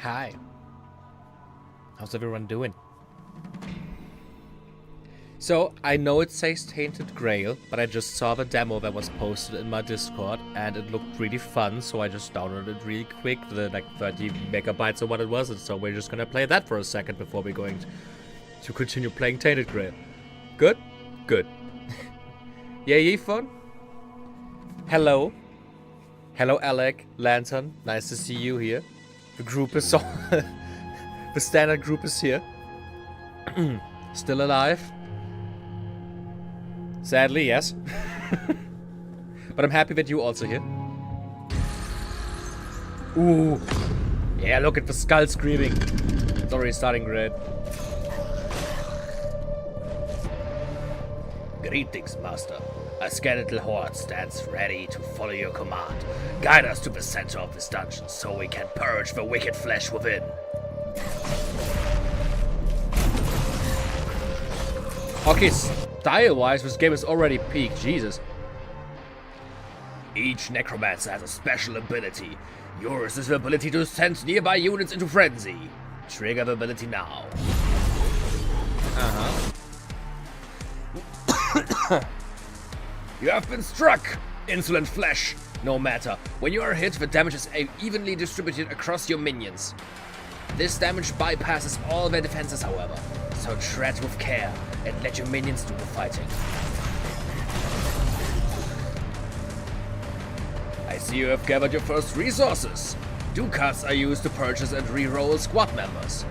Hi. How's everyone doing? So, I know it says Tainted Grail, but I just saw the demo that was posted in my Discord, and it looked really fun, so I just downloaded it really quick, the like 30 megabytes or what it was, and so we're just gonna play that for a second before we're going to continue playing Tainted Grail. Good? Good. Yeah, fun? Hello. Hello, Alec, Lantern, nice to see you here. The group is all... the standard group is here. Still alive? Sadly, yes. But I'm happy that you're also here. Ooh. Yeah, look at the skull screaming. It's already starting great. Greetings, Master. A skeletal horde stands ready to follow your command. Guide us to the center of this dungeon so we can purge the wicked flesh within. Okay, style-wise, this game is already peak. Jesus. Each necromancer has a special ability. Yours is the ability to send nearby units into frenzy. Trigger the ability now. You have been struck, insolent flesh. No matter. When you are hit, the damage is evenly distributed across your minions. This damage bypasses all their defenses, however. So tread with care and let your minions do the fighting. I see you have gathered your first resources. Ducats are used to purchase and re-roll squad members.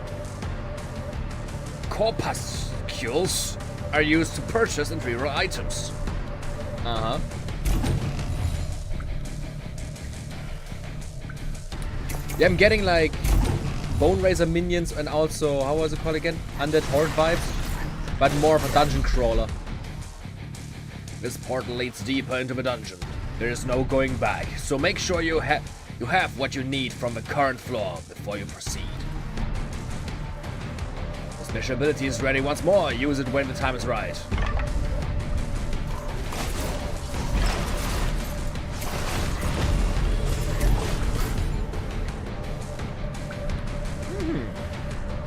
Corpuscles are used to purchase and re-roll items. Yeah, I'm getting like Bone Razor minions and also, how was it called again? Undead Horde vibes, but more of a dungeon crawler. This portal leads deeper into the dungeon. There is no going back, so make sure you have what you need from the current floor before you proceed. The special ability is ready once more. Use it when the time is right.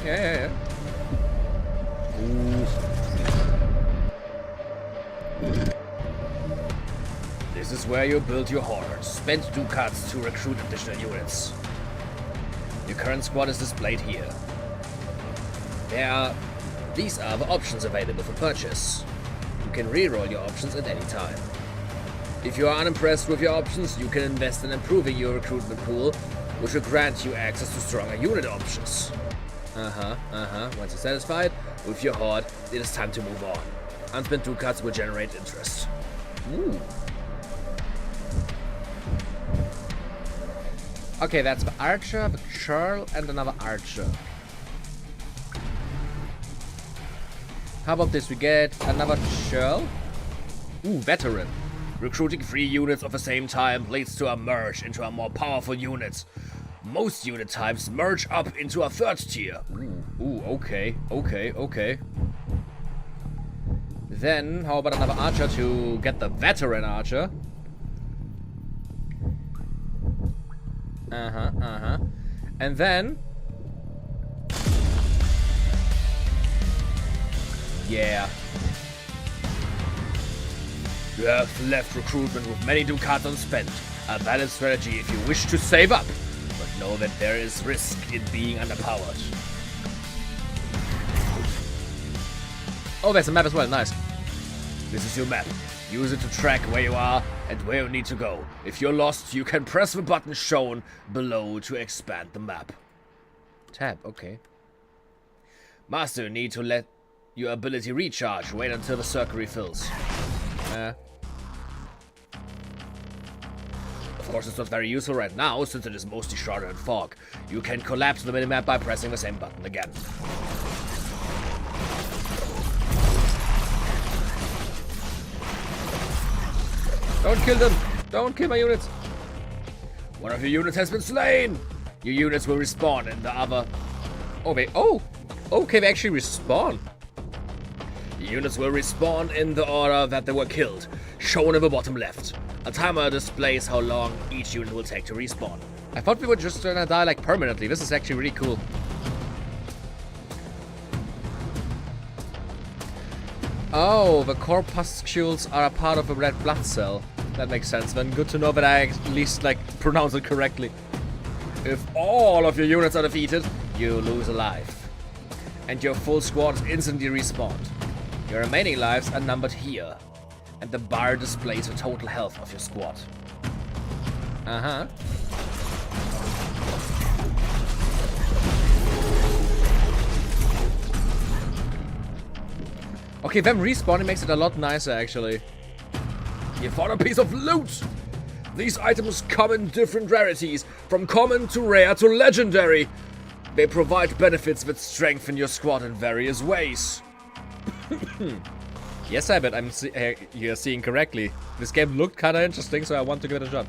Yeah. Ooh. This is where you build your horde. Spend ducats to recruit additional units. Your current squad is displayed here. These are the options available for purchase. You can re-roll your options at any time. If you are unimpressed with your options, you can invest in improving your recruitment pool, which will grant you access to stronger unit options. Once you're satisfied with your horde, it is time to move on. Unspent ducats will generate interest. Ooh. Okay, that's the archer, the churl, and another archer. How about this? We get another churl? Ooh, veteran. Recruiting 3 units at the same time leads to a merge into a more powerful unit. Most unit types merge up into a 3rd tier. Ooh, okay. Then, how about another archer to get the veteran archer? And then... yeah. You have left recruitment with many ducats unspent. A valid strategy if you wish to save up. But know that there is risk in being underpowered. Oh, there's a map as well, nice. This is your map. Use it to track where you are and where you need to go. If you're lost, you can press the button shown below to expand the map. Tab, okay. Master, you need to let your ability recharge. Wait until the circle refills. Of course, it's not very useful right now, since it is mostly shrouded in fog. You can collapse the minimap by pressing the same button again. Don't kill them! Don't kill my units! One of your units has been slain! Your units will respawn in the other... Oh, okay, they actually respawn. Your units will respawn in the order that they were killed, shown in the bottom left. A timer displays how long each unit will take to respawn. I thought we were just gonna die like permanently. This is actually really cool. Oh, the corpuscles are a part of a red blood cell. That makes sense then. Good to know that I at least like pronounce it correctly. If all of your units are defeated, you lose a life. And your full squad is instantly respawned. Your remaining lives are numbered here. And the bar displays the total health of your squad. Uh-huh. Okay, them respawning makes it a lot nicer, actually. You found a piece of loot! These items come in different rarities, from common to rare to legendary. They provide benefits that strengthen your squad in various ways. Yes, I bet you're seeing correctly. This game looked kinda interesting, so I want to give it a shot.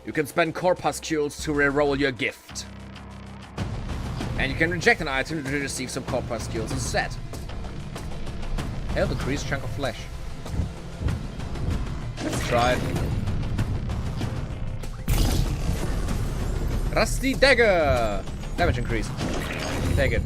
You can spend corpuscles to reroll your gift. And you can reject an item to receive some corpuscles instead. Health increased chunk of flesh. Let's try it. Rusty dagger! Damage increase. Take it.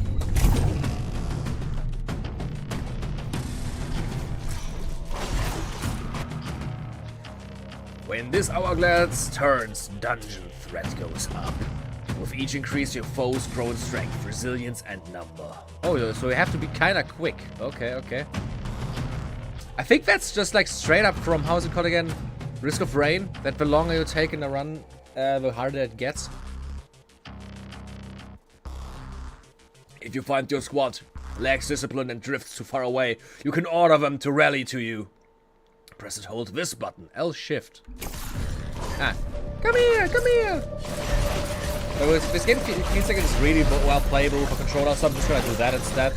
When this hourglass turns, dungeon threat goes up. With each increase, your foes grow in strength, resilience, and number. Oh, so you have to be kinda quick. Okay, okay. I think that's just like straight up from, how is it called again? Risk of Rain. That the longer you take in a run, the harder it gets. If you find your squad lacks discipline and drifts too far away, you can order them to rally to you. Press and hold this button, L shift. Ah, come here, come here. So this game feels like it's really well playable for controller, so I'm just gonna do that instead.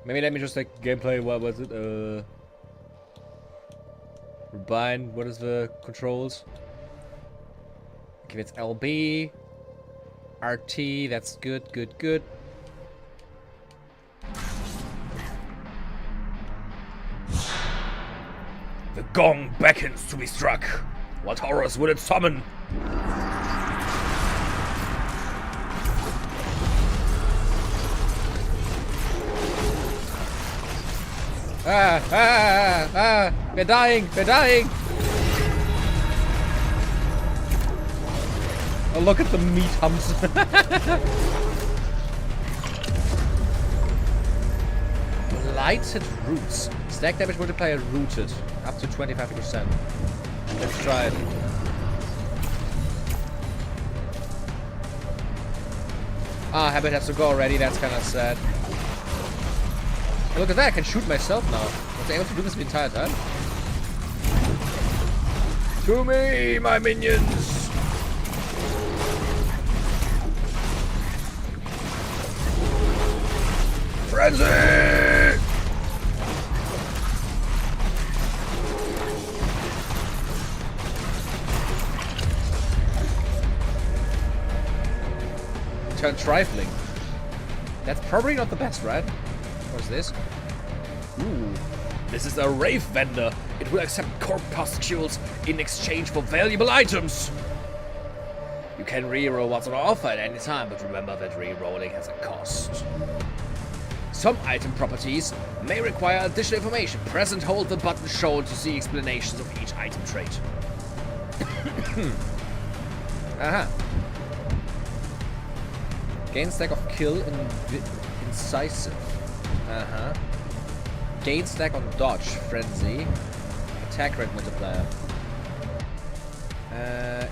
Maybe let me just like gameplay. What was it? Rebind. What is the controls? Okay, it's LB, RT. That's good, good, good. The gong beckons to be struck. What horrors will it summon? We're dying, we're dying. Oh, look at the meat humps. Blighted roots. Stack damage multiplier rooted. Up to 25%. Let's try it. Ah, habit has to go already. That's kind of sad. Oh, look at that. I can shoot myself now. I was able to do this the entire time. To me, my minions! Frenzy! Turn trifling. That's probably not the best, right? What's this? Ooh. This is a rave vendor. It will accept corpuscles in exchange for valuable items. You can reroll what's on offer at any time, but remember that rerolling has a cost. Some item properties may require additional information. Press and hold the button shown to see explanations of each item trait. Aha. Gain stack of kill and incisive. Uh-huh. Gain stack on dodge, frenzy. Attack rate multiplier.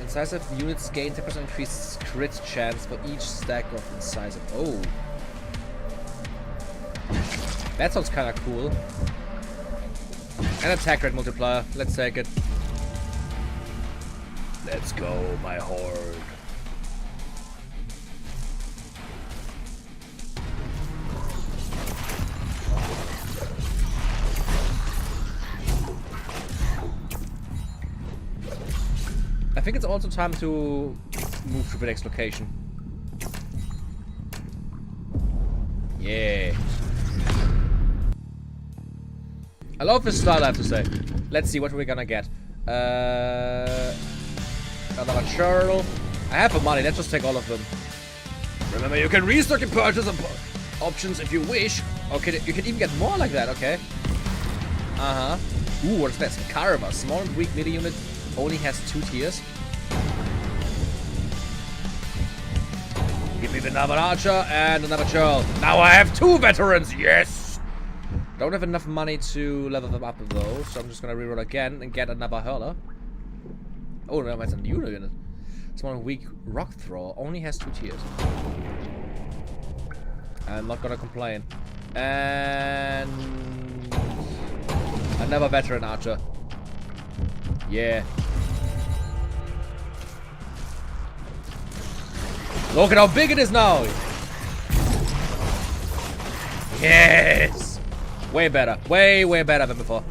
Incisive units gain 10% increased crit chance for each stack of incisive. Oh. That sounds kinda cool. And attack rate multiplier. Let's take it. Let's go, my horde. I think it's also time to move to the next location. Yeah. I love this style, I have to say. Let's see what we're gonna get. Another churl. I have the money, let's just take all of them. Remember, you can restock your purchase options if you wish. Okay, you can even get more like that, okay. Uh-huh. Ooh, what is this? Karma. Small and weak melee unit only has 2 tiers. Give me another archer and another churl. Now I have 2 veterans, yes! Don't have enough money to level them up though, so I'm just gonna reroll again and get another hurler. Oh no, that's a new unit. Small and weak rock thrower only has 2 tiers. I'm not gonna complain. And another veteran archer. Yeah. Look at how big it is now. Yes. Way better. Way better than before.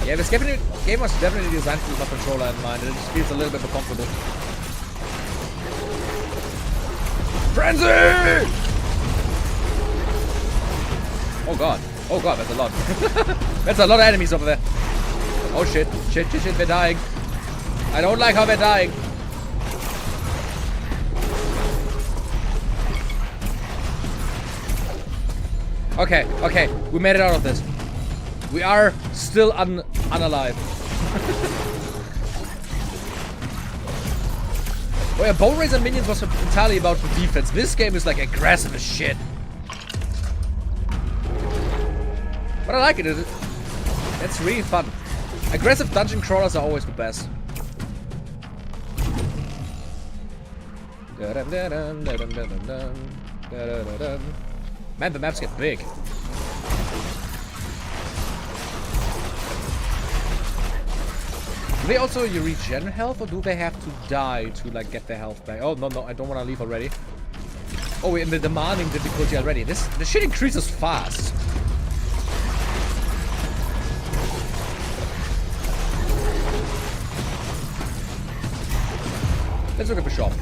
Yeah, this game was definitely designed with my controller in mind. It just feels a little bit more comfortable. Frenzy! Oh god. Oh god, that's a lot. That's a lot of enemies over there. Oh shit. Shit, they're dying. I don't like how they're dying. Okay, we made it out of this. We are still unalive. Oh yeah, Bone Razor Minions was entirely about the defense. This game is like aggressive as shit. But I like it. It's really fun. Aggressive dungeon crawlers are always the best. Man, the maps get big. Do they also regen health, or do they have to die to like get their health back? Oh no, I don't want to leave already. Oh, we're in the demanding difficulty already. This shit increases fast. Let's look at the shop.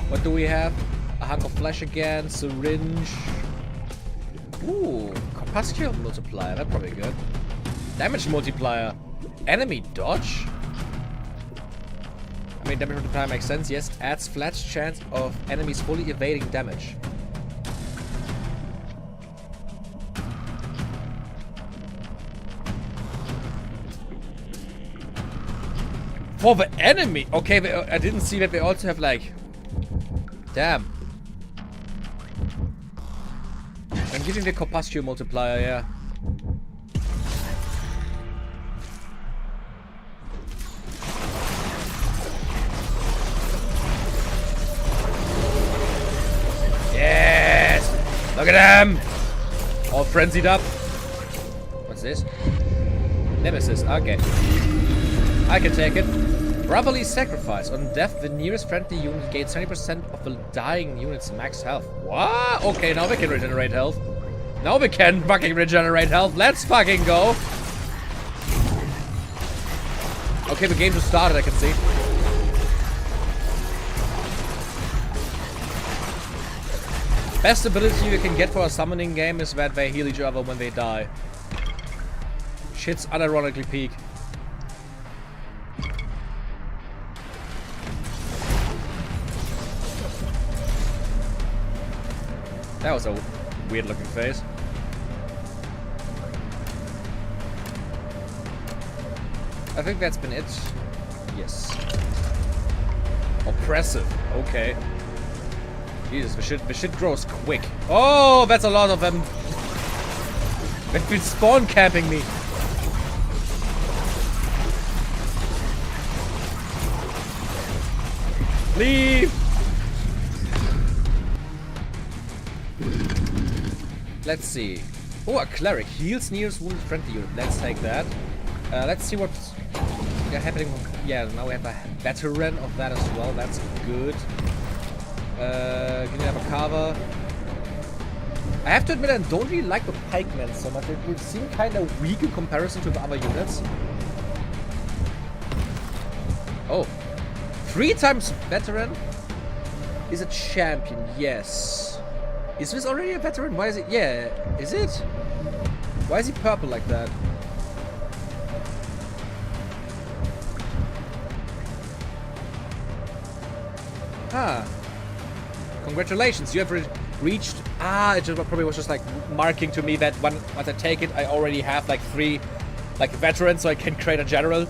What do we have? A hunk of flesh again, syringe. Ooh, corpuscular multiplier. That's probably good. Damage multiplier. Enemy dodge. I mean, damage multiplier makes sense, yes. Adds flat chance of enemies fully evading damage. For the enemy! Okay, I didn't see that they also have like... Damn. I'm giving the corpuscular multiplier, yeah. Look at them! All frenzied up. What's this? Nemesis. Okay. I can take it. Brotherly sacrifice. On death, the nearest friendly unit gains 20% of the dying unit's max health. What? Okay, now we can regenerate health. Now we can fucking regenerate health. Let's fucking go. Okay, the game just started, I can see. Best ability you can get for a summoning game is that they heal each other when they die. Shit's unironically peak. That was a weird looking face. I think that's been it. Yes. Oppressive. Okay. Jesus, the shit grows quick. Oh, that's a lot of them. They've been spawn camping me. Leave. Let's see. Oh, a cleric heals nearest wounded friendly unit. Let's take that. Let's see what's happening. Yeah, now we have a veteran of that as well. That's good. Can you have a cover? I have to admit, I don't really like the pikemen so much. It would seem kind of weak in comparison to the other units. Oh, 3 times veteran. Is a champion, yes. Is this already a veteran? Why is it? Yeah, is it? Why is he purple like that? Ah. Congratulations, you have reached... Ah, it just probably was just like marking to me that once I take it, I already have like 3 like veterans, so I can create a general.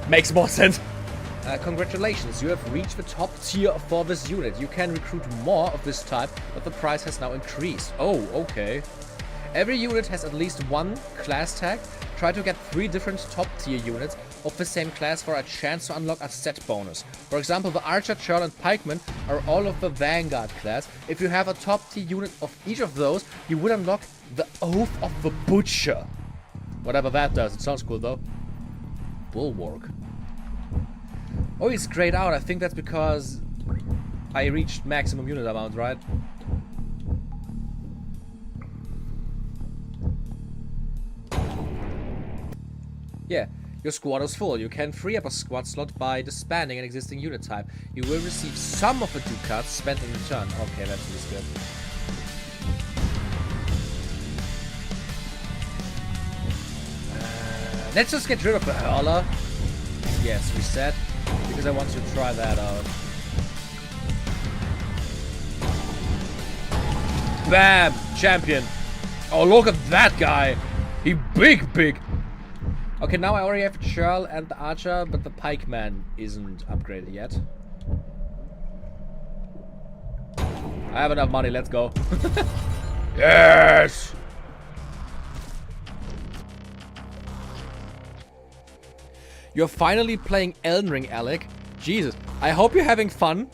Makes more sense. Congratulations, you have reached the top tier for this unit. You can recruit more of this type, but the price has now increased. Oh, okay. Every unit has at least 1 class tag. Try to get 3 different top tier units of the same class for a chance to unlock a set bonus. For example, the Archer, Churl and Pikeman are all of the Vanguard class. If you have a top tier unit of each of those, you will unlock the Oath of the Butcher. Whatever that does, it sounds cool though. Bulwark. Oh, he's grayed out. I think that's because I reached maximum unit amount, right? Yeah, your squad is full. You can free up a squad slot by disbanding an existing unit type. You will receive some of the ducats spent in return. Okay, that's really good. Let's just get rid of the hurler. Yes, reset. Because I want to try that out. Bam! Champion! Oh, look at that guy! He big! Okay, now I already have Churl and the Archer, but the Pikeman isn't upgraded yet. I have enough money, let's go. Yes! You're finally playing Elden Ring, Alec. Jesus, I hope you're having fun.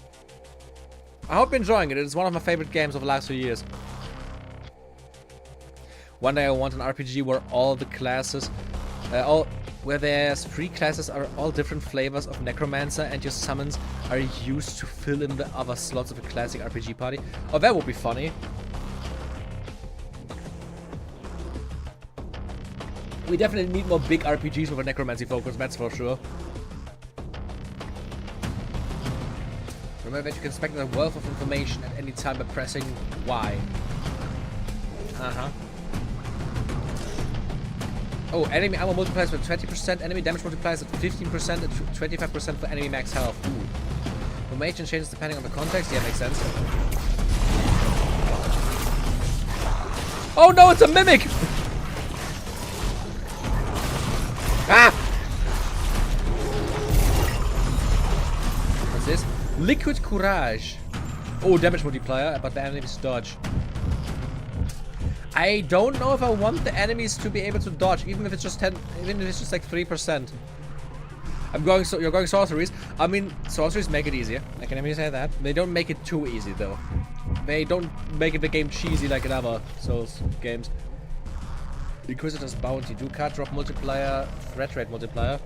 I hope you're enjoying it. It's one of my favorite games of the last few years. One day I want an RPG where all the classes, where there's 3 classes are all different flavors of Necromancer and your summons are used to fill in the other slots of a classic RPG party. Oh, that would be funny. We definitely need more big RPGs with a necromancy focus, that's for sure. Remember that you can expect a wealth of information at any time by pressing Y. Oh, enemy ammo multiplies with 20%, enemy damage multiplies at 15% and 25% for enemy max health. Ooh. Formation changes depending on the context, yeah, makes sense. Oh no, it's a mimic! Ah! What's this? Liquid Courage. Oh, damage multiplier, but the enemies dodge. I don't know if I want the enemies to be able to dodge, even if it's just 10, even if it's just like 3%. You're going sorceries. I mean, sorceries make it easier. I can say that. They don't make it too easy though. They don't make the game cheesy like in other Souls games. Inquisitor's Bounty, Ducat drop multiplier, threat rate multiplier.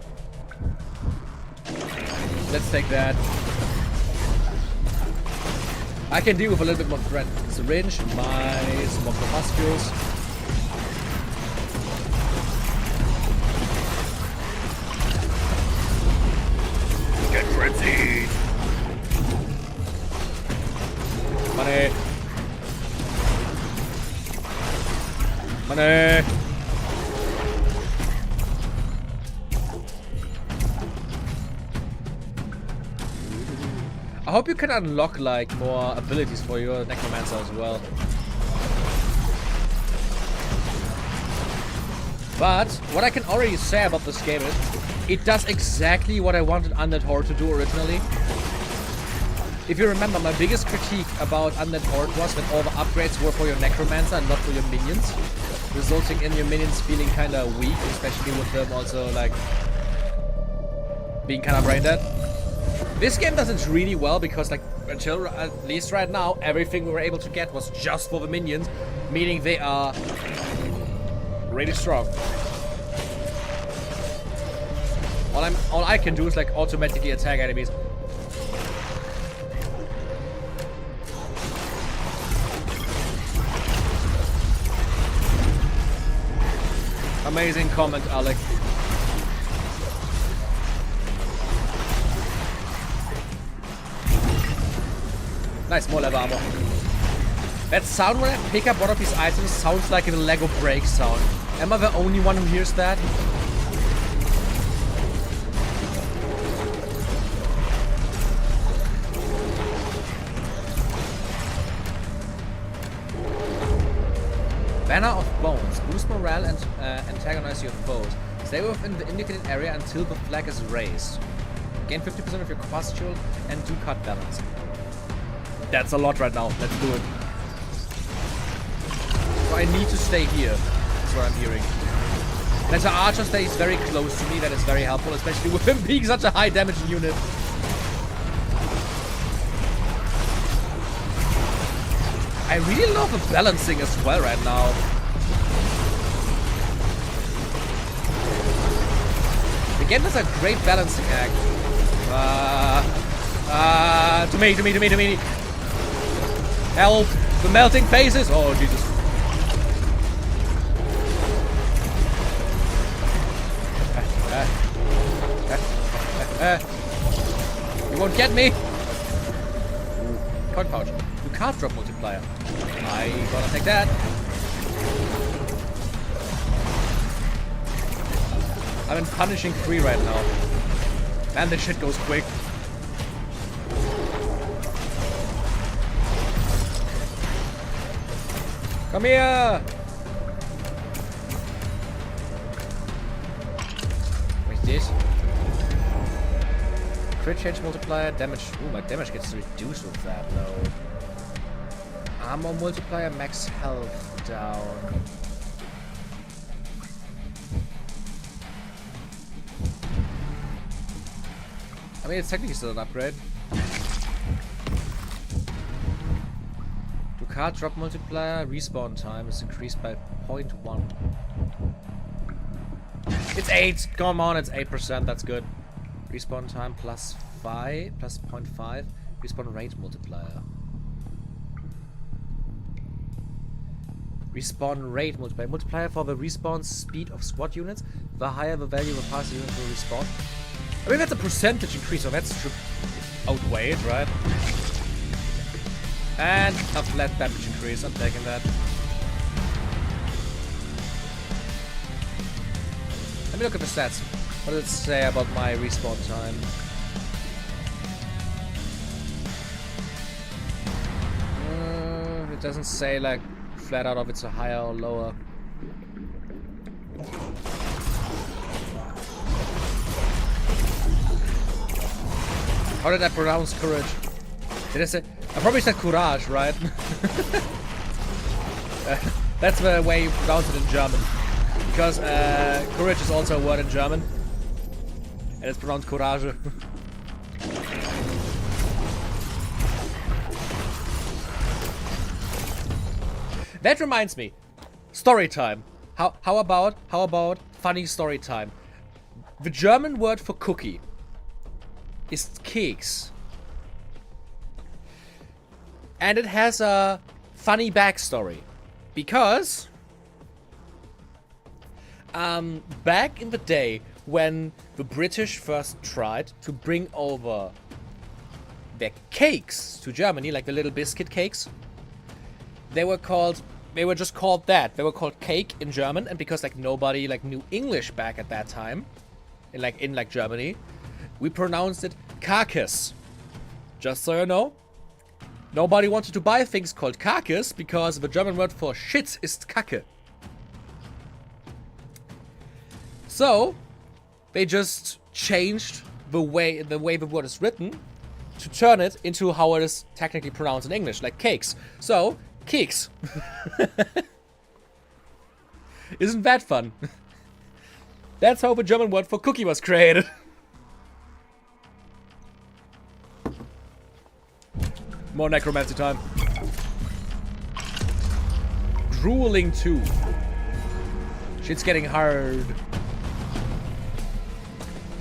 Let's take that. I can deal with a little bit more threat. Syringe, mice, more corpuscles. Get frenzied! Money! Money! I hope you can unlock like more abilities for your Necromancer as well. But what I can already say about this game is it does exactly what I wanted Undead Horde to do originally. If you remember, my biggest critique about Undead Horde was that all the upgrades were for your Necromancer and not for your minions, resulting in your minions feeling kind of weak, especially with them also like being kind of brain dead. This game does it really well because, like, until at least right now, everything we were able to get was just for the minions, meaning they are really strong. All I can do is like automatically attack enemies. Amazing comment, Alec. Nice, more leather armor. That sound when I pick up one of these items sounds like a Lego break sound. Am I the only one who hears that? Banner of Bones. Boost morale and antagonize your foes. Stay within the indicated area until the flag is raised. Gain 50% of your pustule and do card balance. That's a lot right now. Let's do it. So I need to stay here. That's what I'm hearing. And as an archer stays very close to me, that is very helpful, especially with him being such a high damage unit. I really love the balancing as well right now. Again, that's a great balancing act. To me. Help! The melting faces! Oh, Jesus. You won't get me! Coin pouch. You can't drop multiplier. I gotta take that. I'm in punishing 3 right now. Man, this shit goes quick. Come here! What's this? Crit change multiplier, damage. Ooh, my damage gets reduced with that though. Armor multiplier, max health down. I mean, it's technically still an upgrade. Do card drop multiplier, respawn time is increased by 0.1. It's 8! Come on, it's 8%, that's good. Respawn time plus 5, plus 0.5. Respawn rate multiplier. Respawn rate multiplier. Multiplier for the respawn speed of squad units. The higher the value of a passive unit will respawn. I mean, that's a percentage increase, so that should outweigh it, right? And a flat damage increase. I'm taking that. Let me look at the stats. What does it say about my respawn time? It doesn't say, like, flat out if it's a higher or lower. How did I pronounce courage? Did I say? I probably said courage, right? That's the way you pronounce it in German. Because courage is also a word in German. And it's pronounced courage. That reminds me. Story time. How about funny story time? The German word for cookie is Keks. And it has a funny backstory. Because back in the day when the British first tried to bring over their cakes to Germany, like the little biscuit cakes, they were just called that. They were called cake in German, and because like nobody like knew English back at that time, in Germany, we pronounced it Kakis. Just so you know, nobody wanted to buy things called Kakis because the German word for shit is Kacke. So they just changed the way the word is written to turn it into how it is technically pronounced in English, like cakes. So Keks. Isn't that fun? That's how the German word for cookie was created. More necromancy time. Drooling 2. Shit's getting hard.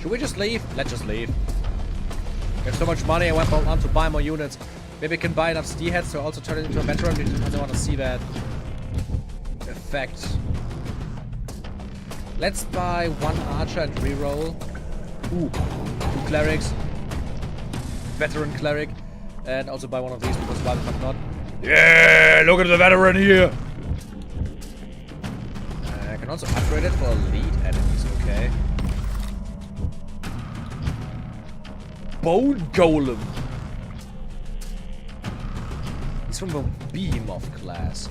Should we just leave? Let's just leave. We have so much money, I went on to buy more units. Maybe I can buy enough steel heads to also turn it into a veteran because I don't want to see that effect. Let's buy 1 archer and reroll. Ooh, 2 clerics. Veteran cleric. And also buy one of these because why the fuck not? Yeah, look at the veteran here! I can also upgrade it for elite enemies, okay. Bone Golem. He's from the Behemoth class.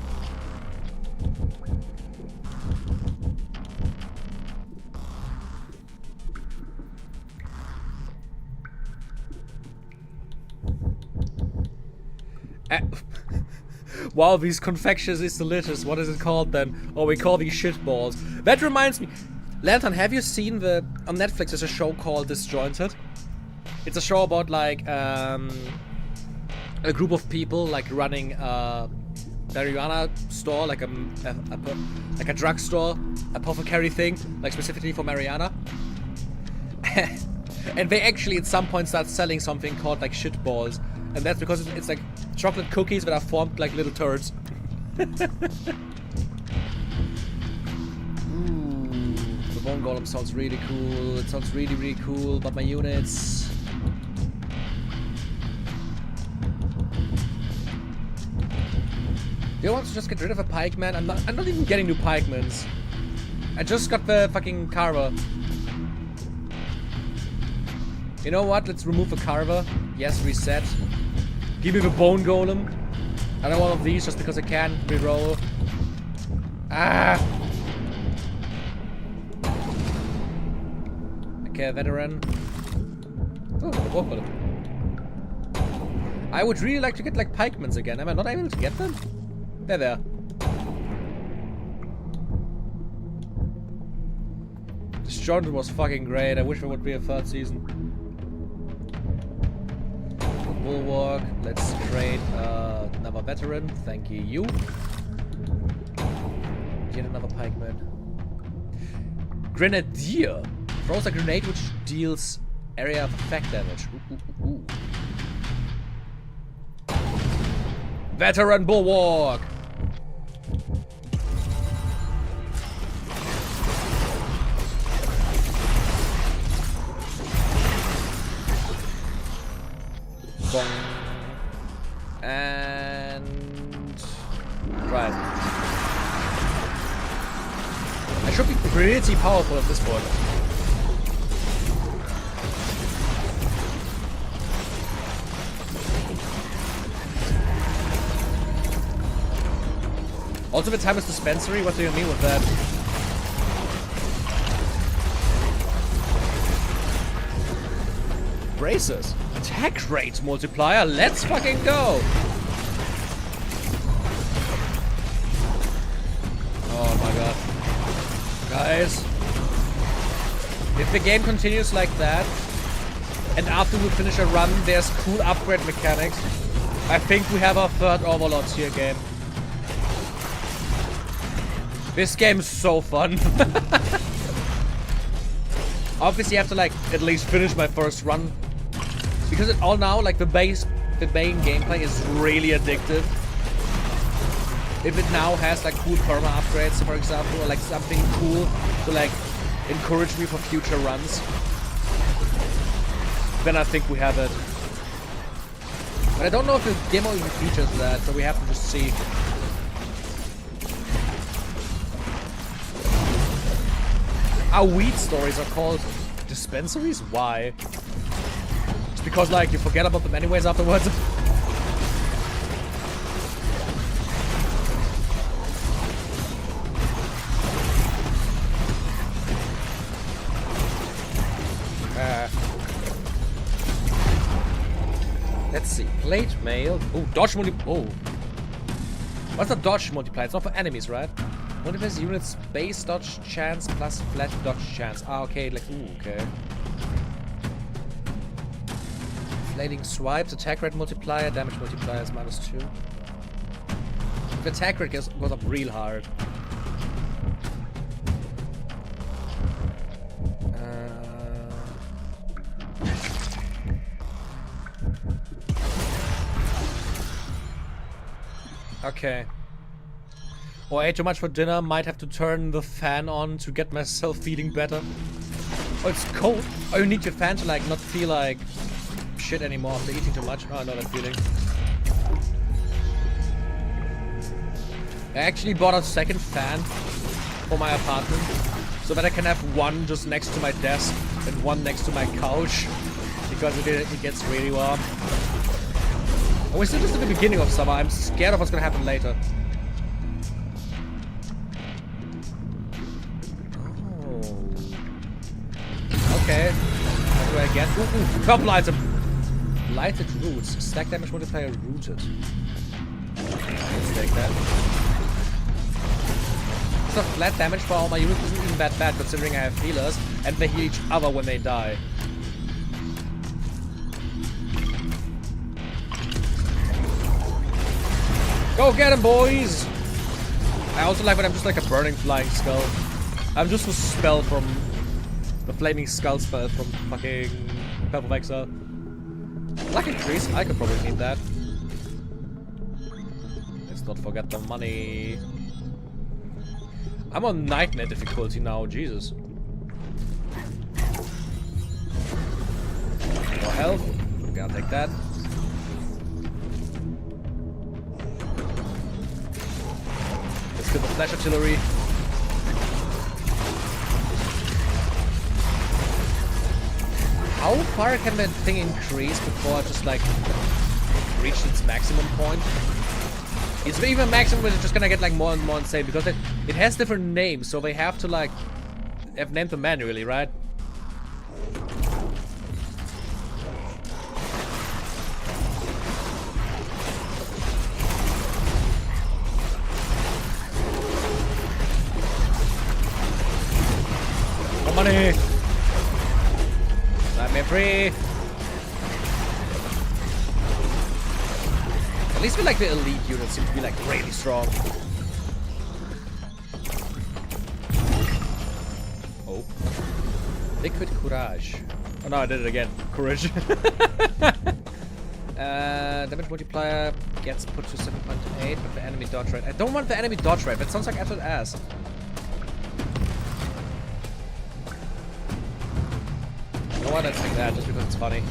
Wow, these confections is delicious. What is it called then? Oh, we call these shit balls. That reminds me. Lantern, have you seen on Netflix there's a show called Disjointed? It's a show about like a group of people like running a marijuana store, like a drugstore, apothecary thing, like specifically for marijuana. And they actually at some point start selling something called like shit balls. And that's because it's like chocolate cookies that are formed like little turds. Ooh, the bone golem sounds really cool. It sounds really, really cool. But my units. Do you want to just get rid of a pikeman? I'm not even getting new pikemans. I just got the fucking carver. You know what? Let's remove the carver. Yes, reset. Give me the bone golem. I don't want one of these just because I can. Reroll. Ah! Okay, veteran. Oh, the war bullet. I would really like to get like pikemans again. Am I not able to get them? They're there. This genre was fucking great. I wish there would be a third season. Bulwark. Let's trade another veteran. Thank you. Yet another pikeman. Grenadier. Throws a grenade which deals area of effect damage. Ooh. Veteran Bulwark. Bong. And right. I should be pretty powerful at this point. Ultimate time is dispensary? What do you mean with that? Braces. Attack rate multiplier. Let's fucking go. Oh my god. Guys. If the game continues like that, and after we finish a run, there's cool upgrade mechanics, I think we have our third Overlords here game. This game is so fun. Obviously, I have to like at least finish my first run because it all now like the main gameplay is really addictive. If it now has like cool perma upgrades, for example, or like something cool to like encourage me for future runs, then I think we have it. But I don't know if the demo even features that, so we have to just see. Our weed stories are called dispensaries? Why? It's because like you forget about them anyways afterwards. Let's see. Plate mail. Oh, dodge multiplier. Oh. What's the dodge multiplier? It's not for enemies, right? Multiplies units base dodge chance plus flat dodge chance. Ah, okay, like, ooh, okay. Flaming swipes, attack rate multiplier, damage multiplier is -2. If attack rate goes up real hard. Okay. Oh, I ate too much for dinner. Might have to turn the fan on to get myself feeling better. Oh, it's cold. Oh, you need your fan to like not feel like shit anymore after eating too much. Oh, I know that feeling. I actually bought a second fan for my apartment so that I can have one just next to my desk and one next to my couch because it gets really warm. And we're still just at the beginning of summer. I'm scared of what's gonna happen later. Okay. What do I get? Ooh, purple item! Lighted roots. Stack damage multiplier rooted. Let's take that. So flat damage for all my units isn't even that bad considering I have healers and they heal each other when they die. Go get him, boys! I also like when I'm just like a burning flying skull. I'm just a spell from the flaming skull spell from fucking Purple Vexor. Luck increase, I could probably need that. Let's not forget the money. I'm on nightmare difficulty now, Jesus. More health. Okay, I'll take that. Let's kill the flash artillery. How far can that thing increase before it just like reached its maximum point? It's even maximum, but it's just gonna get like more and more insane because it has different names, so they have to like have named them manually, right? More money! Let me free! At least with like the elite units seem to be like really strong. Oh. Liquid courage. Oh no, I did it again. Courage. Damage multiplier gets put to 7.8, but the enemy dodge rate. I don't want the enemy dodge rate. That sounds like absolute ass. You know what? Let's take that just because it's funny.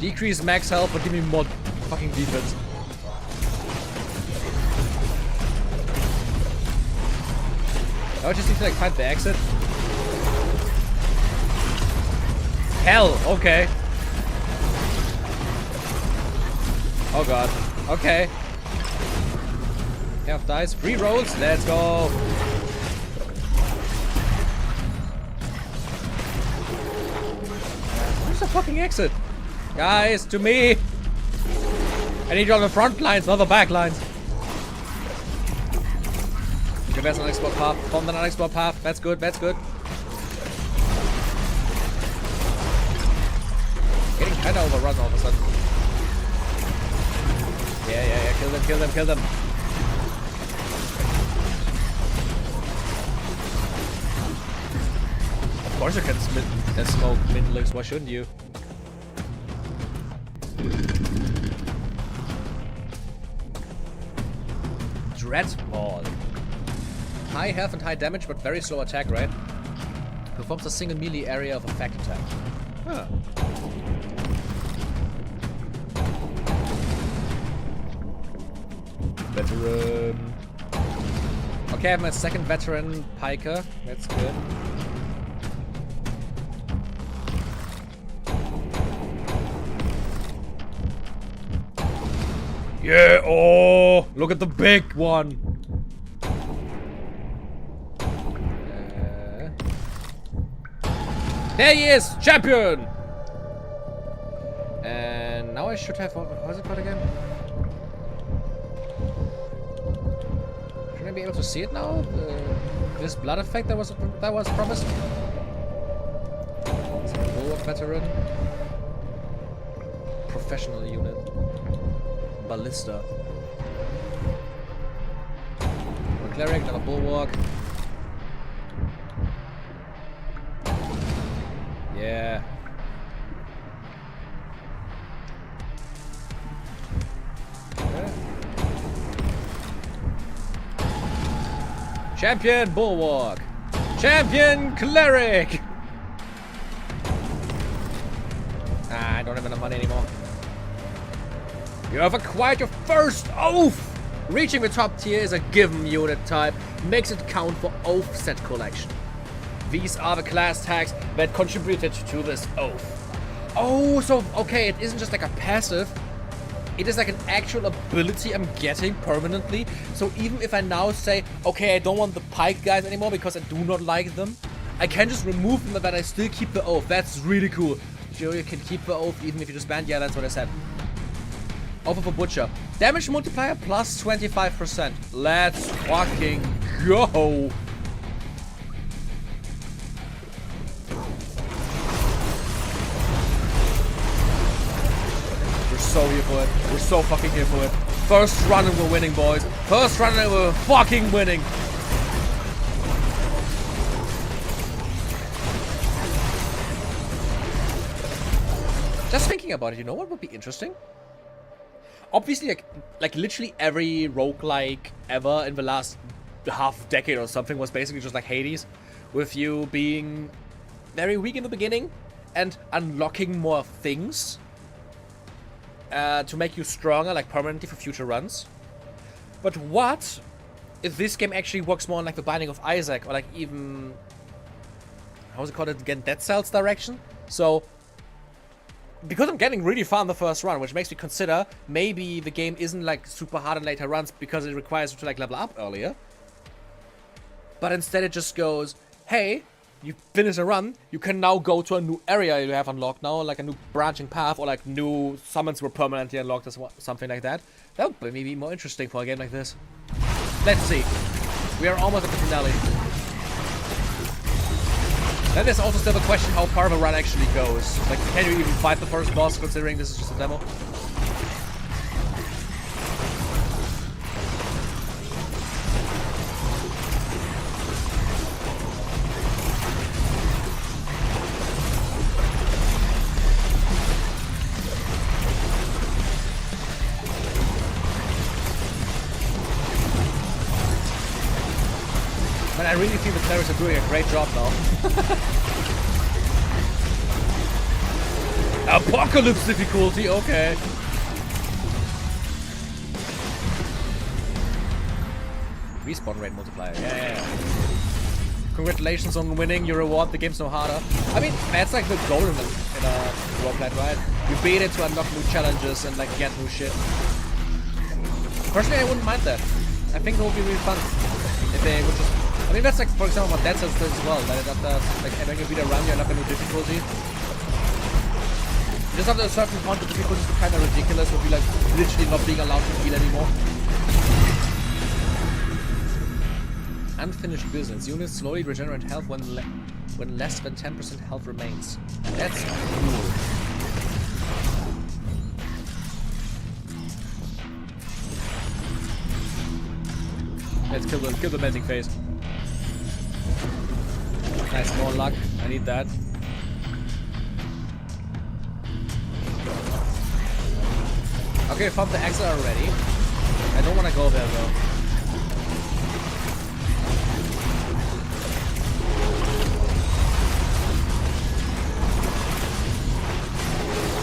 Decrease max health, but give me more fucking defense. I just need to like find the exit. Hell, okay. Oh god. Okay. Half dice, free rolls, let's go. Where's the fucking exit? Guys, to me! I need you on the front lines, not the back lines. Okay, there's an unexplored path. Form an unexplored path. That's good, that's good. Getting kinda overrun all of a sudden. Yeah. Kill them, kill them, kill them. Of course you can smoke Mindlings, why shouldn't you? Dreadball. High health and high damage, but very slow attack rate. Performs a single melee area of effect attack. Huh. Veteran. Okay, I have my second veteran piker. That's good. Yeah, oh, look at the big one. There he is, champion. And now I should have, what was it called again? Shouldn't I be able to see it now? This blood effect that was promised. Bulwark veteran. Professional unit. Ballista. One cleric, another bulwark. Yeah. Okay. Champion bulwark. Champion cleric. You have acquired your first oath! Reaching the top tier is a given unit type, makes it count for oath set collection. These are the class tags that contributed to this oath. Oh, so, okay, it isn't just like a passive. It is like an actual ability I'm getting permanently. So even if I now say, okay, I don't want the pike guys anymore because I do not like them, I can just remove them, but I still keep the oath. That's really cool. You can keep the oath even if you just banned. Yeah, that's what I said. Oath of a Butcher. Damage multiplier plus 25%. Let's fucking go. We're so here for it. We're so fucking here for it. First run and we're winning, boys. First run and we're fucking winning. Just thinking about it, you know what would be interesting? Obviously, like literally every roguelike ever in the last half decade or something was basically just like Hades, with you being very weak in the beginning and unlocking more things to make you stronger, like permanently for future runs. But what if this game actually works more on like the Binding of Isaac, or like even, how's it called again, Dead Cells direction? So, because I'm getting really far in the first run, which makes me consider maybe the game isn't like super hard in later runs because it requires you to like level up earlier. But instead it just goes, hey, you finish a run, you can now go to a new area you have unlocked now, like a new branching path, or like new summons were permanently unlocked or something like that. That would maybe be more interesting for a game like this. Let's see. We are almost at the finale. Then there's also still the question how far the run actually goes. Like, can you even fight the first boss considering this is just a demo? Man, I really feel the clerics are doing a great job now. Apocalypse difficulty, okay. Respawn rate multiplier, yeah. Congratulations on winning your reward, the game's no harder. I mean, that's like the goal in a roguelite, right? You beat it to unlock new challenges and like get new shit. Personally, I wouldn't mind that. I think it would be really fun if they would just... I mean, that's like, for example, what Dead Cells does as well. That like, when you beat a run, you unlock a new difficulty. Just after a certain point, the difficulty is kind of ridiculous. Would be like literally not being allowed to heal anymore. Unfinished business. Units slowly regenerate health when less than 10% health remains. That's cool. Let's kill the melting phase. Nice, more luck. I need that. Okay, I found the exit already. I don't want to go there though.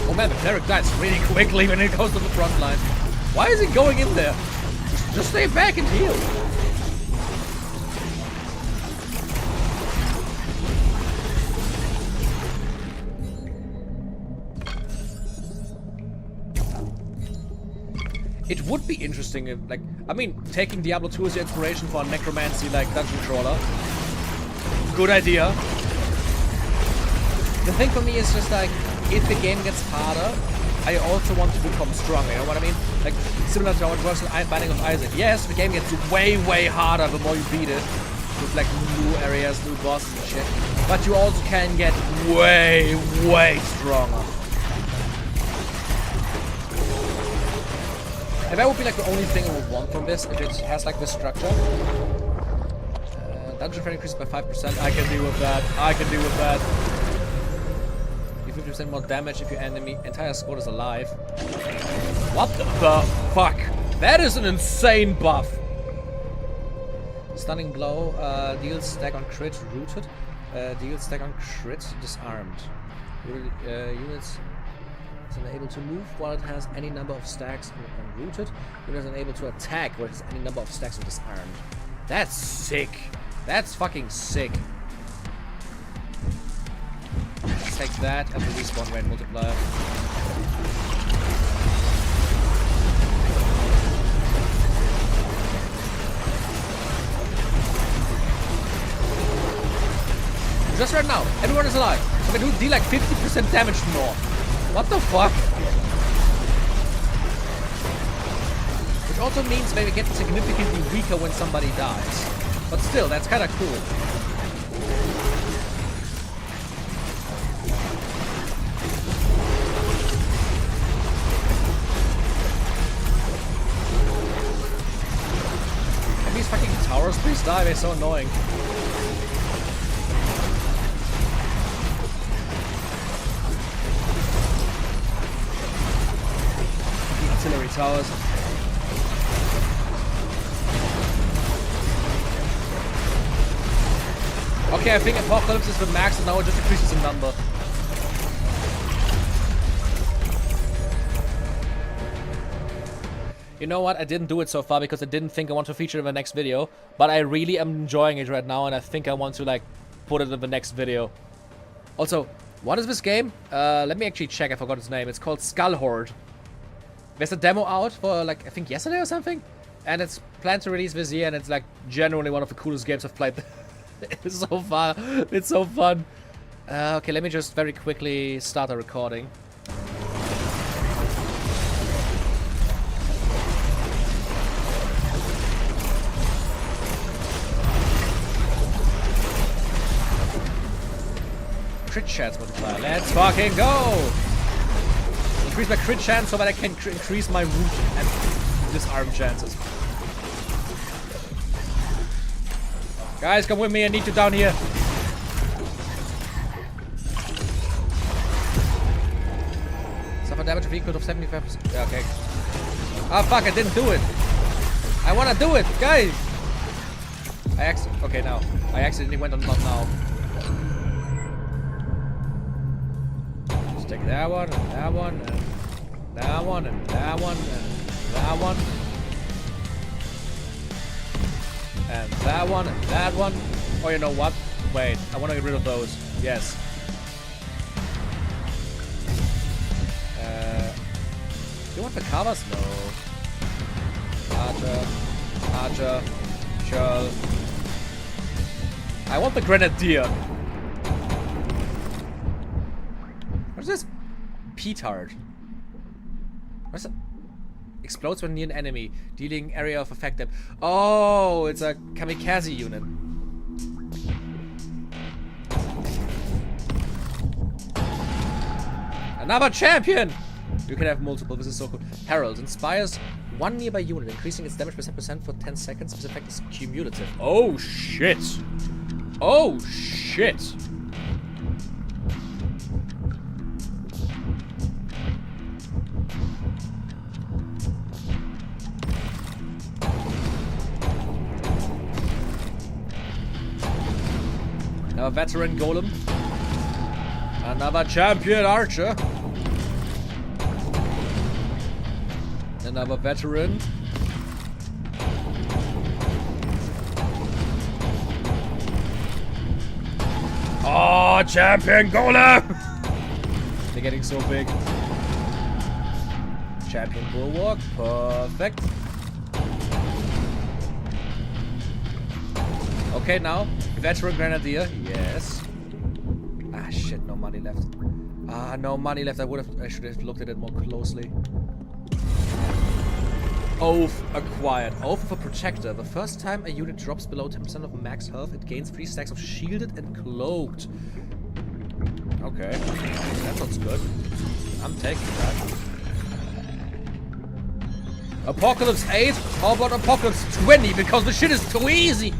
Oh man, the cleric dies really quickly when it goes to the front line. Why is it going in there? Just stay back and heal. It would be interesting if, like, I mean, taking Diablo 2 as your inspiration for a necromancy, like, dungeon crawler. Good idea. The thing for me is just, like, if the game gets harder, I also want to become stronger, you know what I mean? Like, similar to how it works in Binding of Isaac. Yes, the game gets way, way harder the more you beat it. With, like, new areas, new bosses and shit. But you also can get way, way stronger. And that would be like the only thing I would want from this, if it has like this structure. Dungeon friend increases by 5%. I can deal with that. I can deal with that. You 50% more damage if your entire squad is alive. What the fuck? That is an insane buff. Stunning blow, deals stack on crit, rooted. Deals stack on crit, disarmed. Units It's unable to move while it has any number of stacks unrooted. It is unable to attack while it has any number of stacks of disarmed. That's sick. That's fucking sick. Let's take that and the respawn rate multiplier. Just right now, everyone is alive. I'm gonna deal like 50% damage more. What the fuck? Which also means they get significantly weaker when somebody dies. But still, that's kind of cool. And these fucking towers, please die, they're so annoying. Artillery towers. Okay, I think Apocalypse is the max and now it just increases in number. You know what? I didn't do it so far because I didn't think I want to feature it in the next video. But I really am enjoying it right now and I think I want to like put it in the next video. Also, what is this game? Let me actually check. I forgot its name. It's called Skull Horde. There's a demo out for like, I think yesterday or something. And it's planned to release this year and it's like generally one of the coolest games I've played. It's so far. It's so fun. Okay, let me just very quickly start a recording. Crit chance multiplier. Let's fucking go! Increase my crit chance so that I can increase my root and disarm chances. Guys, come with me. I need you down here. Suffer damage of equal to 75%. Yeah, okay. Ah, fuck! I didn't do it. I wanna do it, guys. Okay, now I accidentally went on not now. Just take that one and that one and that one and that one and that one. And that one, and that one. Oh, you know what? Wait, I want to get rid of those. Yes. Do you want the covers? No. Archer. Churl. I want the grenadier. What is this? Petard. What's that? Explodes when near an enemy, dealing area of effect depth. Oh, it's a kamikaze unit. Another champion! You can have multiple, this is so cool. Herald inspires one nearby unit, increasing its damage by 10% for 10 seconds. This effect is cumulative. Oh shit! Oh shit! A veteran golem. Another champion archer. Another veteran. Oh, champion golem! They're getting so big. Champion bulwark. Perfect. Okay, now veteran grenadier. Yes. Ah, shit. No money left. Ah, no money left. I should have looked at it more closely. Oath acquired. Oath of a protector. The first time a unit drops below 10% of max health, it gains 3 stacks of shielded and cloaked. Okay. That sounds good. I'm taking that. Apocalypse 8? How about Apocalypse 20? Because the shit is too easy!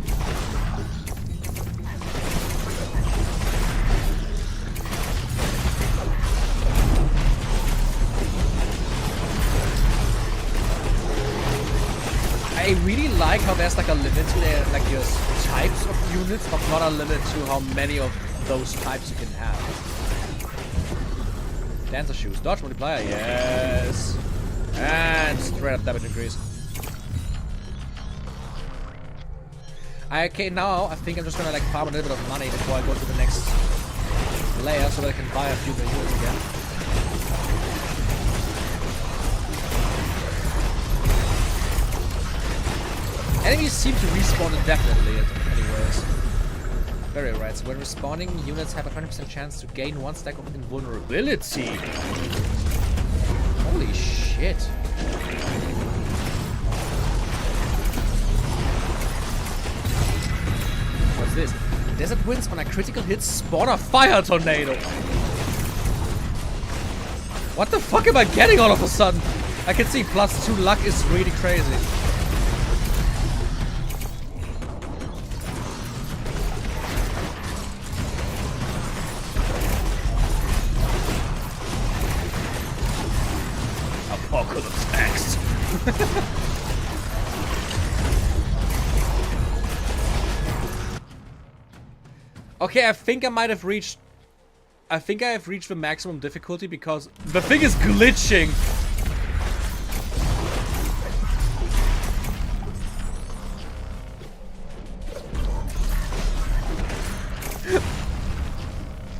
I really like how there's like a limit to their like your types of units, but not a limit to how many of those types you can have. Dancer shoes. Dodge multiplier. Yes. And straight up damage increase. Okay, now I think I'm just gonna like farm a little bit of money before I go to the next layer so that I can buy a few more units again. Enemies seem to respawn indefinitely anyways. Very right, so when respawning, units have a 20% chance to gain 1 stack of invulnerability. Holy shit. What's this? Desert winds on a critical hit spawn a fire tornado. What the fuck am I getting all of a sudden? I can see +2 luck is really crazy. Apocalypse X. Okay, I think I might have reached... I think I have reached the maximum difficulty because the thing is glitching.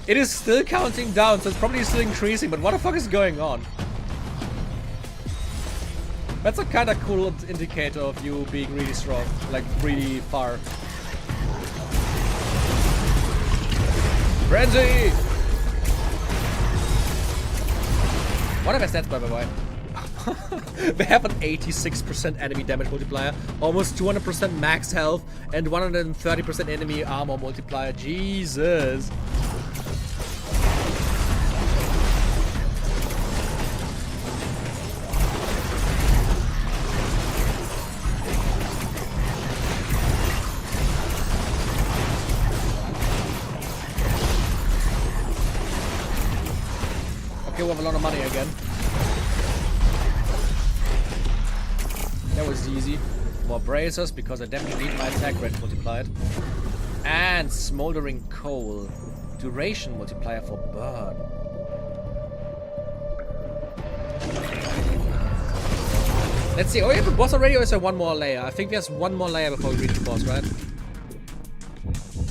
It is still counting down, so it's probably still increasing, but what the fuck is going on? That's a kind of cool indicator of you being really strong, like really far. Frenzy! What are my stats, by the way? They have an 86% enemy damage multiplier, almost 200% max health, and 130% enemy armor multiplier. Jesus! Okay, we have a lot of money again. That was easy. More bracers because I definitely need my attack rate multiplied. And smoldering coal. Duration multiplier for burn. Let's see. Oh, we have a boss already, or is there one more layer? I think there's one more layer before we reach the boss, right?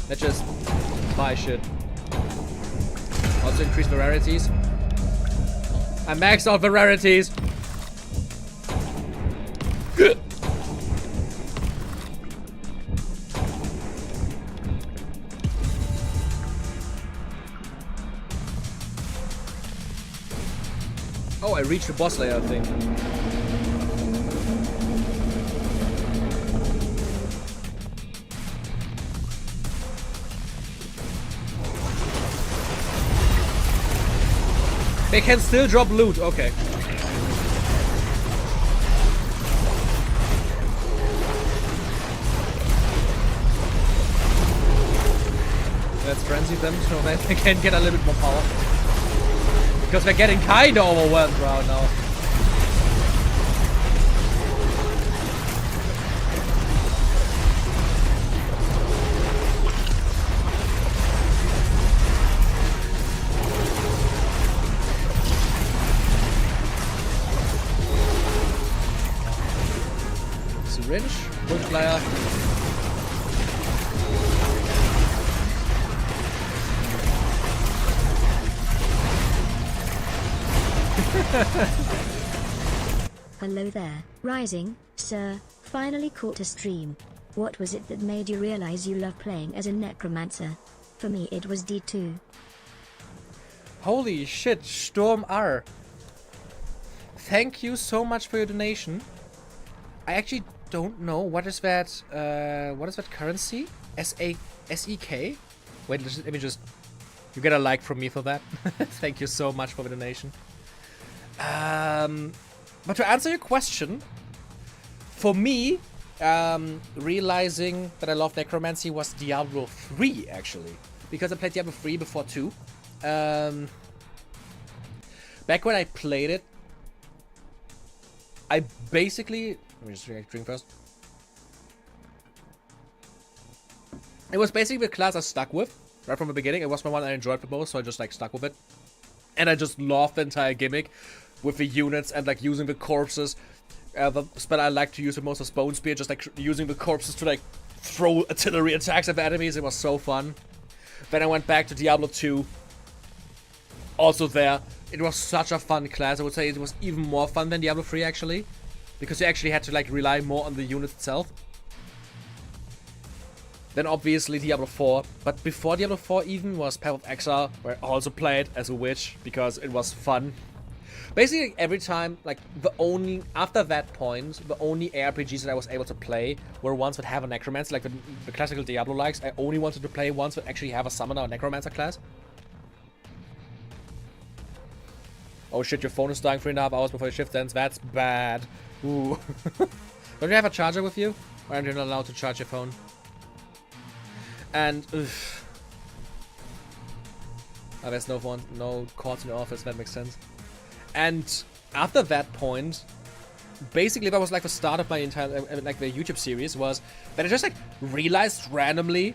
Let's just buy shit. Also increase the rarities. I maxed out the rarities. Oh, I reached the boss layer, I think. They can still drop loot, okay. Let's frenzy them so that they can get a little bit more power. Because they're getting kinda overwhelmed right now. Syringe, multiplier. Hello there, Rising, sir. Finally caught a stream. What was it that made you realize you love playing as a necromancer? For me it was D2. Holy shit, Storm R. Thank you so much for your donation. I actually don't know what is that currency? SEK? Wait, let me just... You get a like from me for that. Thank you so much for the donation. But to answer your question, for me, realizing that I love necromancy was Diablo 3, actually. Because I played Diablo 3 before 2. Back when I played it, I basically... Let me just drink first. It was basically the class I stuck with right from the beginning. It was my one I enjoyed the most, so I just like stuck with it. And I just love the entire gimmick with the units and like using the corpses. The spell I like to use the most was Bone Spear, just like using the corpses to like throw artillery attacks at the enemies. It was so fun. Then I went back to Diablo 2. Also there, it was such a fun class. I would say it was even more fun than Diablo 3 actually, because you actually had to like rely more on the unit itself. Then obviously Diablo 4, but before Diablo 4 even was Path of Exile, where I also played as a witch because it was fun. Basically every time, like after that point, the only ARPGs that I was able to play were ones that have a necromancer, like the classical Diablo likes. I only wanted to play ones that actually have a summoner or necromancer class. Oh shit, your phone is dying 3.5 hours before your shift ends. That's bad. Ooh. Don't you have a charger with you? Or are you not allowed to charge your phone? And oh, there's no cords in the office. That makes sense. And after that point, basically that was like the start of my entire like the YouTube series, was that I just like realized randomly,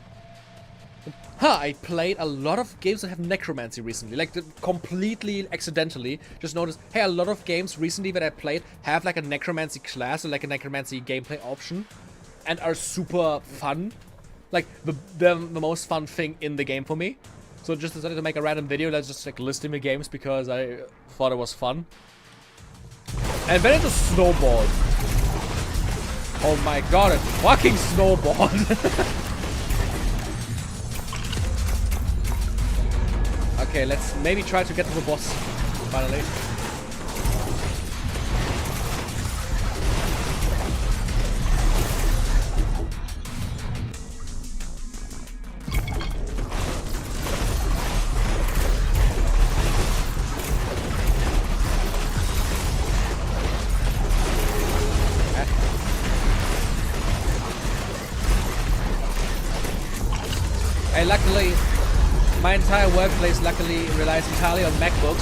I played a lot of games that have necromancy recently, like completely accidentally. Just noticed, hey, a lot of games recently that I played have like a necromancy class or like a necromancy gameplay option, and are super fun. Like the most fun thing in the game for me. So just decided to make a random video that's just like listing the games because I thought it was fun. And then it's a snowboard. Oh my god, a fucking snowboard. Okay, let's maybe try to get to the boss finally. Hey, luckily, my entire workplace luckily relies entirely on MacBooks,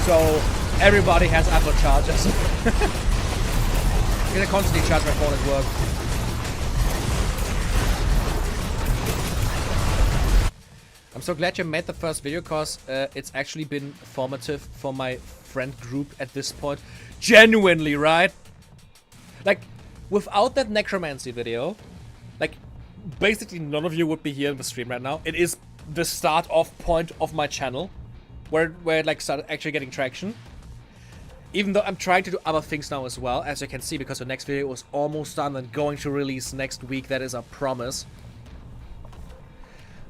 so everybody has Apple chargers. I can constantly charge my phone at work. I'm so glad you made the first video, cause it's actually been formative for my friend group at this point. Genuinely, right? Like, without that necromancy video, like, basically none of you would be here in the stream right now. It is the start off point of my channel, where it like started actually getting traction. Even though I'm trying to do other things now as well, as you can see, because the next video was almost done and going to release next week. That is a promise.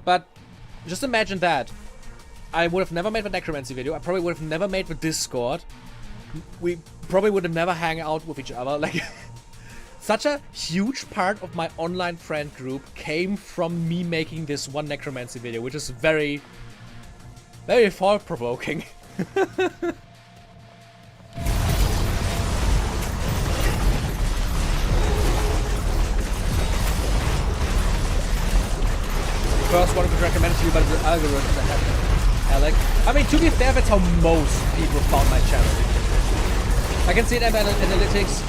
But just imagine that. I would have never made the necromancy video. I probably would have never made the Discord. We probably would have never hang out with each other. Like, such a huge part of my online friend group came from me making this one necromancy video, which is very, very thought-provoking. First one I could recommend to you, but the algorithm that happened, Alec. I mean, to be fair, that's how most people found my channel. I can see it in analytics.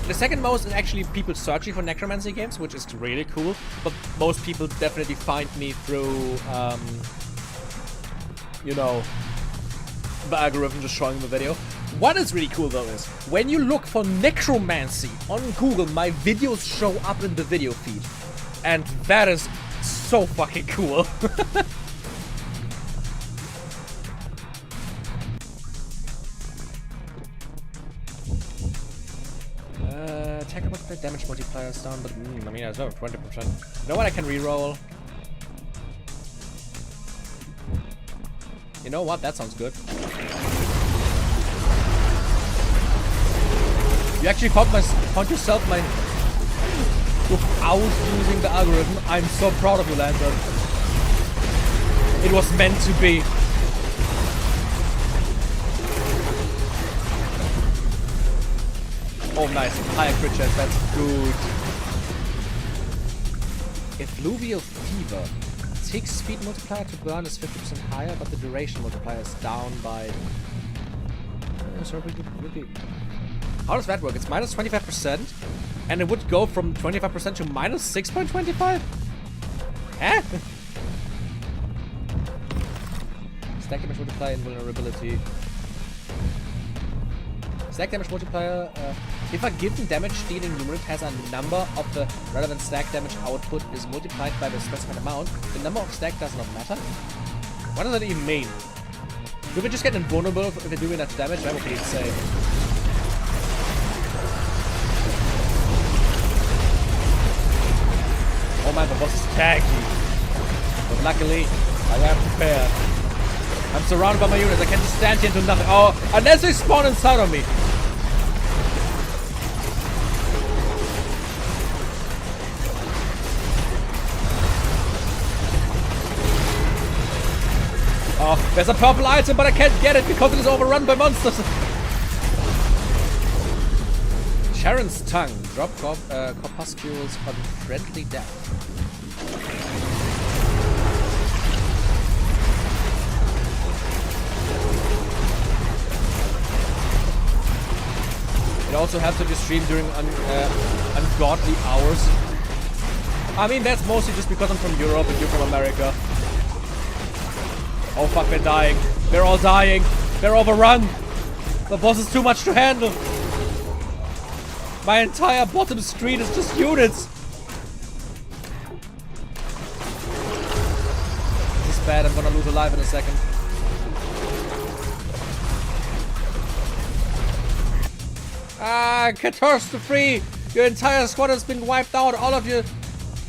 The second most is actually people searching for necromancy games, which is really cool. But most people definitely find me through, you know, the algorithm just showing the video. What is really cool though is, when you look for necromancy on Google, my videos show up in the video feed. And that is so fucking cool. Attack multiplier, damage multiplier is down, but I mean, it's over 20%. You know what? I can reroll. You know what? That sounds good. You actually found yourself my without using the algorithm. I'm so proud of you, Lantern. It was meant to be. Oh, nice. Higher crit chance. That's good. Effluvial Fever. Tick speed multiplier to burn is 50% higher, but the duration multiplier is down by... How does that work? It's minus 25%, and it would go from 25% to minus 6.25? Eh? Stack damage multiplier and vulnerability. Stack damage multiplier. If a given damage dealing unit has a number of the relevant stack damage output is multiplied by the specified amount, the number of stack does not matter. What does that even mean? Do we just get invulnerable if they're doing enough damage? That would be insane. Oh man, the boss is tanky. But luckily, I am prepared. I'm surrounded by my units. I can't just stand here and do nothing. Oh, unless they spawn inside of me. Oh, there's a purple item, but I can't get it because it is overrun by monsters. Sharon's tongue. Drop corpuscles on friendly death. It also helps if you stream during ungodly hours. I mean, that's mostly just because I'm from Europe and you're from America. Oh fuck, they're dying. They're all dying. They're overrun. The boss is too much to handle. My entire bottom street is just units. This is bad. I'm gonna lose a life in a second. Ah, catastrophe! Your entire squad has been wiped out. All of you,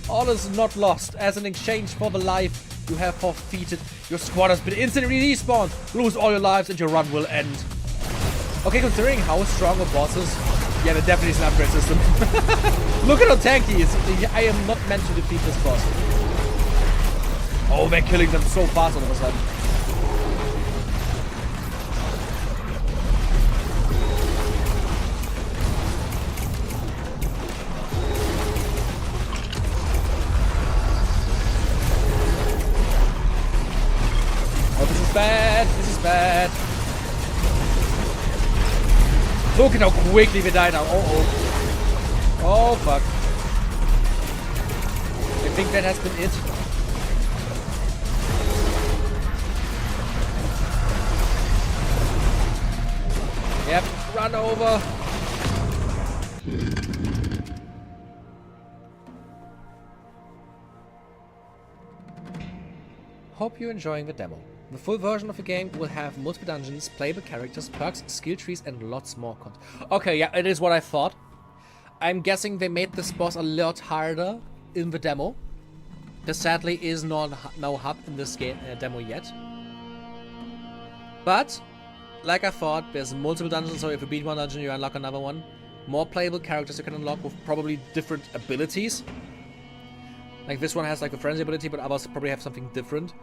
all is not lost. As an exchange for the life you have forfeited, your squad has been instantly respawned. Lose all your lives and your run will end. Okay, considering how strong a boss is, yeah, there definitely is an upgrade system. Look at how tanky he is. I am not meant to defeat this boss. Oh, they're killing them so fast all of a sudden. Bad. This is bad. Look at how quickly we die now. Oh, oh fuck. I think that has been it. Yep, run over. Hope you're enjoying the demo. The full version of the game will have multiple dungeons, playable characters, perks, skill trees, and lots more content. Okay, yeah, it is what I thought. I'm guessing they made this boss a lot harder in the demo. There sadly is no hub in this game demo yet. But, like I thought, there's multiple dungeons, so if you beat one dungeon, you unlock another one. More playable characters you can unlock with probably different abilities. Like this one has like the frenzy ability, but others probably have something different.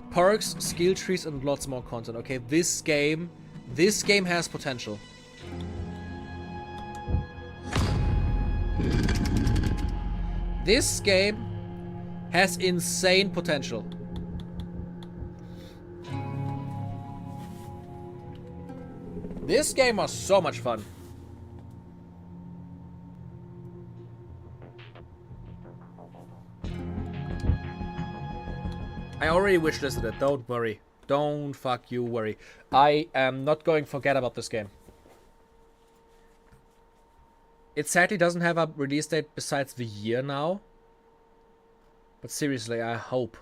Perks, skill trees, and lots more content. Okay, this game has potential. This game has insane potential. This game was so much fun. I already wishlisted it, don't worry. Don't fuck you worry. I am not going to forget about this game. It sadly doesn't have a release date besides the year now. But seriously, I hope.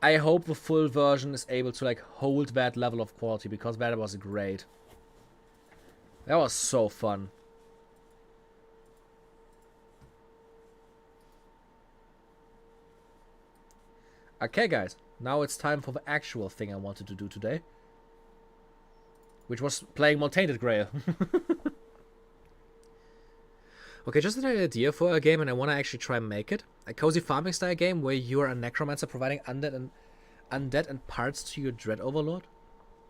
I hope the full version is able to like hold that level of quality, because that was great. That was so fun. Okay guys, now it's time for the actual thing I wanted to do today. Which was playing more Tainted Grail. Okay, just an idea for a game, and I want to actually try and make it. A cozy farming style game where you are a necromancer providing undead and parts to your dread overlord.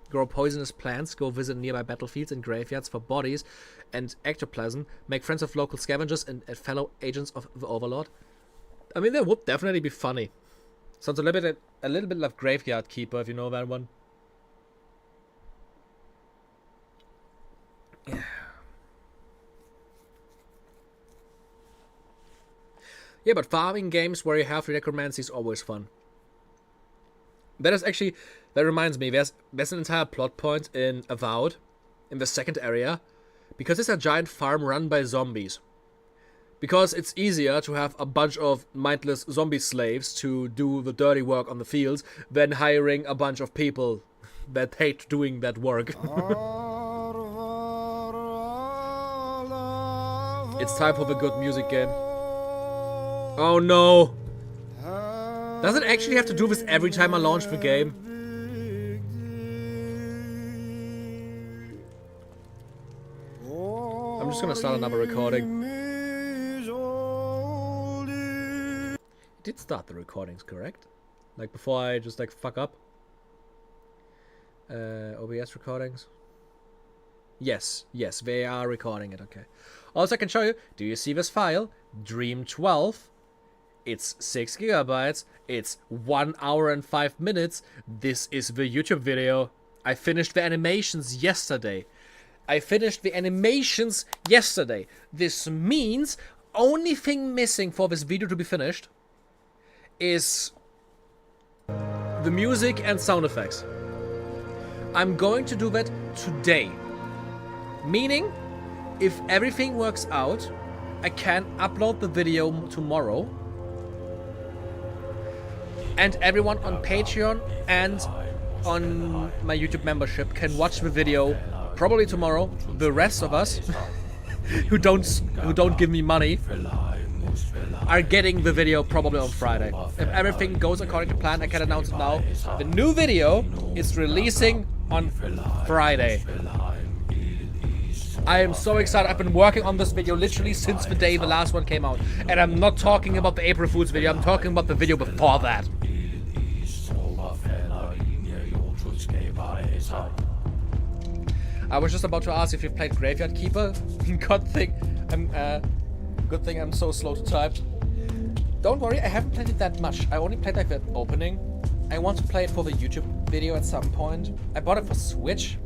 Grow poisonous plants, go visit nearby battlefields and graveyards for bodies and ectoplasm, make friends with local scavengers and fellow agents of the overlord. I mean, that would definitely be funny. Sounds a little bit like Graveyard Keeper, if you know that one. Yeah. Yeah, but farming games where you have necromancy is always fun. That reminds me, there's an entire plot point in Avowed, in the second area, because it's a giant farm run by zombies. Because it's easier to have a bunch of mindless zombie slaves to do the dirty work on the fields than hiring a bunch of people that hate doing that work. It's time for the good music game. Oh no! Does it actually have to do this every time I launch the game? I'm just gonna start another recording. It did start the recordings, correct? Like before I just like fuck up? OBS recordings? Yes, they are recording it, okay. Also, I can show you, do you see this file? Dream 12. It's 6 gigabytes. It's 1 hour and 5 minutes. This is the YouTube video. I finished the animations yesterday. This means only thing missing for this video to be finished is the music and sound effects. I'm going to do that today. Meaning, if everything works out, I can upload the video tomorrow. And everyone on Patreon and on my YouTube membership can watch the video probably tomorrow. The rest of us who don't give me money are getting the video probably on Friday. If everything goes according to plan, I can announce it now. The new video is releasing on Friday. I am so excited. I've been working on this video literally since the day the last one came out. And I'm not talking about the April Fools video, I'm talking about the video before that. I was just about to ask if you've played Graveyard Keeper. Good thing I'm so slow to type. Don't worry, I haven't played it that much. I only played like the opening. I want to play it for the YouTube video at some point. I bought it for Switch,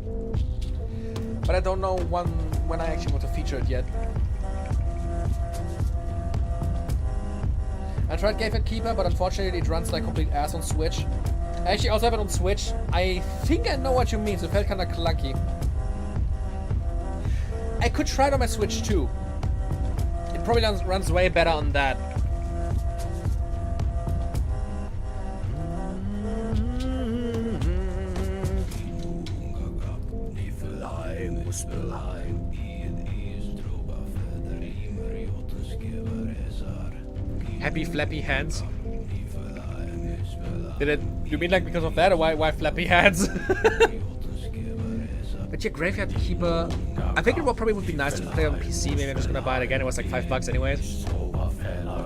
but I don't know when I actually want to feature it yet. I tried Graveyard Keeper, but unfortunately it runs like complete ass on Switch. I actually also have it on Switch. I think I know what you mean, so it felt kind of clunky. I could try it on my Switch too. It probably runs way better on that. Happy flappy hands. You mean like because of that, or why flappy hands? But yeah, Graveyard Keeper, I think it probably would be nice to play on PC. Maybe I'm just gonna buy it again. It was like $5 anyways.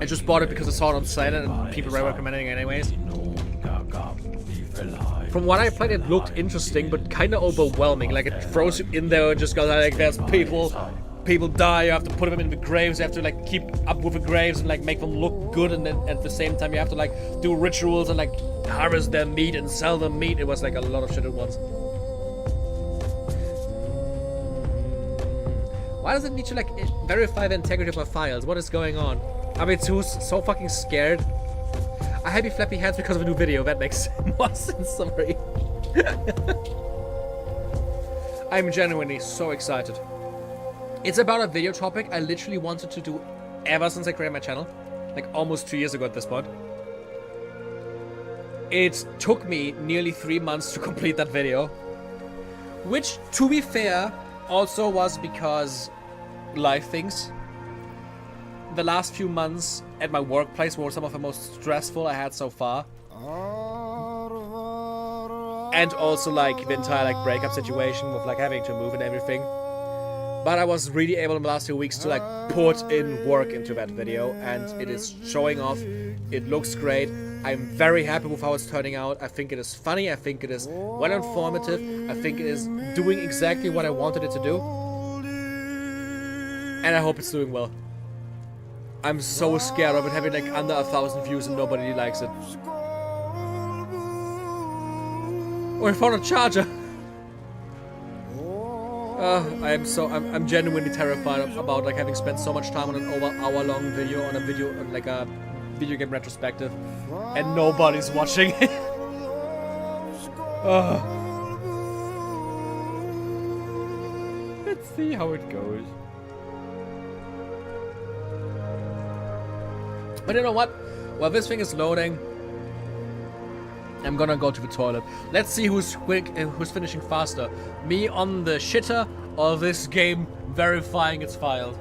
I just bought it because I saw it on sale and people were recommending it anyways. From what I played, it looked interesting, but kind of overwhelming. Like it throws you in there and just goes like, there's people die, you have to put them in the graves, you have to like keep up with the graves and like make them look good, and then at the same time you have to like do rituals and like harvest their meat and sell them meat. It was like a lot of shit at once. Why does it need to like verify the integrity of my files? What is going on? I mean, so fucking scared. I happy flappy hands because of a new video. That makes more sense. Sorry. I'm genuinely so excited. It's about a video topic I literally wanted to do ever since I created my channel. Like almost 2 years ago at this point. It took me nearly 3 months to complete that video. Which, to be fair, also was because life things. The last few months at my workplace were some of the most stressful I had so far. And also like the entire like breakup situation with like having to move and everything. But I was really able in the last 2 weeks to like put in work into that video, and it is showing off. It looks great. I'm very happy with how it's turning out. I think it is funny. I think it is well informative. I think it is doing exactly what I wanted it to do. And I hope it's doing well. I'm so scared of it having like under 1,000 views and nobody likes it. Oh, I found a charger. I'm genuinely terrified about like having spent so much time on an hour-long video on a video game retrospective, and nobody's watching it. Oh. Let's see how it goes. But you know what? While this thing is loading, I'm gonna go to the toilet. Let's see who's quick, who's finishing faster. Me on the shitter, or this game verifying its files.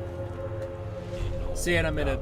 See you in a minute.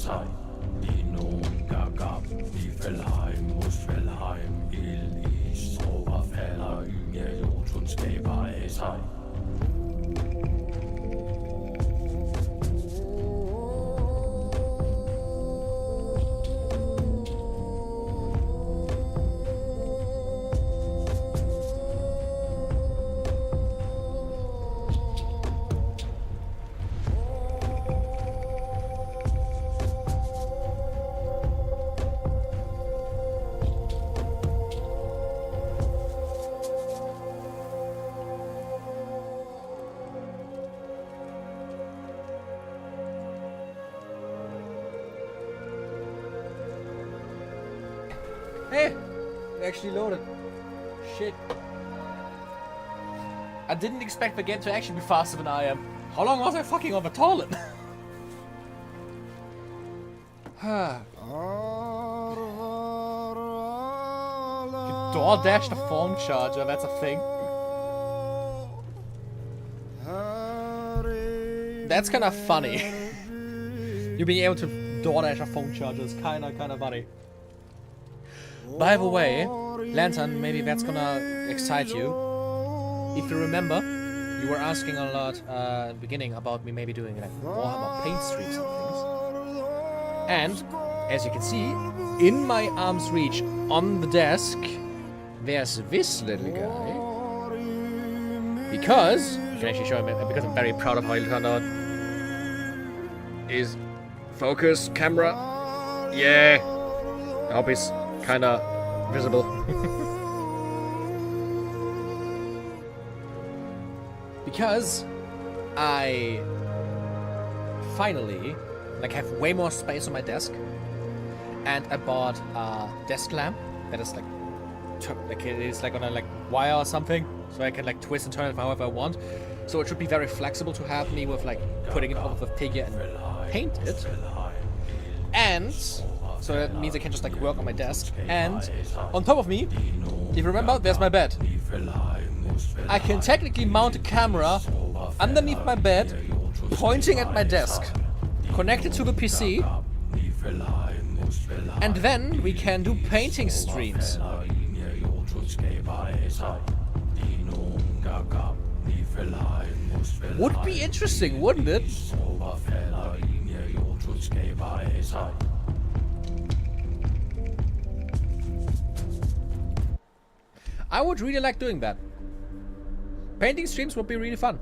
sig. I nogen gab, i Fældheim, hos Fældheim, ild i strober falder, ynge Jotun skaber af sig. Hey! It actually loaded. Shit. I didn't expect the game to actually be faster than I am. How long was I fucking on the toilet? Door dash the phone charger, that's a thing. That's kinda funny. You being able to door dash a phone charger is kinda funny. By the way, Lantern, maybe that's gonna excite you. If you remember, you were asking a lot at the beginning about me maybe doing like Warhammer paint streaks and things. And, as you can see, in my arm's reach on the desk, there's this little guy. Because, I can actually show him it because I'm very proud of how he turned out. Is focus, camera, yeah. I hope he's kinda visible. Because I finally have way more space on my desk, and I bought a desk lamp that is it is like on a wire or something, so I can twist and turn it however I want. So it should be very flexible to have me with putting it over the figure and paint it. And so that means I can just work on my desk. And on top of me, if you remember, there's my bed. I can technically mount a camera underneath my bed, pointing at my desk, connected to the PC, and then we can do painting streams. Would be interesting, wouldn't it? I would really like doing that. Painting streams would be really fun.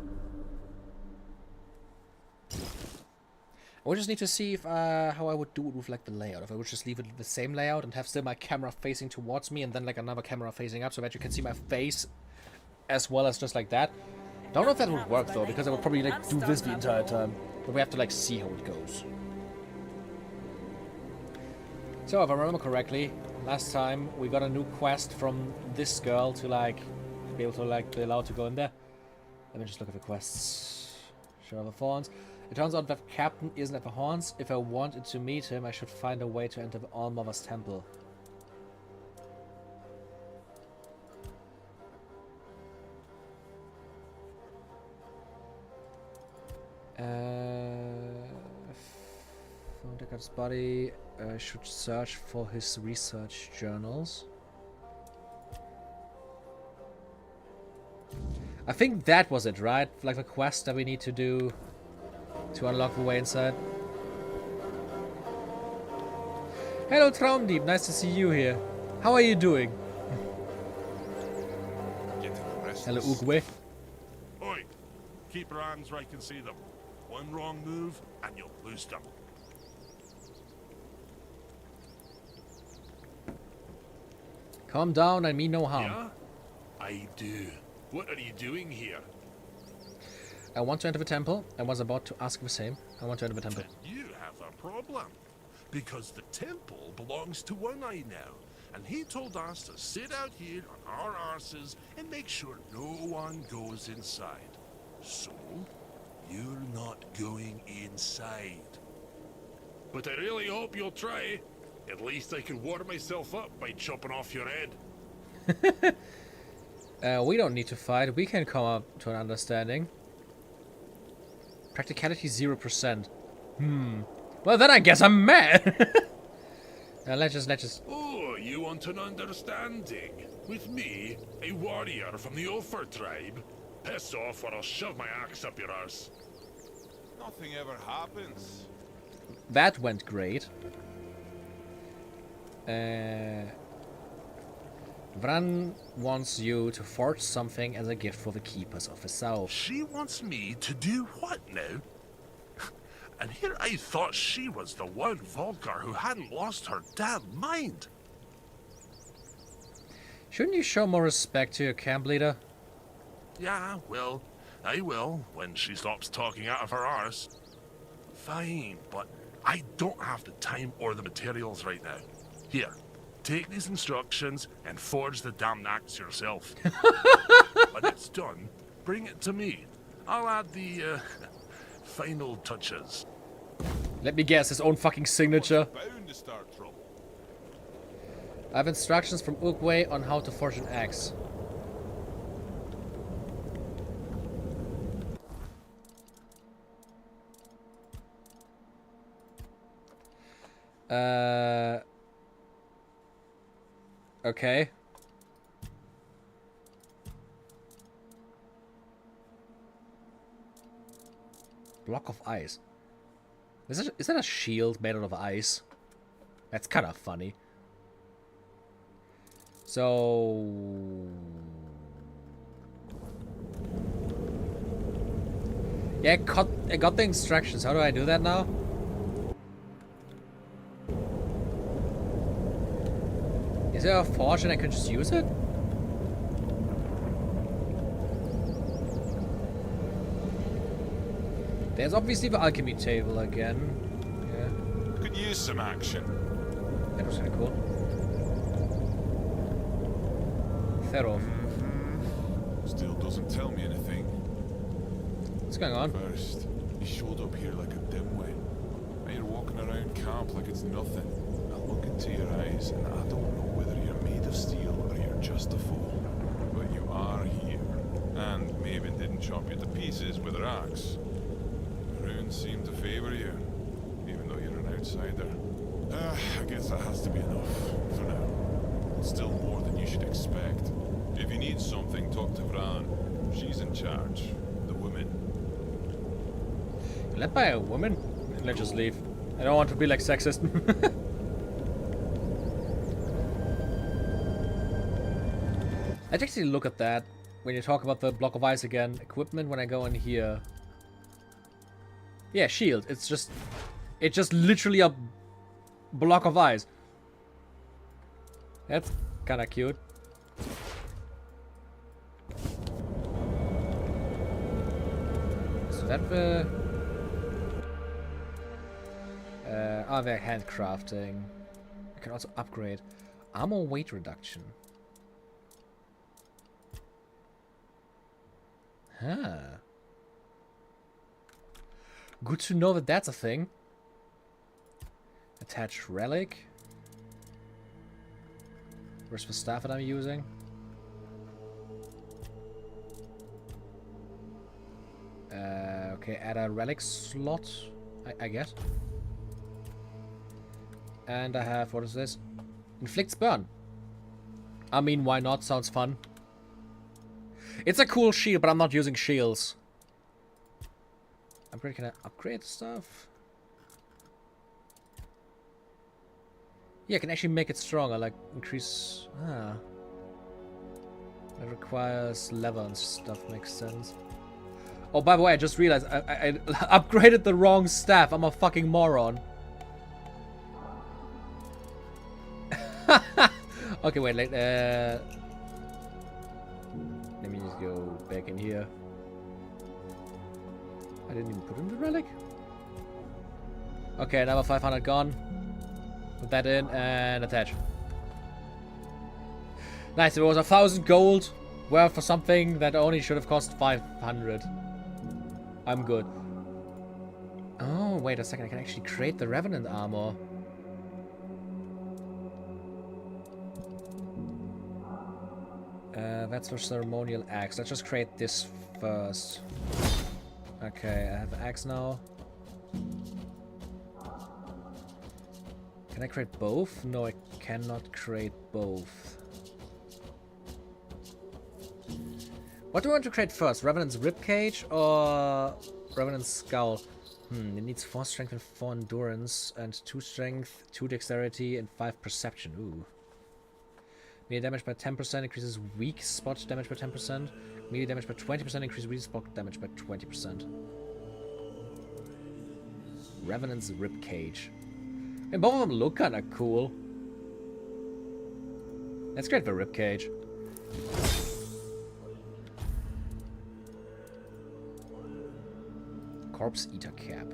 We just need to see if how I would do it with the layout. If I would just leave it the same layout and have still my camera facing towards me and then another camera facing up so that you can see my face as well as just like that. Don't know if that would work though, because I would probably do this the entire time. But we have to see how it goes. So if I remember correctly, last time we got a new quest from this girl to be able to be allowed to go in there. Let me just look at the quests. Show of the Thorns. It turns out that Captain isn't at the Horns. If I wanted to meet him, I should find a way to enter the All-Mother's Temple. Found Deckard's body. I should search for his research journals. I think that was it, right? The quest that we need to do to unlock the way inside. Hello, Traumdieb. Nice to see you here. How are you doing? Hello, Ugwe. Oi! Keep your hands where I can see them. One wrong move, and you'll lose them. Calm down, I mean no harm. Yeah? I do. What are you doing here? I want to enter the temple. I was about to ask the same. I want to enter the temple. Then you have a problem. Because the temple belongs to One Eye now. And he told us to sit out here on our arses and make sure no one goes inside. So, you're not going inside. But I really hope you'll try. At least I can water myself up by chopping off your head. We don't need to fight. We can come up to an understanding. Practicality 0%. Well, then I guess I'm mad. Let's just... Oh, you want an understanding? With me, a warrior from the Ulfer tribe? Piss off or I'll shove my axe up your arse. Nothing ever happens. That went great. Vran wants you to forge something as a gift for the keepers of the south. She wants me to do what now? And here I thought she was the one Volgar who hadn't lost her damn mind. Shouldn't you show more respect to your camp leader? Yeah, well, I will when she stops talking out of her arse. Fine, but I don't have the time or the materials right now. Here, take these instructions and forge the damn axe yourself. When it's done, bring it to me. I'll add the final touches. Let me guess, his own fucking signature. Bound to start trouble. I have instructions from Uruguay on how to forge an axe. Okay. Block of ice. Is that a shield made out of ice? That's kind of funny. So... yeah, I got the instructions. How do I do that now? Is there a forge and I can just use it? There's obviously the alchemy table again. Yeah. Could use some action. That was kind of cool. Thero. Still doesn't tell me anything. What's going on? First, you showed up here like a dimwit. Now you're walking around camp like it's nothing. I look into your eyes and I don't know whether you're made of steel or you're just a fool. But you are here. And Maven didn't chop you to pieces with her axe. Runes seem to favor you, even though you're an outsider. I guess that has to be enough, for now. It's still more than you should expect. If you need something, talk to Vran. She's in charge. The woman. Led by a woman? Let's just leave. I don't want to be like sexist. Let's actually look at that when you talk about the block of ice again. Equipment when I go in here. Yeah, shield. It's just literally a block of ice. That's kinda cute. Is that the... they're handcrafting. I can also upgrade. Armor weight reduction. Huh. Good to know that that's a thing. Attach relic. Where's the staff that I'm using? Okay, add a relic slot, I guess. And I have, what is this? Inflicts burn. I mean, why not? Sounds fun. It's a cool shield, but I'm not using shields. Upgrade, can I upgrade stuff? Yeah, I can actually make it stronger, like increase... Ah. That requires leather and stuff, makes sense. Oh, by the way, I just realized I upgraded the wrong staff. I'm a fucking moron. Okay, wait, let me just go back in here. I didn't even put in the relic. Okay, another 500 gone. Put that in and attach. Nice, it was 1,000 gold worth for something that only should have cost 500. I'm good. Oh, wait a second, I can actually create the Revenant armor. That's for ceremonial axe. Let's just create this first. Okay, I have the axe now. Can I create both? No, I cannot create both. What do I want to create first? Revenant's ribcage or Revenant's skull? It needs 4 strength and 4 endurance and 2 strength, 2 dexterity, and 5 perception. Ooh. Melee damage by 10% increases weak spot damage by 10%. Melee damage by 20% increases weak spot damage by 20%. Revenant's ribcage. And both of them look kind of cool. Let's create the ribcage. Corpse Eater Cap.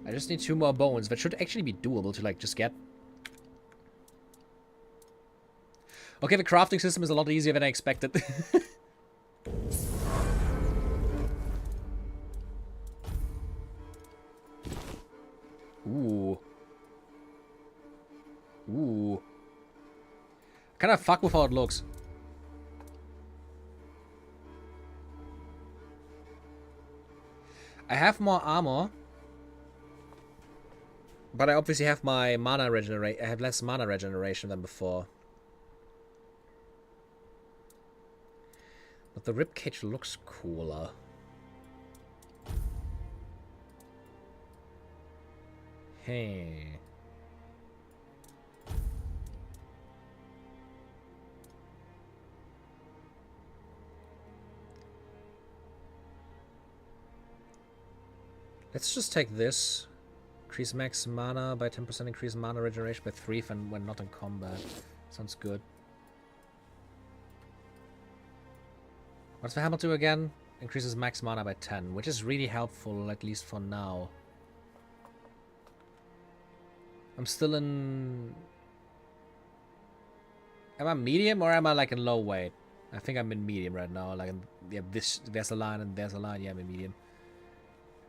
I just need 2 more bones. That should actually be doable to, like, just get. Okay, the crafting system is a lot easier than I expected. Ooh. Ooh. Kind of fuck with how it looks. I have more armor. But I obviously have my mana regenerate. I have less mana regeneration than before. But the ribcage looks cooler. Hey. Let's just take this. Increase max mana by 10%, increase mana regeneration by 3 when not in combat. Sounds good. What's the hammer do again? Increases max mana by 10, which is really helpful, at least for now. I'm still in... Am I medium or am I like in low weight? I think I'm in medium right now. Like, yeah, there's a line and there's a line. Yeah, I'm in medium.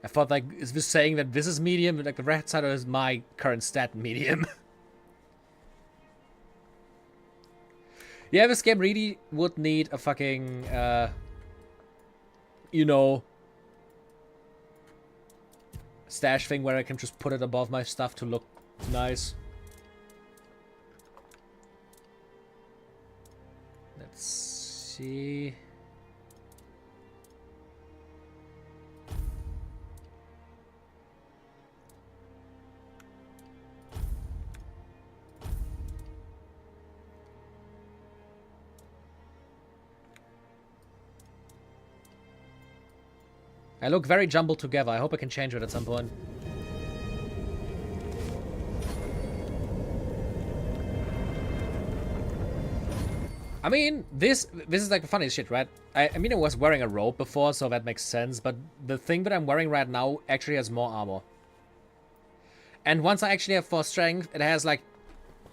I thought, like, is this saying that this is medium? Like, the red side is my current stat medium? Yeah, this game really would need a fucking, you know, stash thing where I can just put it above my stuff to look nice. Let's see. I look very jumbled together. I hope I can change it at some point. I mean, this is like the funniest shit, right? I mean, I was wearing a robe before, so that makes sense. But the thing that I'm wearing right now actually has more armor. And once I actually have 4 strength, it has like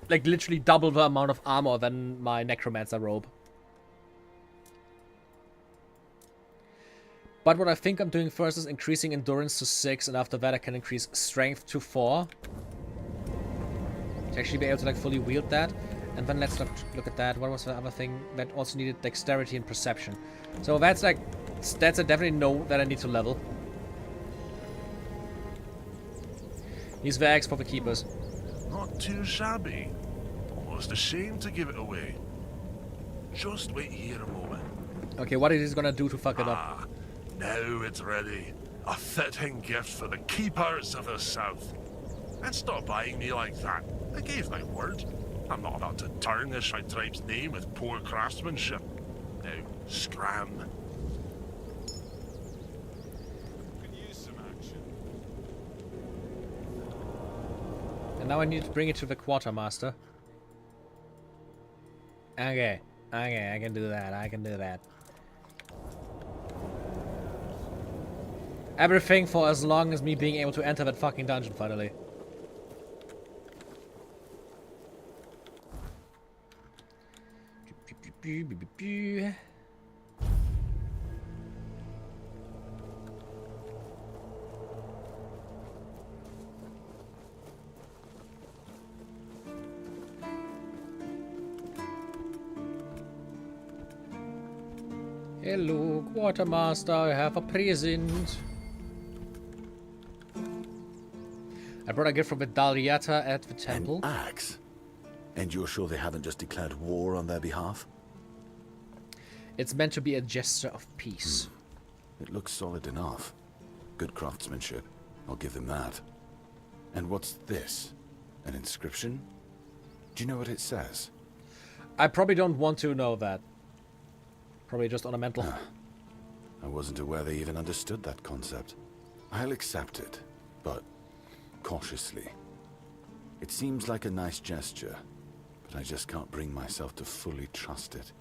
literally double the amount of armor than my necromancer robe. But what I think I'm doing first is increasing endurance to 6, and after that I can increase strength to 4. To actually be able to like fully wield that. And then let's look at that. What was the other thing that also needed? Dexterity and perception. So that's like, that's a definitely no that I need to level. Use the axe for the keepers. Not too shabby. Almost ashamed to give it away. Just wait here a moment. Okay, what is he gonna do to fuck it up? Now it's ready. A fitting gift for the keepers of the South. And stop eyeing me like that. I gave my word. I'm not about to tarnish my tribe's name with poor craftsmanship. Now, scram. Could use some action. And now I need to bring it to the quartermaster. Okay, I can do that. I can do that. Everything for as long as me being able to enter that fucking dungeon finally. Hello, quartermaster, I have a present. I brought a gift from Vidaliata at the temple. An axe? And you're sure they haven't just declared war on their behalf? It's meant to be a gesture of peace. It looks solid enough. Good craftsmanship. I'll give them that. And what's this? An inscription? Do you know what it says? I probably don't want to know that. Probably just ornamental. I wasn't aware they even understood that concept. I'll accept it, but cautiously. It seems like a nice gesture, but I just can't bring myself to fully trust it.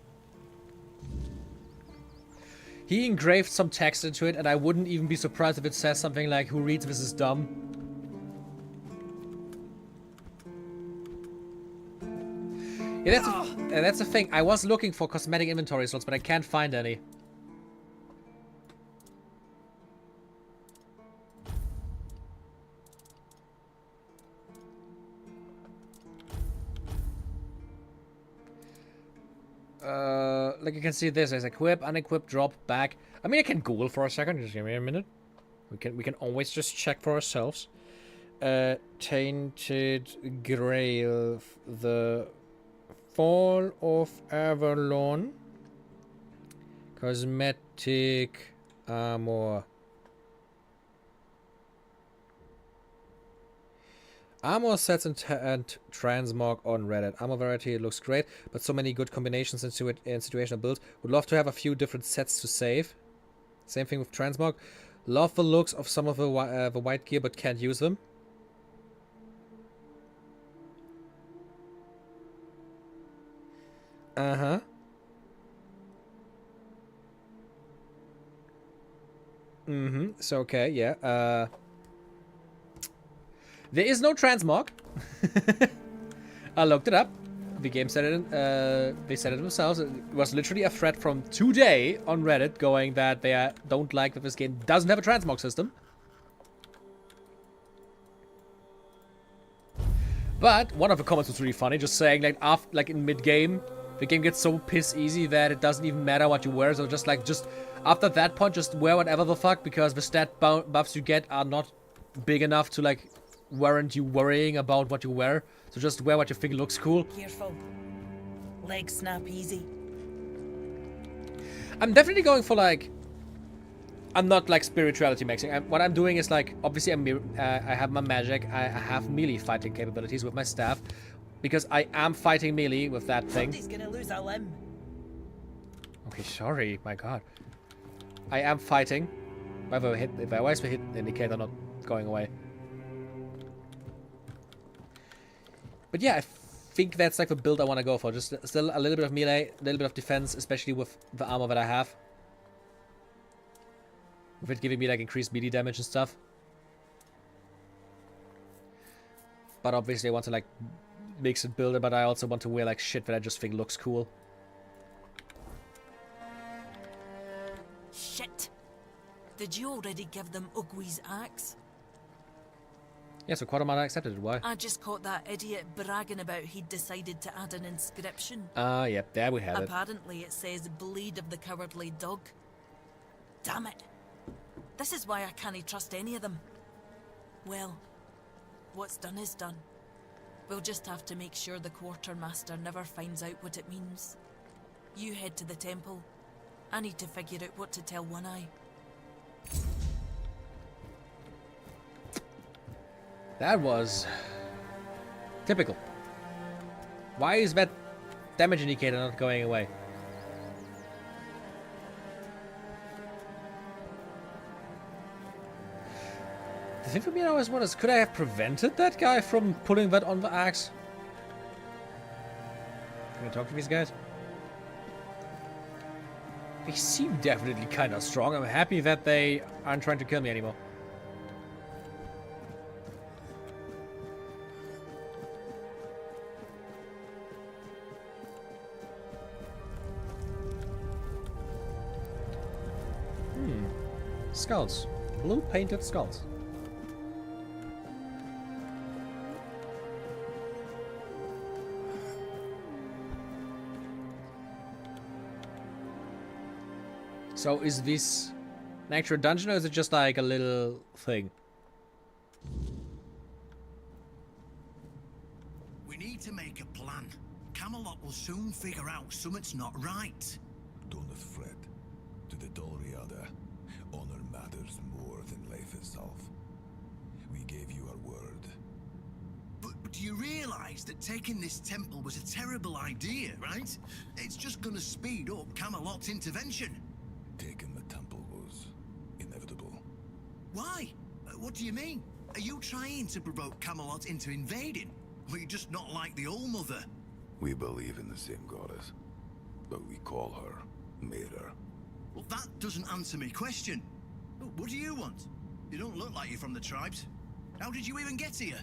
He engraved some text into it, and I wouldn't even be surprised if it says something like, "Who reads this is dumb." Yeah, that's the thing. I was looking for cosmetic inventory slots, but I can't find any. Like you can see this as equip, unequip, drop, back. I mean, I can Google for a second. Just give me a minute. We can always just check for ourselves. Tainted Grail, the Fall of Avalon, cosmetic armor. Armor sets and transmog on Reddit. Armor variety looks great, but so many good combinations in situational builds. Would love to have a few different sets to save. Same thing with transmog. Love the looks of some of the white gear, but can't use them. Uh-huh. Mm-hmm. So, okay, yeah. There is no transmog. I looked it up. The game said it. They said it themselves. It was literally a thread from today on Reddit going that they don't like that this game doesn't have a transmog system. But one of the comments was really funny, just saying like in mid-game, the game gets so piss easy that it doesn't even matter what you wear. So just after that point, just wear whatever the fuck, because the stat buffs you get are not big enough to like warrant you worrying about what you wear. So just wear what you think looks cool. Careful. Legs snap easy. I'm definitely going for like... I'm not like spirituality maxing. What I'm doing is like... Obviously I have my magic. I have melee fighting capabilities with my staff. Because I am fighting melee with that thing. Somebody's gonna lose a limb. Okay, sorry. My god. I am fighting. Why is the hit indicator not going away? But yeah, I think that's like the build I want to go for. Just still a little bit of melee, a little bit of defense, especially with the armor that I have. With it giving me like increased melee damage and stuff. But obviously I want to like mix and build it, but I also want to wear like shit that I just think looks cool. Shit. Did you already give them Ugwi's axe? Yeah, so Quadrama accepted it. Why? I just caught that idiot bragging about he'd decided to add an inscription. Yeah, there we have it. Apparently it says bleed of the cowardly dog. Damn it. This is why I can't trust any of them. Well, what's done is done. We'll just have to make sure the quartermaster never finds out what it means. You head to the temple. I need to figure out what to tell One Eye. That was typical. Why is that damage indicator not going away? The thing for me now is, what is, could I have prevented that guy from putting that on the axe? Can I talk to these guys? They seem definitely kind of strong. I'm happy that they aren't trying to kill me anymore. Skulls. Blue painted skulls. So is this an actual dungeon, or is it just like a little thing? need to make a plan. Camelot will soon figure out something's not right. Don't fret. To the Dolriada, honor matters more than life itself. We gave you our word. But do you realize that taking this temple was a terrible idea, right? It's just gonna speed up Camelot's intervention. Taking the temple was inevitable. Why? What do you mean? Are you trying to provoke Camelot into invading? Or are you just not like the Old Mother? We believe in the same goddess, but we call her Mirror. Well, that doesn't answer my question. What do you want? You don't look like you're from the tribes. How did you even get here?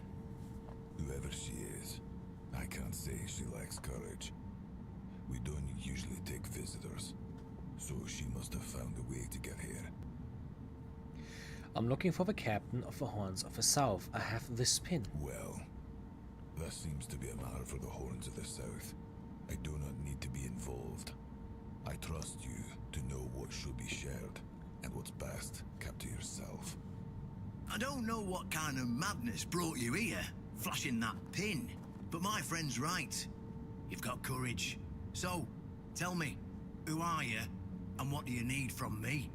Whoever she is, I can't say she lacks courage. We don't usually take visitors, so she must have found a way to get here. I'm looking for the captain of the Horns of the South. I have this pin. Well, that seems to be a matter for the Horns of the South. I do not need to be involved. I trust you to know what should be shared, and what's best kept to yourself. I don't know what kind of madness brought you here, flashing that pin, but my friend's right. You've got courage. So, tell me, who are you, and what do you need from me?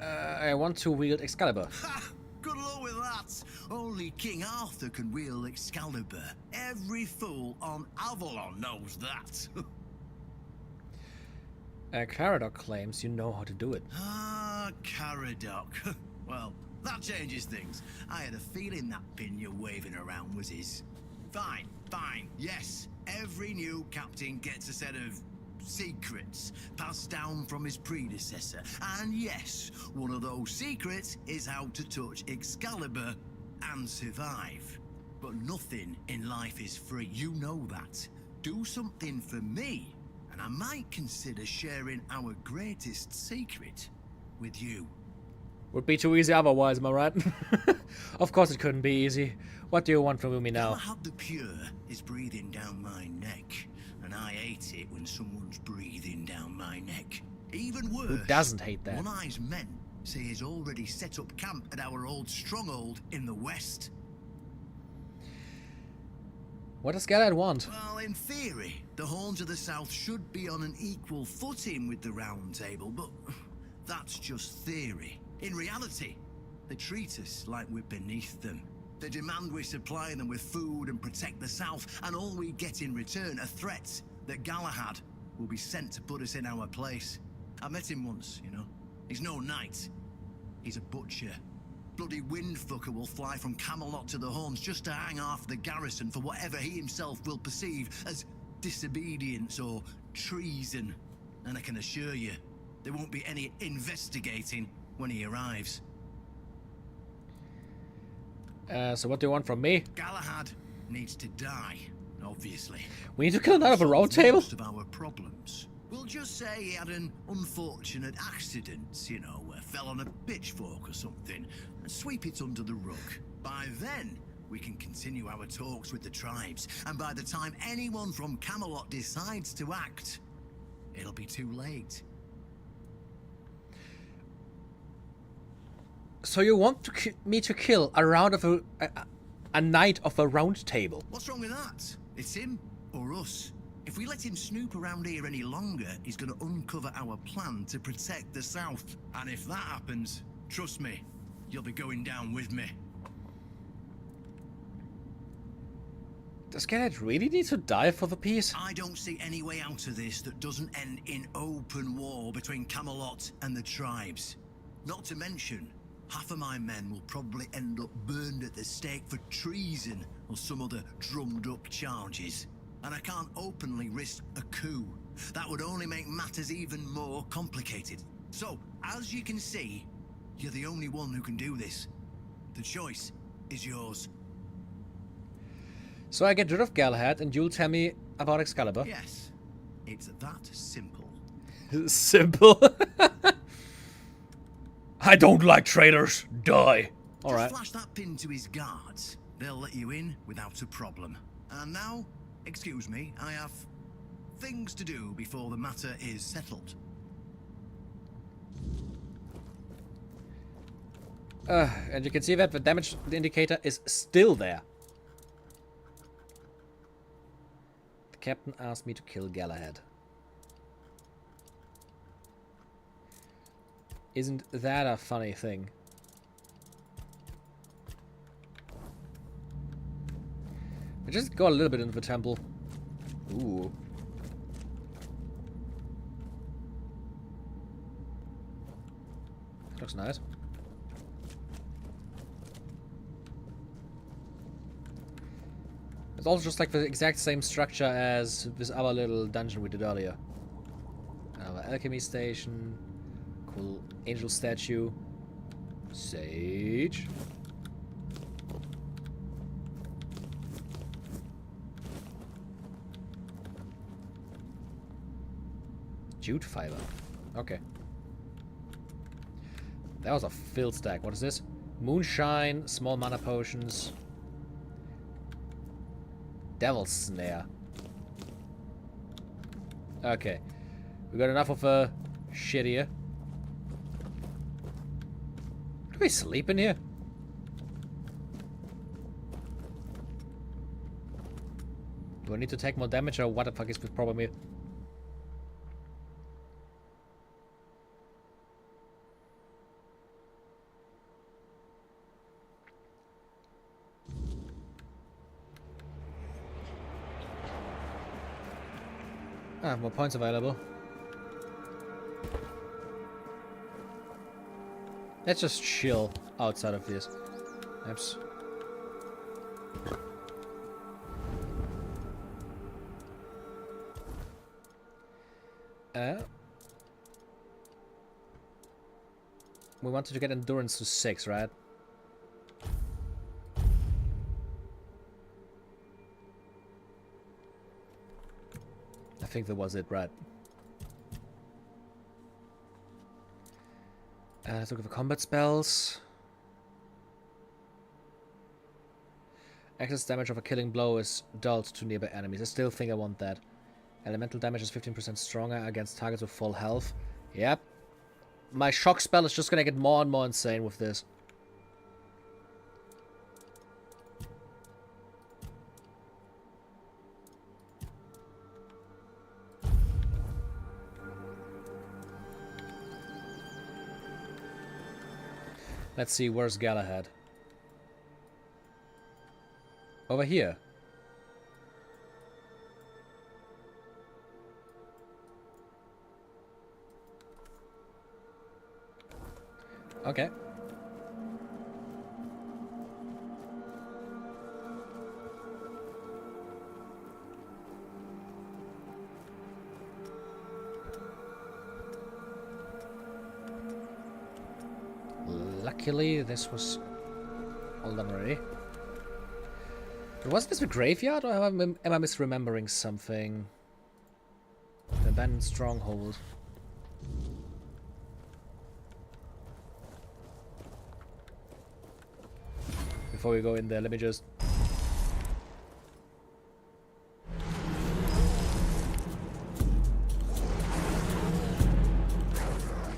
I want to wield Excalibur. Ha! Good luck with that. Only King Arthur can wield Excalibur. Every fool on Avalon knows that. Caradoc claims you know how to do it. Ah, Caradoc. Well, that changes things. I had a feeling that pin you're waving around was his. Fine, fine, yes. Every new captain gets a set of secrets passed down from his predecessor. And yes, one of those secrets is how to touch Excalibur and survive. But nothing in life is free, you know that. Do something for me, and I might consider sharing our greatest secret with you. Would be too easy otherwise, am I right? Of course it couldn't be easy. What do you want from me now? Galahad the Pure is breathing down my neck, and I hate it when someone's breathing down my neck. Even worse, Who doesn't hate that? One-Eye's men say he's already set up camp at our old stronghold in the west. What does Galahad want? Well, in theory, the Horns of the South should be on an equal footing with the Round Table, but that's just theory. In reality, they treat us like we're beneath them. They demand we supply them with food and protect the South, and all we get in return are threats that Galahad will be sent to put us in our place. I met him once, you know. He's no knight. He's a butcher. Bloody windfucker will fly from Camelot to the Horns just to hang half the garrison for whatever he himself will perceive as disobedience or treason. And I can assure you, there won't be any investigating when he arrives. So what do you want from me? Galahad needs to die, obviously. We need to kill another Round Table? Most of our problems. We'll just say he had an unfortunate accident, you know, fell on a pitchfork or something, and sweep it under the rug. By then, we can continue our talks with the tribes, and by the time anyone from Camelot decides to act, it'll be too late. So you want to me to kill a round of a knight of a Round Table? What's wrong with that? It's him or us. If we let him snoop around here any longer, he's going to uncover our plan to protect the South. And if that happens, trust me, you'll be going down with me. Does Galahad really need to die for the peace? I don't see any way out of this that doesn't end in open war between Camelot and the tribes. Not to mention, half of my men will probably end up burned at the stake for treason or some other drummed-up charges. And I can't openly risk a coup. That would only make matters even more complicated. So, as you can see, you're the only one who can do this. The choice is yours. So I get rid of Galahad and you'll tell me about Excalibur? Yes, it's that simple. Simple. I don't like traitors. Die. Alright. Just flash that pin to his guards. They'll let you in without a problem. And now, excuse me, I have things to do before the matter is settled. And you can see that the damage indicator is still there. Captain asked me to kill Galahad. Isn't that a funny thing? I just go a little bit into the temple. Ooh. Looks nice. It's also just like the exact same structure as this other little dungeon we did earlier. Another alchemy station. Cool angel statue. Sage. Jute fiber. Okay. That was a field stack. What is this? Moonshine, small mana potions. Devil's snare. Okay. We got enough of a shit here. Do we sleep in here? Do I need to take more damage or what the fuck is the problem here? Ah, more points available. Let's just chill outside of this. Oops. We wanted to get endurance to 6, right? I think that was it, right? Let's look at the combat spells. Excess damage of a killing blow is dealt to nearby enemies. I still think I want that. Elemental damage is 15% stronger against targets with full health. Yep. My shock spell is just gonna get more and more insane with this. Let's see, where's Galahad? Over here. Okay. Luckily, this was all done already. But wasn't this the graveyard, or am I misremembering something? The abandoned stronghold. Before we go in there, let me just...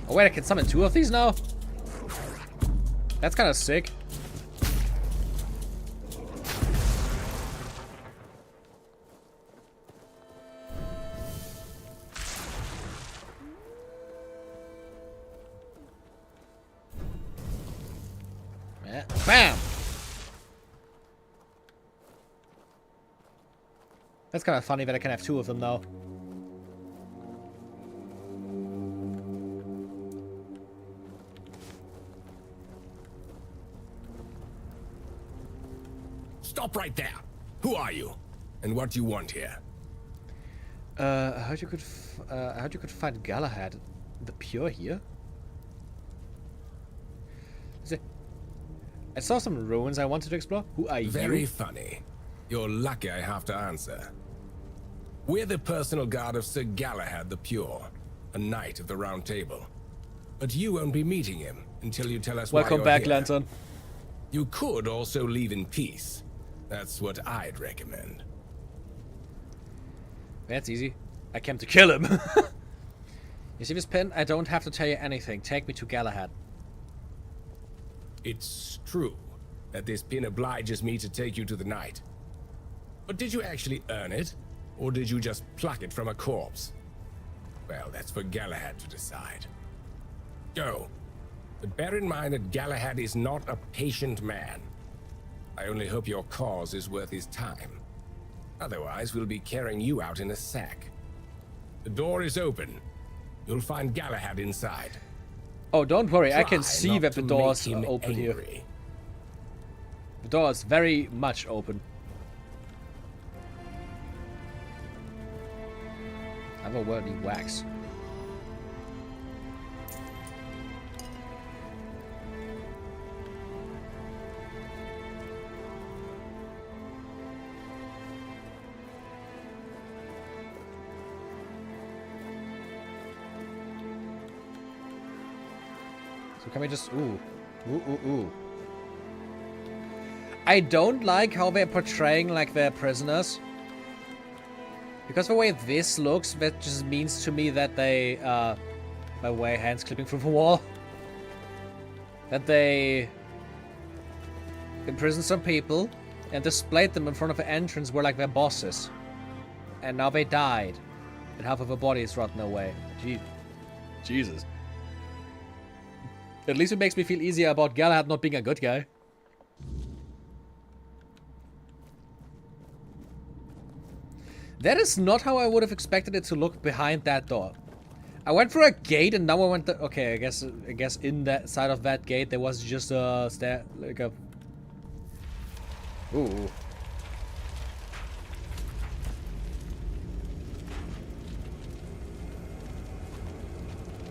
Oh wait, I can summon 2 of these now? That's kind of sick. Yeah. Bam! That's kind of funny that I can have 2 of them now. Stop right there. Who are you? And what do you want here? I heard you could find Galahad, the Pure here. I saw some ruins I wanted to explore. Who are you? Very funny. You're lucky I have to answer. We're the personal guard of Sir Galahad the Pure, a knight of the Round Table. But you won't be meeting him until you tell us why you're Welcome back, here. Lantern. You could also leave in peace. That's what I'd recommend. That's easy. I came to kill him. You see this pin? I don't have to tell you anything. Take me to Galahad. It's true that this pin obliges me to take you to the knight. But did you actually earn it? Or did you just pluck it from a corpse? Well, that's for Galahad to decide. Go. But bear in mind that Galahad is not a patient man. I only hope your cause is worth his time. Otherwise, we'll be carrying you out in a sack. The door is open. You'll find Galahad inside. Oh, don't worry, I Try can see not that the to door's make him open here. angry. The door is very much open. Otherworldly wax. So can we just... Ooh. Ooh. I don't like how they're portraying, like, their prisoners. Because the way this looks, that just means to me that they, by the way, hands clipping through the wall. That they imprisoned some people and displayed them in front of the entrance where, like, their bosses. And now they died. And half of their body is rotten away. Jesus. At least it makes me feel easier about Galahad not being a good guy. That is not how I would have expected it to look behind that door. I went through a gate and now I went... Okay, I guess in that side of that gate there was just a stair... Like a... Ooh.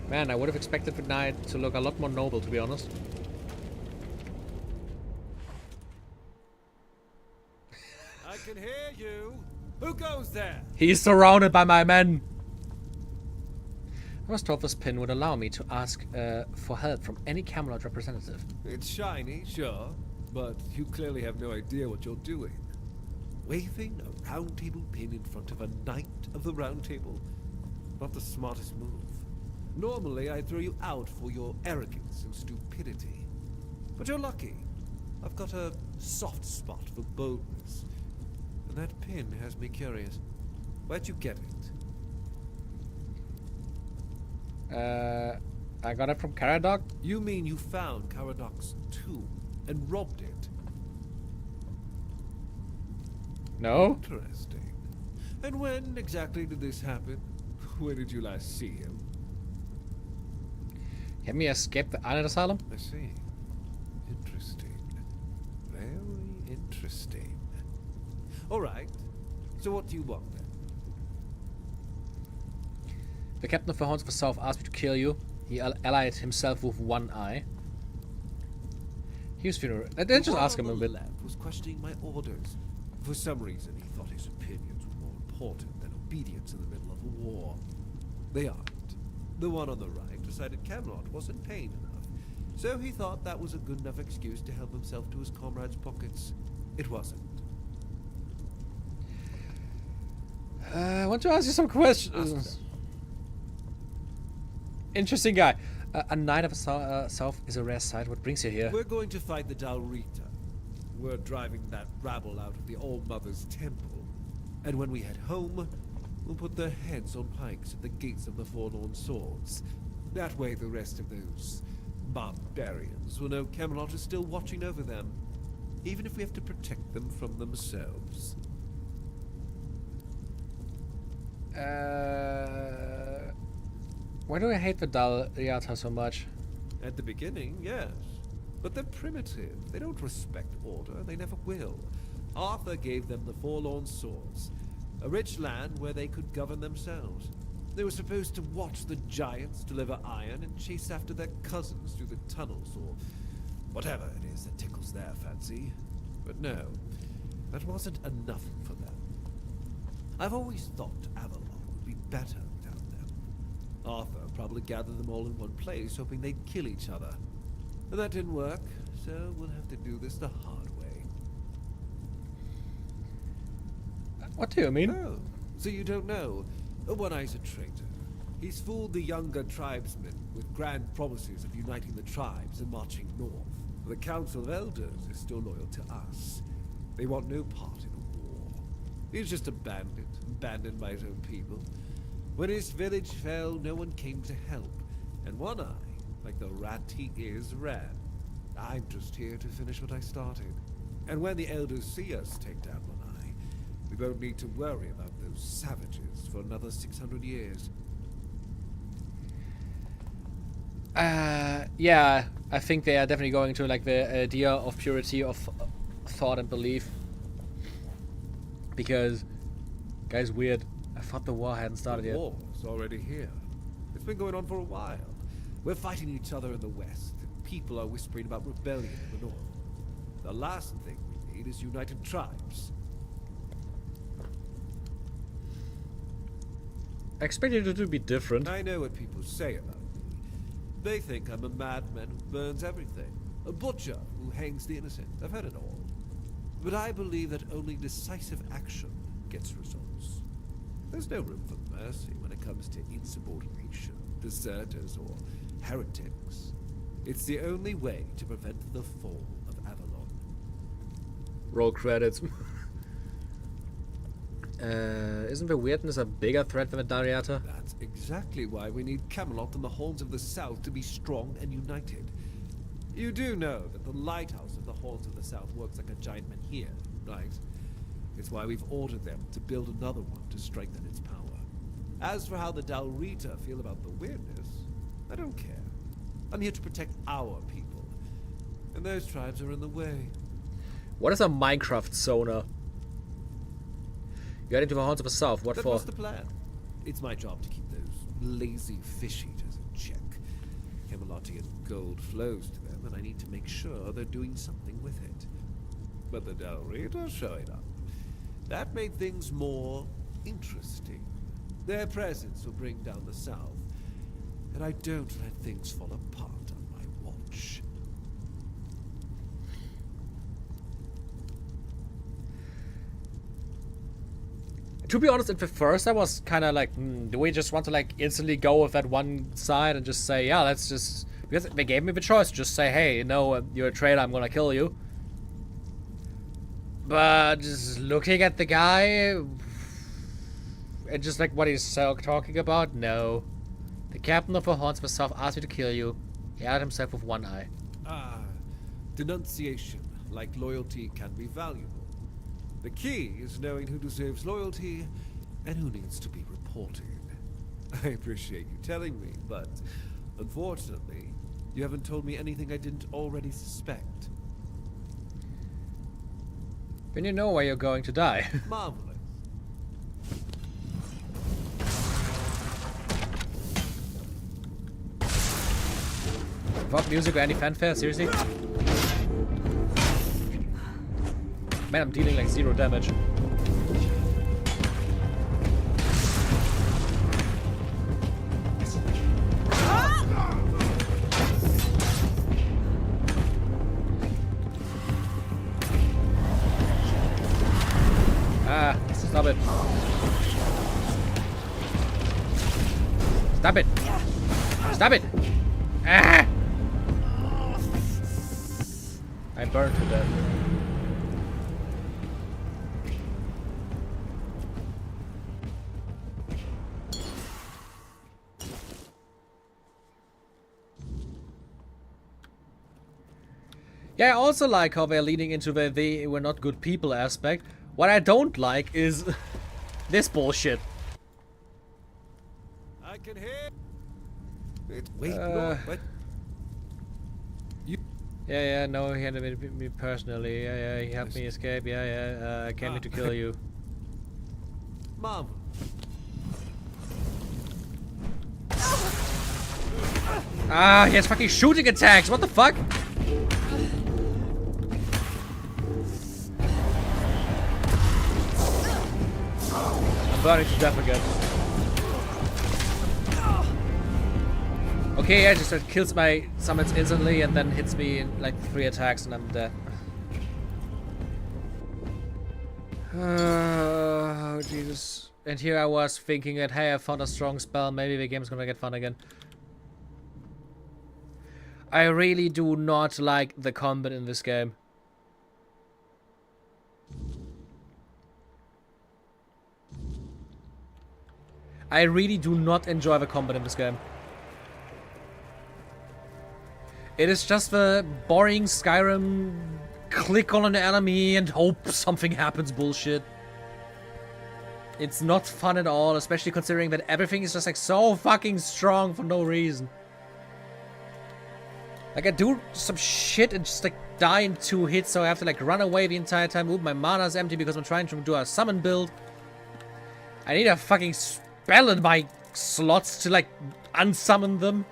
Man, I would have expected the night to look a lot more noble, to be honest. I can hear you. Who goes there? He's surrounded by my men. I was told this pin would allow me to ask for help from any Camelot representative. It's shiny, sure, but you clearly have no idea what you're doing. Waving a round table pin in front of a knight of the round table. Not the smartest move. Normally, I'd throw you out for your arrogance and stupidity. But you're lucky. I've got a soft spot for boldness. And that pin has me curious. Where'd you get it? I got it from Caradoc. You mean you found Caradoc's tomb and robbed it? No. Interesting. And when exactly did this happen? Where did you last see him? Can we escape the island asylum? I see. Interesting. Very interesting. Alright. So what do you want then? The captain of the Hounds of the South asked me to kill you. He allied himself with one eye. He was funeral. Let's just ask him a bit. Was questioning my orders. For some reason, he thought his opinions were more important than obedience in the middle of a war. They aren't. The one on the right decided Camelot wasn't paying enough, so he thought that was a good enough excuse to help himself to his comrades' pockets. It wasn't. I want to ask you some questions. Interesting guy. A knight of the south is a rare sight. What brings you here? We're going to fight the Dalrita. We're driving that rabble out of the Old Mother's temple. And when we head home, we'll put their heads on pikes at the gates of the Forlorn Swords. That way the rest of those barbarians will know Camelot is still watching over them, even if we have to protect them from themselves. Why do I hate the Dalriata so much? At the beginning, yes. But they're primitive. They don't respect order. They never will. Arthur gave them the Forlorn Swords, a rich land where they could govern themselves. They were supposed to watch the giants deliver iron and chase after their cousins through the tunnels or whatever it is that tickles their fancy. But no, that wasn't enough for them. I've always thought Avalon would be better without them. Arthur probably gathered them all in one place, hoping they'd kill each other. And that didn't work, so we'll have to do this the hard way. What do you mean? Oh, so you don't know? One-Eye's a traitor. He's fooled the younger tribesmen with grand promises of uniting the tribes and marching north. The Council of Elders is still loyal to us. They want no part in the war. He's just a bandit, abandoned by his own people. When his village fell, no one came to help, and One Eye, like the rat he is, ran. I'm just here to finish what I started. And when the elders see us take down One Eye, we won't need to worry about those savages for another 600 years. Yeah, I think they are definitely going to like the idea of purity of thought and belief. Because, guys, weird. I thought the war hadn't started yet. The war's already here. It's been going on for a while. We're fighting each other in the west, and people are whispering about rebellion in the north. The last thing we need is united tribes. I expected it to be different. I know what people say about me. They think I'm a madman who burns everything. A butcher who hangs the innocent. I've heard it all. But I believe that only decisive action gets results. There's no room for mercy when it comes to insubordination, deserters, or heretics. It's the only way to prevent the fall of Avalon. Roll credits. Isn't the weirdness a bigger threat than the Dariata? That's exactly why we need Camelot and the Horns of the South to be strong and united. You do know that the lighthouse of the Horns of the South works like a giant menhir, right? It's why we've ordered them to build another one to strengthen its power. As for how the Dalrita feel about the weirdness, I don't care. I'm here to protect our people. And those tribes are in the way. What is a Minecraft sonar? You're heading to the Horns of the South. What for? What's the plan? It's my job to keep those lazy fish eaters in check. Camelotian gold flows to them, and I need to make sure they're doing something with it. But the Dalrita showing up. That made things more interesting. Their presence will bring down the South, and I don't let things fall apart on my watch. To be honest, at the first I was kind of like, do we just want to like instantly go with that one side and just say, yeah, let's just... Because they gave me the choice, just say, hey, no, you're a traitor, I'm gonna kill you. But just looking at the guy, and just like what he's talking about, no. The captain of the Horns of the South asked me to kill you. He had himself with one eye. Ah, denunciation, like loyalty, can be valuable. The key is knowing who deserves loyalty and who needs to be reported. I appreciate you telling me, but unfortunately, you haven't told me anything I didn't already suspect. Then you know where you're going to die. Marvelous. Without music or any fanfare, seriously? Man, I'm dealing like 0 damage. Ah, stop it. Stop it. Stop it. Ah! I burned to death. Yeah, I also like how they're leaning into the they were not good people aspect. What I don't like is this bullshit. I can hear. Wait, no, what? You. Yeah, no, he had me personally. Yeah, he helped me escape. I came here to kill you. Mom. Ah, he has fucking shooting attacks. What the fuck? I'm burning to death again. Okay, yeah, just kills my summons instantly and then hits me in like 3 attacks and I'm dead. Oh, Jesus. And here I was thinking that, hey, I found a strong spell, maybe the game's gonna get fun again. I really do not like the combat in this game. I really do not enjoy the combat in this game. It is just the boring Skyrim click on an enemy and hope something happens bullshit. It's not fun at all, especially considering that everything is just like so fucking strong for no reason. Like I do some shit and just like die in 2 hits, so I have to like run away the entire time. Ooh, my mana's empty because I'm trying to do a summon build. I need a fucking spell in my slots to like unsummon them.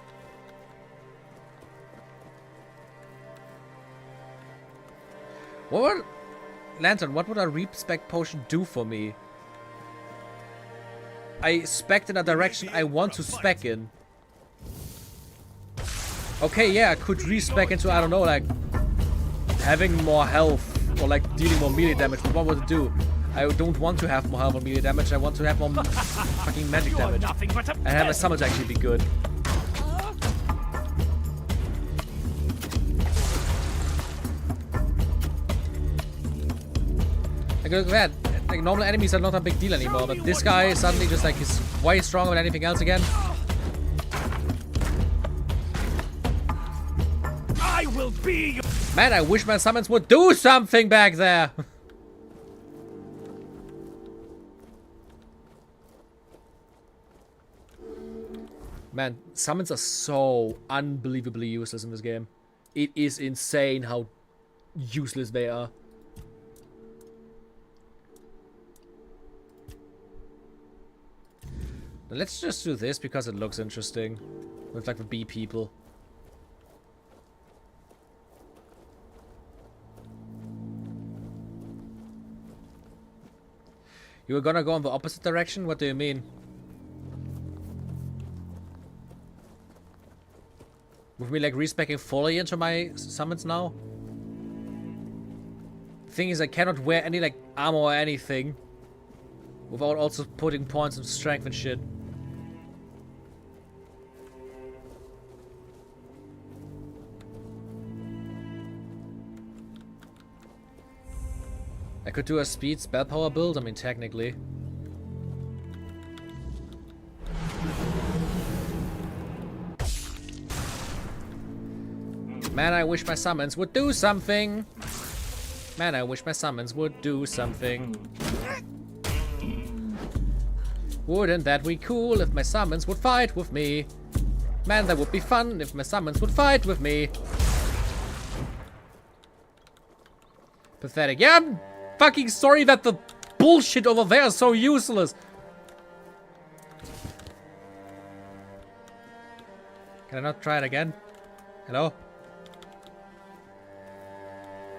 What would... Lantern, what would a respec potion do for me? I spec in a direction I want to spec in. Okay, yeah, I could respec into, I don't know, like having more health or like dealing more melee damage, but what would it do? I don't want to have more health or melee damage, I want to have more fucking magic damage. And have a summons actually be good. Like, look at that. Like, normal enemies are not a big deal anymore, but this guy suddenly just like is way stronger than anything else again. I will be your... Man, I wish my summons would do something back there. Man, summons are so unbelievably useless in this game. It is insane how useless they are. Let's just do this because it looks interesting. With like the bee people. You were gonna go in the opposite direction? What do you mean? With me like respecing fully into my summons now? The thing is I cannot wear any like armor or anything without also putting points of strength and shit. I could do a speed spell power build, I mean technically. Man, I wish my summons would do something. Man, I wish my summons would do something. Wouldn't that be cool if my summons would fight with me? Man, that would be fun if my summons would fight with me. Pathetic. Yeah, I'm fucking sorry that the bullshit over there is so useless. Can I not try it again? Hello?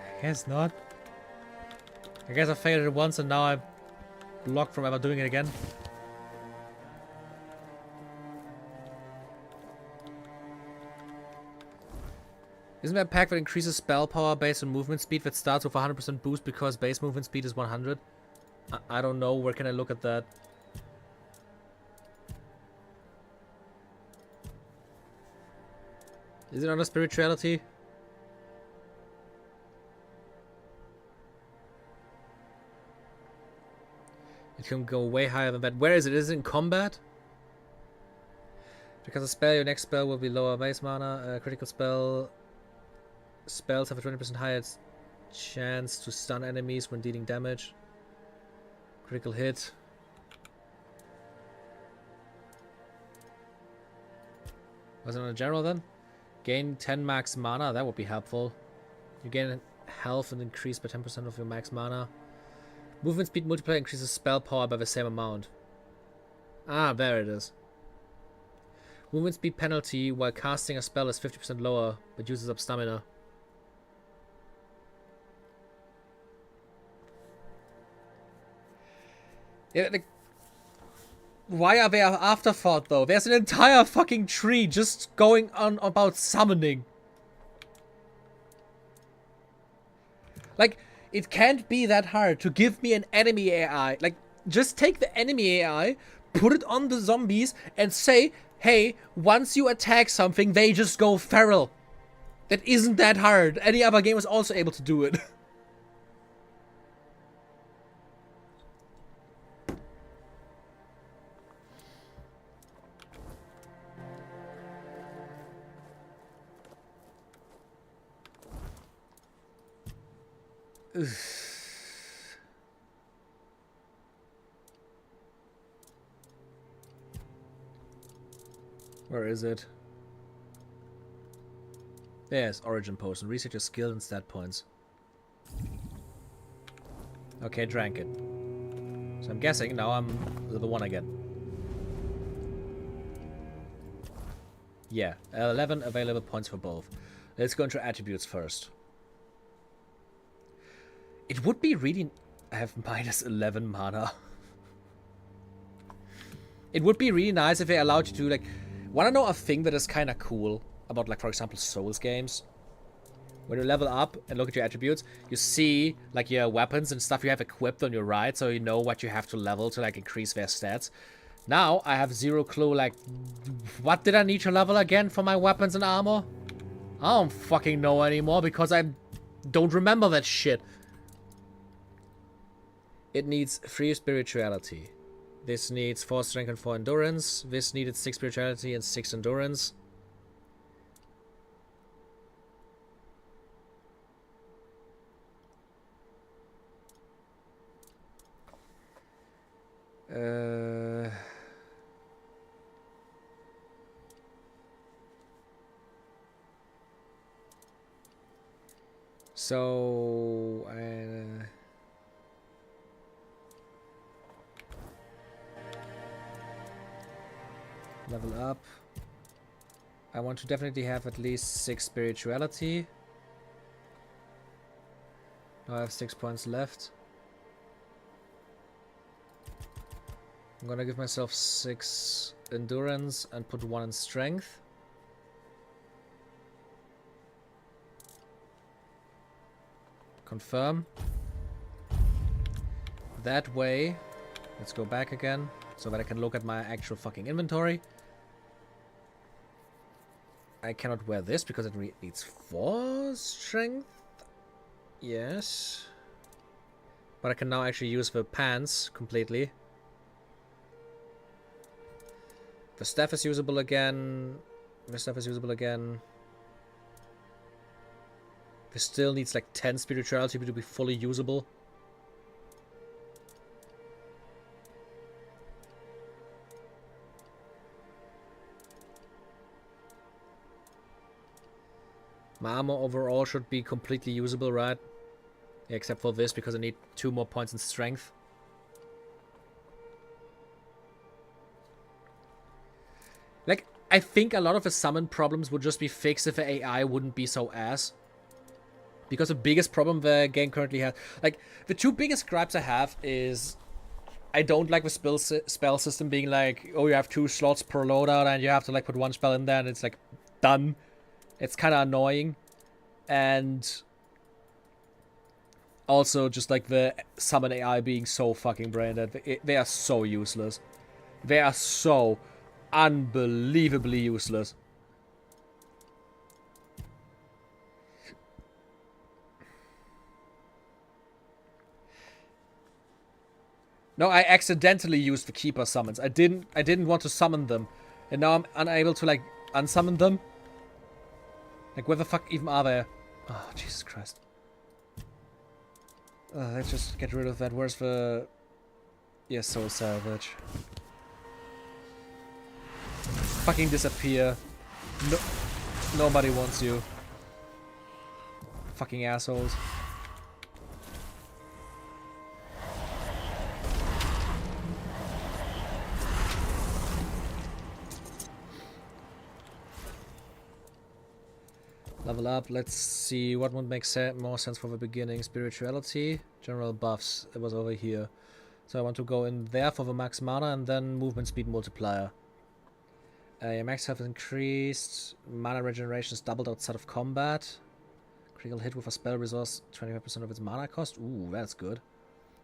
I guess not. I guess I failed it once and now I'm blocked from ever doing it again. Isn't there a pack that increases spell power based on movement speed that starts with 100% boost because base movement speed is 100? I don't know. Where can I look at that? Is it under spirituality? It can go way higher than that. Where is it? Is it in combat? Because a spell, your next spell will be lower base mana. Critical spell. Spells have a 20% higher chance to stun enemies when dealing damage. Critical hit. Was it on a general then? Gain 10 max mana, that would be helpful. You gain health and increase by 10% of your max mana. Movement speed multiplier increases spell power by the same amount. Ah, there it is. Movement speed penalty while casting a spell is 50% lower, but uses up stamina. Yeah, like, why are they an afterthought though? There's an entire fucking tree just going on about summoning. Like, it can't be that hard to give me an enemy AI. Like, just take the enemy AI, put it on the zombies, and say, hey, once you attack something, they just go feral. That isn't that hard. Any other game is also able to do it. Where is it? There's Origin Potion. Reset your skill and stat points. Okay, drank it. So I'm guessing now I'm level 1 again. Yeah, 11 available points for both. Let's go into attributes first. It would be really... I have minus 11 mana. It would be really nice if they allowed you to, like... Wanna know a thing that is kinda cool about, like, for example, Souls games? When you level up and look at your attributes, you see, like, your weapons and stuff you have equipped on your right, so you know what you have to level to, like, increase their stats. Now, I have zero clue, like, what did I need to level again for my weapons and armor? I don't fucking know anymore, because I don't remember that shit. It needs 3 spirituality. This needs 4 strength and 4 endurance. This needed 6 spirituality and 6 endurance. So, level up. I want to definitely have at least 6 spirituality. Now I have 6 points left. I'm gonna give myself 6 endurance and put 1 in strength. Confirm. That way, let's go back again so that I can look at my actual fucking inventory. I cannot wear this because it needs 4 strength. Yes. But I can now actually use the pants completely. The staff is usable again. The staff is usable again. This still needs like 10 spirituality to be fully usable. My armor overall should be completely usable, right? Yeah, except for this, because I need 2 more points in strength. Like, I think a lot of the summon problems would just be fixed if the AI wouldn't be so ass. Because the biggest problem the game currently has... Like, the 2 biggest gripes I have is... I don't like the spell system being like, oh, you have 2 slots per loadout and you have to, like, put 1 spell in there and it's, like, done. It's kind of annoying. And... also, just, like, the summon AI being so fucking brain dead. They are so useless. They are so unbelievably useless. No, I accidentally used the keeper summons. I didn't want to summon them. And now I'm unable to, like, unsummon them. Like, where the fuck even are they? Oh, Jesus Christ. Let's just get rid of that. Where's the... Yes, soul salvage. Fucking disappear. No, nobody wants you. Fucking assholes. Level up. Let's see what would make more sense for the beginning. Spirituality, general buffs. It was over here. So I want to go in there for the max mana and then movement speed multiplier. Your max health increased. Mana regeneration is doubled outside of combat. Critical hit with a spell resource 25% of its mana cost. Ooh, that's good.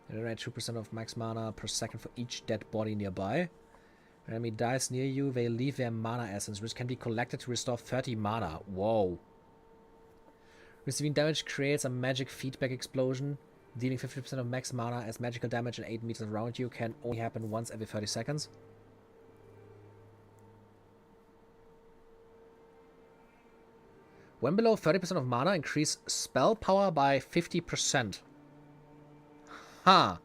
Generate 2% of max mana per second for each dead body nearby. When enemy dies near you, they leave their mana essence, which can be collected to restore 30 mana. Whoa. Receiving damage creates a magic feedback explosion. Dealing 50% of max mana as magical damage in 8 meters around you can only happen once every 30 seconds. When below 30% of mana, increase spell power by 50%. Huh.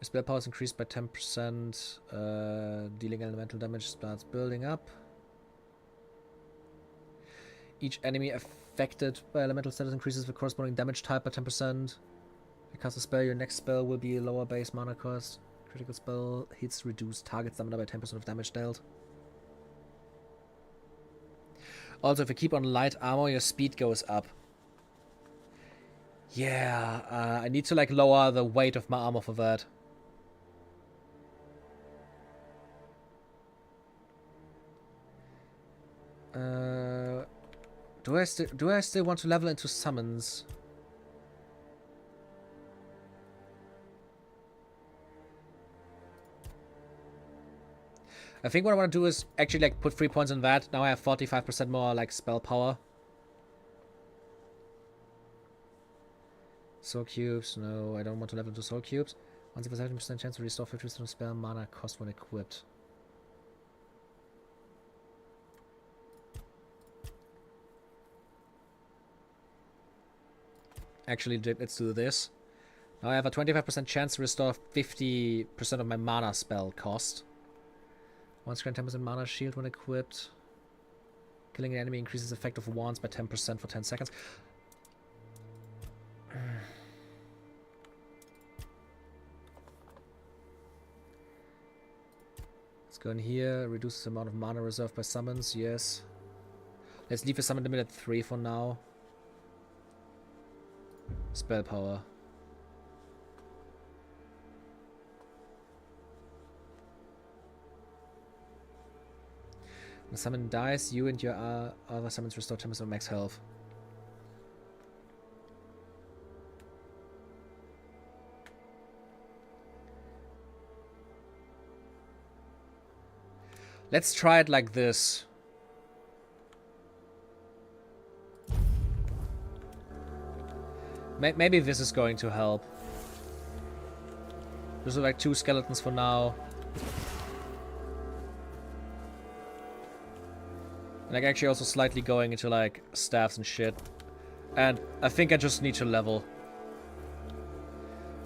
Your spell power is increased by 10%. Dealing elemental damage starts building up. Each enemy affected by elemental status increases the corresponding damage type by 10%. If you cast a spell, your next spell will be a lower base mana cost. Critical spell hits reduce target stamina by 10% of damage dealt. Also, if you keep on light armor, your speed goes up. Yeah, I need to like lower the weight of my armor for that. Do I still want to level into summons? I think what I want to do is actually like put 3 points in that. Now I have 45% more like spell power. Soul cubes. No, I don't want to level into soul cubes. Once you have a 70% chance to restore 50% of spell mana cost when equipped. Actually, let's do this. Now I have a 25% chance to restore 50% of my mana spell cost. Once grant 10% mana shield when equipped. Killing an enemy increases effect of wands by 10% for 10 seconds. Let's go in here. Reduces the amount of mana reserved by summons. Yes. Let's leave the summon limit at 3 for now. Spell power. When a summon dies, you and your other summons restore 10% of max health. Let's try it like this. Maybe this is going to help. There's like 2 skeletons for now. Like actually also slightly going into like staffs and shit. And I think I just need to level.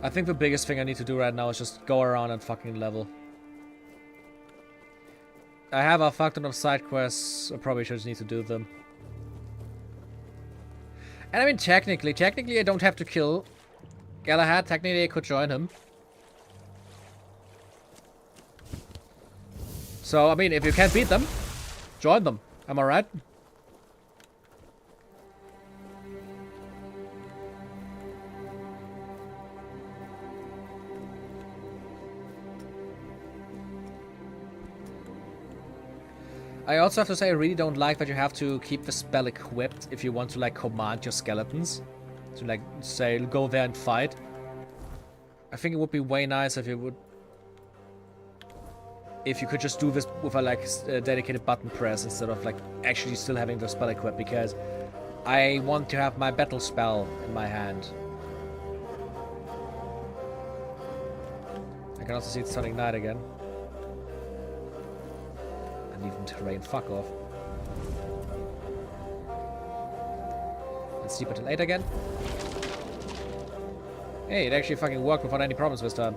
I think the biggest thing I need to do right now is just go around and fucking level. I have a fuck ton of side quests. I probably just need to do them. And I mean, technically I don't have to kill Galahad. Technically, I could join him. So, I mean, if you can't beat them, join them. Am I right? I also have to say I really don't like that you have to keep the spell equipped if you want to like command your skeletons. To like say go there and fight. I think it would be way nice if you could just do this with a like dedicated button press instead of like actually still having the spell equipped, because I want to have my battle spell in my hand. I can also see it's turning night again. Even terrain, fuck off. Let's sleep until 8 again. Hey, it actually fucking worked without any problems this time.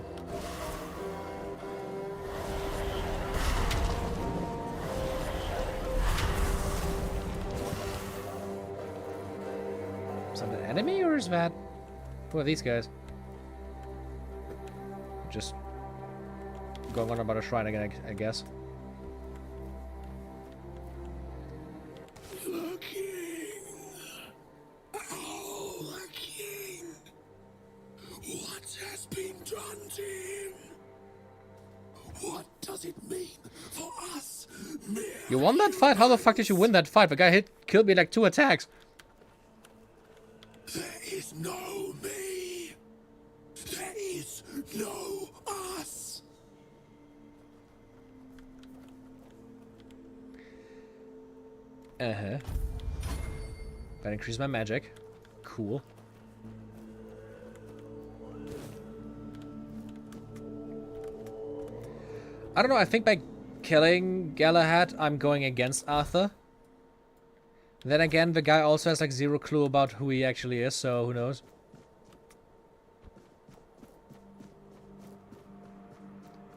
Is that an enemy or is that... Who are these guys? Just going on about a shrine again, I guess. You won that fight? How the fuck did you win that fight? The guy killed me like 2 attacks. There is no me. There is no us. Uh-huh. That increased my magic. Cool. I don't know, I think by killing Galahad, I'm going against Arthur. Then again, the guy also has like zero clue about who he actually is, so who knows?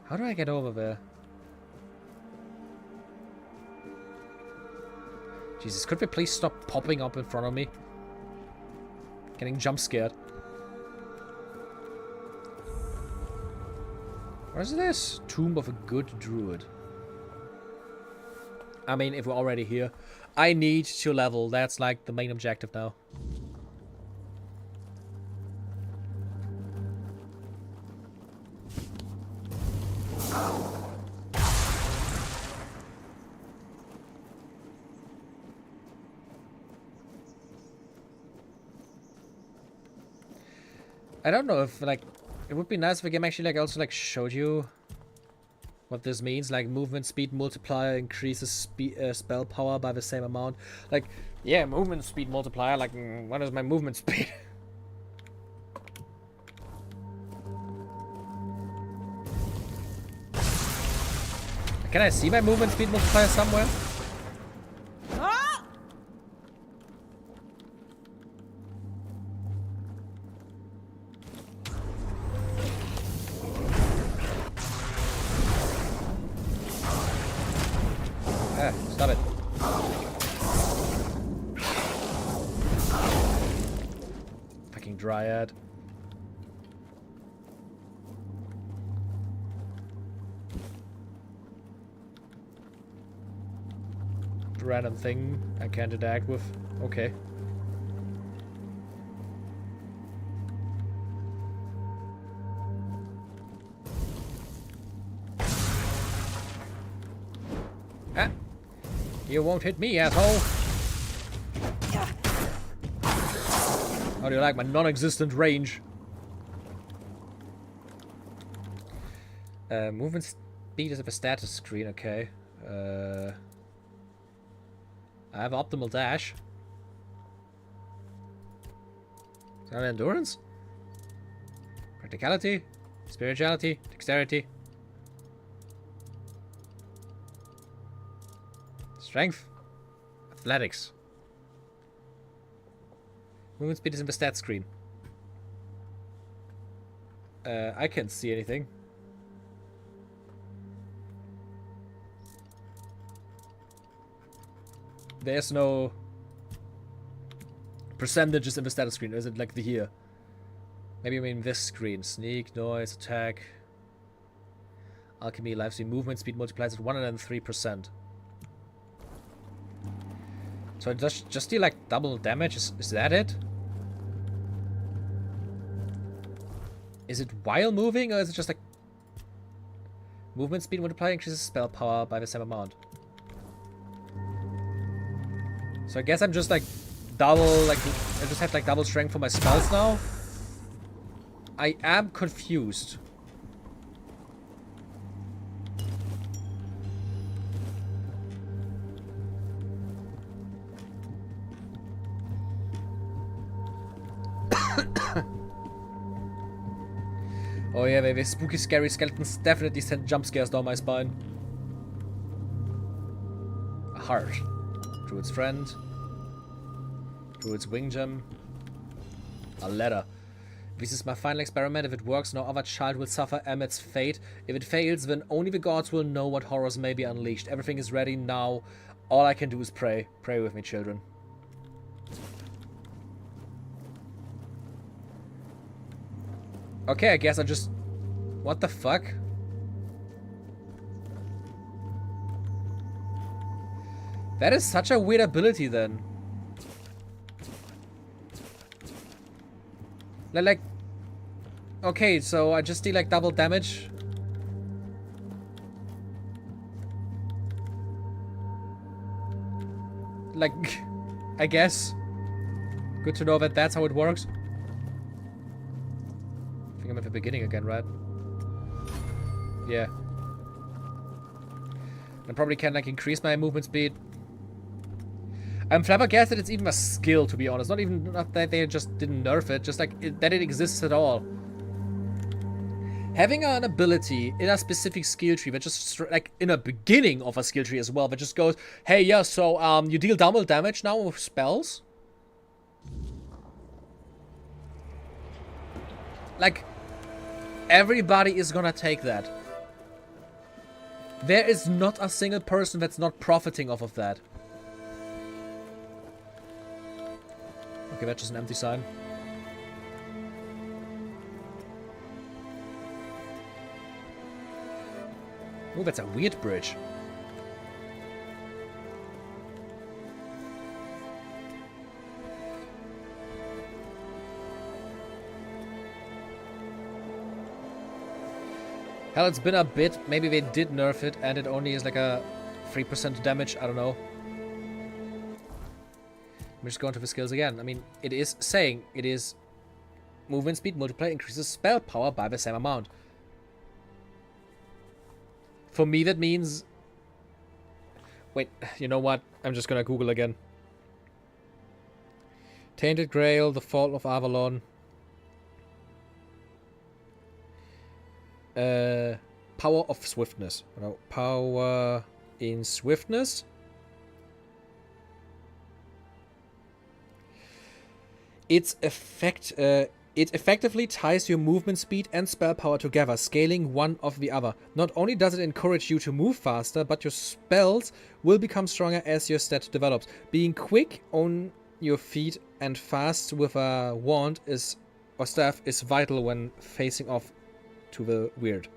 How do I get over there? Jesus, could they please stop popping up in front of me? Getting jump scared. What is this? Tomb of a good druid. I mean, if we're already here, I need to level. That's like the main objective now. I don't know if, like, it would be nice if the game actually, like, also, like, showed you what this means. Like, movement speed multiplier increases spell power by the same amount. Like, yeah, movement speed multiplier. Like, what is my movement speed? Can I see my movement speed multiplier somewhere? Stop it. Fucking dryad. Random thing I can't interact with. Okay. Ah! You won't hit me, asshole! How do you like my non-existent range? Movement speed is of a status screen, okay. I have optimal dash. Is that endurance? Practicality? Spirituality? Dexterity? Strength? Athletics? Movement speed is in the stat screen. I can't see anything. There's no percentages in the status screen. Or is it like the here? Maybe I mean this screen. Sneak, noise, attack. Alchemy, life speed, movement speed multiplies at 103%. So it does just deal like double damage? Is that it? Is it while moving, or is it just like movement speed multiplier increases spell power by the same amount? So I guess I'm just like double, like I just have like double strength for my spells now. I am confused. Oh yeah, baby, spooky scary skeletons definitely send jump scares down my spine. A heart. Druid's friend. Druid's wing gem. A letter. This is my final experiment. If it works, no other child will suffer Emmett's fate. If it fails, then only the gods will know what horrors may be unleashed. Everything is ready now. All I can do is pray. Pray with me, children. Okay, I guess I just... What the fuck? That is such a weird ability then. Like... Okay, so I just deal like double damage. Like... I guess. Good to know that that's how it works. I think I'm at the beginning again, right? Yeah. I probably can like increase my movement speed. I'm flabbergasted it's even a skill, to be honest. Not that they just didn't nerf it, just like that it exists at all. Having an ability in a specific skill tree that just, like, in a beginning of a skill tree as well, that just goes, hey, yeah, so, you deal double damage now with spells? Like, everybody is gonna take that. There is not a single person that's not profiting off of that. Okay, that's just an empty sign. Oh, that's a weird bridge. Hell, it's been a bit. Maybe they did nerf it and it only is like a 3% damage. I don't know. I'm just going to the skills again. I mean, it is saying it is movement speed multiplier increases spell power by the same amount. For me, that means... Wait, you know what? I'm just gonna Google again. Tainted Grail, the Fall of Avalon. Power of Swiftness. No, power in Swiftness. It effectively ties your movement speed and spell power together, scaling one of the other. Not only does it encourage you to move faster, but your spells will become stronger as your stat develops. Being quick on your feet and fast with a wand or staff is vital when facing off to the weird.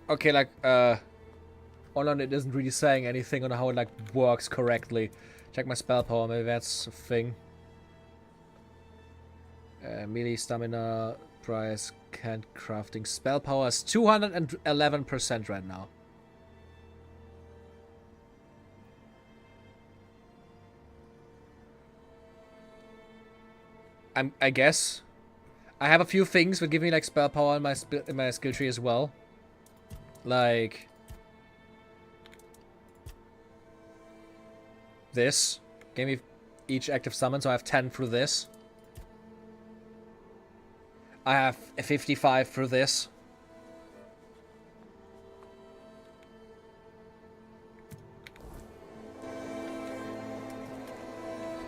Okay, like, online it isn't really saying anything on how it, like, works correctly. Check my spell power, maybe that's a thing. Melee stamina, price, can't crafting. Spell power is 211% right now. I guess. I have a few things that give me, like, spell power in my skill tree as well. Like this. Gave me each active summon, so I have 10 through this. I have a 55 through this.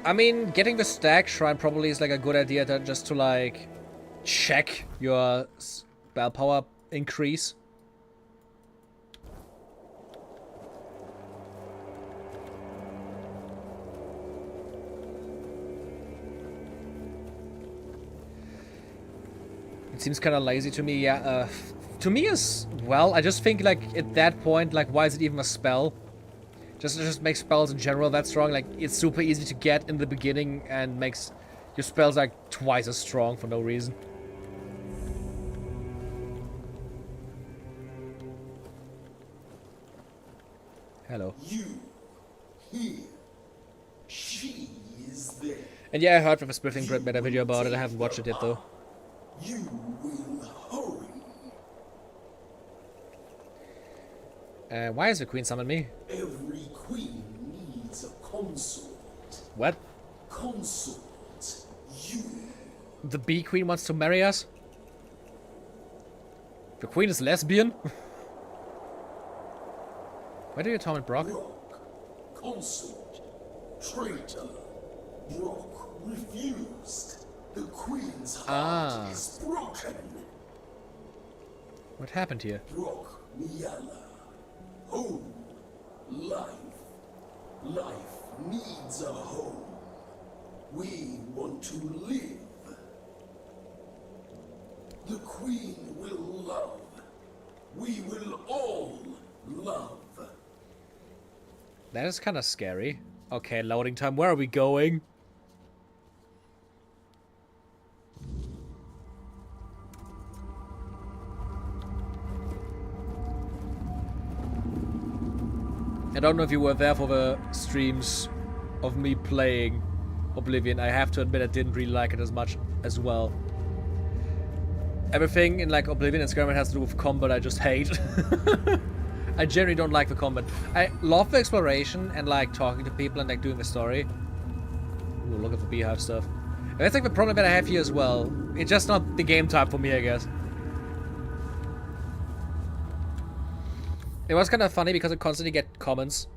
I mean, getting the stag shrine probably is like a good idea just to like check your spell power increase. It seems kind of lazy to me, yeah. To me as well, I just think, like, at that point, like, why is it even a spell? Just makes spells in general that strong. Like, it's super easy to get in the beginning and makes your spells, like, twice as strong for no reason. Hello. You here. She is there. And yeah, I heard from a Spliffing Grid made a video about it. I haven't watched it yet, though. You will hurry. Why has the queen summoned me? Every queen needs a consort. What? Consort. You. The bee queen wants to marry us? The queen is lesbian? Why do you torment Brock? Brock. Consort. Traitor. Brock refused. The queen's heart is broken. What happened here? Brock Miala. Home. Life. Life needs a home. We want to live. The queen will love. We will all love. That is kind of scary. Okay, loading time. Where are we going? I don't know if you were there for the streams of me playing Oblivion. I have to admit I didn't really like it as much as well. Everything in like Oblivion and Skyrim has to do with combat I just hate. I generally don't like the combat. I love the exploration and like talking to people and like doing the story. Ooh, look at the beehive stuff. And that's like the problem that I have here as well. It's just not the game type for me, I guess. It was kind of funny because I constantly get comments.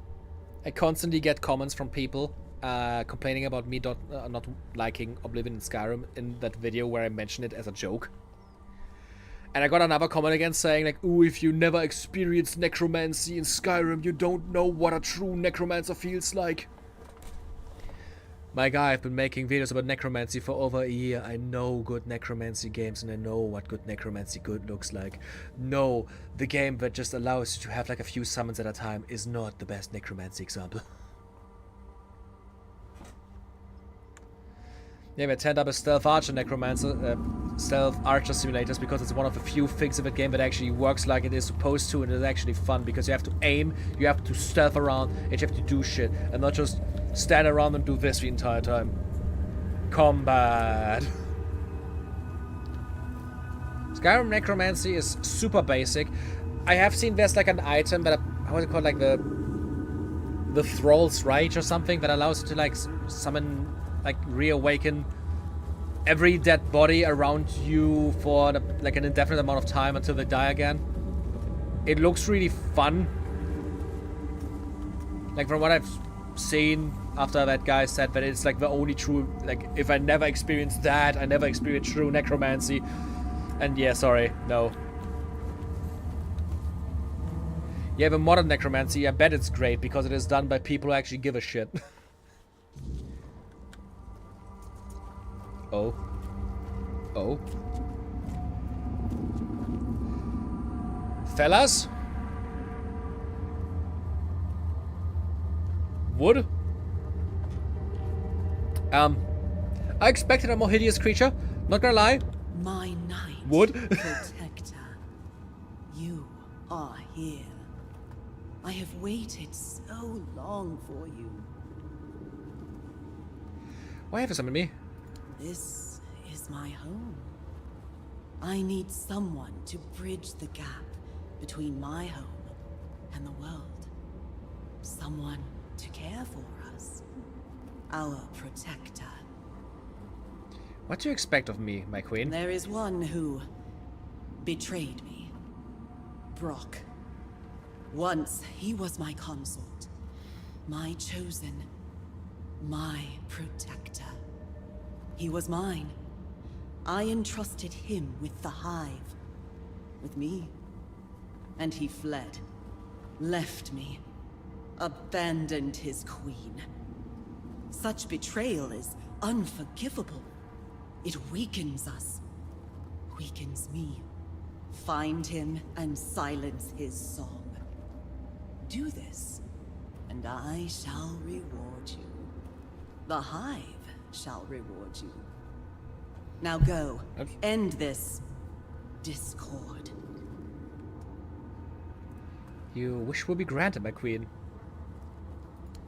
I constantly get comments from people complaining about me not liking Oblivion and Skyrim in that video where I mentioned it as a joke. And I got another comment again saying like, ooh, if you never experienced necromancy in Skyrim, you don't know what a true necromancer feels like. My guy, I've been making videos about necromancy for over a year. I know good necromancy games and I know what good necromancy good looks like. No, the game that just allows you to have like a few summons at a time is not the best necromancy example. Yeah, we turned up a stealth archer necromancer, stealth archer simulators because it's one of the few things of the game that actually works like it is supposed to, and it's actually fun because you have to aim, you have to stealth around, and you have to do shit, and not just stand around and do this the entire time. Combat. Skyrim necromancy is super basic. I have seen there's like an item that, how is it called, like the Thrall's Rage or something that allows you to like summon, like reawaken every dead body around you for like an indefinite amount of time until they die again. It looks really fun. Like from what I've seen after that guy said that it's like the only true, like if I never experienced that, I never experienced true necromancy. And yeah, sorry, no. Yeah, the modern necromancy, I bet it's great because it is done by people who actually give a shit. Oh. Oh. Fellas? Wood? I expected a more hideous creature, not gonna lie. My knight. Wood? Protector. You are here. I have waited so long for you. Why have you summoned me? This is my home. I need someone to bridge the gap between my home and the world. Someone to care for us. Our protector. What do you expect of me, my queen? There is one who betrayed me. Brock. Once he was my consort. My chosen. My protector. He was mine. I entrusted him with the hive. With me. And he fled. Left me. Abandoned his queen. Such betrayal is unforgivable. It weakens us. Weakens me. Find him and silence his song. Do this, and I shall reward you. The hive shall reward you. Now go. End this discord. Your wish will be granted, my queen.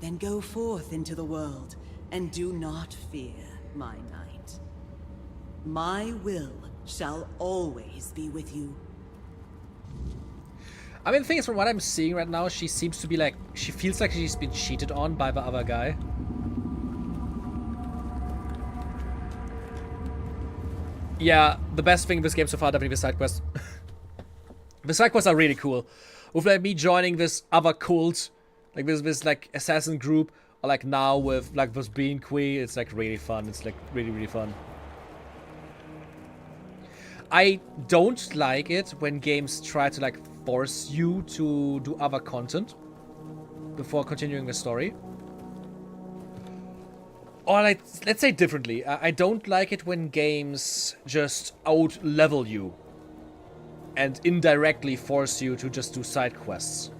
Then go forth into the world, and do not fear, my knight. My will shall always be with you. I mean, the thing is, from what I'm seeing right now, she seems to be like, she feels like she's been cheated on by the other guy. Yeah, the best thing in this game so far, definitely the side quests. The side quests are really cool. With like me joining this other cult, like this like assassin group, or like now with like this Bean Queen, it's like really fun. It's like really fun. I don't like it when games try to like force you to do other content before continuing the story. Or like, let's say differently, I don't like it when games just out-level you and indirectly force you to just do side quests.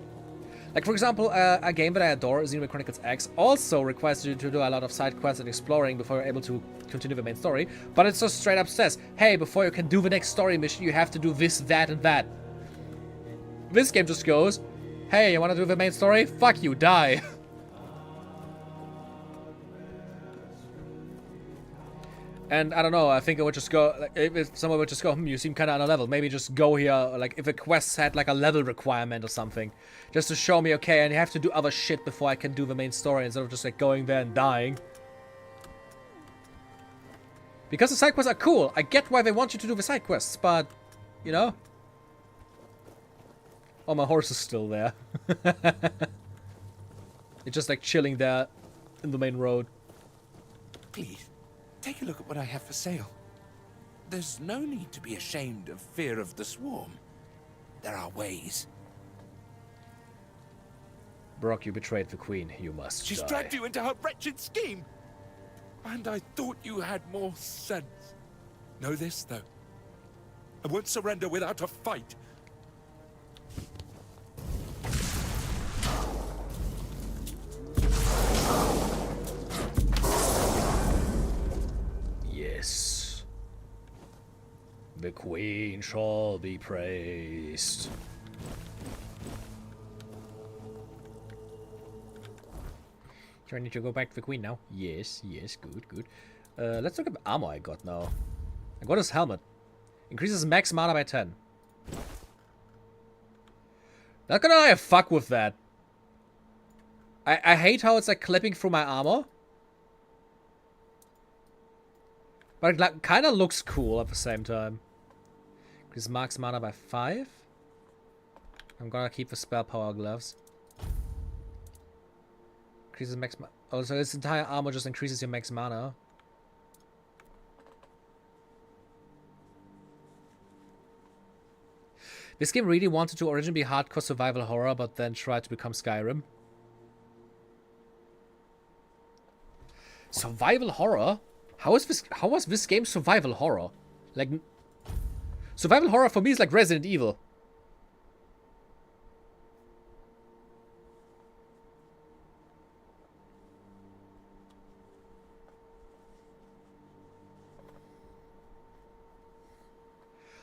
Like, for example, a game that I adore, Xenoblade Chronicles X, also requires you to do a lot of side quests and exploring before you're able to continue the main story, but it just straight up says, hey, before you can do the next story mission, you have to do this, that, and that. This game just goes, hey, you wanna do the main story? Fuck you, die. And I don't know, I think I would just go, like, if someone would just go, you seem kind of on a level, maybe just go here, like, if a quest had, like, a level requirement or something. Just to show me, okay, and you have to do other shit before I can do the main story, instead of just, like, going there and dying. Because the side quests are cool, I get why they want you to do the side quests, but, you know. Oh, my horse is still there. It's just, like, chilling there in the main road. Please, take a look at what I have for sale. There's no need to be ashamed of fear of the swarm. There are ways. Brock, you betrayed the queen. You must She's die. dragged you into her wretched scheme. And I thought you had more sense. Know this, though. I won't surrender without a fight. Yes. The queen shall be praised. Do I need to go back to the queen now? Yes, yes, good, good. Let's look at the armor I got now. I got his helmet. Increases max mana by 10. Not gonna lie, I fuck with that. I hate how it's like clipping through my armor. But it like, kind of looks cool at the same time. Increases max mana by 5. I'm gonna keep the spell power gloves. Increases max mana. Oh, so this entire armor just increases your max mana. This game really wanted to originally be hardcore survival horror, but then tried to become Skyrim. Survival horror? How was this game survival horror? Like, survival horror for me is like Resident Evil.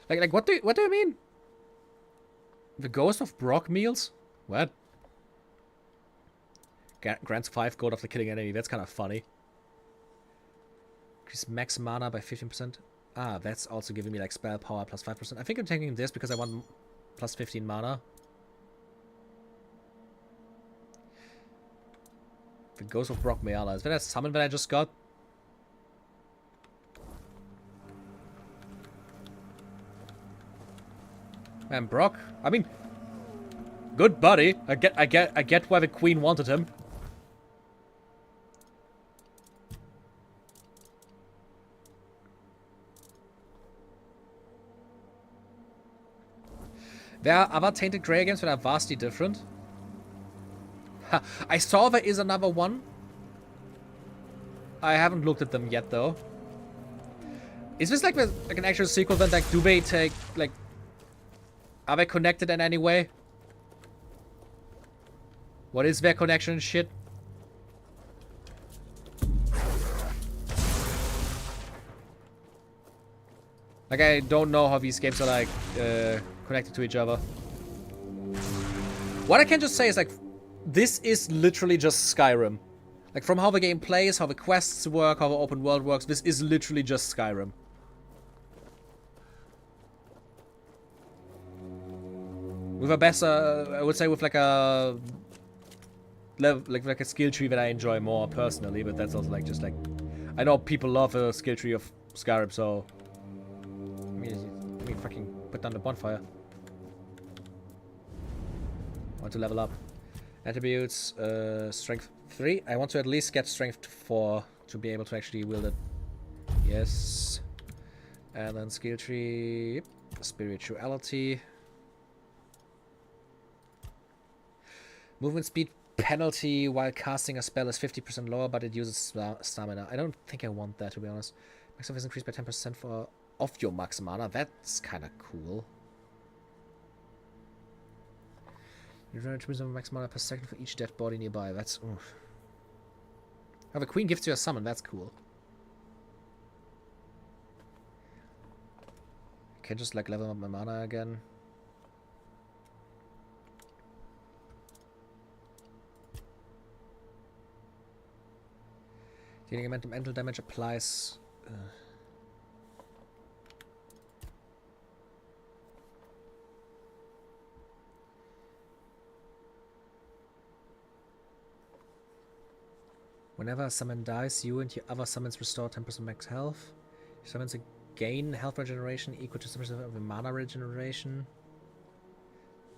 Like what do you mean? The ghost of Brock meals? What? Grants 5 gold after killing enemy. That's kind of funny. Increase max mana by 15%. Ah, that's also giving me like spell power plus 5%. I think I'm taking this because I want plus 15 mana. The ghost of Brock Meala. Is that a summon that I just got? Man, Brock. I mean, good buddy. I get why the queen wanted him. There are other tainted grail games that are vastly different. Ha, I saw there is another one. I haven't looked at them yet, though. Is this like an actual sequel then? Like, do they take like? Are they connected in any way? What is their connection and shit? Like, I don't know how these games are like connected to each other. What I can just say is like, this is literally just Skyrim. Like, from how the game plays, how the quests work, how the open world works, this is literally just Skyrim. With a better, I would say with like a like a skill tree that I enjoy more personally, but that's also like just like, I know people love a skill tree of Skyrim, so let me fucking put down the bonfire. I want to level up. Attributes, strength 3. I want to at least get strength 4 to be able to actually wield it. Yes. And then skill tree, spirituality. Movement speed penalty while casting a spell is 50% lower, but it uses stamina. I don't think I want that, to be honest. Max life is increased by 10% for off your max mana. That's kind of cool. You run to resume max mana per second for each dead body nearby. That's oof. Oh, the queen gives you a summon. That's cool. I can just like level up my mana again. Dealing mental damage applies. Whenever a summon dies, you and your other summons restore 10% max health. Your summons gain health regeneration equal to 10% of the mana regeneration.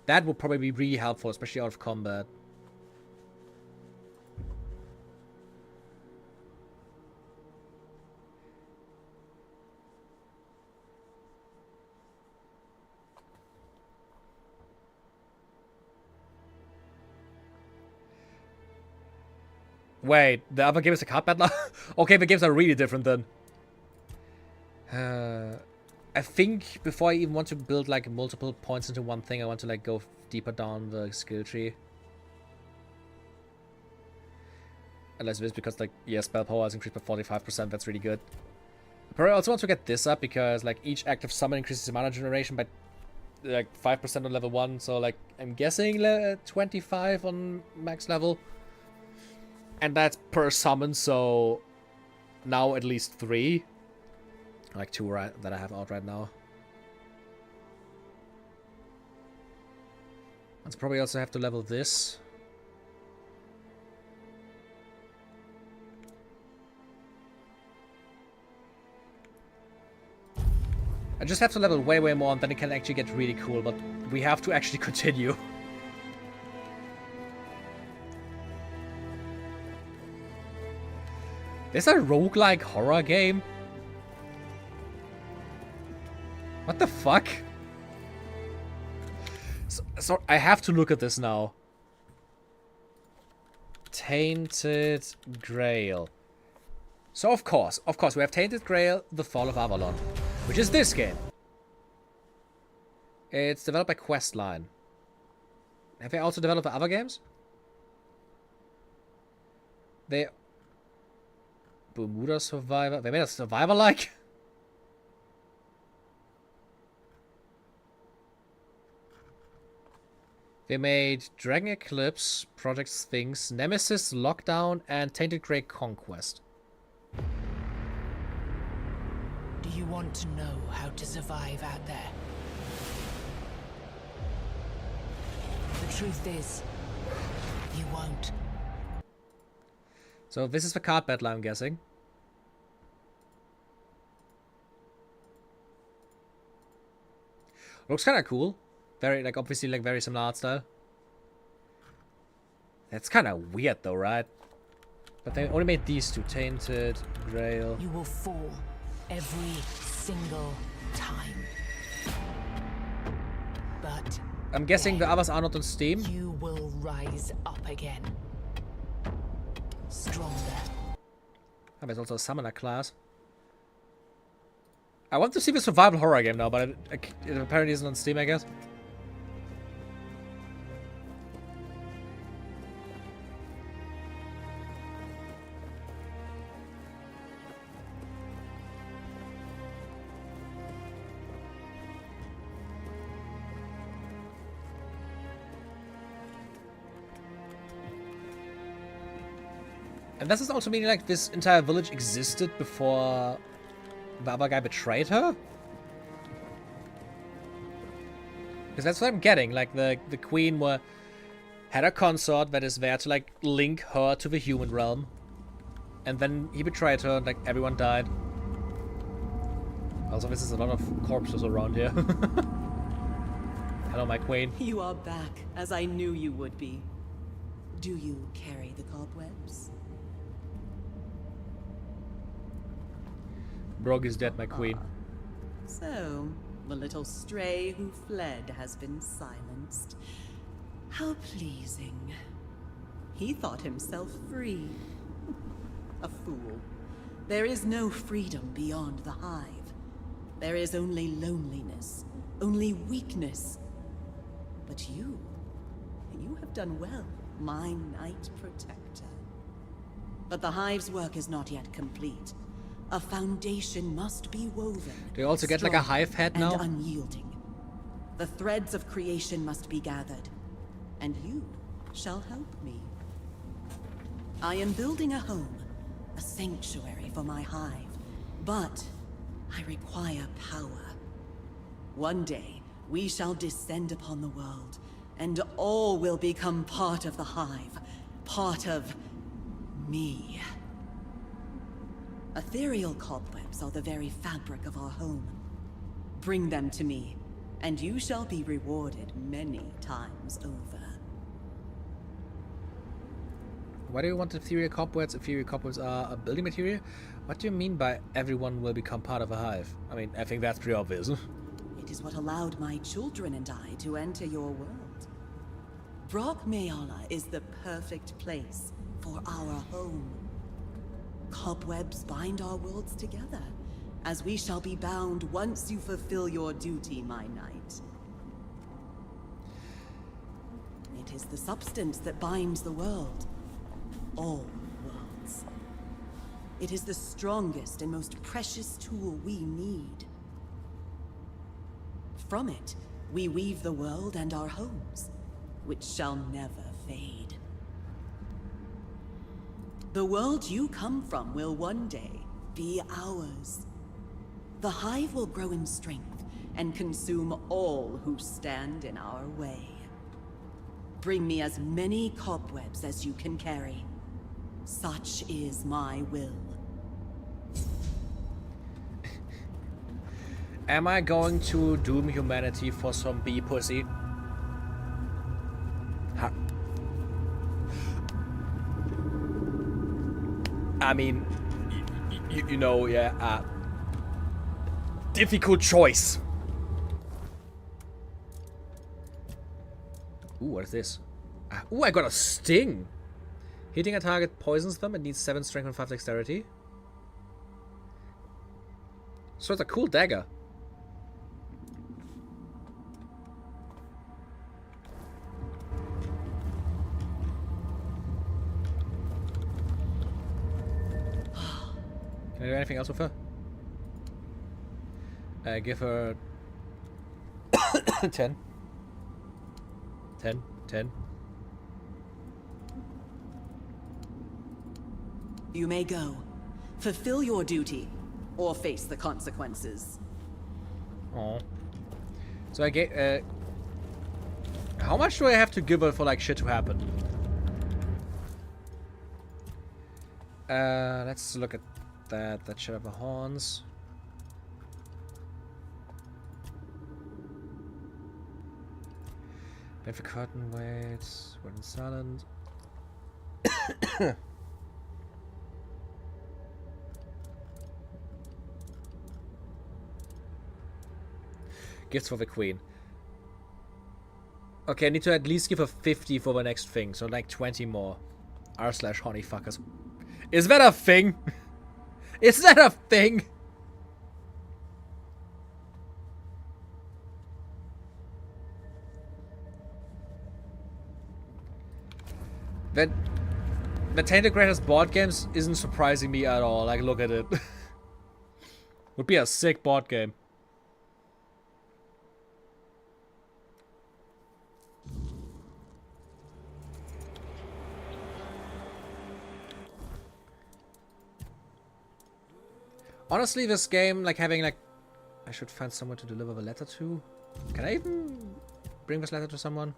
That would probably be really helpful, especially out of combat. Wait, the other game is a card battler? Okay, the games are really different then. I think before I even want to build like multiple points into one thing, I want to like go deeper down the skill tree. Unless it is because like, yeah, spell power has increased by 45%, that's really good. But I also want to get this up because like each active summon increases the mana generation by like 5% on level 1, so like I'm guessing 25 on max level. And that's per summon, so now at least 3. Like 2 that I have out right now. I'll probably also have to level this. I just have to level way more and then it can actually get really cool, but we have to actually continue. There's a roguelike horror game? What the fuck? So I have to look at this now. Tainted Grail. So of course, we have Tainted Grail, The Fall of Avalon, which is this game. It's developed by Questline. Have they also developed other games? They... Bermuda Survivor. They made a Survivor-like? They made Dragon Eclipse, Project Sphinx, Nemesis, Lockdown, and Tainted Grey Conquest. Do you want to know how to survive out there? The truth is, you won't. So this is the card battle, I'm guessing. Looks kind of cool. Very, like, obviously, like, very similar art style. That's kind of weird, though, right? But they only made these two. Tainted, Grail. You will fall every single time. But... I'm guessing the others are not on Steam. You will rise up again. Stronger. Oh, there's also a summoner class. I want to see the survival horror game now, but it apparently isn't on Steam, I guess. And does this also mean like this entire village existed before the other guy betrayed her? Because that's what I'm getting. Like the queen had a consort that is there to like link her to the human realm. And then he betrayed her and like everyone died. Also, this is a lot of corpses around here. Hello, my queen. You are back, as I knew you would be. Do you carry the cobwebs? Brog is dead, my queen. So, the little stray who fled has been silenced. How pleasing. He thought himself free. A fool. There is no freedom beyond the hive. There is only loneliness, only weakness. But you have done well, my Night Protector. But the hive's work is not yet complete. A foundation must be woven. Do you also get like a hive head now? And unyielding. The threads of creation must be gathered, and you shall help me. I am building a home, a sanctuary for my hive, but I require power. One day, we shall descend upon the world, and all will become part of the hive, part of me. Ethereal cobwebs are the very fabric of our home. Bring them to me, and you shall be rewarded many times over. Why do you want ethereal cobwebs? Ethereal cobwebs are a building material? What do you mean by everyone will become part of a hive? I mean, I think that's pretty obvious. It is what allowed my children and I to enter your world. Brock Mayala is the perfect place for our home. Cobwebs bind our worlds together, as we shall be bound once you fulfill your duty, my knight. It is the substance that binds the world. All worlds. It is the strongest and most precious tool we need. From it, we weave the world and our homes, which shall never fade. The world you come from will one day be ours. The hive will grow in strength and consume all who stand in our way. Bring me as many cobwebs as you can carry. Such is my will. Am I going to doom humanity for some bee pussy? I mean, you know, yeah, difficult choice. Ooh, what is this? Ooh, I got a sting. Hitting a target poisons them. It needs 7 strength and 5 dexterity. So it's a cool dagger. Can I do anything else with her? Give her 10. 10. 10. You may go. Fulfill your duty, or face the consequences. Oh. So I get. How much do I have to give her for like shit to happen? Let's look at that. That should have the horns. Wait for curtain, wait. Word and silent. Gifts for the queen. Okay, I need to at least give her 50 for the next thing, so like 20 more. R/honey fuckers. Is that a thing? Is that a thing? That the Tainted Greatest board games isn't surprising me at all. Like, look at it. Would be a sick board game. Honestly, this game, like having like... I should find someone to deliver the letter to. Can I even bring this letter to someone?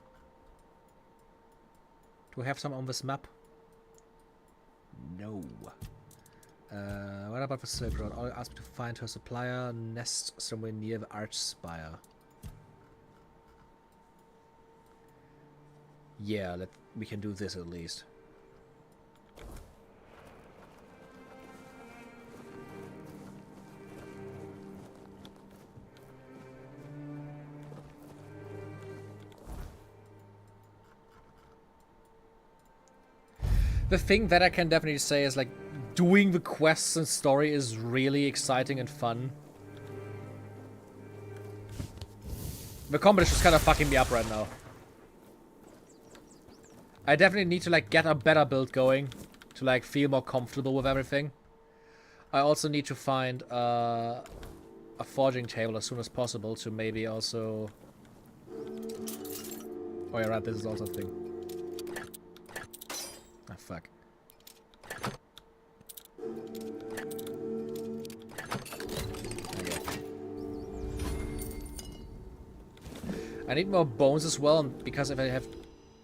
Do we have some on this map? No. What about the Silk Road? I'll ask me to find her supplier nest somewhere near the Arch Spire. Yeah, we can do this at least. The thing that I can definitely say is, like, doing the quests and story is really exciting and fun. The combat is just kind of fucking me up right now. I definitely need to, like, get a better build going to, like, feel more comfortable with everything. I also need to find a forging table as soon as possible to maybe also... Oh yeah, right, this is also a thing. Ah, fuck. Okay. I need more bones as well, because if I have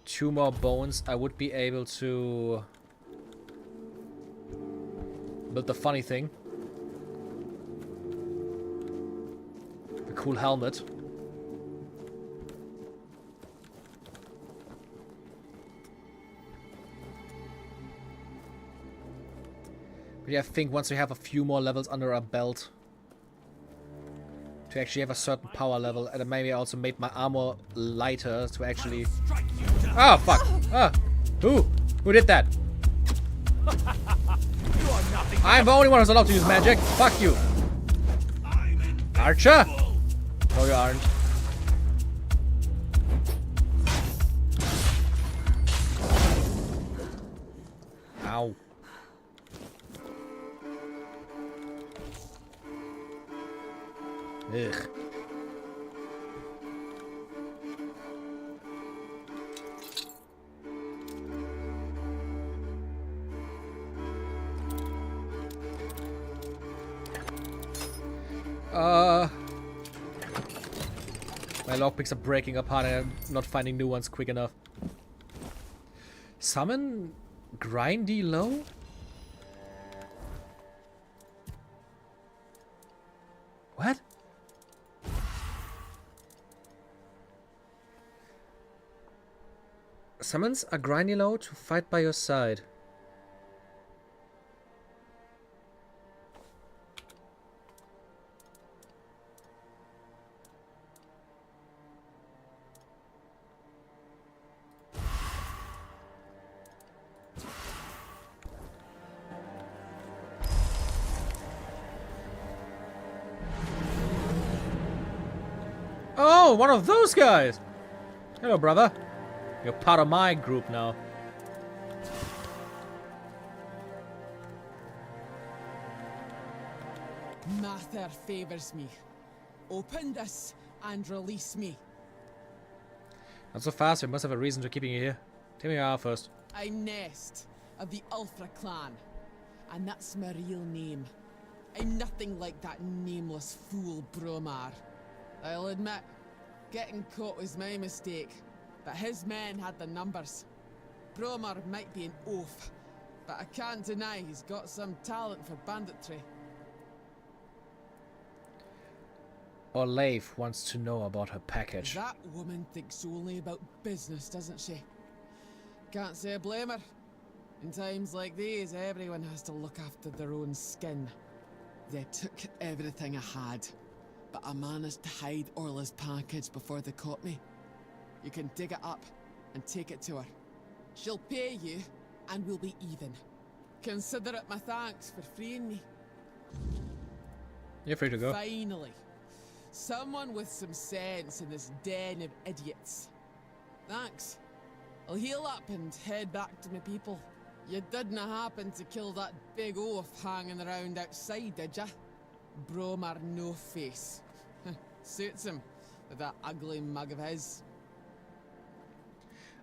2 more bones, I would be able to build the funny thing. cool helmet. But yeah, I think once we have a few more levels under our belt, to actually have a certain power level, and then maybe I also made my armor lighter to actually... Oh, fuck! Ah! Who did that? I'm the only one who's allowed to use magic. Fuck you. Archer? No, you aren't. Ow. Ugh. My lockpicks are breaking apart and I'm not finding new ones quick enough. Summon grindy low? What? Summons a grindy low to fight by your side. Oh, one of those guys! Hello, brother. You're part of my group now. Mather favors me. Open this and release me. Not so fast, we must have a reason for keeping you here. Tell me who you are first. I'm Nest of the Ulfra clan, and that's my real name. I'm nothing like that nameless fool Bromar. I'll admit, getting caught was my mistake, but his men had the numbers. Bromar might be an oaf, but I can't deny he's got some talent for banditry. Leif wants to know about her package. That woman thinks only about business, doesn't she? Can't say I blame her. In times like these, everyone has to look after their own skin. They took everything I had, but I managed to hide Orla's package before they caught me. You can dig it up and take it to her. She'll pay you, and we'll be even. Consider it my thanks for freeing me. You're free to go. Finally. Someone with some sense in this den of idiots. Thanks. I'll heal up and head back to my people. You didn't happen to kill that big oaf hanging around outside, did ya? Bromar no face. Suits him, with that ugly mug of his.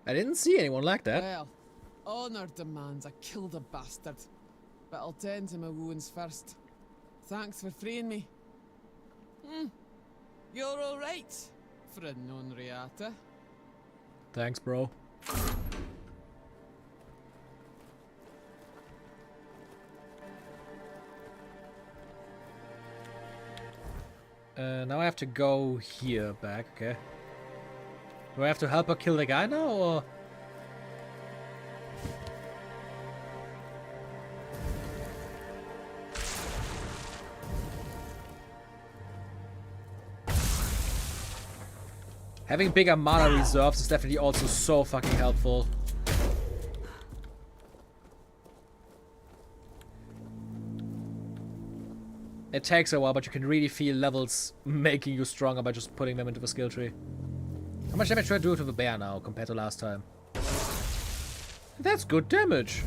I didn't see anyone like that. Well, honor demands I kill the bastard. But I'll tend to my wounds first. Thanks for freeing me. You're alright, for a non-reata. Thanks, bro. Now I have to go here back, okay. Do I have to help her kill the guy now, or...? Having bigger mana reserves is definitely also so fucking helpful. It takes a while, but you can really feel levels making you stronger by just putting them into the skill tree. How much damage do I do to the bear now compared to last time? That's good damage.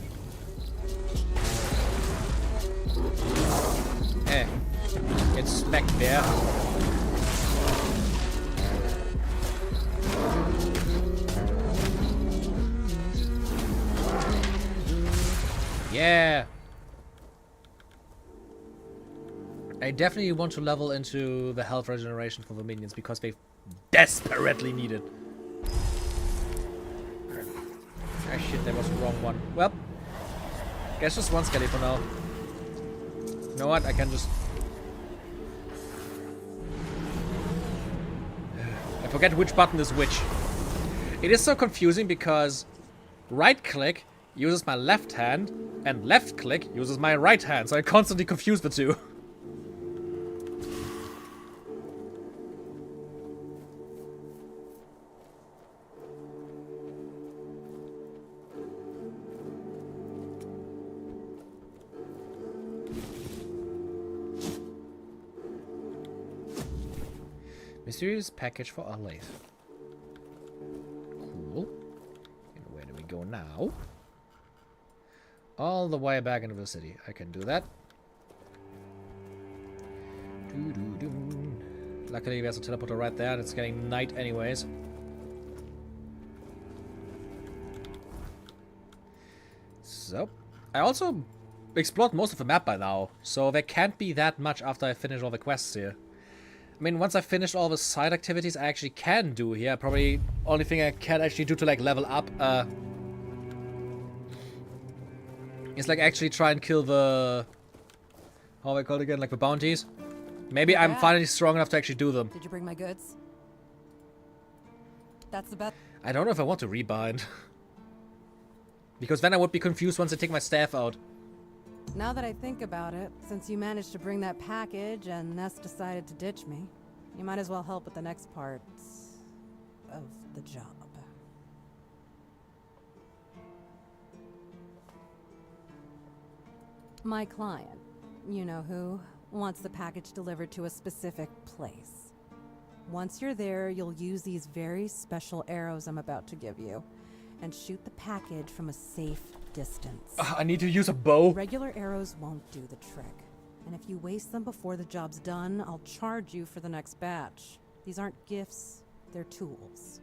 Get smacked there. Yeah. I definitely want to level into the health regeneration for the minions because they desperately need it. Ah shit, that was the wrong one. Well, guess just one skelly for now. You know what? I can just... I forget which button is which. It is so confusing because right click uses my left hand and left click uses my right hand, so I constantly confuse the two. Mysterious package for our lathe. Cool. And where do we go now? All the way back into the city. I can do that. Luckily, there's a teleporter right there, and it's getting night anyways. So, I also explored most of the map by now, so there can't be that much after I finish all the quests here. I mean, once I finish all the side activities I actually can do here, probably only thing I can actually do to like level up is like actually try and kill the, how are they called again, like the bounties. Maybe I'm finally strong enough to actually do them. Did you bring my goods? That's the best. I don't know if I want to rebind. Because then I would be confused once I take my staff out. Now that I think about it, since you managed to bring that package and Ness decided to ditch me, you might as well help with the next parts of the job. My client, you know who, wants the package delivered to a specific place. Once you're there, you'll use these very special arrows I'm about to give you and shoot the package from a safe distance. I need to use a bow. Regular arrows won't do the trick. And if you waste them before the job's done, I'll charge you for the next batch. These aren't gifts, they're tools.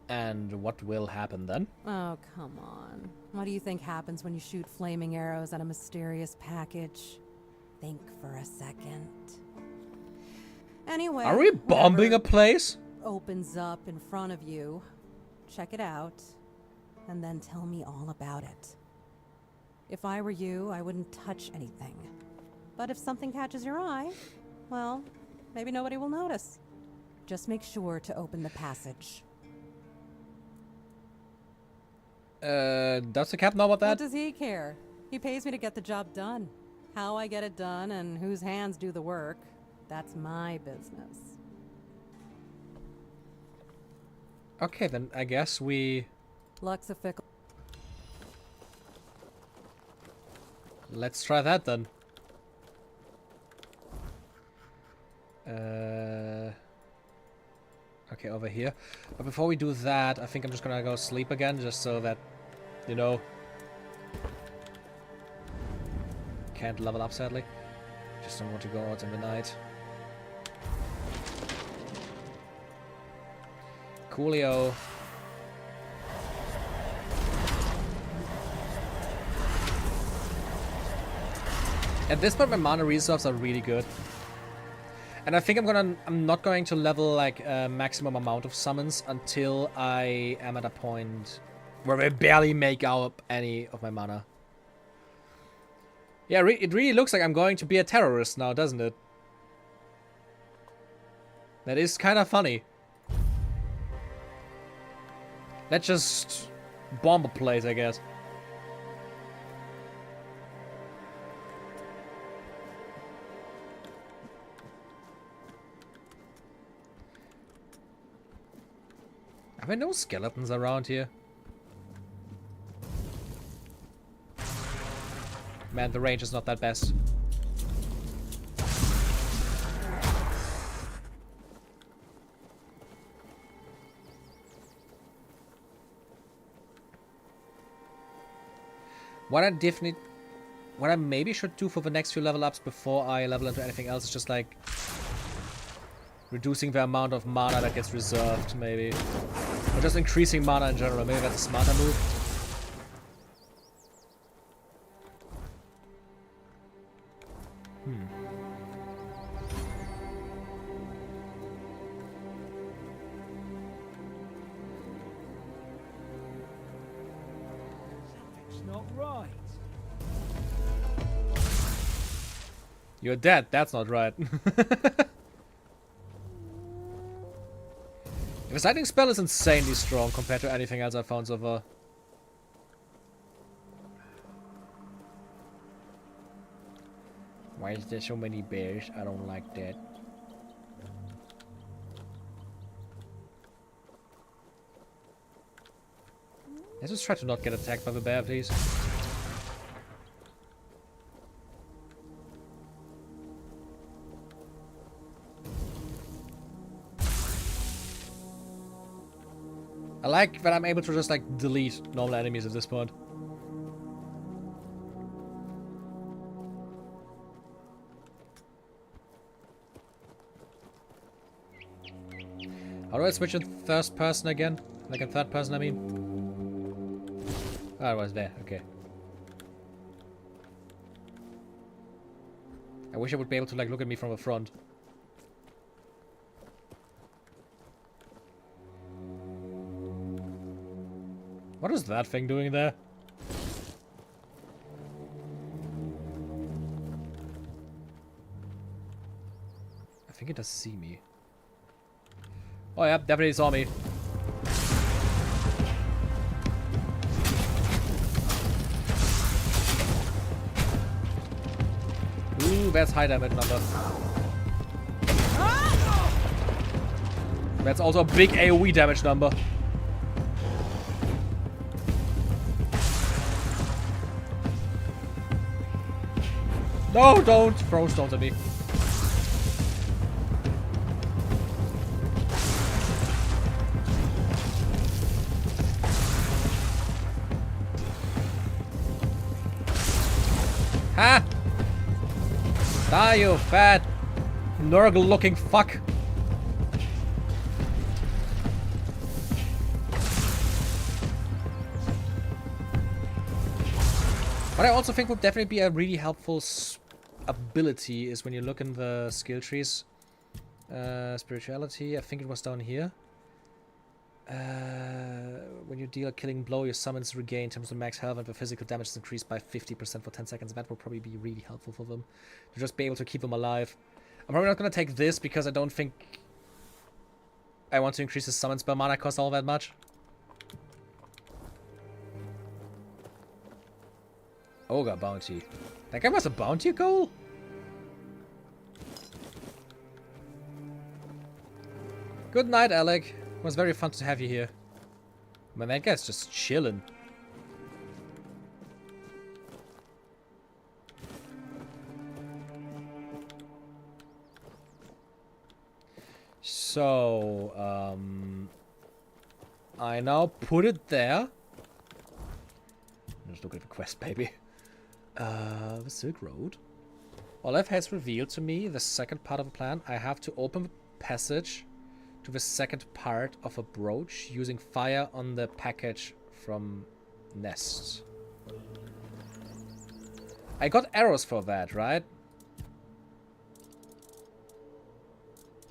And what will happen then? Oh, come on. What do you think happens when you shoot flaming arrows at a mysterious package? Think for a second. Anyway, are we bombing a place? Opens up in front of you. Check it out, and then tell me all about it. If I were you, I wouldn't touch anything. But if something catches your eye, well, maybe nobody will notice. Just make sure to open the passage. Does the cap know about that? What does he care? He pays me to get the job done. How I get it done and whose hands do the work, that's my business. Okay, then I guess we... Luck's a fickle... Let's try that then. Okay, over here. But before we do that, I think I'm just gonna go sleep again, just so that, you know... Can't level up, sadly. Just don't want to go out in the night. Coolio. At this point, my mana reserves are really good. And I think I'm not going to level like a maximum amount of summons until I am at a point where I barely make out any of my mana. Yeah, it really looks like I'm going to be a terrorist now, doesn't it? That is kind of funny. Let's just bomb a place, I guess. Are there no skeletons around here? Man, the range is not that best. What I maybe should do for the next few level ups before I level into anything else is just like reducing the amount of mana that gets reserved, maybe. Or just increasing mana in general. Maybe that's a smarter move. Something's not right. You're dead. That's not right. His lightning spell is insanely strong compared to anything else I've found so far. Why is there so many bears? I don't like that. Let's just try to not get attacked by the bear, please. I like that I'm able to just like delete normal enemies at this point. How do I switch in first person again? Like in third person, I mean? Oh, it was there, okay. I wish I would be able to like look at me from the front. What is that thing doing there? I think it does see me. Oh yeah, definitely saw me. Ooh, that's high damage number. That's also a big AoE damage number. No, don't throw stones at me. Ha! Die, you fat, Nurgle-looking fuck. What I also think would definitely be a really helpful ability is when you look in the skill trees. Spirituality, I think it was down here. When you deal a killing blow, your summons regain in terms of max health and the physical damage is increased by 50% for 10 seconds. That will probably be really helpful for them. To just be able to keep them alive. I'm probably not going to take this because I don't think I want to increase the summon spell mana cost all that much. Ogre bounty. That guy was a bounty goal? Good night, Alec. It was very fun to have you here. Man, that guy's just chilling. So, I now put it there. Just look at the quest, baby. The Silk Road. Olaf has revealed to me the second part of the plan. I have to open the passage to the second part of a brooch using fire on the package from Nest. I got arrows for that, right?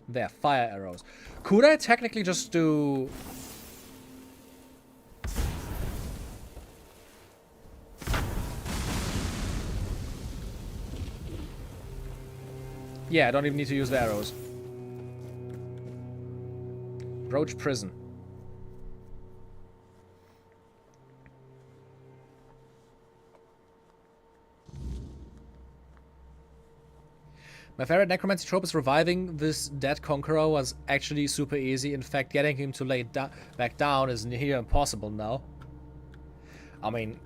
There, fire arrows. Could I technically just do... Yeah, I don't even need to use the arrows. Brooch Prison. My favorite necromancy trope is reviving this dead conqueror was actually super easy. In fact, getting him to lay back down is near impossible now. I mean,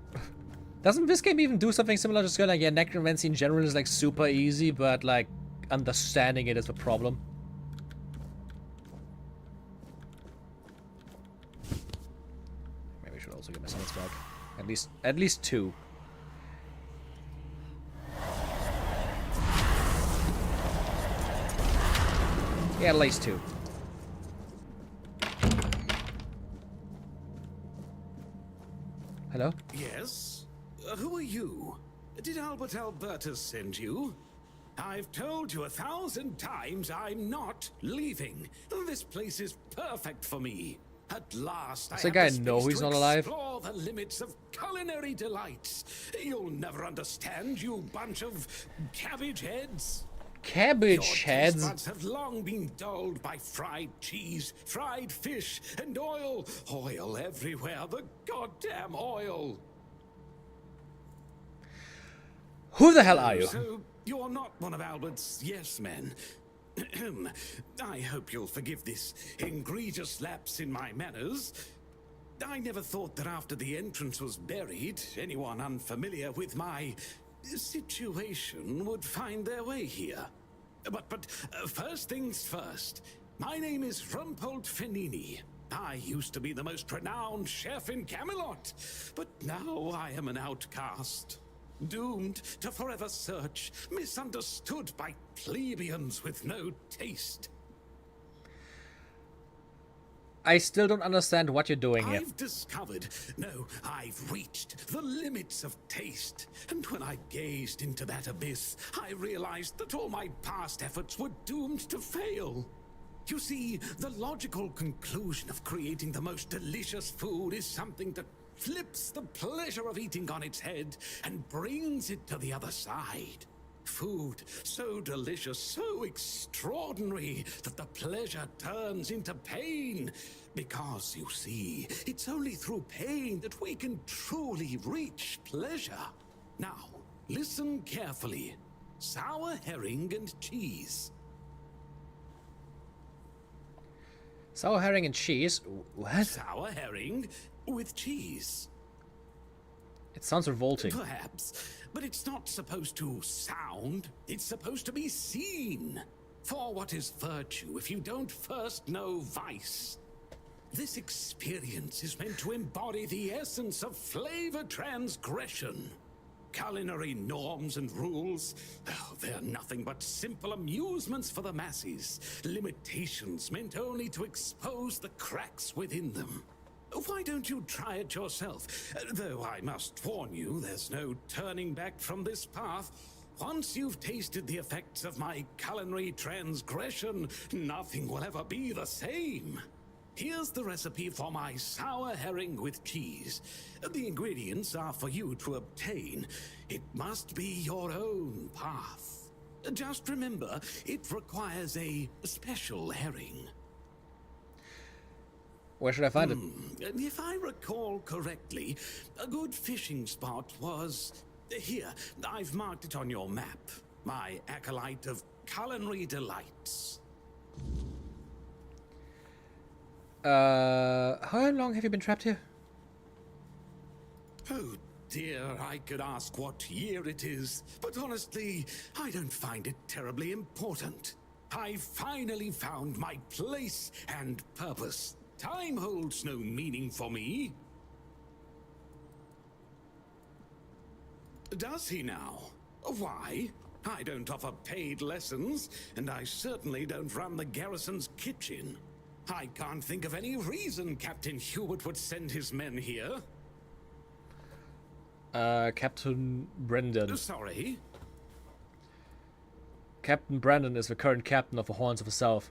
doesn't this game even do something similar? Just going like, yeah, necromancy in general is like super easy, but like understanding it is the problem. Maybe I should also get my summons back. At least two. Yeah, at least two. Hello? Yes? Who are you? Did Albert Albertus send you? I've told you 1,000 times I'm not leaving. This place is perfect for me. At last, Does the guy know he's not alive? Explore the limits of culinary delights. You'll never understand, you bunch of cabbage heads. Cabbage Your heads. taste buds have long been dulled by fried cheese, fried fish, and oil. Oil everywhere, the goddamn oil. Who the hell are you? So, you're not one of Albert's yes men. I hope you'll forgive this egregious lapse in my manners. I never thought that after the entrance was buried, anyone unfamiliar with my situation would find their way here. But first things first. My name is Rumpold Fenini. I used to be the most renowned chef in Camelot, but now I am an outcast. Doomed to forever search, misunderstood by plebeians with no taste. I still don't understand what you're doing here. I've discovered, no, I've reached the limits of taste. And when I gazed into that abyss, I realized that all my past efforts were doomed to fail. You see, the logical conclusion of creating the most delicious food is something that flips the pleasure of eating on its head and brings it to the other side. Food so delicious, so extraordinary, that the pleasure turns into pain. Because, you see, it's only through pain that we can truly reach pleasure. Now, listen carefully. Sour herring and cheese. Sour herring and cheese? What? Sour herring with cheese. It sounds revolting. Perhaps, but it's not supposed to sound. It's supposed to be seen. For what is virtue if you don't first know vice? This experience is meant to embody the essence of flavor transgression. Culinary norms and rules, they're nothing but simple amusements for the masses. Limitations meant only to expose the cracks within them. Why don't you try it yourself? Though I must warn you, there's no turning back from this path. Once you've tasted the effects of my culinary transgression, nothing will ever be the same. Here's the recipe for my sour herring with cheese. The ingredients are for you to obtain. It must be your own path. Just remember, it requires a special herring. Where should I find it? If I recall correctly, a good fishing spot was... Here, I've marked it on your map. My acolyte of culinary delights. How long have you been trapped here? Oh dear, I could ask what year it is, but honestly, I don't find it terribly important. I finally found my place and purpose. Time holds no meaning for me. Does he now? Why? I don't offer paid lessons, and I certainly don't run the garrison's kitchen. I can't think of any reason Captain Hubert would send his men here. Captain Brendan. Sorry? Captain Brandon is the current captain of the Horns of the South.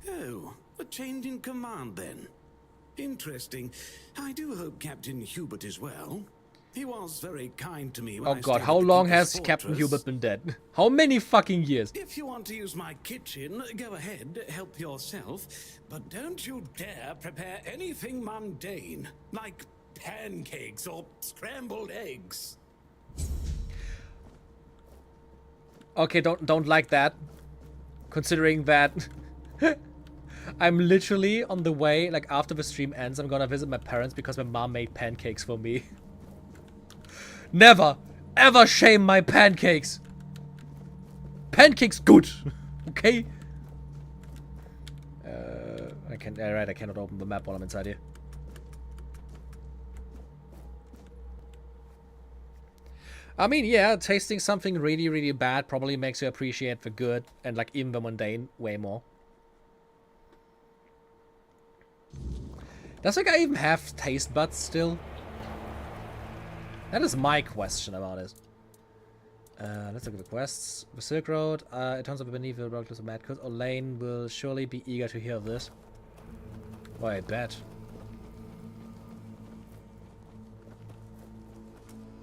Oh, a change in command then. Interesting. I do hope Captain Hubert is well. He was very kind to me when Oh I god, stayed how at the long Keeper's has Captain Fortress. Hubert been dead? How many fucking years? If you want to use my kitchen, go ahead, help yourself. But don't you dare prepare anything mundane, like pancakes or scrambled eggs. Okay, don't like that. Considering that I'm literally on the way, like after the stream ends, I'm gonna visit my parents because my mom made pancakes for me. Never, ever shame my pancakes. Pancakes good, okay? I cannot open the map while I'm inside here. I mean, yeah, tasting something really, really bad probably makes you appreciate the good and like even the mundane way more. Does the guy even have taste buds still? That is my question about it. Let's look at the quests. The Silk Road. It turns up beneath the road of Mad Coast. Olaine will surely be eager to hear of this. Oh, I bet.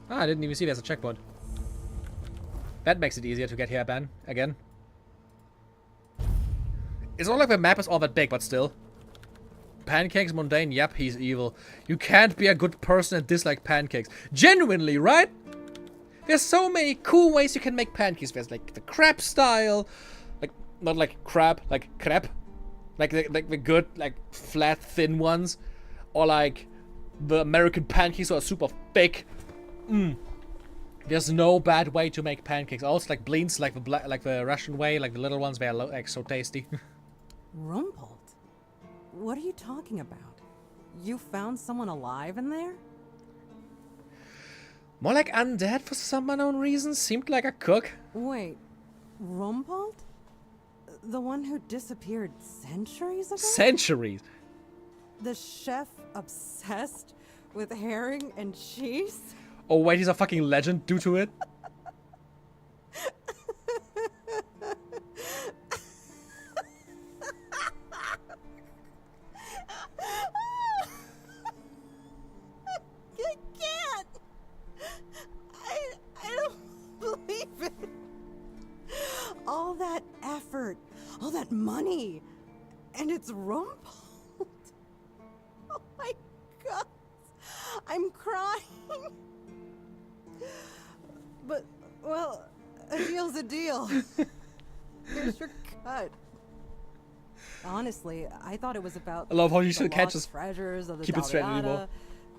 Ah, I didn't even see there's a checkpoint. That makes it easier to get here, Ben. Again. It's not like the map is all that big, but still. Pancakes mundane, yep, he's evil. You can't be a good person and dislike pancakes. Genuinely, right? There's so many cool ways you can make pancakes. There's like the crepe style. Like, not like crab, like crepe. Like the good, like flat, thin ones. Or like the American pancakes are super thick. There's no bad way to make pancakes. Also like blins, like the Russian way, like the little ones, they're like so tasty. Rumpled? What are you talking about? You found someone alive in there? More like undead for some unknown reason. Seemed like a cook. Wait, Rumpled? The one who disappeared centuries ago? Centuries? The chef obsessed with herring and cheese? Oh wait, he's a fucking legend due to it? I can't! I don't believe it! All that effort, all that money, and it's Rumpled. Oh my god! I'm crying! But, well, a deal's a deal. Here's your cut. Honestly, I thought it was about I love how you the should catch lost us. treasures of the Keep it straight anymore. Daliada,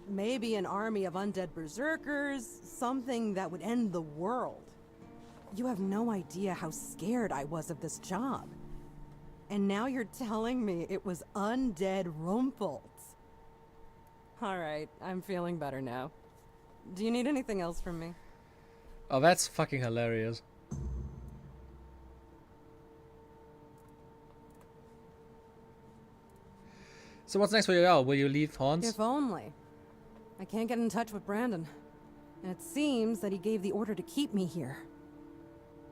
maybe an army of undead berserkers, something that would end the world. You have no idea how scared I was of this job. And now you're telling me it was undead Rumpled. Alright, I'm feeling better now. Do you need anything else from me? Oh, that's fucking hilarious. So what's next for you? Oh, will you leave Horns? If only. I can't get in touch with Brandon. And it seems that he gave the order to keep me here.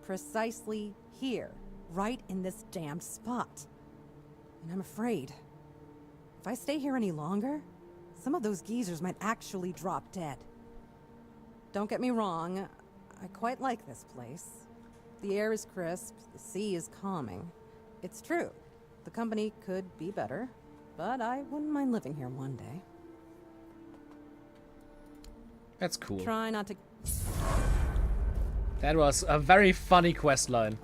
Precisely here. Right in this damned spot. And I'm afraid, if I stay here any longer, some of those geezers might actually drop dead. Don't get me wrong, I quite like this place. The air is crisp, the sea is calming. It's true, the company could be better, but I wouldn't mind living here one day. That's cool. Try not to... That was a very funny quest line.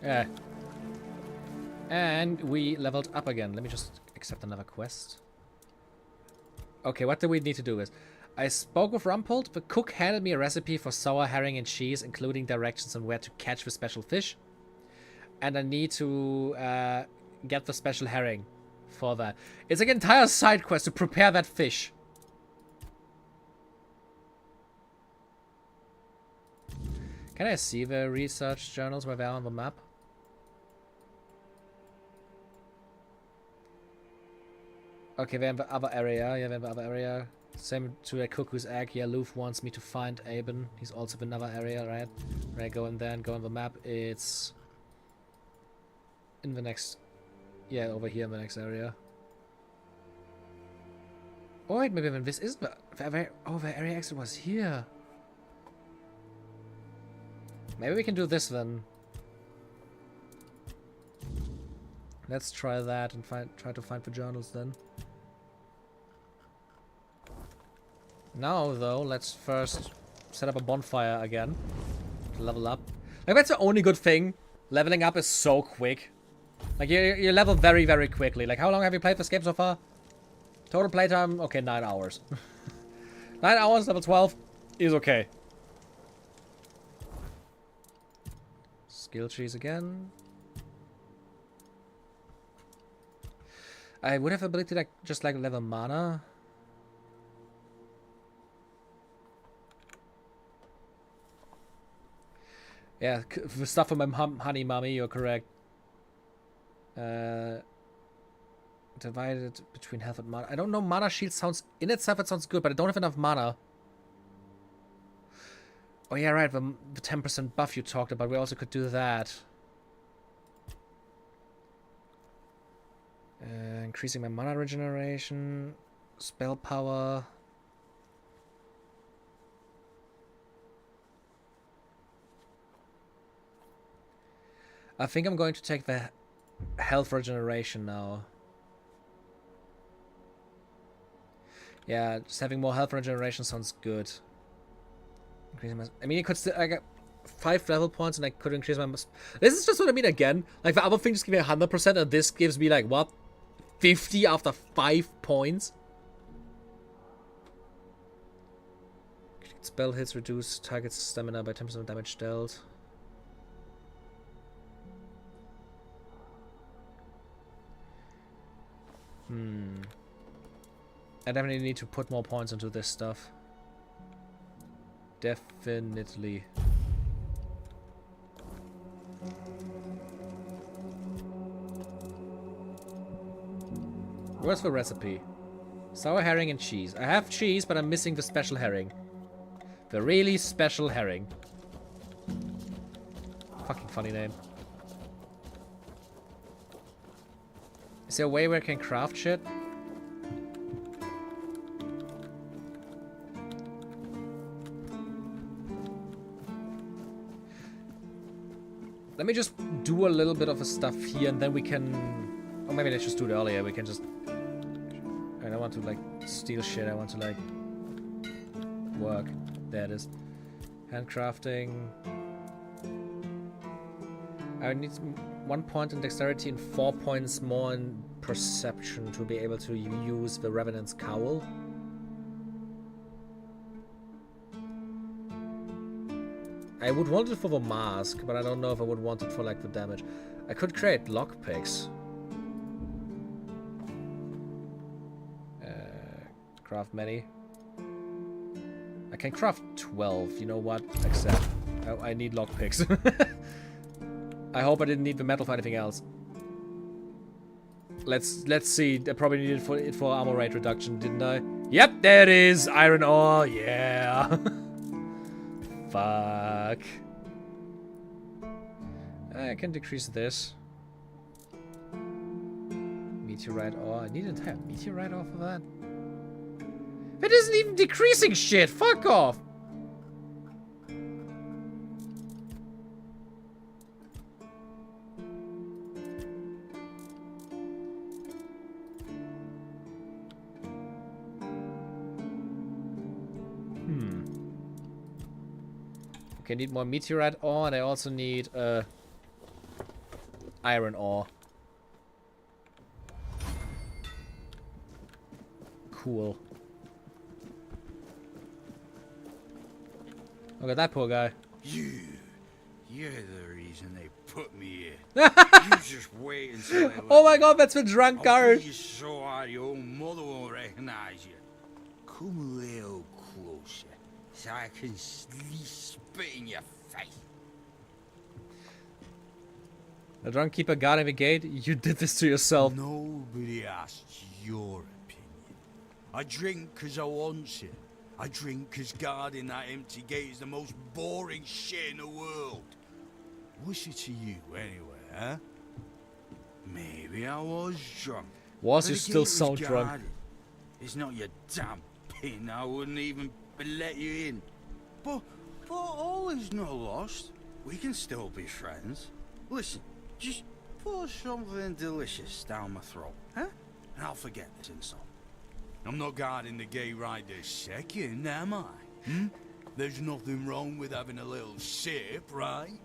Yeah. And we leveled up again. Let me just accept another quest. Okay, what do we need to do is... I spoke with Rumpled. The cook handed me a recipe for sour herring and cheese, including directions on where to catch the special fish. And I need to get the special herring for that. It's like an entire side quest to prepare that fish. Can I see the research journals where they are on the map? Okay, they're in the other area. Yeah, they're in the other area. Same to a cuckoo's egg. Yeah, Loof wants me to find Aben. He's also in another area, right? Right, go in there and go on the map. It's in the next... Yeah, over here in the next area. Oh, wait, maybe this is the... Oh, the area exit was here. Maybe we can do this then. Let's try that and try to find the journals then. Now, though, let's first set up a bonfire again to level up. Like, that's the only good thing. Leveling up is so quick. Like, you level very, very quickly. Like, how long have you played this game so far? Total playtime? Okay, 9 hours. 9 hours, level 12 is okay. Skill trees again. I would have ability to, like, just, like, level mana. Yeah, the stuff from my honey mummy, you're correct. Divided between health and mana. I don't know, mana shield sounds... In itself it sounds good, but I don't have enough mana. Oh yeah, right, the 10% buff you talked about. We also could do that. Increasing my mana regeneration. Spell power. I think I'm going to take the health regeneration now. Yeah, just having more health regeneration sounds good. Increasing my, I mean, it could still, I got 5 level points and I could increase my... This is just what I mean again. Like, the other thing just give me 100% and this gives me like, what? 50 after 5 points? Spell hits reduce target's stamina by 10% damage dealt. I definitely need to put more points into this stuff. Definitely. Where's the recipe? Sour herring and cheese. I have cheese, but I'm missing the special herring. The really special herring. Fucking funny name. Is there a way where I can craft shit? Let me just do a little bit of a stuff here and then we can... Or maybe let's just do it earlier. We can just... I don't want to like steal shit. I want to like work. There it is. Handcrafting. I need 1 point in dexterity and 4 points more in perception to be able to use the Revenant's Cowl. I would want it for the mask, but I don't know if I would want it for like the damage. I could create lockpicks. Craft many. I can craft 12. You know what? Accept. Oh, I need lockpicks. I hope I didn't need the metal for anything else. Let's see. I probably needed it for armor rate reduction, didn't I? Yep, there it is. Iron ore. Yeah. Fuck. I can decrease this. Meteorite ore. I need an entire meteorite off of that. It isn't even decreasing shit. Fuck off. Okay, I need more meteorite ore, and I also need iron ore. Cool. Look at that poor guy. You're the reason they put me here. You just wait until they oh my god, that's the drunk guard. You so hard your own mother won't recognize you. Come a little closer, so I can spit in your face. The drunk keeper guarding the gate. You did this to yourself. Nobody asked your opinion. I drink because I want to. I drink because guarding that empty gate is the most boring shit in the world. What's it to you, anyway, huh? Maybe I was drunk. Was you still so drunk? Guarded. It's not your damn pin. I wouldn't even let you in. But all is not lost. We can still be friends. Listen, just pour something delicious down my throat, huh? And I'll forget this insult. I'm not guarding the gate right this second, am I? There's nothing wrong with having a little sip, right?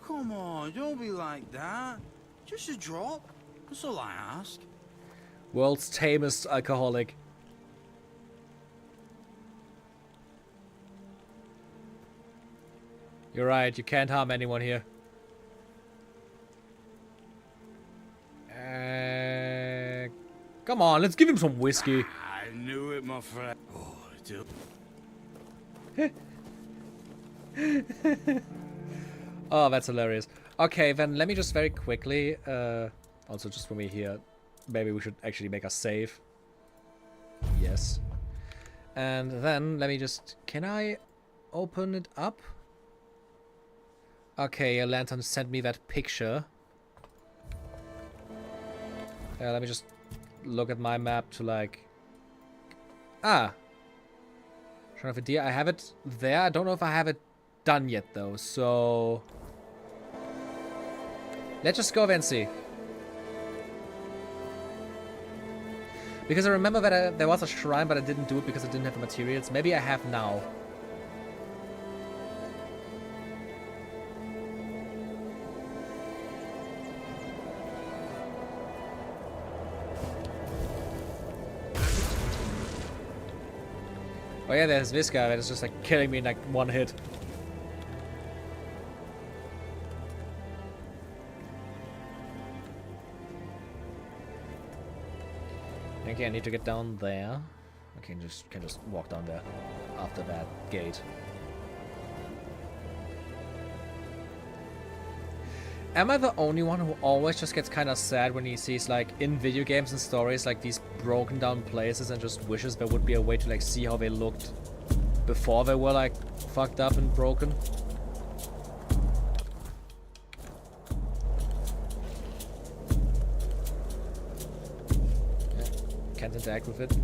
Come on, don't be like that. Just a drop. That's all I ask. World's tamest alcoholic. You're right, you can't harm anyone here. Come on, let's give him some whiskey. I knew it, my friend. Oh, oh, that's hilarious. Okay, then let me just very quickly, also just for me here, maybe we should actually make a save. Yes. And then let me just, can I open it up? Okay, a lantern sent me that picture. Let me just look at my map to like... Ah! Sure enough idea. I have it there. I don't know if I have it done yet though, so... Let's just go over and see. Because I remember that there was a shrine, but I didn't do it because I didn't have the materials. Maybe I have now. Oh yeah, there's this guy that is just like killing me in like one hit. Okay, I need to get down there. Okay, can just walk down there after that gate. Am I the only one who always just gets kind of sad when he sees, like, in video games and stories, like, these broken down places and just wishes there would be a way to, like, see how they looked before they were, like, fucked up and broken? Yeah. Can't interact with it.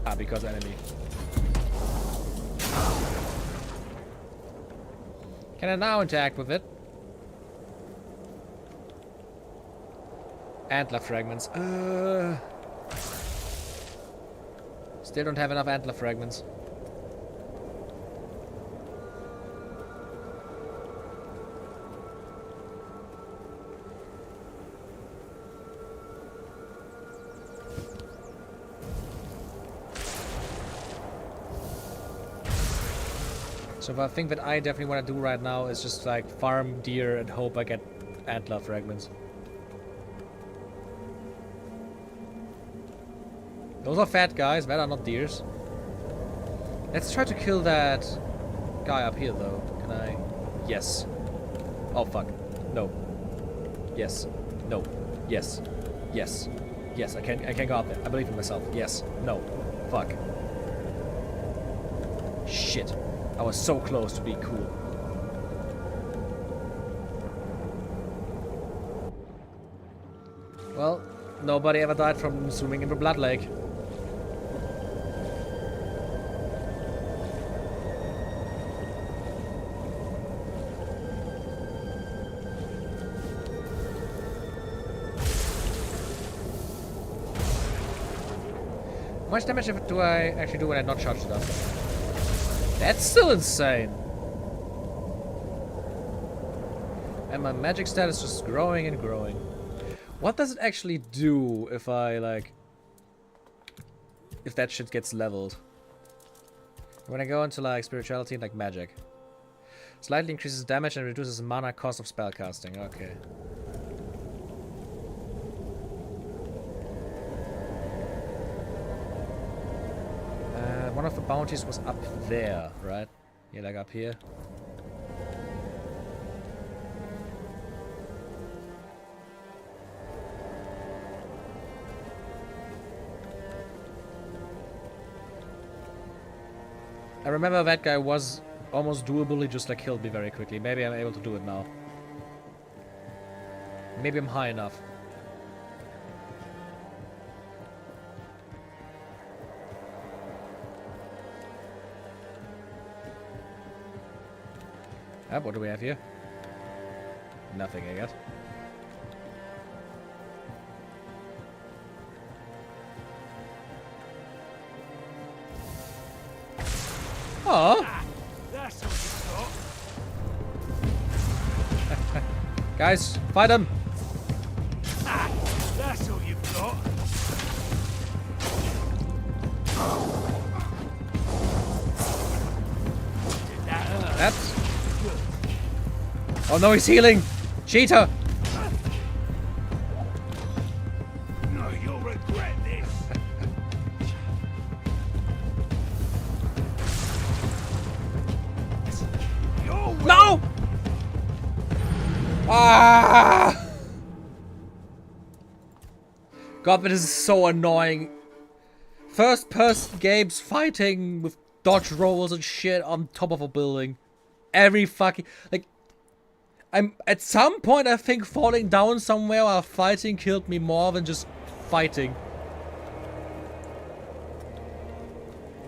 Ah, because enemy. Can I now interact with it? Antler fragments. Still don't have enough antler fragments. So the thing that I definitely want to do right now is just like farm deer and hope I get antler fragments. Those are fat guys, that are not deers. Let's try to kill that guy up here though. Can I? Yes. Oh fuck. No. Yes. No. Yes. Yes. Yes, I can go up there. I believe in myself. Yes. No. Fuck. Shit. I was so close to be cool. Well, nobody ever died from swimming in the blood lake. How much damage do I actually do when I not charge it up? That's still insane! And my magic stat is just growing and growing. What does it actually do if I, like... if that shit gets leveled? When I go into, like, spirituality and, like, magic. Slightly increases damage and reduces mana cost of spellcasting. Okay. One of the bounties was up there, right? Yeah, like up here. I remember that guy was almost doable, he just like killed me very quickly. Maybe I'm able to do it now. Maybe I'm high enough. What do we have here? Nothing, I guess. Oh! That's what you got. Guys, fight him! That's all you've got. That's... Oh no, he's healing! Cheater! No, you'll regret this. No! Ah! God, but this is so annoying. First person games fighting with dodge rolls and shit on top of a building. Every fucking... like... I'm at some point I think falling down somewhere while fighting killed me more than just fighting.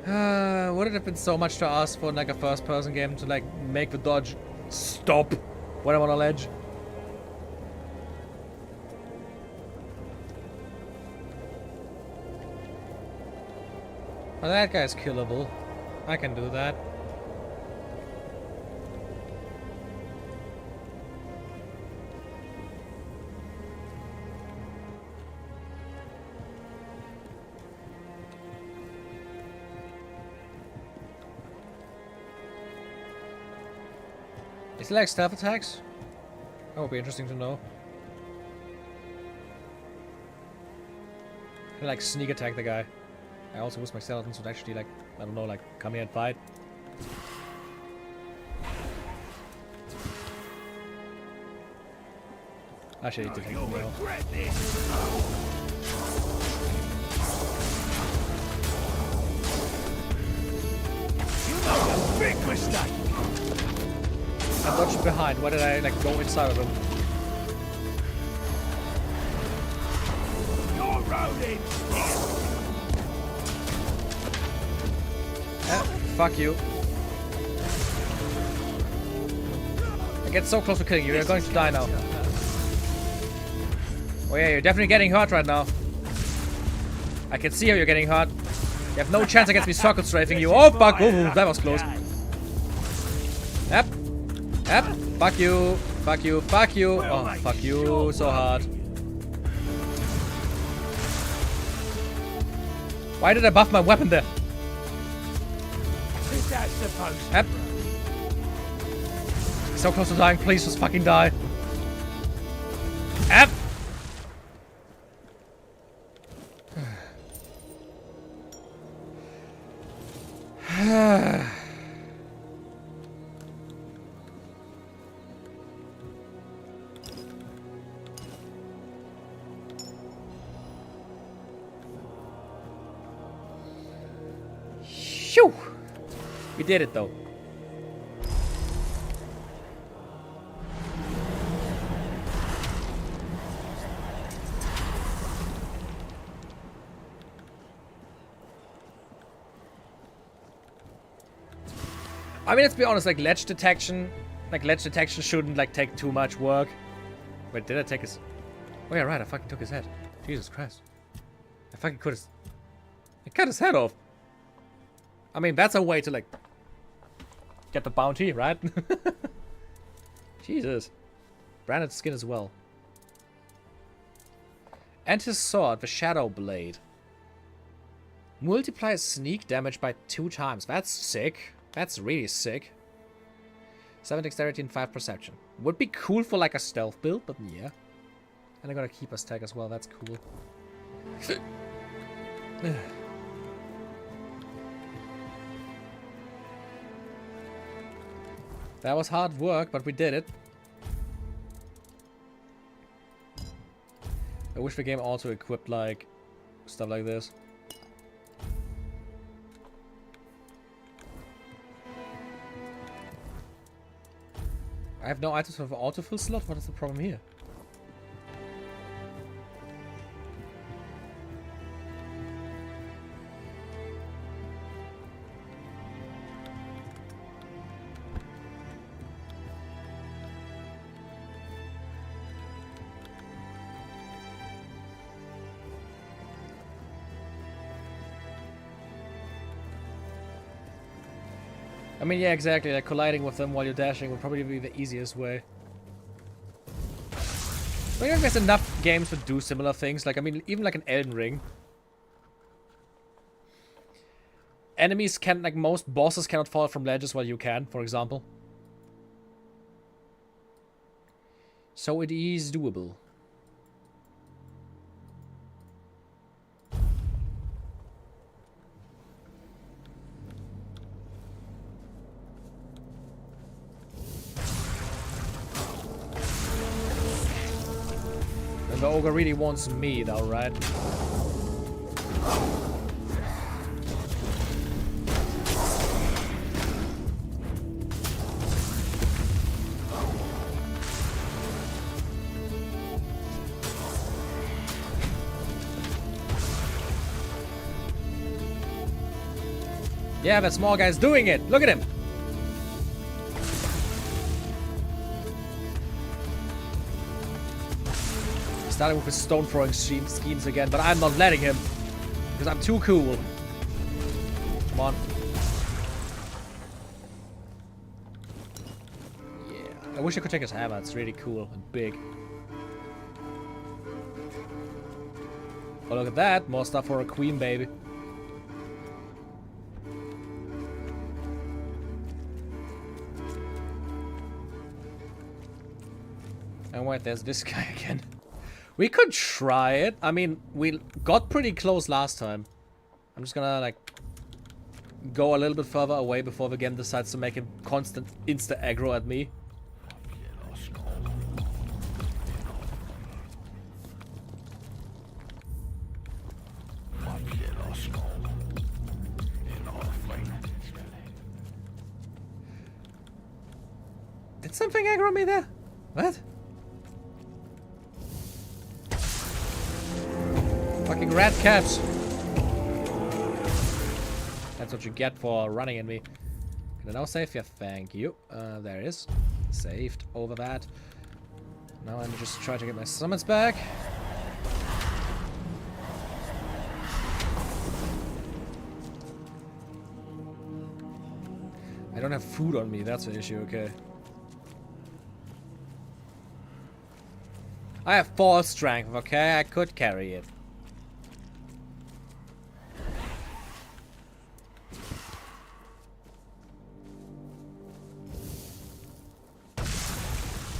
Would it have been so much to ask for in like a first person game to like make the dodge stop when I'm on a ledge? Well, that guy's killable. I can do that. Is he like stealth attacks? That would be interesting to know. I like sneak attack the guy. I also wish my skeletons would actually like, I don't know, like come here and fight. Actually, I need to take them now. Big mistake. I dodged behind. Why did I like go inside of him? You're routed. Fuck you. I get so close to killing you. You're going to die now. Oh yeah, you're definitely getting hurt right now. I can see how you're getting hurt. You have no chance against me circle strafing you. Oh fuck! Ooh, that was close. Yep. Yep. Fuck you. Fuck you. Fuck you. Oh, fuck you so hard. Why did I buff my weapon there? Yep. So close to dying. Please just fucking die. Yep. Shoo! We did it though. I mean, let's be honest, like ledge detection shouldn't like take too much work. Wait, did I take his... Oh yeah, right, I fucking took his head. Jesus Christ. I fucking cut his head off. I mean, that's a way to like get the bounty, right? Jesus. Branded skin as well. And his sword, the Shadow Blade. Multiplies sneak damage by 2 times. That's sick. That's really sick. 7 dexterity and 5 perception. Would be cool for like a stealth build, but yeah. And I got a keeper's tag as well, that's cool. That was hard work, but we did it. I wish the game also equipped like stuff like this. I have no items for the autofill slot. What is the problem here? I mean, yeah, exactly. Like colliding with them while you're dashing would probably be the easiest way. But I think there's enough games to do similar things. Like, I mean, even like an Elden Ring. Enemies can, like most bosses cannot fall from ledges while you can, for example. So it is doable. The ogre really wants me though, right? Yeah, that small guy's doing it! Look at him! Starting with his stone throwing schemes again, but I'm not letting him because I'm too cool. Come on. Yeah. I wish I could take his hammer. It's really cool and big. Oh, look at that. More stuff for a queen, baby. And wait, there's this guy again. We could try it. I mean, we got pretty close last time. I'm just gonna, like, go a little bit further away before the game decides to make a constant insta-aggro at me. Did something aggro me there? What? Fucking rat caps. That's what you get for running at me. Can I now save? Yeah, thank you. There it is. Saved over that. Now I'm just trying to get my summons back. I don't have food on me, that's an issue, okay. I have 4 strength, okay? I could carry it.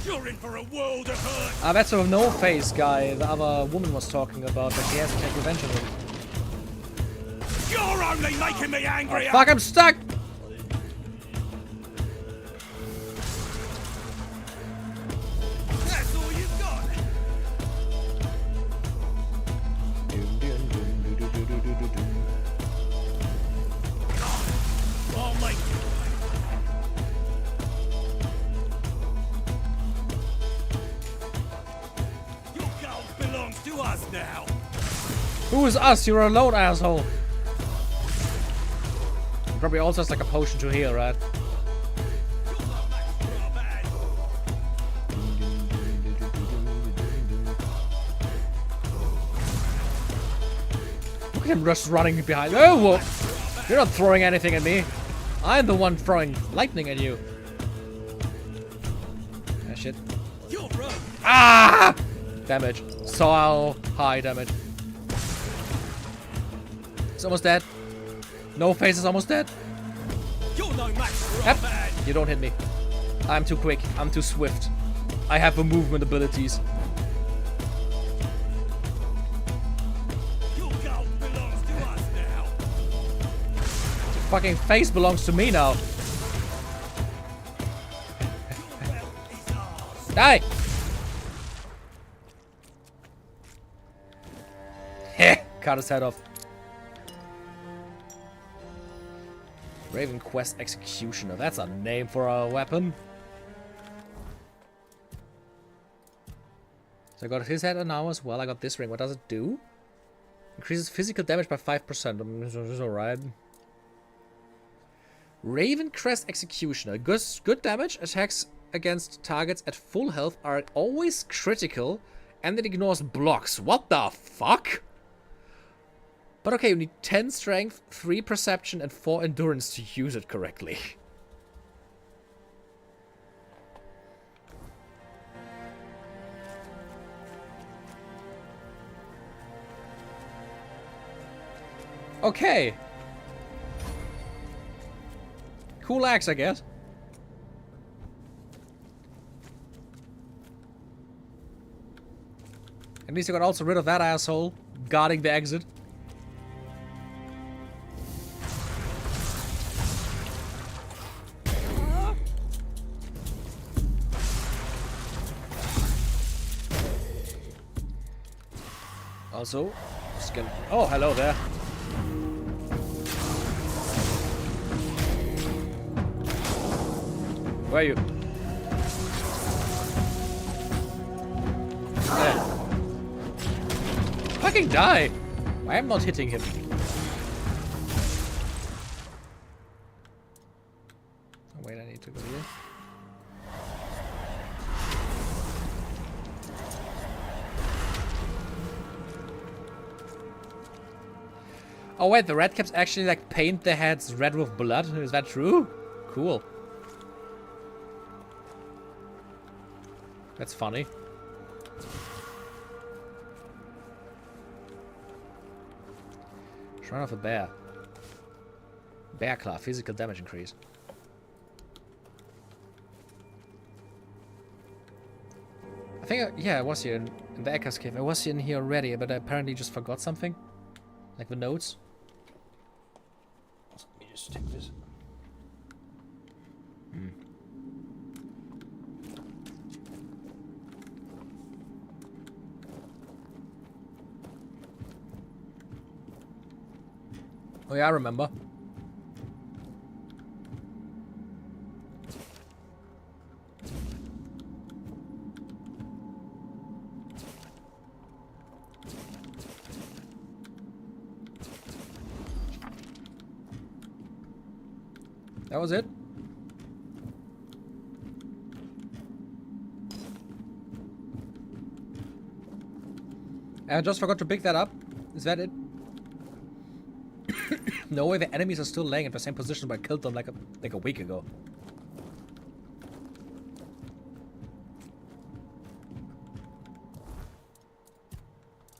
You're in for a world of hurt. Ah, that's a no-face guy the other woman was talking about, but she has to take revenge on him. You're only making me angry. Oh, fuck, I'm stuck! That's all you've got. I'll make you. To us now. Who is us? You're alone, asshole. He probably also has like a potion to heal, right? Look at him just running behind. Oh, whoa. You're not throwing anything at me. I'm the one throwing lightning at you. Ah, shit. Ah! Damage. So high damage. It's almost dead. No face is almost dead. You're no match for Yep. You don't hit me. I'm too quick. I'm too swift. I have the movement abilities. Your gold belongs to us now. The fucking face belongs to me now. Die! Heh! Cut his head off. Raven Quest Executioner. That's a name for a weapon. So I got his head now as well. I got this ring. What does it do? Increases physical damage by 5%. This is alright. Raven Crest Executioner. Good damage. Attacks against targets at full health are always critical. And it ignores blocks. What the fuck? But okay, you need 10 strength, 3 perception, and 4 endurance to use it correctly. Okay. Cool axe, I guess. At least I got also rid of that asshole guarding the exit. Also, skeleton. Oh, hello there. Where are you? There. Fucking die! Why am I not hitting him? Oh wait, I need to go here. Oh wait, the redcaps actually like paint their heads red with blood? Is that true? Cool. That's funny. Shrine of a bear. Bear claw, physical damage increase. I think, yeah, I was here in the Echo's Cave. I was in here already, but I apparently just forgot something. Like the notes. Let me just take this. Oh yeah, I remember. That was it? I just forgot to pick that up. Is that it? No way, the enemies are still laying in the same position, but I killed them like a week ago.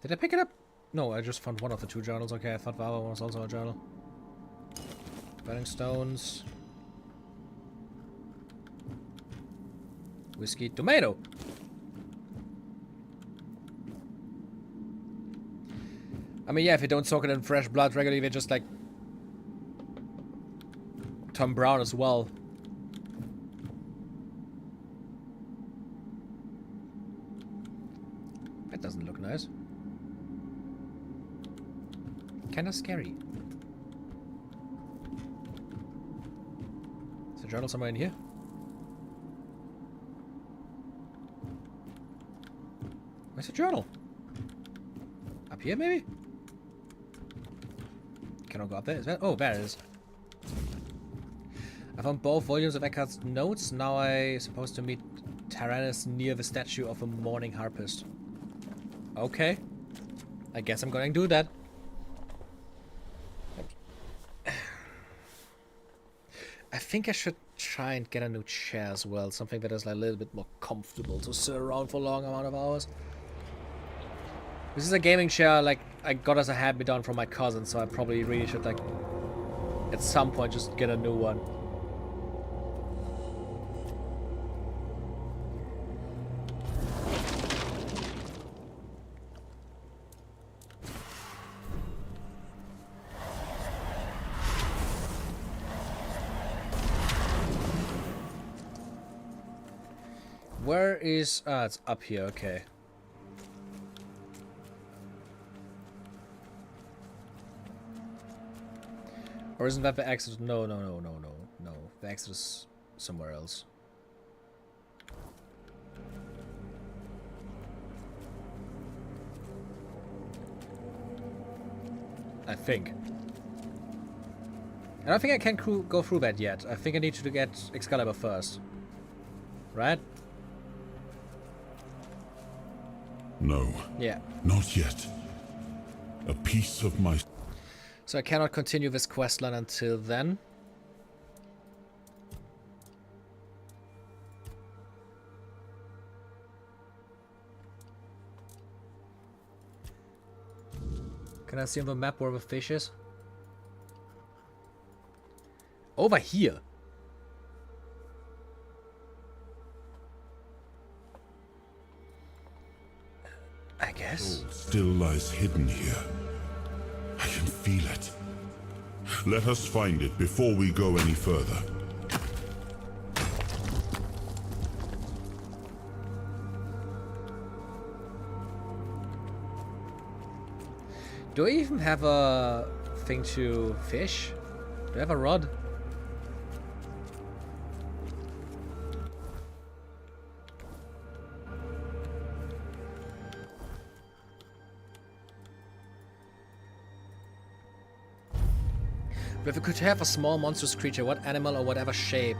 Did I pick it up? No, I just found one of the two journals. Okay, I thought the other one was also a journal. Burning stones. Whiskey, tomato. I mean, yeah, if you don't soak it in fresh blood regularly, they just like turn brown as well. That doesn't look nice. Kinda scary. Is the journal somewhere in here? Where's the journal? Up here, maybe? Can I go up there? Is that? Oh, there it is. I found both volumes of Eckhart's notes. Now I'm supposed to meet Tyrannus near the statue of a mourning harpist. Okay. I guess I'm going to do that. I think I should try and get a new chair as well. Something that is like a little bit more comfortable to sit around for a long amount of hours. This is a gaming chair like I got as a hand-me-down from my cousin, so I probably really should like at some point just get a new one. Where is... ah, it's up here, okay. Or isn't that the exit? No. The exit is somewhere else. I think. I don't think I can go through that yet. I think I need to get Excalibur first. Right? No. Yeah. Not yet. A piece of my... So I cannot continue this questline until then. Can I see on the map where the fish is? Over here. I guess. Still lies hidden here. I can feel it. Let us find it before we go any further. Do I even have a thing to fish? Do I have a rod? But if you could have a small monstrous creature, what animal or whatever shape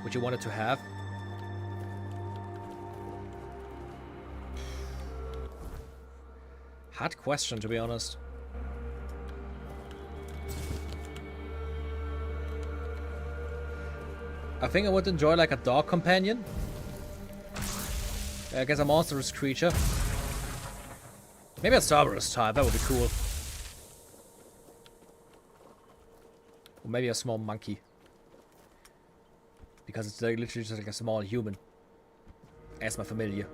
would you want it to have? Hard question, to be honest. I think I would enjoy like a dog companion. I guess a monstrous creature. Maybe a Cerberus type, that would be cool. Or maybe a small monkey. Because it's like literally just like a small human. As my familiar.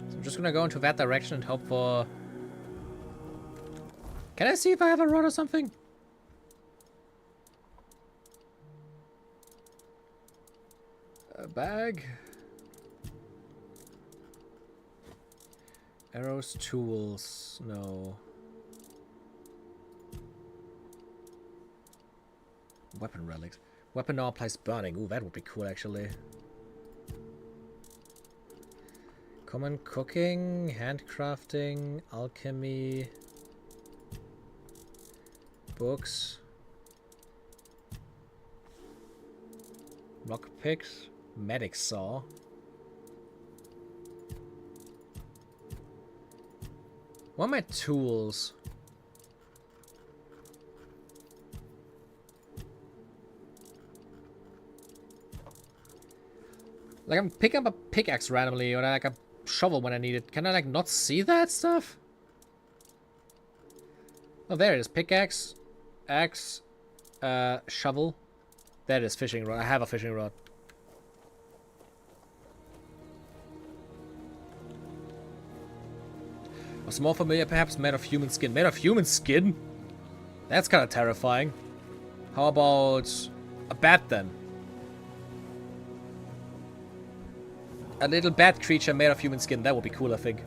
So I'm just gonna go into that direction and hope for... Can I see if I have a rod or something? A bag. Arrows, tools, no. Weapon relics. Weapon now applies burning. Ooh, that would be cool actually. Common cooking, handcrafting, alchemy, books, lockpicks, medic saw. What are my tools? Like I'm picking up a pickaxe randomly or like a shovel when I need it. Can I like not see that stuff? Oh, there it is. Pickaxe, axe, shovel. There it is. Fishing rod. I have a fishing rod. A small familiar, perhaps made of human skin. Made of human skin? That's kind of terrifying. How about a bat then? A little bat creature made of human skin. That would be cool, I think.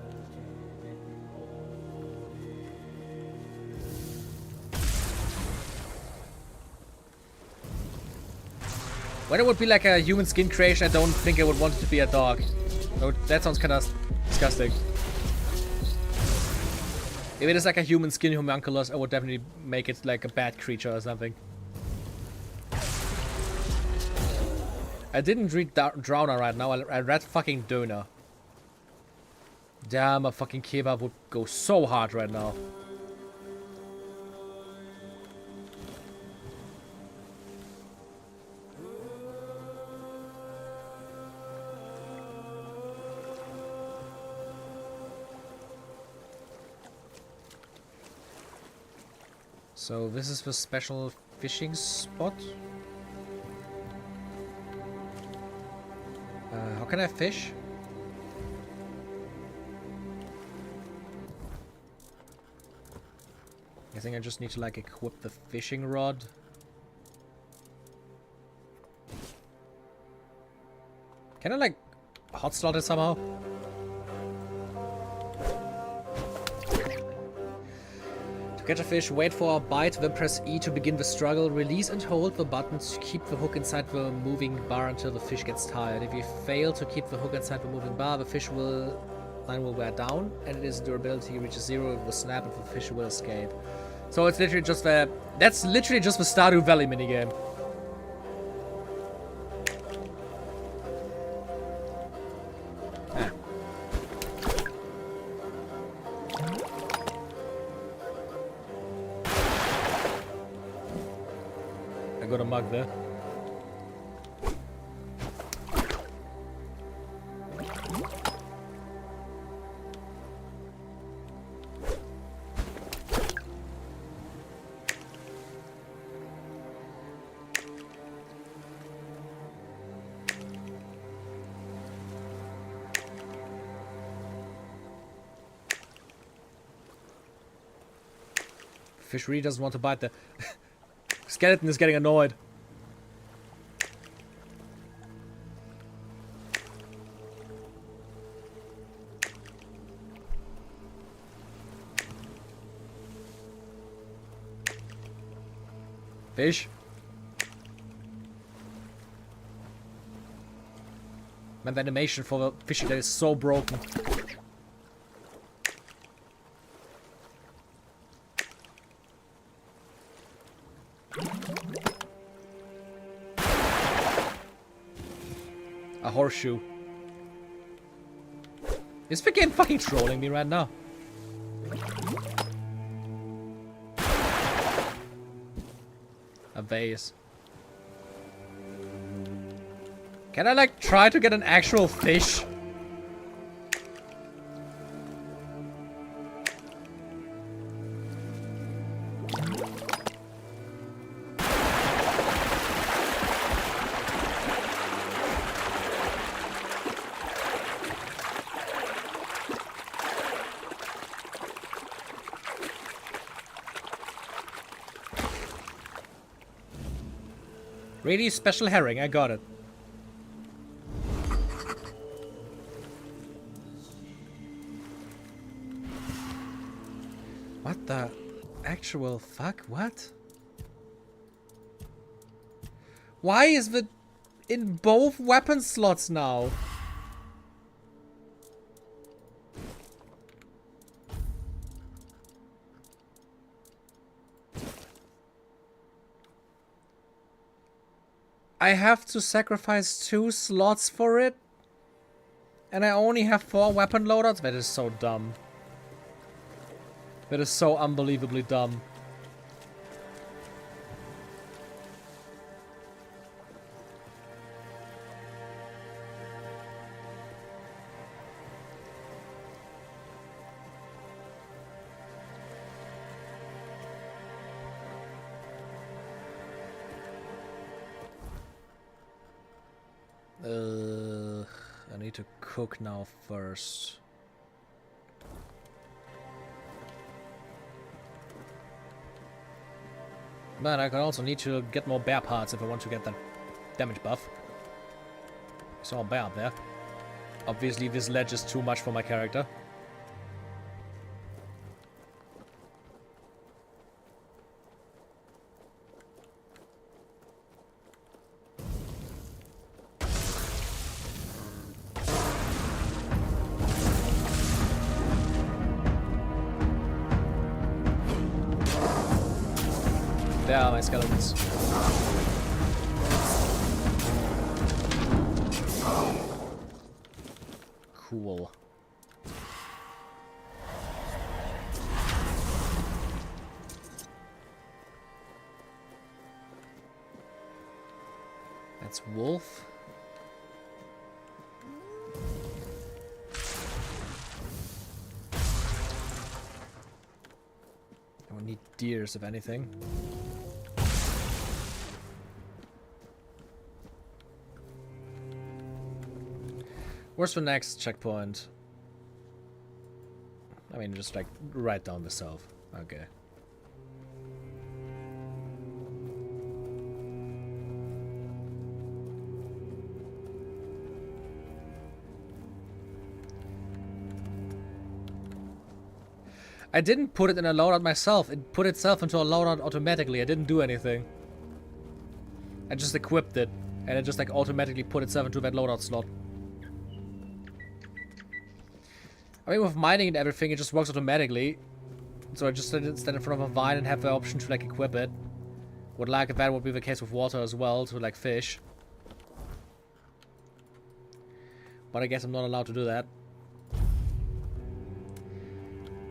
When it would be like a human skin creation, I don't think I would want it to be a dog. Oh, that sounds kind of disgusting. If it is like a human skin homunculus, I would definitely make it like a bat creature or something. I didn't read Drowner right now, I read fucking Donor. Damn, a fucking kebab would go so hard right now. So this is the special fishing spot. How can I fish? I think I just need to like equip the fishing rod. Can I like hot slot it somehow? To catch a fish, wait for a bite, then press E to begin the struggle. Release and hold the button to keep the hook inside the moving bar until the fish gets tired. If you fail to keep the hook inside the moving bar, the line will wear down, and its durability reaches 0. It will snap and the fish will escape. So it's literally just the... That's literally just the Stardew Valley minigame. Got a mug there. Fish really doesn't want to bite the... Skeleton is getting annoyed. Fish. Man, the animation for the fishing there is so broken. A horseshoe. Is the game fucking trolling me right now? A vase. Can I like try to get an actual fish? Really special herring, I got it. What the actual fuck? What? Why is it in both weapon slots now? I have to sacrifice 2 slots for it? And I only have 4 weapon loadouts? That is so dumb. That is so unbelievably dumb. I need to cook now first. But I can also need to get more bear parts if I want to get that damage buff. I saw a bear up there. Obviously this ledge is too much for my character. There are my skeletons. Cool. That's wolf. I will need deers, if anything. Where's the next checkpoint? I mean, just like right down the south. Okay. I didn't put it in a loadout myself. It put itself into a loadout automatically. I didn't do anything. I just equipped it, and it just like automatically put itself into that loadout slot. I mean, with mining and everything, it just works automatically. So I just stand in front of a vine and have the option to like equip it. Would like if that would be the case with water as well, to like fish. But I guess I'm not allowed to do that.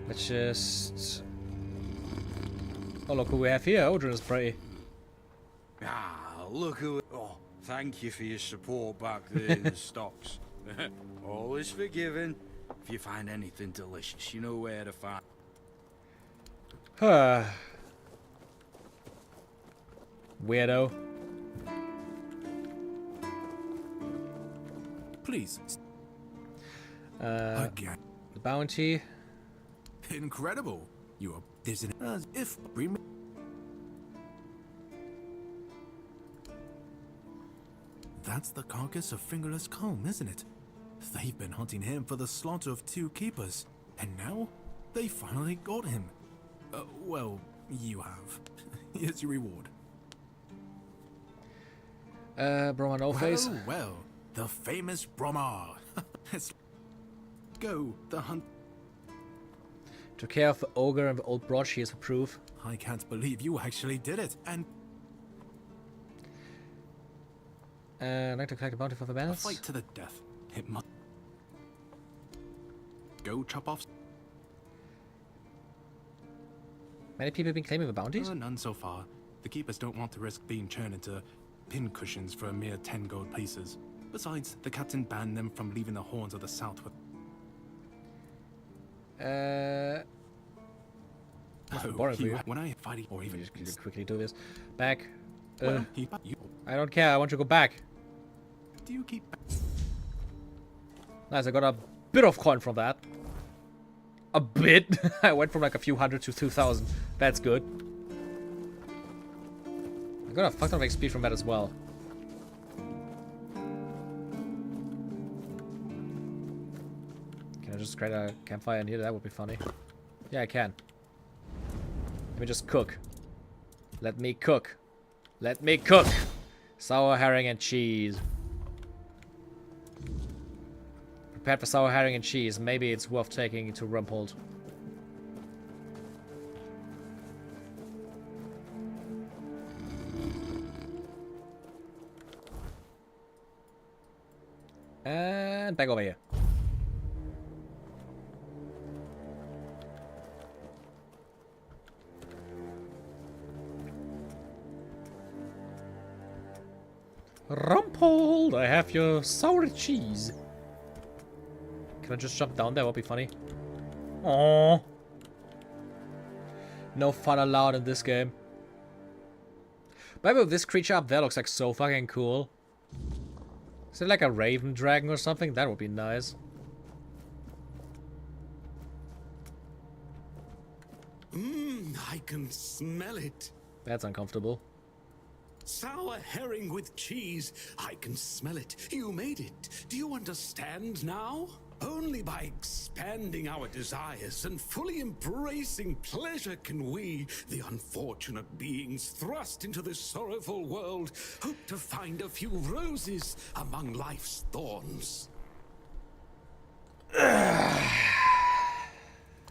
Let's just... Oh, look who we have here. Odrin is pretty. Ah, look who... Oh, thank you for your support back there in the stocks. Always forgiving. If you find anything delicious, you know where to find. Weirdo. Please. The bounty. Incredible. You are. There's an. As if. That's the carcass of Fingerless Calm, isn't it? They've been hunting him for the slaughter of 2 keepers, and now they finally got him. Well, you have. Here's your reward. Brahma no face. Well, the famous Brahma. Let's go. The hunt. Took care of the ogre and the old broad. Here's the proof. I can't believe you actually did it, and. I'd like to collect a bounty for the bandits. A fight to the death. It must. go chop off. Many people have been claiming the bounties? None so far. The keepers don't want to risk being turned into pincushions for a mere 10 gold pieces. Besides, the captain banned them from leaving the horns of the south with... boring for you. When I fight or even just quickly do this. Back. Well, I don't care, I want you to go back. Do you keep... Nice, I got a bit of coin from that. A bit? I went from like a few hundred to 2,000. That's good. I got a fuck ton of XP from that as well. Can I just create a campfire in here? That would be funny. Yeah, I can. Let me just cook. Let me cook. Let me cook! Sour herring and cheese. Prepared for sour herring and cheese. Maybe it's worth taking to Rumpold. And back over here. Rumpold, I have your sour cheese. Can I just jump down there? Would be funny. Aww. No fun allowed in this game. By the way, this creature up there looks like so fucking cool. Is it like a raven dragon or something? That would be nice. I can smell it. That's uncomfortable. Sour herring with cheese. I can smell it. You made it. Do you understand now? Only by expanding our desires and fully embracing pleasure can we, the unfortunate beings thrust into this sorrowful world, hope to find a few roses among life's thorns.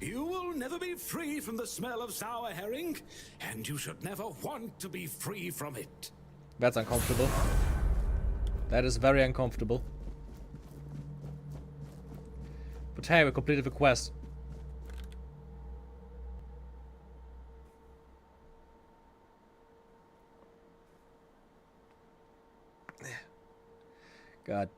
You will never be free from the smell of sour herring, and you should never want to be free from it. That's uncomfortable. That is very uncomfortable. But hey, we completed the quest. God.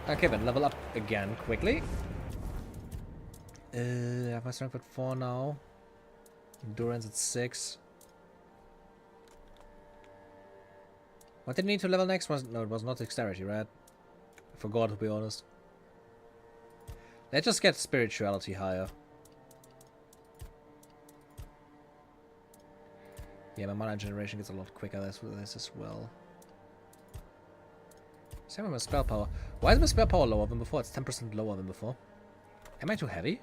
Okay, then level up again quickly. I have my strength at 4 now. Endurance at 6. What did I need to level next? No, it was not dexterity, right? I forgot, to be honest. Let's just get spirituality higher. Yeah, my mana generation gets a lot quicker with this as well. Same with my spell power. Why is my spell power lower than before? It's 10% lower than before. Am I too heavy?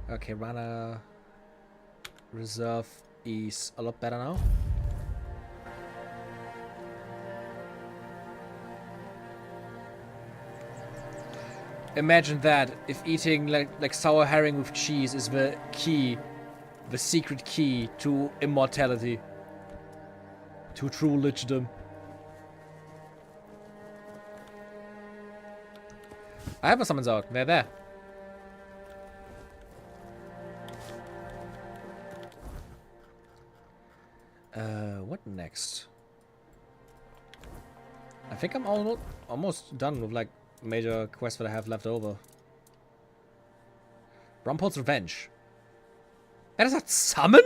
Okay, Rana reserve is a lot better now. Imagine that, if eating like sour herring with cheese is the key, the secret key to immortality, to true lichdom. I have my summons out, they're there. What next? I think I'm almost done with like major quests that I have left over. Rumpold's Revenge. That is a summon?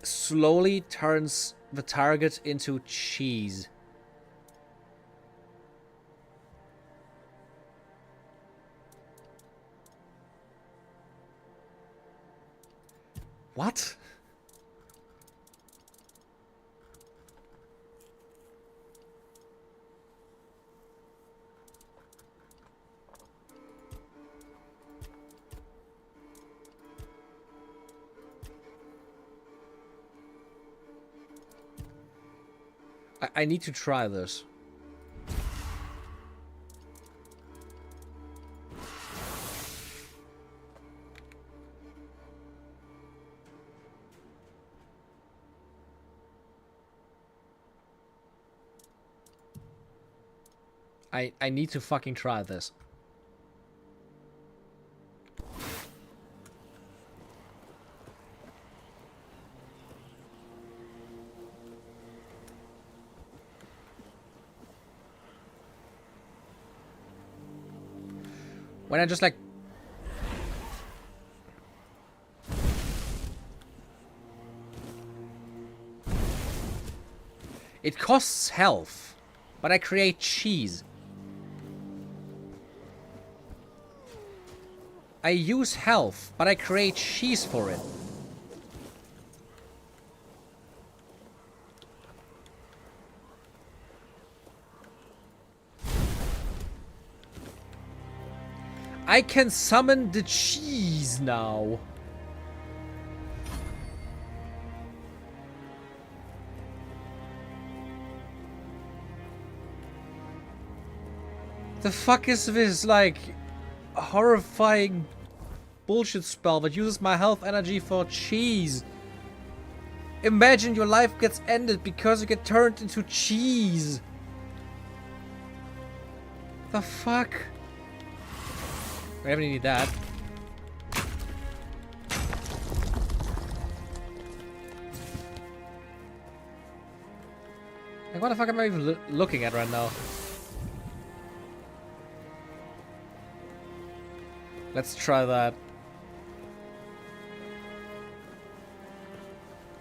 Slowly turns the target into cheese. What? I need to try this. I need to fucking try this. When I just like... It costs health, but I create cheese. I use health, but I create cheese for it. I can summon the cheese now. The fuck is this, like, horrifying bullshit spell that uses my health energy for cheese? Imagine your life gets ended because you get turned into cheese. The fuck? I definitely need that. Like, what the fuck am I even looking at right now? Let's try that.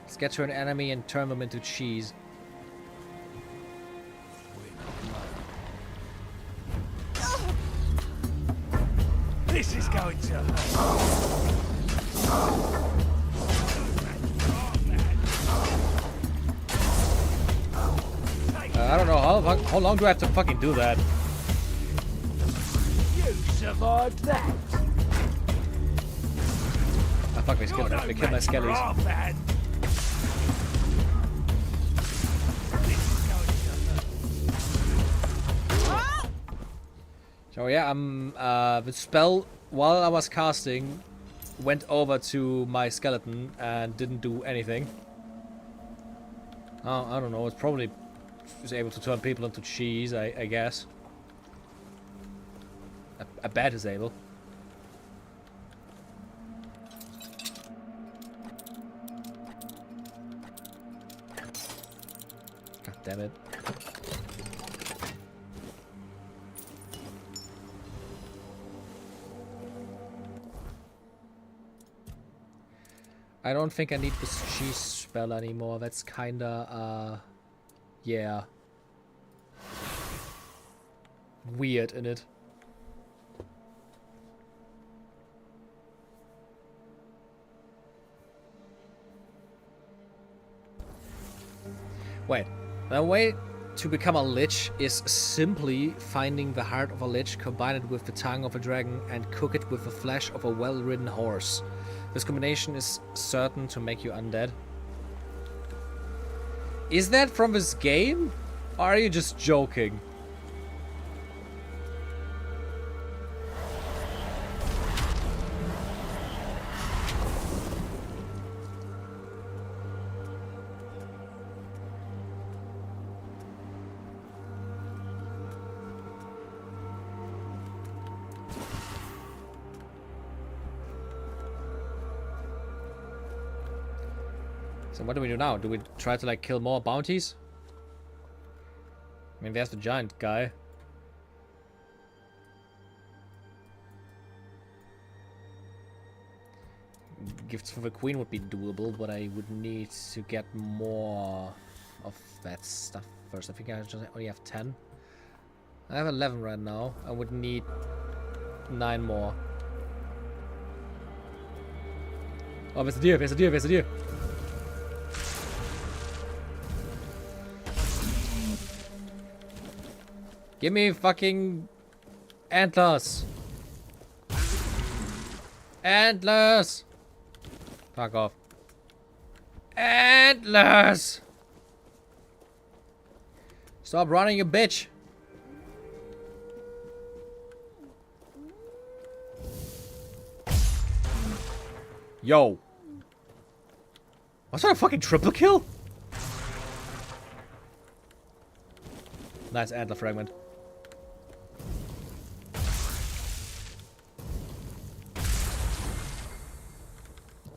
Let's get to an enemy and turn them into cheese. This is going to hurt. I don't know, how long do I have to fucking do that? You survived that. Ah, fuck, they killed my skellies. So yeah, the spell, while I was casting, went over to my skeleton and didn't do anything. Oh, I don't know, it's probably was able to turn people into cheese, I guess. I bet it's able. God damn it. I don't think I need this cheese spell anymore. That's kinda, yeah. Weird in it. Wait, the way to become a lich is simply finding the heart of a lich, combine it with the tongue of a dragon, and cook it with the flesh of a well-ridden horse. This combination is certain to make you undead. Is that from this game? Or are you just joking? So what do we do now? Do we try to like kill more bounties? I mean, there's the giant guy. Gifts for the queen would be doable, but I would need to get more of that stuff first. I think I just only have 10. I have 11 right now. I would need 9 more. Oh, there's a deer, there's a deer, there's a deer. Give me fucking antlers. Antlers. Fuck off. Stop running, you bitch! Yo! Was that a fucking triple kill? Nice antler fragment.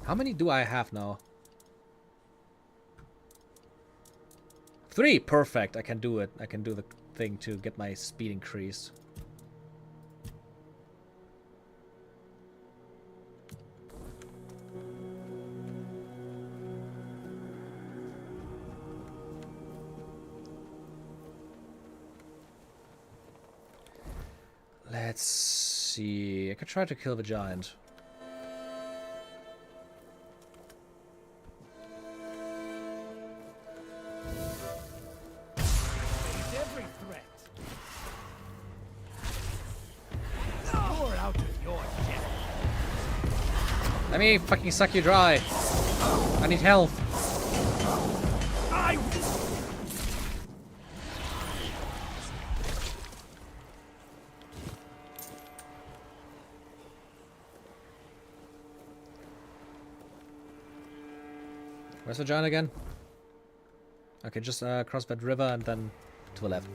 How many do I have now? 3! Perfect. I can do it. I can do the thing to get my speed increased. Let's see. I could try to kill the giant. Every threat. You're out of your depth. Let me fucking suck you dry. I need health. Where's the giant again? Okay, just cross that river and then to the left.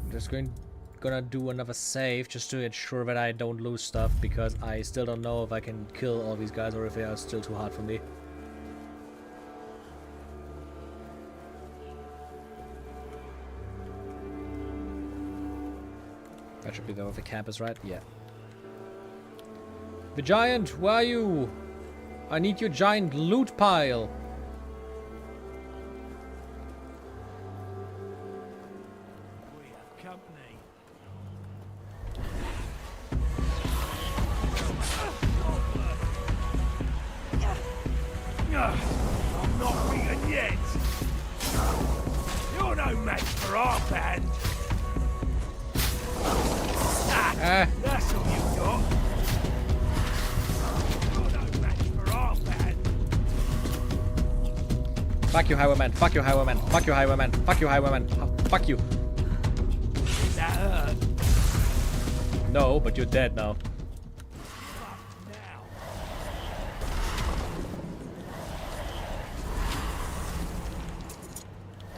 I'm just gonna do another save just to ensure that I don't lose stuff, because I still don't know if I can kill all these guys or if they are still too hard for me. That should be where the camp is, right? Yeah. The giant, where are you? I need your giant loot pile. We have company. I'm not beaten yet. You're no match for our band. That's all you got. You're no match for our band. Fuck you, highwayman. Fuck you, highwayman. Fuck you, highwayman. Fuck you, highwayman. Fuck you. Did that hurt? No, but you're dead now.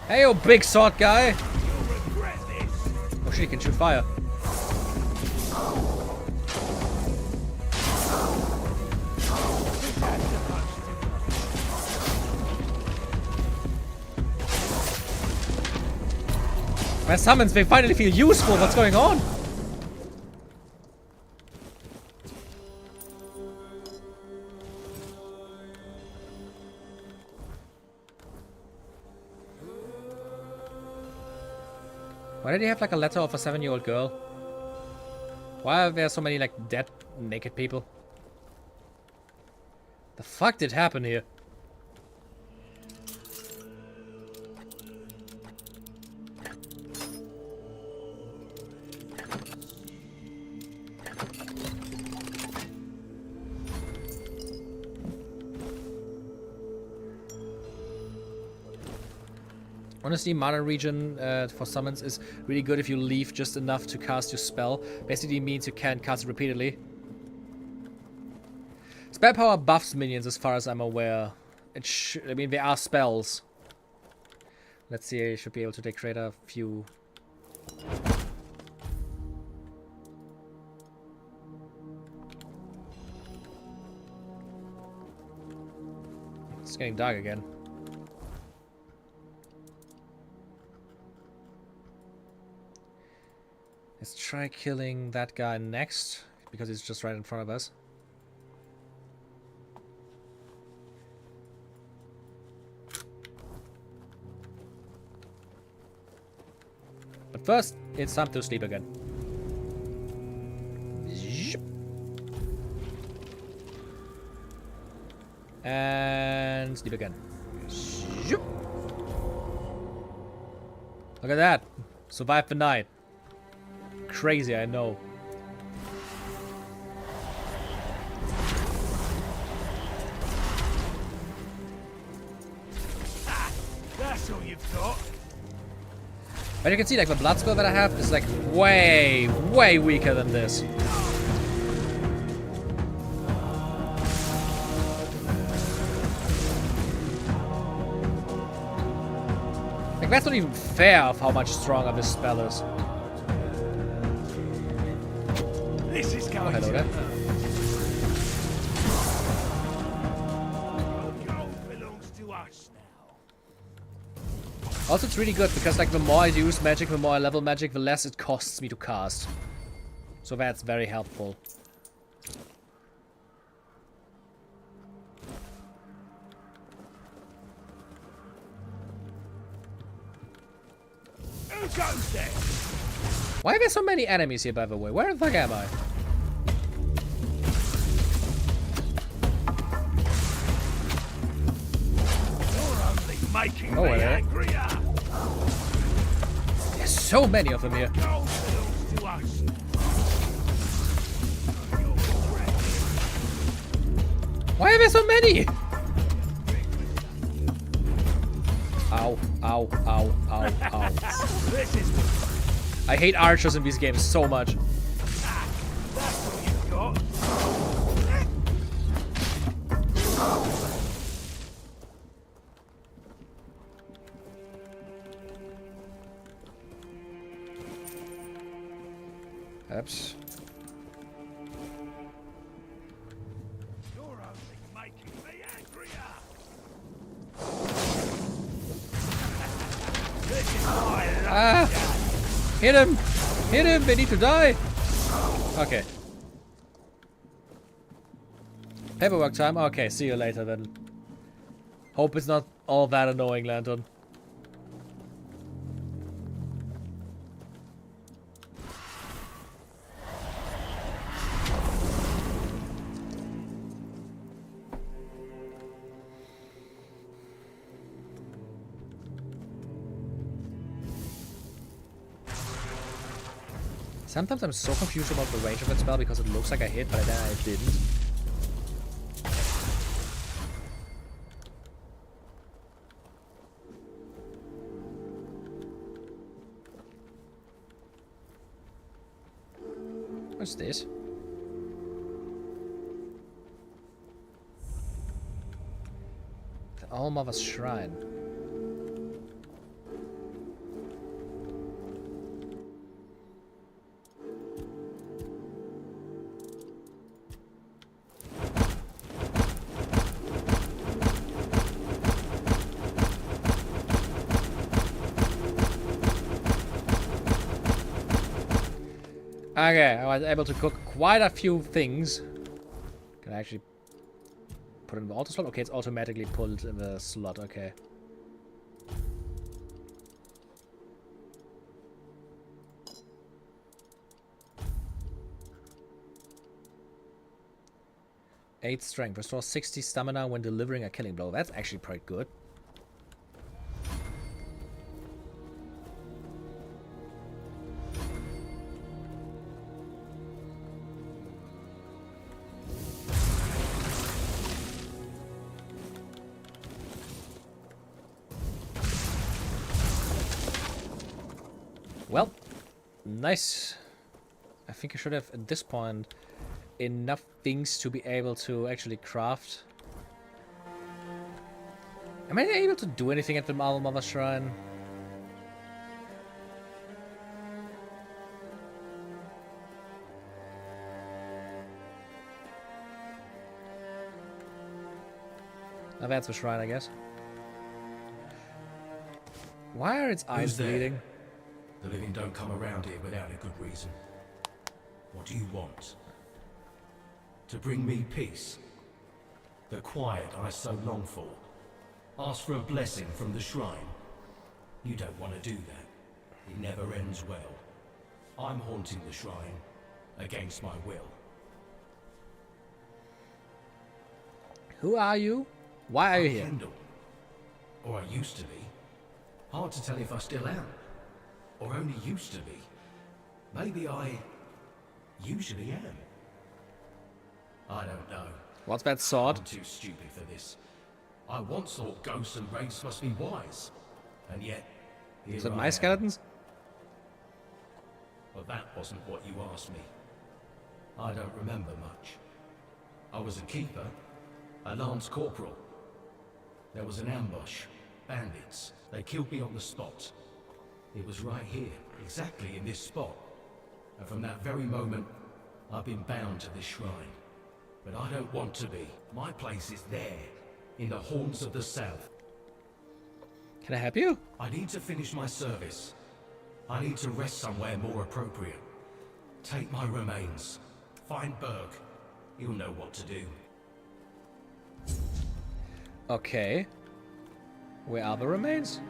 Hey, you big sword guy! Oh shit, he can shoot fire. My summons, they finally feel useful. What's going on? Why did he have like a letter of a 7-year-old girl? Why are there so many like dead, naked people? The fuck did happen here? Honestly, Mana region for summons is really good if you leave just enough to cast your spell. Basically means you can cast it repeatedly. Spell power buffs minions as far as I'm aware. I mean, they are spells. Let's see, I should be able to create a few. It's getting dark again. Let's try killing that guy next, because he's just right in front of us. But first, it's time to sleep again. And sleep again. Look at that. Survive the night. crazy, I know. That's all you've got. But you can see, like, the blood spell that I have is, like, way, way weaker than this. Like, that's not even fair of how much stronger this spell is. This is going hello there. belongs to us now. Also, it's really good because, like, the more I use magic, the more I level magic, the less it costs me to cast. So that's very helpful. Who goes there? Why are there so many enemies here, by the way? Where the fuck am I? You're only making me hello. angrier. There's so many of them here. Gold belongs to us. Why are there so many? Ow, ow, ow, ow, ow. This is I hate archers in these games so much. that's all you've got. Oops. You're only making me angrier. This is my Ah! Hit him! Hit him! They need to die! Okay. Paperwork time? Okay, see you later then. Hope it's not all that annoying, Lantern. Sometimes I'm so confused about the range of that spell because it looks like I hit, but then I didn't. What's this? The All-Mother's Shrine. Okay, I was able to cook quite a few things. Can I actually put it in the auto slot? Okay, it's automatically pulled in the slot, okay. Eight strength. Restore 60 stamina when delivering a killing blow. That's actually pretty good. Well, nice. I think I should have, at this point, enough things to be able to actually craft. Am I able to do anything at the All-Mother Shrine? Now that's the shrine, I guess. Why are its eyes Who's there? bleeding? The living don't come around here without a good reason. What do you want? To bring me peace? The quiet I so long for? Ask for a blessing from the shrine? You don't want to do that. It never ends well. I'm haunting the shrine, against my will. Who are you? Why are you here? Kendall. Or I used to be. Hard to tell if I still am. Or only used to be. Maybe I usually am. I don't know. What's that sword? I'm too stupid for this. I once thought ghosts and wraiths must be wise. And yet, here Is it I my am. skeletons? But that wasn't what you asked me. I don't remember much. I was a keeper, a lance corporal. There was an ambush. Bandits. They killed me on the spot. It was right here, exactly in this spot. And from that very moment, I've been bound to this shrine. But I don't want to be. My place is there, in the horns of the south. Can I help you? I need to finish my service. I need to rest somewhere more appropriate. Take my remains. Find Berg. He'll know what to do. Okay. Where are the remains?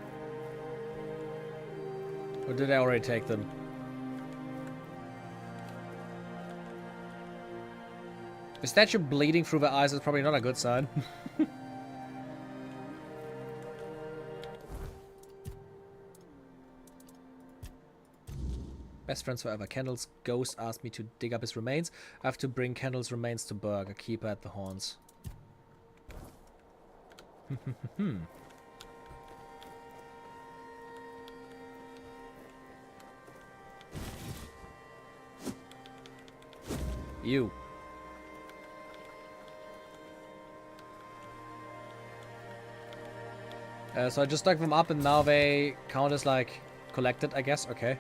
Or did I already take them? The statue bleeding through the eyes is probably not a good sign. Best friends forever. Kendall's ghost asked me to dig up his remains. I have to bring Kendall's remains to Berg, a keeper at the horns. You. So I just dug them up and now they count as like collected, I guess. Okay.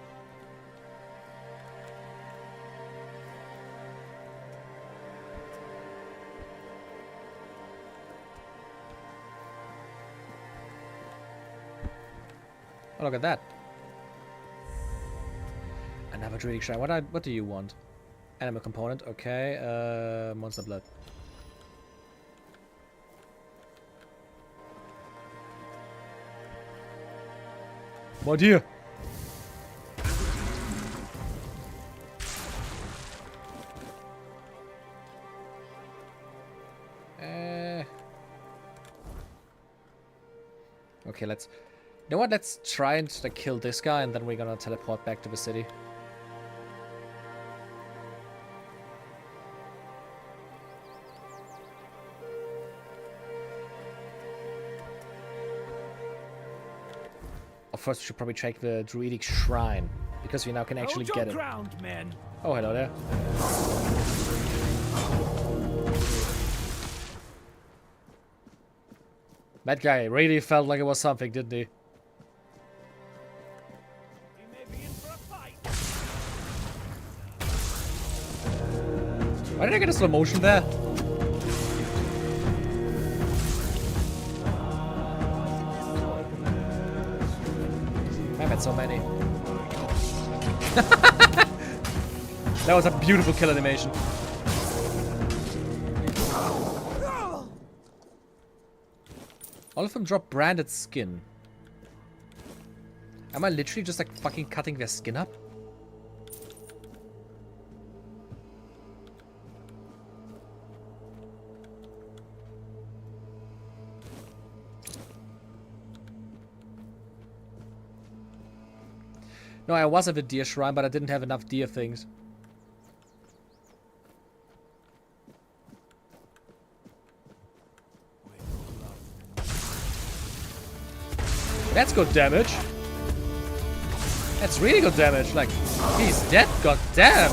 Oh, look at that. Another druidic shrine. What do you want? Animal component, okay. Monster blood. What here? Okay, let's... You know what? Let's try and like, kill this guy and then we're gonna teleport back to the city. First, we should probably check the druidic shrine because we now can actually get it. Ground, men. Oh, hello there. That guy really felt like it was something, didn't he? Why did I get a slow motion there? I met so many. That was a beautiful kill animation. All of them drop branded skin. Am I literally just like fucking cutting their skin up? No, I was at the deer shrine, but I didn't have enough deer things. That's good damage. That's really good damage. Like, he's dead, goddamn.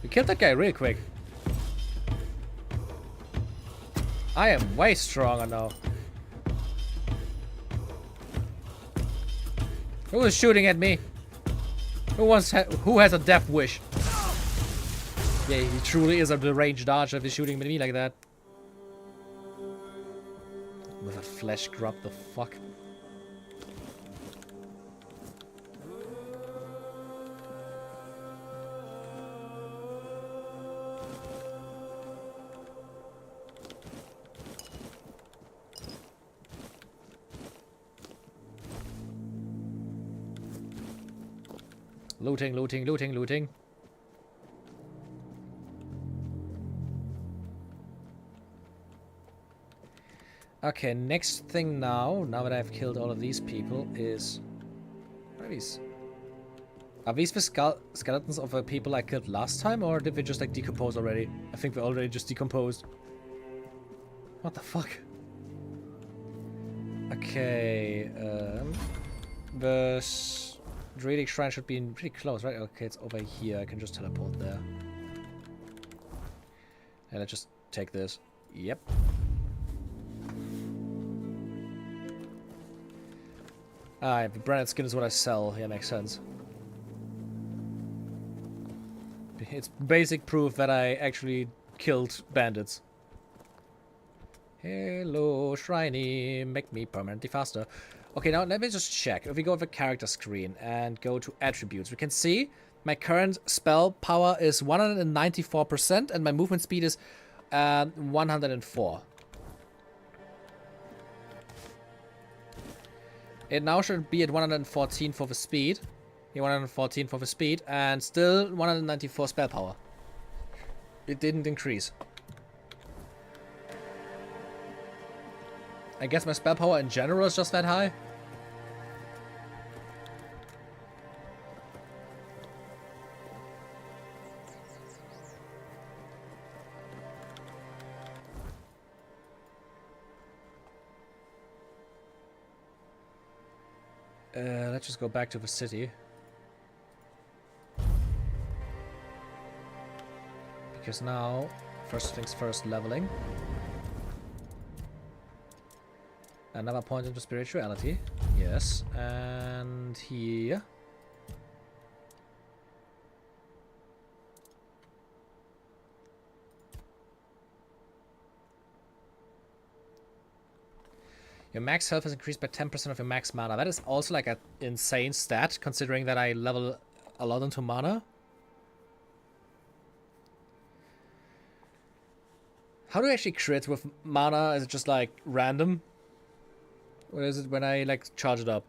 We killed that guy real quick. I am way stronger now. Who is shooting at me? Who has a death wish? Yeah, he truly is a deranged archer if he's shooting at me like that. With a flesh grub, the fuck? Looting, looting, looting, looting. Okay, next thing now that I've killed all of these people, is are these? Are these the skeletons of the people I killed last time, or did they just like decompose already? I think they already just decomposed. What the fuck? Okay, the Druidic Shrine should be pretty close, right? Okay, it's over here. I can just teleport there. And let's just take this. Yep. Ah, the branded skin is what I sell. Yeah, makes sense. It's basic proof that I actually killed bandits. Hello, Shriney. Make me permanently faster. Okay, now let me just check. If we go to the character screen and go to attributes, we can see my current spell power is 194% and my movement speed is 104. It now should be at 114 for the speed. Yeah, 114 for the speed, and still 194 spell power. It didn't increase. I guess my spell power in general is just that high. Let's just go back to the city. Because now, first things first, leveling. Another point into spirituality. Yes. And here. Your max health is increased by 10% of your max mana. That is also like an insane stat, considering that I level a lot into mana. How do I actually crit with mana? Is it just like random? Or is it when I like charge it up?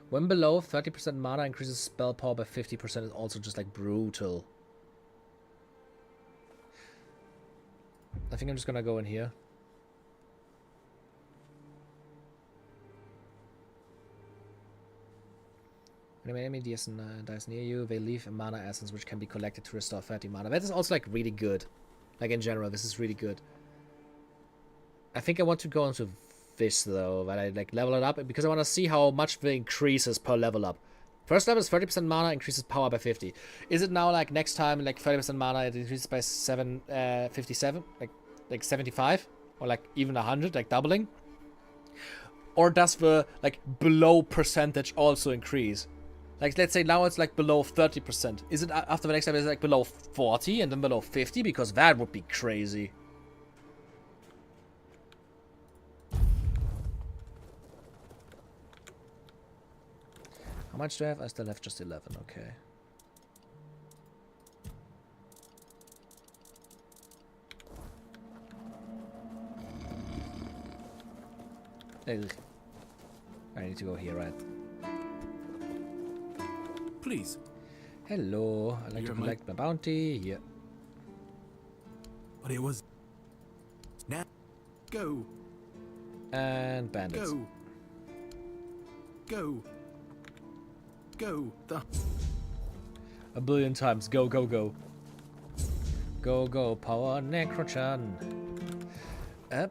When below 30% mana increases spell power by 50% is also just like brutal. I think I'm just gonna go in here. When an enemy dies near you, they leave a mana essence which can be collected to restore 30 mana. That is also like really good. Like in general, this is really good. I think I want to go into this though, that I like level it up because I want to see how much the increases per level up. First level is 30% mana, increases power by 50. Is it now like next time like 30% mana it increases by 57, like 75, or like even 100, like doubling? Or does the like below percentage also increase? Like let's say now it's like below 30%. Is it after the next level is like below 40 and then below 50? Because that would be crazy. How much do I have? I still have just 11, okay. Ugh. I need to go here, right? Please. Hello, I'd like to collect my bounty. Here. But it was... Now, go. And bandits. Go. Go. Go. A billion times. Go, go, go. Go, go. Power Necrochan. Up.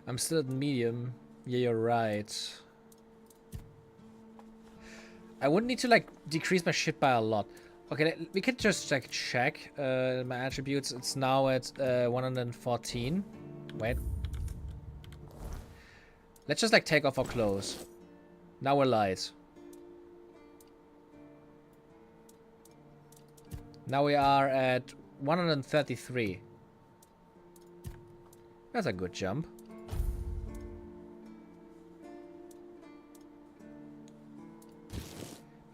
I'm still at medium. Yeah, you're right. I wouldn't need to like decrease my shit by a lot. Okay, we could just like check my attributes. It's now at 114. Wait. Let's just like take off our clothes. Now we're light. Now we are at 133. That's a good jump.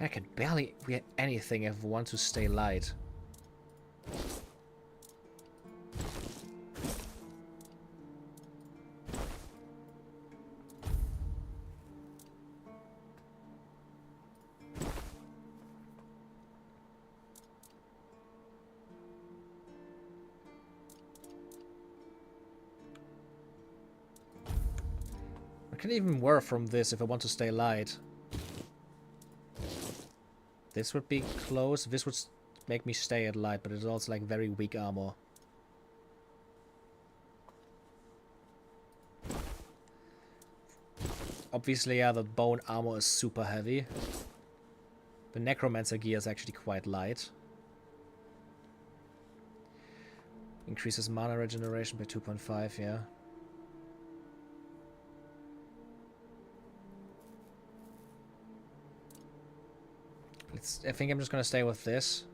I can barely wear anything if I want to stay light. can even wear from this if I want to stay light? This would be close. This would make me stay at light, but it's also like very weak armor. Obviously, yeah, the bone armor is super heavy. The necromancer gear is actually quite light. Increases mana regeneration by 2.5, yeah. I think I'm just gonna stay with this.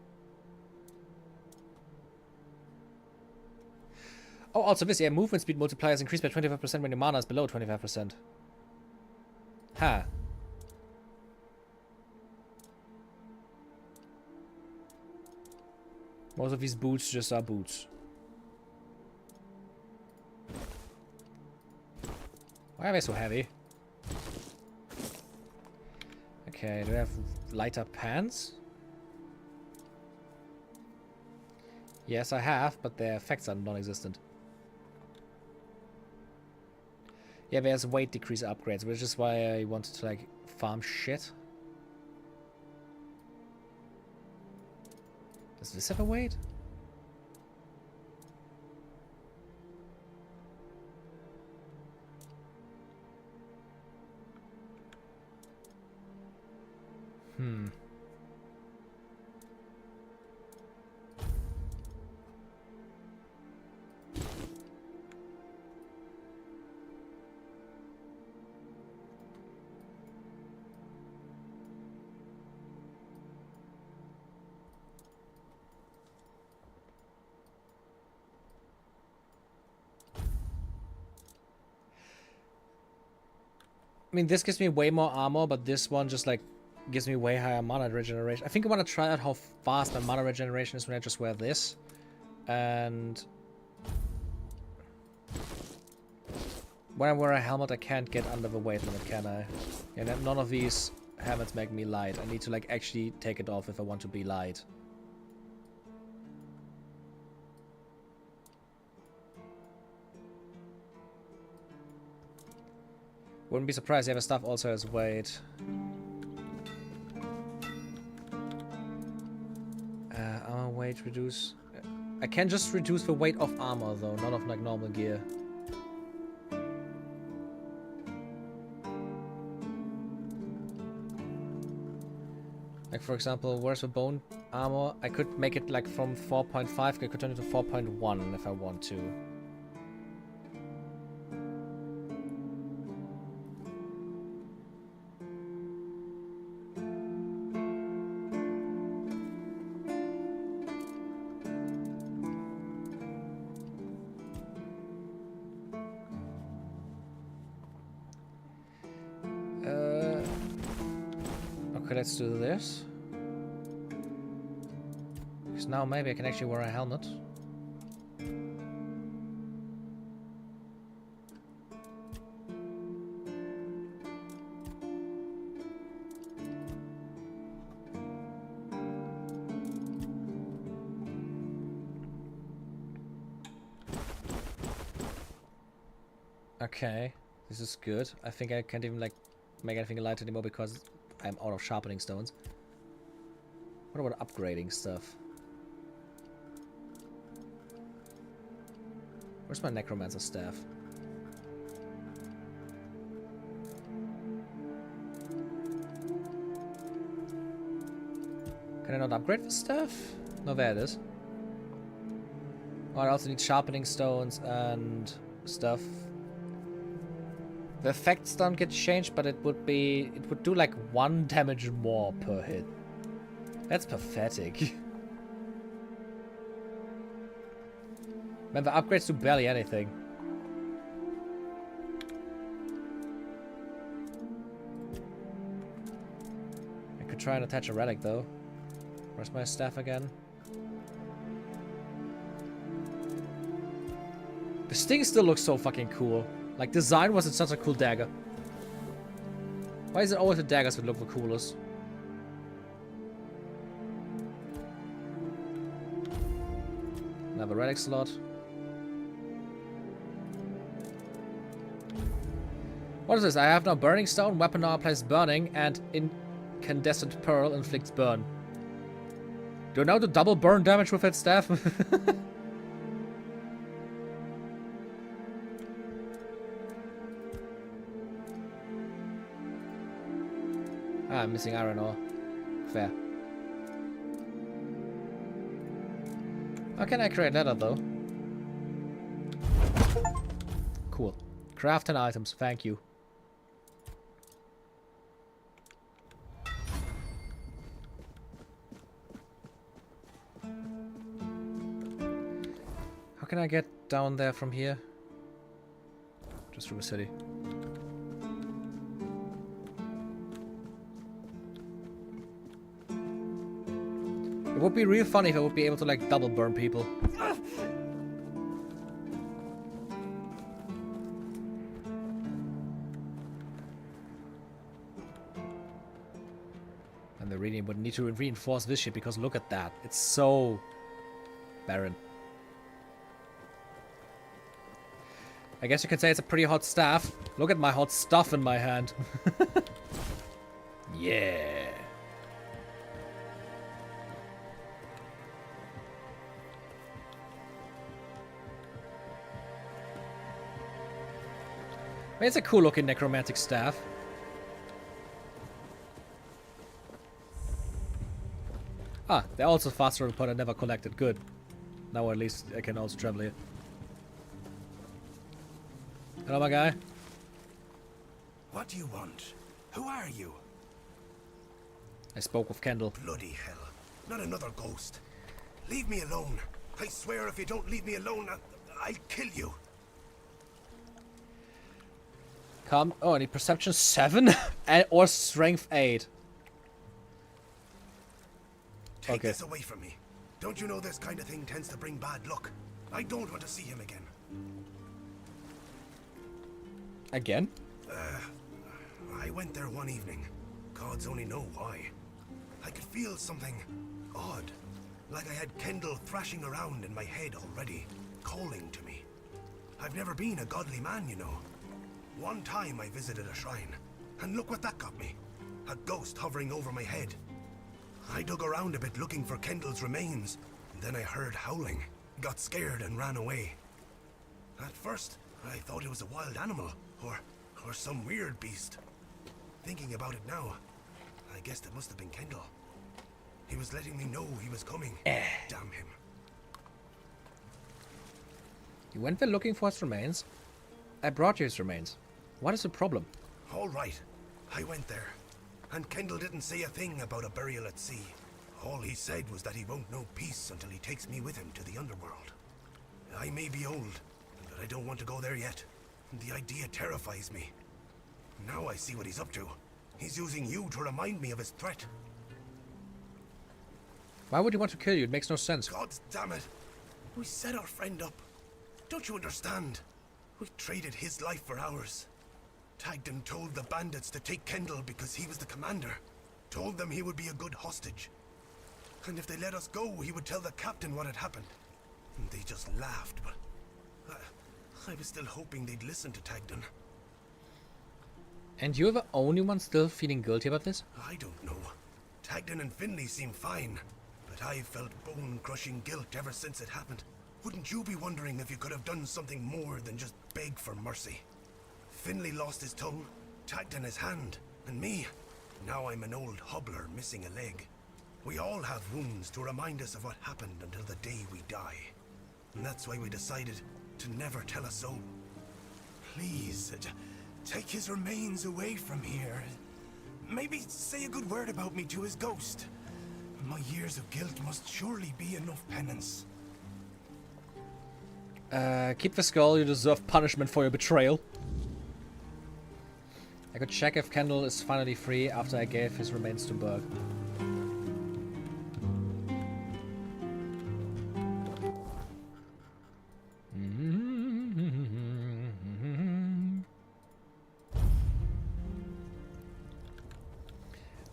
Oh, also this, yeah, movement speed multipliers increase by 25% when your mana is below 25%. Ha. Most of these boots just are boots. Why are they so heavy? Okay, do I have lighter pants? Yes, I have, but their effects are non-existent. Yeah, there's weight decrease upgrades, which is why I wanted to, like, farm shit. Does this have a weight? Hmm. I mean, this gives me way more armor, but this one just, like, gives me way higher mana regeneration. I think I want to try out how fast my mana regeneration is when I just wear this. And when I wear a helmet, I can't get under the weight limit, can I? And none of these helmets make me light. I need to, like, actually take it off if I want to be light. Wouldn't be surprised if the stuff also has weight. Armor weight reduce. I can just reduce the weight of armor though, not of like normal gear. Like for example, where's the bone armor? I could make it like from 4.5, I could turn it to 4.1 if I want to. Let's do this. Because now maybe I can actually wear a helmet. Okay, this is good. I think I can't even like make anything light anymore because I'm out of sharpening stones. What about upgrading stuff? Where's my necromancer staff? Can I not upgrade the staff? No, there it is. Oh, I also need sharpening stones and stuff. The effects don't get changed, but it would do like 1 damage more per hit. That's pathetic. Man, the upgrades do barely anything. I could try and attach a relic though. Where's my staff again? The sting still looks so fucking cool. Like, design wasn't such a cool dagger. Why is it always the daggers that look the coolest? Another relic slot. What is this? I have now burning stone, weapon now applies burning, and incandescent pearl inflicts burn. Do I now do double burn damage with that staff? Ah, I'm missing iron ore. Fair. How can I create leather though? Cool. Craft 10 items, thank you. How can I get down there from here? Just through the city. It would be real funny if I would be able to like double burn people. And the reading would need to reinforce this shit because look at that. It's so barren. I guess you could say it's a pretty hot staff. Look at my hot stuff in my hand. Yeah. I mean, it's a cool looking necromantic staff. Ah, they're also faster but I never collected. Good. Now at least I can also travel here. Hello, my guy. What do you want? Who are you? I spoke with Kendall. Bloody hell. Not another ghost. Leave me alone. I swear if you don't leave me alone, I'll kill you. Come. Oh, I need perception 7 or strength 8. Take this away from me. Don't you know this kind of thing tends to bring bad luck? I don't want to see him again. Again? I went there one evening. Gods only know why. I could feel something odd. Like I had Kendall thrashing around in my head already, calling to me. I've never been a godly man, you know. One time I visited a shrine, and look what that got me. A ghost hovering over my head. I dug around a bit looking for Kendall's remains, and then I heard howling, got scared and ran away. At first, I thought it was a wild animal, or some weird beast. Thinking about it now, I guessed it must have been Kendall. He was letting me know he was coming. Damn him. You went there looking for his remains? I brought you his remains. What is the problem? All right. I went there. And Kendall didn't say a thing about a burial at sea. All he said was that he won't know peace until he takes me with him to the underworld. I may be old, but I don't want to go there yet. The idea terrifies me. Now I see what he's up to. He's using you to remind me of his threat. Why would he want to kill you? It makes no sense. God damn it. We set our friend up. Don't you understand? We traded his life for ours. Tagden told the bandits to take Kendall because he was the commander. Told them he would be a good hostage. And if they let us go, he would tell the captain what had happened. And they just laughed, but... I was still hoping they'd listen to Tagden. And you're the only one still feeling guilty about this? I don't know. Tagden and Finley seem fine, but I've felt bone-crushing guilt ever since it happened. Wouldn't you be wondering if you could have done something more than just beg for mercy? Finley lost his tongue, Tagden his hand, and me. Now I'm an old hobbler missing a leg. We all have wounds to remind us of what happened until the day we die. And that's why we decided to never tell a soul. Please, take his remains away from here. Maybe say a good word about me to his ghost. My years of guilt must surely be enough penance. Keep the skull, you deserve punishment for your betrayal. I could check if Kendall is finally free after I gave his remains to Berg.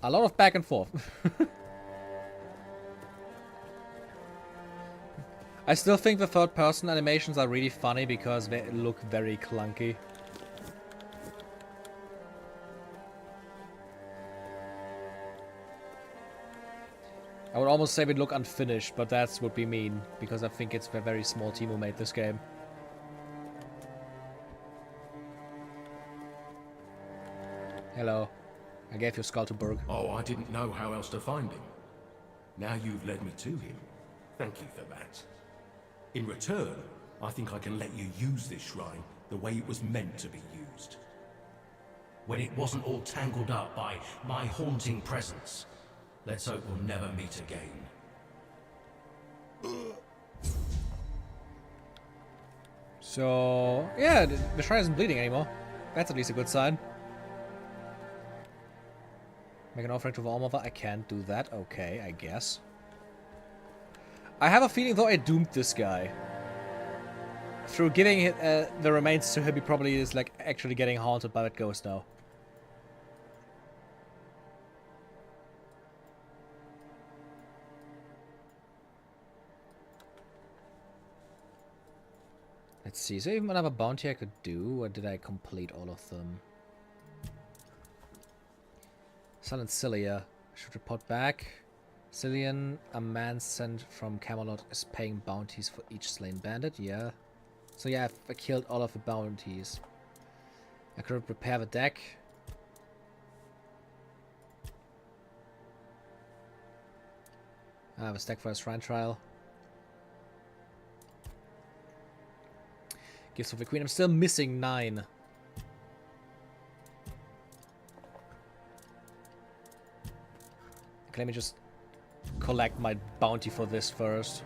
A lot of back and forth. I still think the third-person animations are really funny because they look very clunky. I would almost say we look unfinished, but that's would be mean, because I think it's a very small team who made this game. Hello. I gave your skull to Berg. Oh, I didn't know how else to find him. Now you've led me to him. Thank you for that. In return, I think I can let you use this shrine the way it was meant to be used. When it wasn't all tangled up by my haunting presence. Let's hope we'll never meet again. So, yeah, the shrine isn't bleeding anymore. That's at least a good sign. Make an offering to the Allmother. I can't do that. Okay, I guess. I have a feeling though I doomed this guy. Through giving the remains to him, he probably is like actually getting haunted by that ghost now. Let's see, is there even another bounty I could do, or did I complete all of them? Silent Cilia. Should report back. Cillian, a man sent from Camelot, is paying bounties for each slain bandit. Yeah. So yeah, I killed all of the bounties. I could repair the deck. I have a stack for a shrine trial. Gifts of the Queen. I'm still missing 9. Okay, let me just collect my bounty for this first.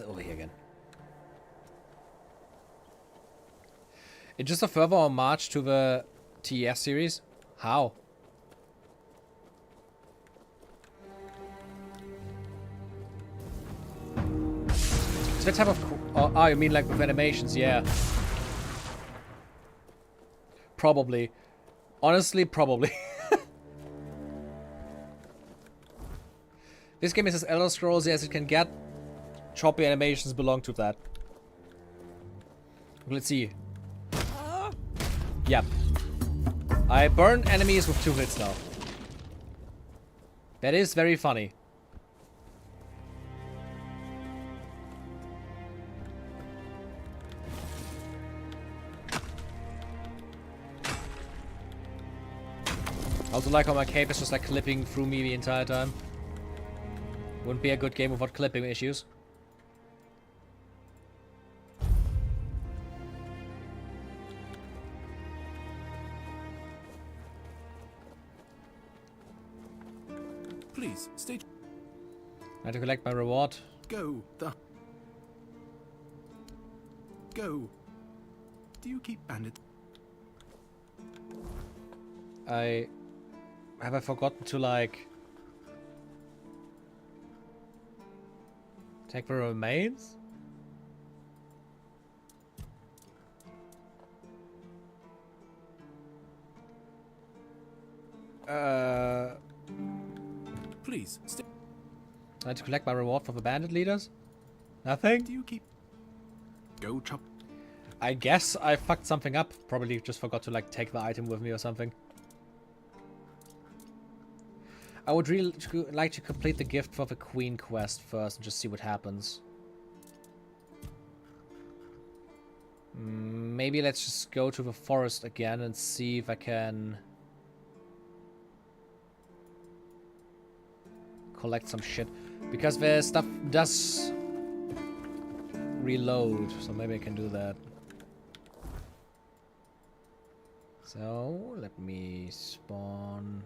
Over here again. It's just a further homage to the TES series. How? It's that type of... Oh, you mean like with animations? Yeah. Probably. Honestly, probably. This game is as Elder Scrolls as it can get. Choppy animations belong to that. Let's see. Yep. I burn enemies with 2 hits now. That is very funny. I also like how my cape is just like clipping through me the entire time. Wouldn't be a good game without clipping issues. Please, stay. I had to collect my reward. Go. Go. Do you keep bandit? Have I forgotten to like take the remains? Please stay. I had to collect my reward for the bandit leaders. Nothing. Do you keep? Go chop. I guess I fucked something up. Probably just forgot to like take the item with me or something. I would really like to complete the gift for the Queen quest first and just see what happens. Maybe let's just go to the forest again and see if I can collect some shit. Because the stuff does reload, so maybe I can do that. So, let me spawn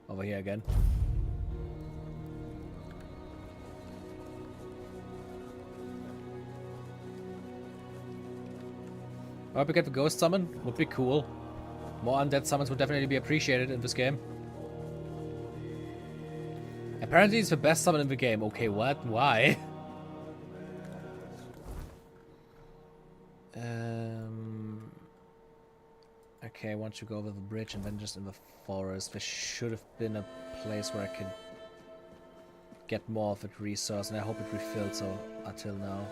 over here again. I hope we get the ghost summon. Would be cool. More undead summons would definitely be appreciated in this game. Apparently it's the best summon in the game. Okay, what? Why? Okay, I want to go over the bridge and then just in the forest. There should have been a place where I could get more of that resource, and I hope it refilled so until now.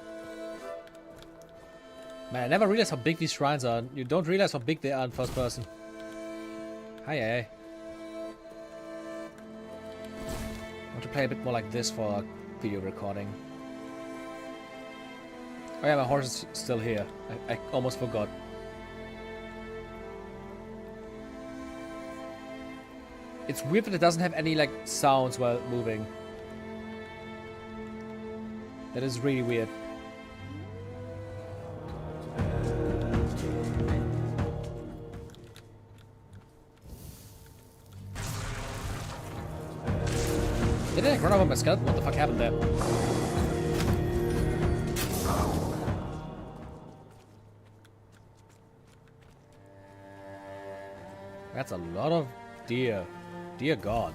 Man, I never realized how big these shrines are. You don't realize how big they are in first person. Hi, I want to play a bit more like this for video recording. Oh yeah, my horse is still here. I almost forgot. It's weird that it doesn't have any like sounds while moving. That is really weird. Did I run over my skeleton? What the fuck happened there? That's a lot of deer. Dear God.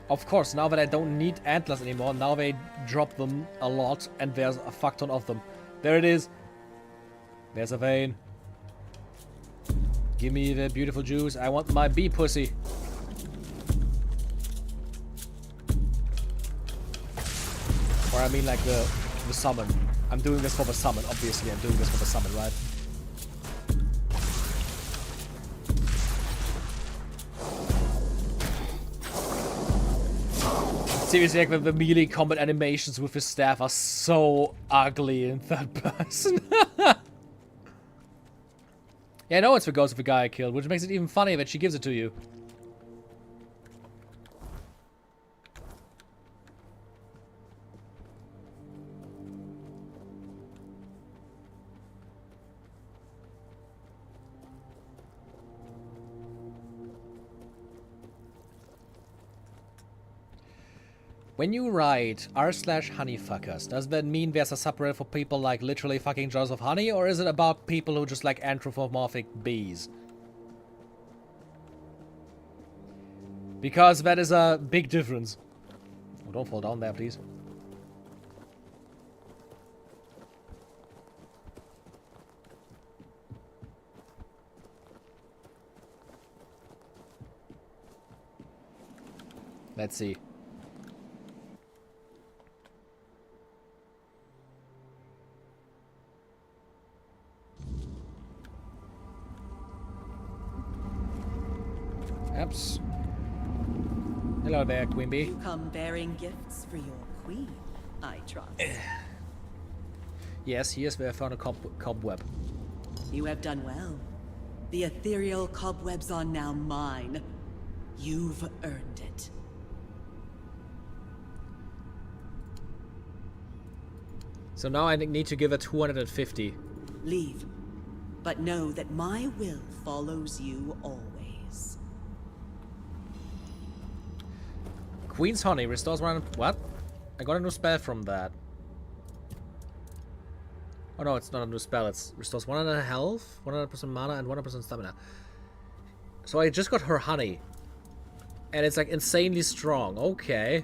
Of course, now that I don't need antlers anymore, now they drop them a lot and there's a fuck ton of them. There it is. There's a vein. Give me the beautiful juice. I want my bee pussy. Or I mean like the summon. I'm doing this for the summon, obviously. I'm doing this for the summon, right? Seriously, like the melee combat animations with his staff are so ugly in third person. Yeah, I know it's the ghost of the guy I killed, which makes it even funnier that she gives it to you. When you write r/honeyfuckers, does that mean there's a subreddit for people like literally fucking jars of honey, or is it about people who just like anthropomorphic bees? Because that is a big difference. Oh, don't fall down there, please. Let's see. Oops. Hello there, Queen Bee. You come bearing gifts for your queen, I trust. Yes, here's where I found a cobweb. You have done well. The ethereal cobwebs are now mine. You've earned it. So now I need to give her 250. Leave. But know that my will follows you always. Queen's Honey restores one. What? I got a new spell from that. Oh no, it's not a new spell. It's restores 100 health, 100% mana, and 100% stamina. So I just got her honey. And it's like insanely strong. Okay.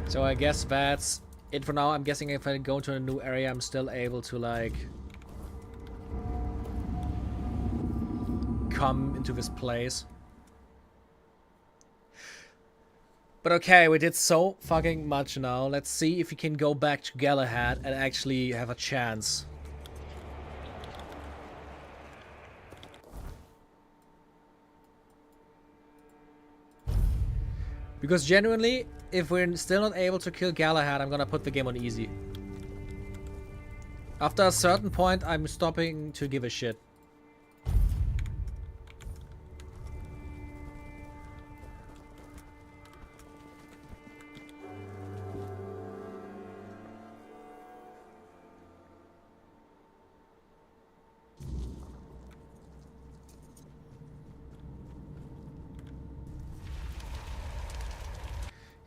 So I guess that's it for now. I'm guessing if I go to a new area, I'm still able to like come into this place. But okay, we did so fucking much now. Let's see if we can go back to Galahad and actually have a chance. Because genuinely, if we're still not able to kill Galahad, I'm gonna put the game on easy. After a certain point, I'm stopping to give a shit.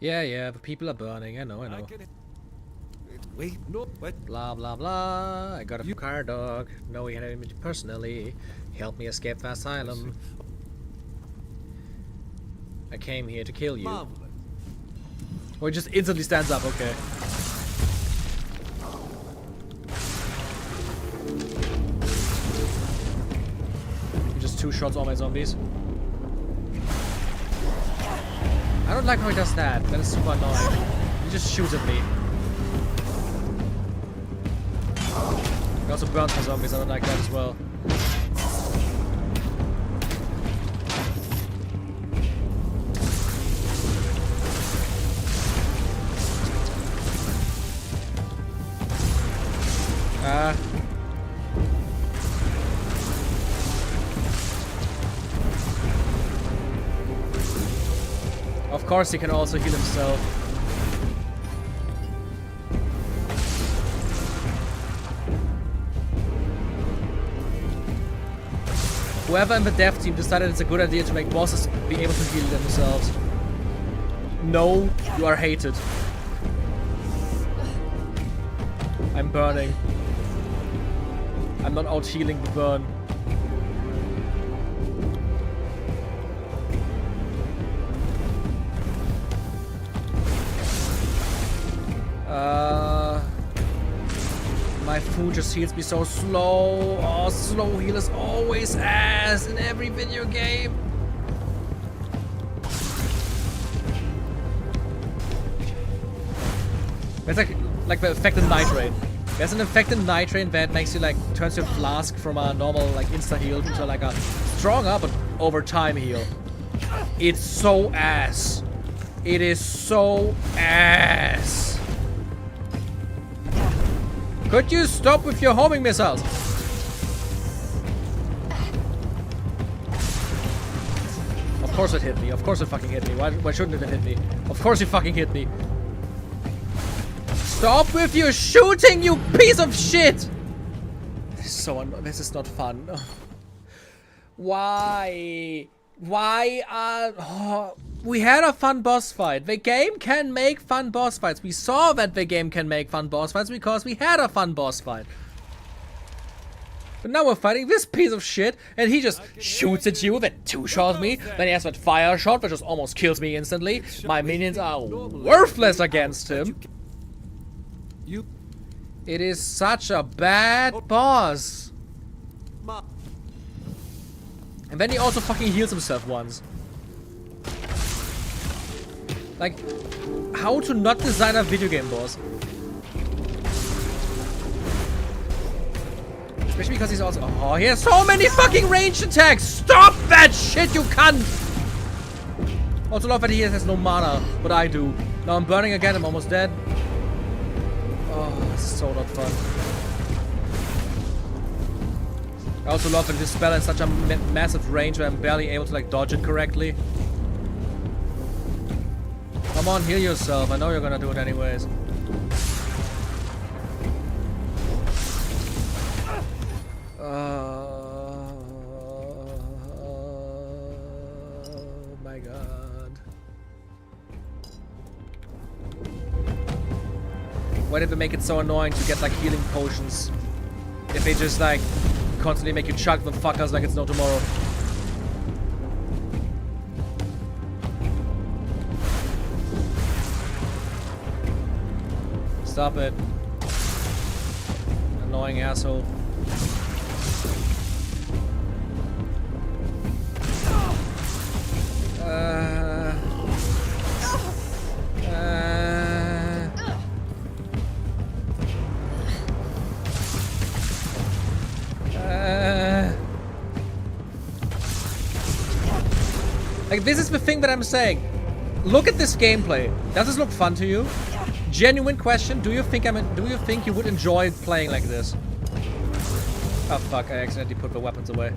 Yeah, the people are burning. I know. Wait, no, what? Blah, blah, blah. I got a car dog. No, he had me personally. Help me escape the asylum. I came here to kill you. Marvelous. Oh, he just instantly stands up. Okay. just two-shots all my zombies. I don't like how he does that. That is super annoying. He just shoots at me. He also burns my zombies. I don't like that as well. Of course he can also heal himself. Whoever in the dev team decided it's a good idea to make bosses be able to heal themselves. No, you are hated. I'm burning. I'm not out healing the burn. My food just heals me so slow. Oh, slow heal is always ass in every video game. It's like the effect in nightreign. There's an effect in nightreign that makes you like turns your flask from a normal like insta heal into like a stronger but over time heal. It's so ass. It is so ass. Could you stop with your homing missiles? Of course it hit me. Of course it fucking hit me. Why shouldn't it hit me? Of course it fucking hit me. Stop with your shooting, you piece of shit! This is so this is not fun. Why? Why are... Oh, we had a fun boss fight. The game can make fun boss fights. We saw that the game can make fun boss fights because we had a fun boss fight. But now we're fighting this piece of shit and he just shoots at you, then two-shots me, then he has that fire shot which just almost kills me instantly. My minions are worthless against him. It is such a bad boss. And then he also fucking heals himself once. Like, how to not design a video game boss. Especially because he's also... Oh, he has so many fucking ranged attacks! Stop that shit, you cunt! Also love that he has no mana, but I do. Now I'm burning again, I'm almost dead. Oh, this is so not fun. I also love that this spell has such a massive range where I'm barely able to like dodge it correctly. Come on, heal yourself. I know you're gonna do it anyways. Oh my god. Why did they make it so annoying to get like healing potions? If they just like constantly make you chug the fuckers like it's no tomorrow. Stop it. Annoying asshole. Like, this is the thing that I'm saying. Look at this gameplay. Does this look fun to you? Genuine question. Do you think you would enjoy playing like this? Oh fuck, I accidentally put the weapons away.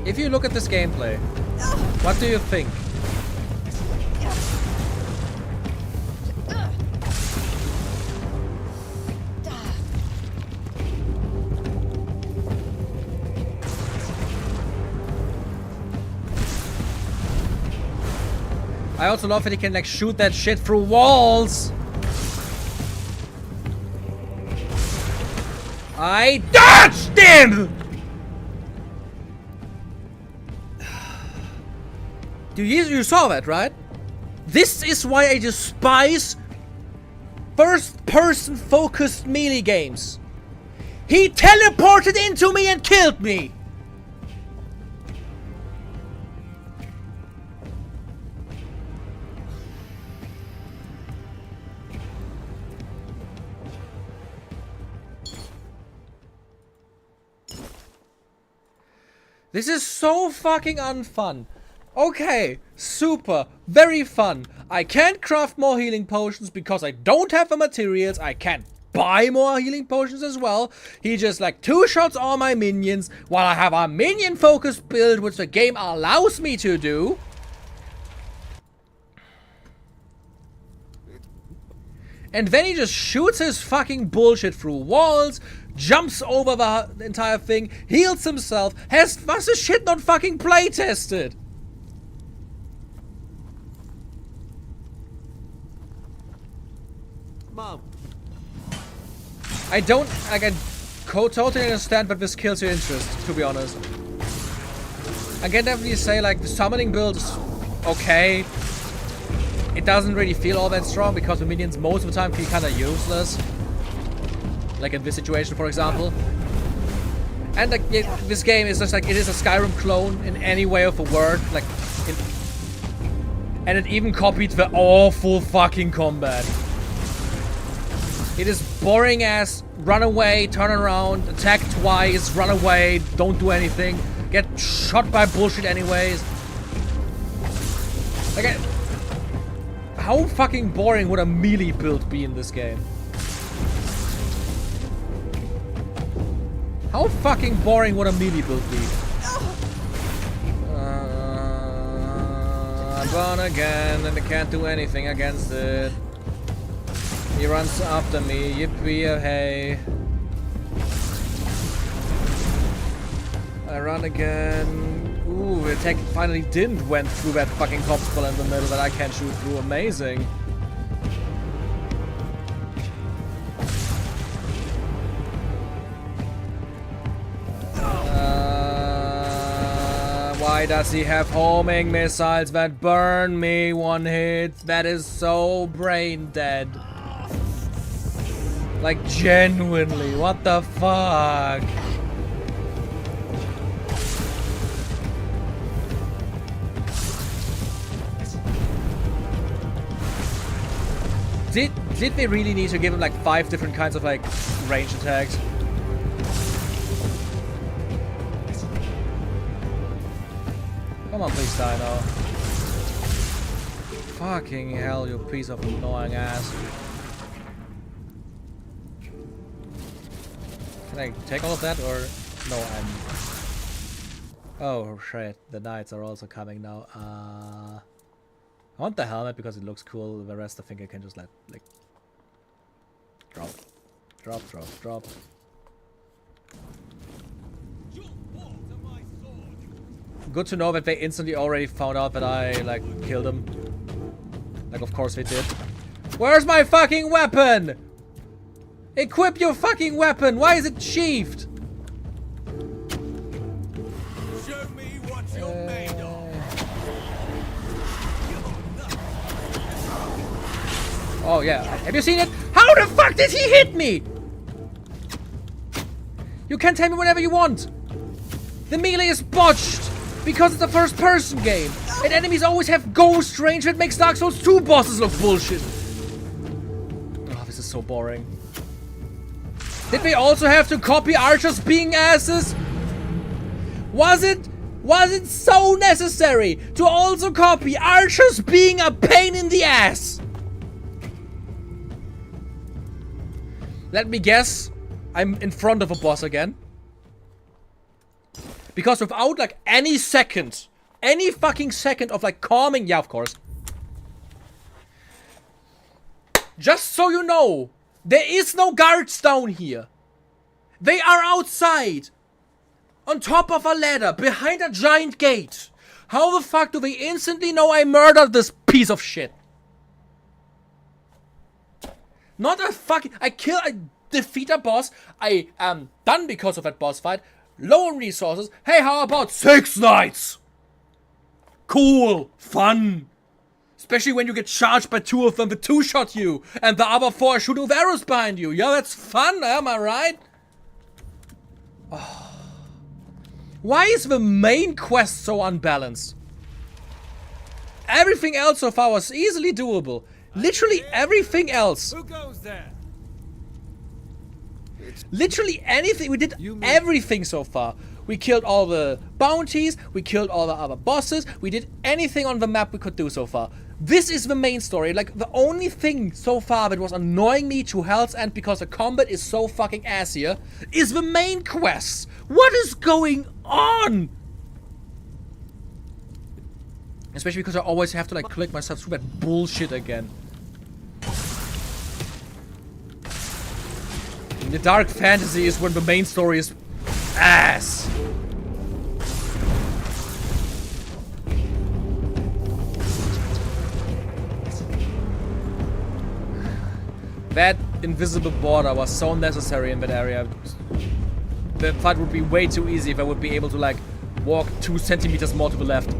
If you look at this gameplay, what do you think? I also love that he can like shoot that shit through walls. I dodged him! You saw that, right? This is why I despise first-person focused melee games. He teleported into me and killed me! This is so fucking unfun. Okay, super, very fun. I can't craft more healing potions because I don't have the materials. I can't buy more healing potions as well. He just like two-shots all my minions while I have a minion-focused build, which the game allows me to do. And then he just shoots his fucking bullshit through walls, jumps over the entire thing, heals himself, was the shit not fucking play-tested? Mom. I totally understand but this kills your interest, to be honest. I can definitely say, like, the summoning build is okay. It doesn't really feel all that strong because the minions most of the time feel kind of useless. Like in this situation, for example. And like, this game is just like, it is a Skyrim clone in any way of the word. Like, and it even copied the awful fucking combat. It is boring as run away, turn around, attack twice, run away, don't do anything, get shot by bullshit anyways. Like, how fucking boring would a melee build be in this game? How fucking boring would a melee build be? I'm gone again and I can't do anything against it. He runs after me, yippee hey. I run again. Ooh, the attack finally didn't went through that fucking obstacle in the middle that I can't shoot through. Amazing. Why does he have homing missiles that burn me one hit? That is so brain dead. Like, genuinely, what the fuck? Did they really need to give him like 5 different kinds of like range attacks? Come on, please die now. Fucking hell, you piece of annoying ass. Can I take all of that or no? Oh shit, the knights are also coming now. I want the helmet because it looks cool. The rest I think I can just like drop. Good to know that they instantly already found out that I like killed him. Like, of course they did. Where's my fucking weapon? Equip your fucking weapon. Why is it sheathed? Show me what you're made of. Oh yeah, have you seen it? How the fuck did he hit me? You can tell me whatever you want. The melee is botched because it's a first-person game, and enemies always have ghost range that makes Dark Souls 2 bosses look bullshit. Oh, this is so boring. Did we also have to copy archers being asses? Was it so necessary to also copy archers being a pain in the ass? Let me guess, I'm in front of a boss again. Because without like any fucking second of like calming, yeah, of course. Just so you know, there is no guards down here. They are outside. On top of a ladder, behind a giant gate. How the fuck do they instantly know I murdered this piece of shit? Not a fucking... I defeat a boss. I am done because of that boss fight. Low on resources. Hey, how about 6 knights? Cool. Fun. Especially when you get charged by 2 of them that 2-shot you. And the other 4 shoot with arrows behind you. Yeah, that's fun, am I right? Oh. Why is the main quest so unbalanced? Everything else so far was easily doable. Literally everything else. Who goes there? Literally anything. We did everything so far. We killed all the bounties. We killed all the other bosses. We did anything on the map we could do so far. This is the main story. Like, the only thing so far that was annoying me to Hell's End because the combat is so fucking ass here is the main quest. What is going on? Especially because I always have to, like, click myself through that bullshit again. And the dark fantasy is when the main story is ass. That invisible border was so necessary in that area. The fight would be way too easy if I would be able to, like, walk 2 centimeters more to the left.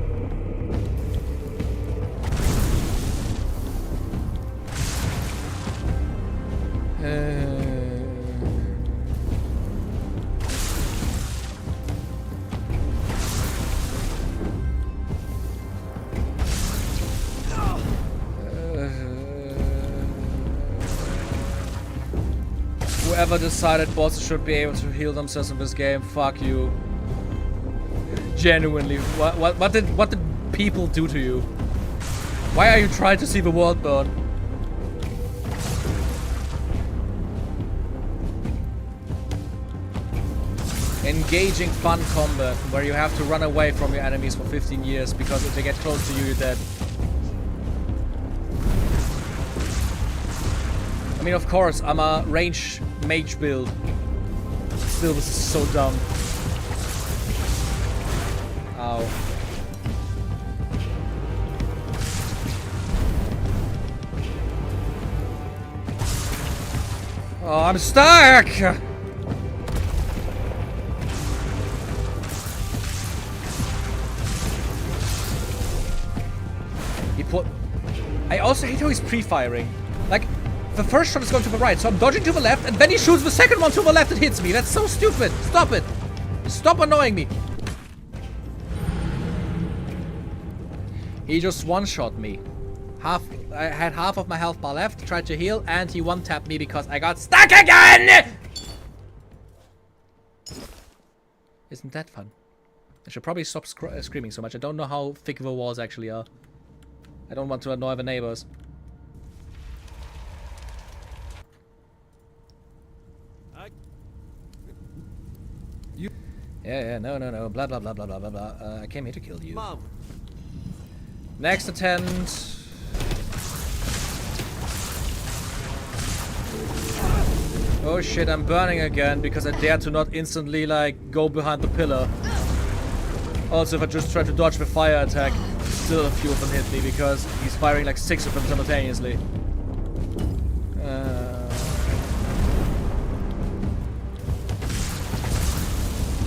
Whoever decided bosses should be able to heal themselves in this game, fuck you. Genuinely, what did people do to you? Why are you trying to see the world burn? Engaging fun combat where you have to run away from your enemies for 15 years because if they get close to you, you're dead. I mean, of course, I'm a range mage build. Still, this is so dumb. Ow. Oh, I'm stuck! I also hate how he's pre-firing. Like, the first shot is going to the right, so I'm dodging to the left, and then he shoots the second one to the left and hits me. That's so stupid. Stop it. Stop annoying me. He just one-shot me. I had half of my health bar left, tried to heal, and he one-tapped me because I got stuck again! Isn't that fun? I should probably stop screaming so much. I don't know how thick the walls actually are. I don't want to annoy the neighbors. Yeah, no, blah, blah, blah, blah, blah, blah, blah. I came here to kill you. Mom. Next attempt. Oh shit, I'm burning again because I dare to not instantly, like, go behind the pillar. Also, if I just try to dodge the fire attack, still a few of them hit me because he's firing like 6 of them simultaneously.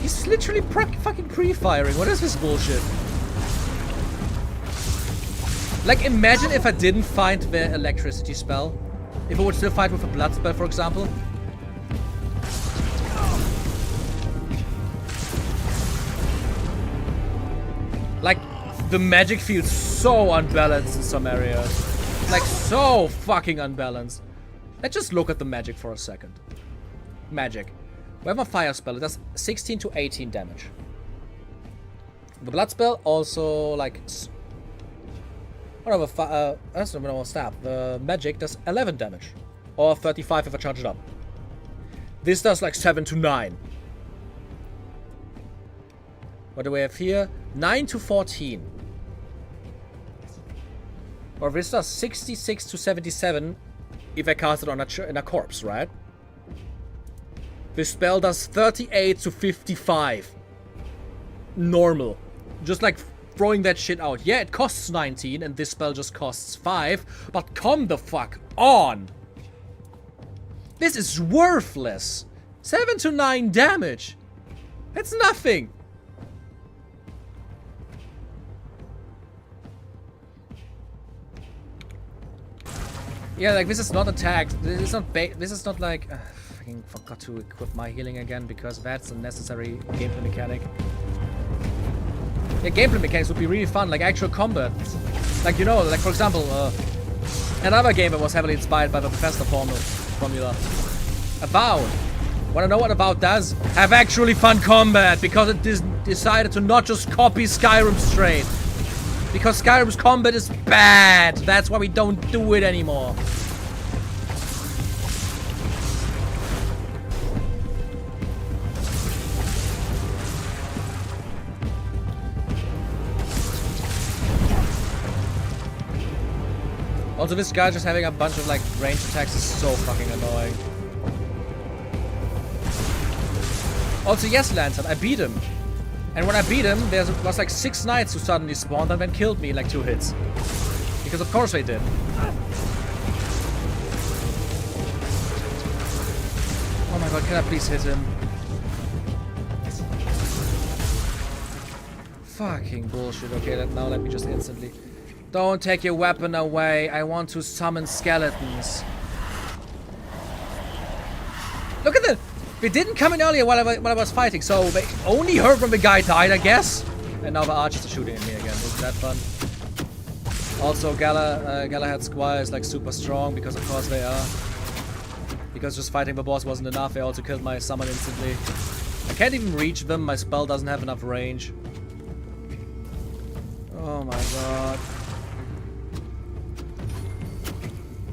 He's literally fucking pre-firing. What is this bullshit? Like, imagine if I didn't find the electricity spell. If I would still fight with a blood spell, for example. Like, the magic feels so unbalanced in some areas. Like, so fucking unbalanced. Let's just look at the magic for a second. Magic. We have a fire spell. It does 16 to 18 damage. The blood spell also, like... whatever, that's not a normal stab. The magic does 11 damage. Or 35 if I charge it up. This does like 7 to 9. What do we have here? 9 to 14. Or this does 66 to 77 if I cast it on a corpse, right? This spell does 38 to 55. Normal. Just like throwing that shit out. Yeah, it costs 19 and this spell just costs 5. But come the fuck on! This is worthless! 7 to 9 damage! That's nothing! Yeah, like, this is not attacked. This is not like... fucking forgot to equip my healing again because that's a necessary gameplay mechanic. Yeah, gameplay mechanics would be really fun, like actual combat. Like, you know, like for example, another game that was heavily inspired by the Bethesda formula. Avowed. Wanna know what Avowed does? Have actually fun combat, because it decided to not just copy Skyrim straight. Because Skyrim's combat is bad. That's why we don't do it anymore. Also, this guy just having a bunch of like ranged attacks is so fucking annoying. Also, yes, Lantern, I beat him. And when I beat him, there was like 6 knights who suddenly spawned and then killed me in like 2 hits. Because of course they did. Oh my god, can I please hit him? Fucking bullshit. Okay, now let me just instantly... Don't take your weapon away. I want to summon skeletons. Look at the... They didn't come in earlier while I was fighting, so they only heard when the guy died, I guess. And now the archers are shooting at me again. Isn't that fun? Also, Galahad Squire is like super strong, because of course they are. Because just fighting the boss wasn't enough, they also killed my summon instantly. I can't even reach them. My spell doesn't have enough range. Oh my god.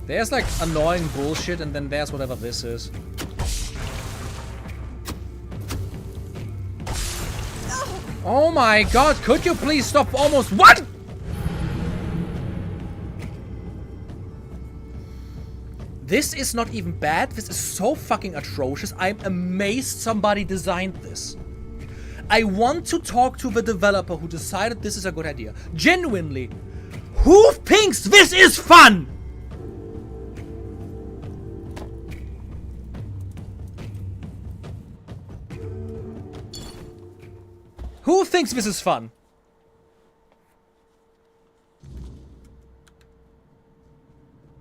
There's like annoying bullshit, and then there's whatever this is. Oh my god, could you please stop almost— what?! This is not even bad, this is so fucking atrocious. I'm amazed somebody designed this. I want to talk to the developer who decided this is a good idea. Genuinely. Who thinks this is fun?! Who thinks this is fun?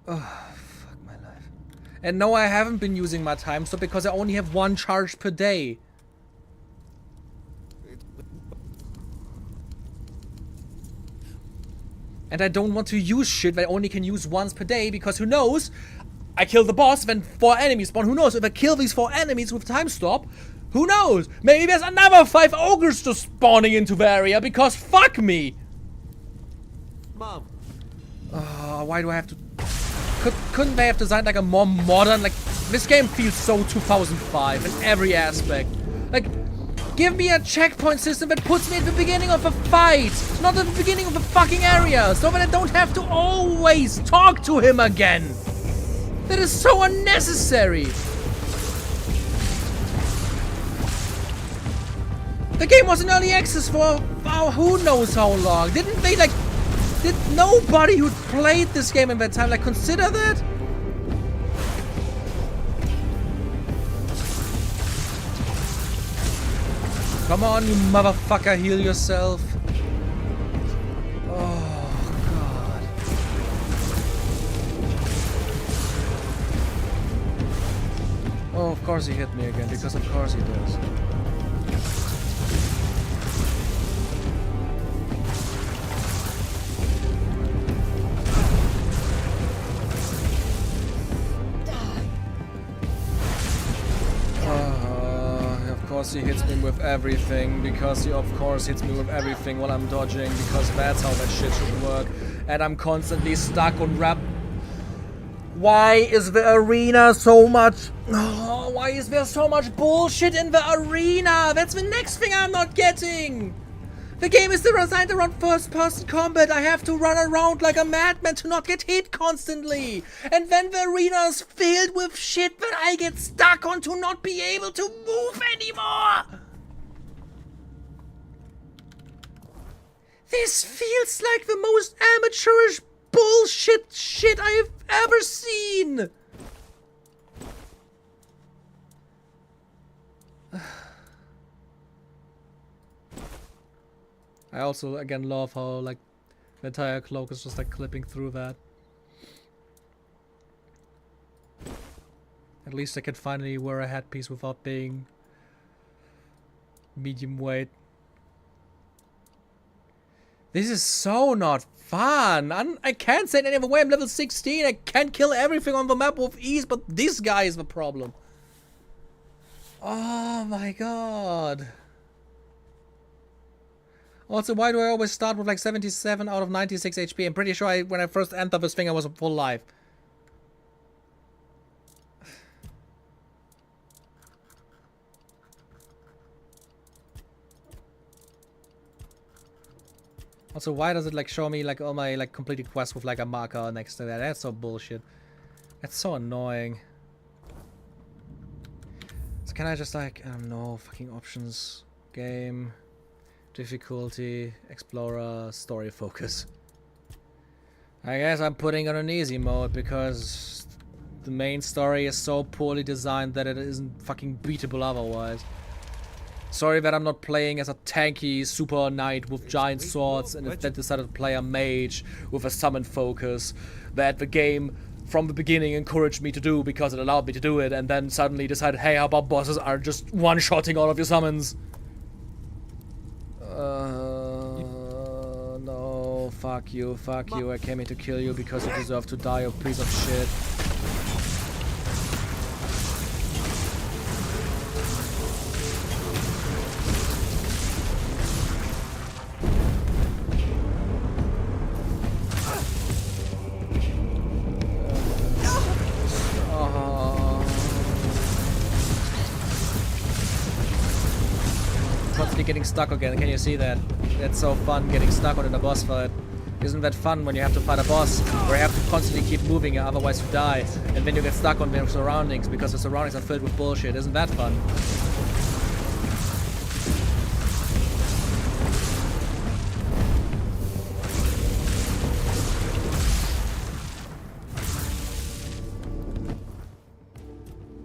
Oh, fuck my life. And no, I haven't been using my time stop because I only have 1 charge per day. And I don't want to use shit that I only can use once per day, because who knows? I kill the boss, then 4 enemies spawn. Who knows? If I kill these 4 enemies with time stop, who knows? Maybe there's another 5 ogres just spawning into the area, because fuck me! Mom. Why do I have to... Couldn't they have designed like a more modern... Like, this game feels so 2005 in every aspect. Like, give me a checkpoint system that puts me at the beginning of a fight, not at the beginning of the fucking area, so that I don't have to always talk to him again. That is so unnecessary. The game was in early access for who knows how long. Didn't they like... Did nobody who played this game in that time like consider that? Come on, you motherfucker, heal yourself. Oh, God. Oh, of course he hit me again, because of course he does. Of course he hits me with everything, because he of course hits me with everything while I'm dodging, because that's how that shit should work. And I'm constantly stuck on rap. Why is the arena so much... Oh, why is there so much bullshit in the arena? That's the next thing I'm not getting. The game is designed around first-person combat. I have to run around like a madman to not get hit constantly. And then the arena is filled with shit that I get stuck on to not be able to move anymore. This feels like the most amateurish bullshit shit I've ever seen. I also, again, love how, like, the entire cloak is just, like, clipping through that. At least I can finally wear a headpiece without being medium weight. This is so not fun. I can't say it any other way. I'm level 16. I can't kill everything on the map with ease, but this guy is the problem. Oh my god. Also, why do I always start with like 77 out of 96 HP? I'm pretty sure when I first entered this thing I was full life. Also, why does it like show me like all my like completed quests with like a marker next to that? That's so bullshit. That's so annoying. So can I just like, I don't know, fucking options, game, difficulty, explorer, story focus. I guess I'm putting on an easy mode because the main story is so poorly designed that it isn't fucking beatable otherwise. Sorry that I'm not playing as a tanky super knight with giant swords and instead decided to play a mage with a summon focus that the game from the beginning encouraged me to do because it allowed me to do it, and then suddenly decided, hey, how about bosses are just one-shotting all of your summons? No, fuck you, I came here to kill you because you deserve to die, you piece of shit. Getting stuck again. Can you see that? That's so fun, getting stuck on in a boss fight. Isn't that fun when you have to fight a boss where you have to constantly keep moving, otherwise you die, and then you get stuck on their surroundings because the surroundings are filled with bullshit. Isn't that fun?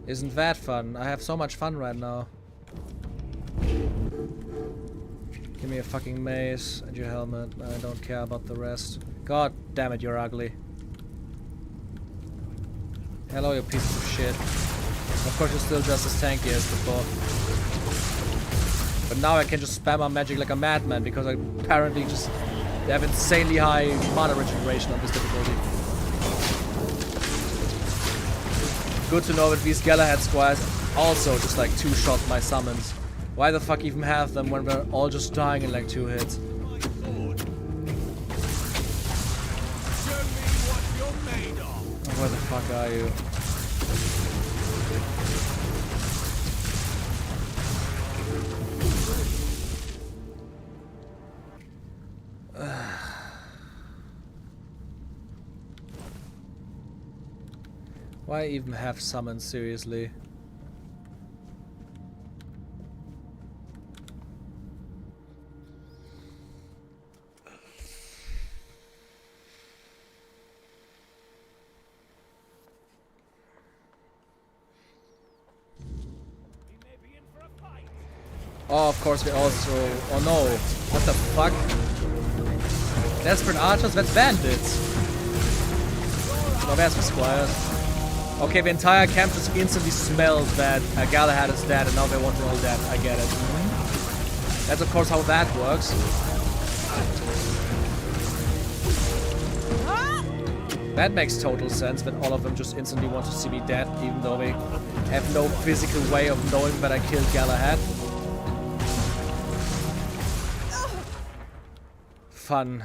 Isn't that fun? I have so much fun right now. Give me a fucking mace and your helmet. I don't care about the rest. God damn it, you're ugly. Hello, you piece of shit. Of course, you're still just as tanky as before. But now I can just spam my magic like a madman because I apparently just have insanely high mana regeneration on this difficulty. Good to know that these Galahad squires also just like two-shot my summons. Why the fuck even have them when we're all just dying in like 2 hits? Oh, where the fuck are you? Why even have summons, seriously? Oh, of course we also... Oh no. What the fuck? Desperate archers? That's bandits. No, there's the squires. Okay, the entire camp just instantly smelled that Galahad is dead and now they want to all dead. I get it. That's of course how that works. That makes total sense that all of them just instantly want to see me dead even though they have no physical way of knowing that I killed Galahad. Fun.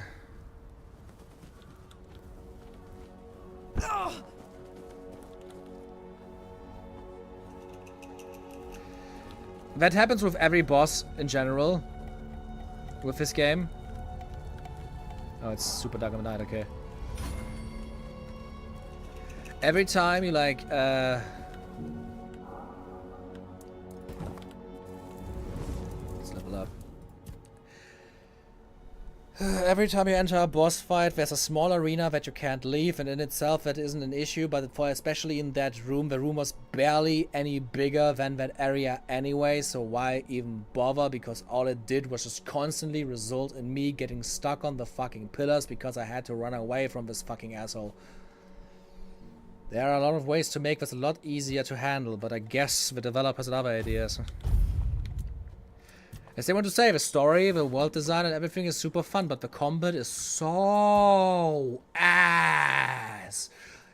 That happens with every boss in general. With this game. Oh, it's super dark of night, okay. Every time you like, let's level up. Every time you enter a boss fight, there's a small arena that you can't leave, and in itself that isn't an issue, but for especially in that room, the room was barely any bigger than that area anyway, so why even bother, because all it did was just constantly result in me getting stuck on the fucking pillars because I had to run away from this fucking asshole. There are a lot of ways to make this a lot easier to handle, but I guess the developers had other ideas. As they want to say, the story, the world design and everything is super fun, but the combat is so ass.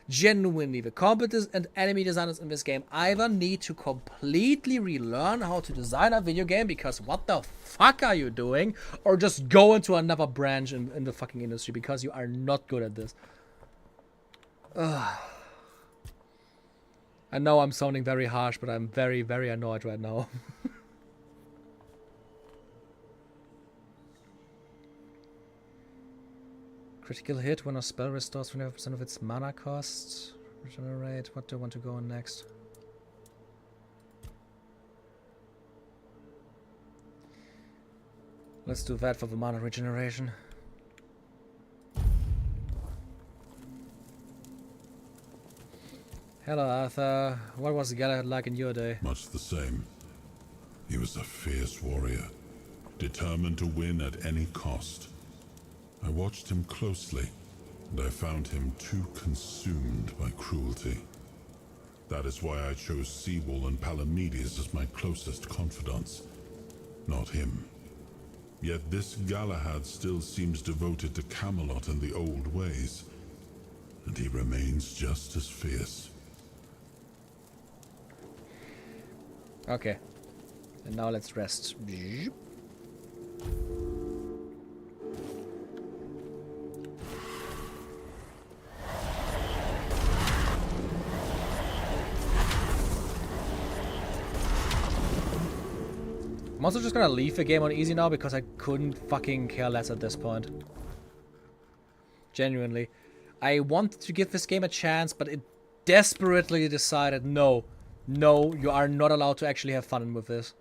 Genuinely, the combat and enemy designers in this game either need to completely relearn how to design a video game, because what the fuck are you doing? Or just go into another branch in the fucking industry, because you are not good at this. Ugh. I know I'm sounding very harsh, but I'm very, very annoyed right now. Critical hit when a spell restores 25% of its mana cost. Regenerate. What do I want to go on next? Let's do that for the mana regeneration. Hello, Arthur. What was Galahad like in your day? Much the same. He was a fierce warrior, determined to win at any cost. I watched him closely, and I found him too consumed by cruelty. That is why I chose Seawall and Palamedes as my closest confidants, not him. Yet this Galahad still seems devoted to Camelot and the old ways, and he remains just as fierce. Okay. And now let's rest. I'm also just gonna leave the game on easy now because I couldn't fucking care less at this point. Genuinely. I wanted to give this game a chance, but it desperately decided no. No, you are not allowed to actually have fun with this.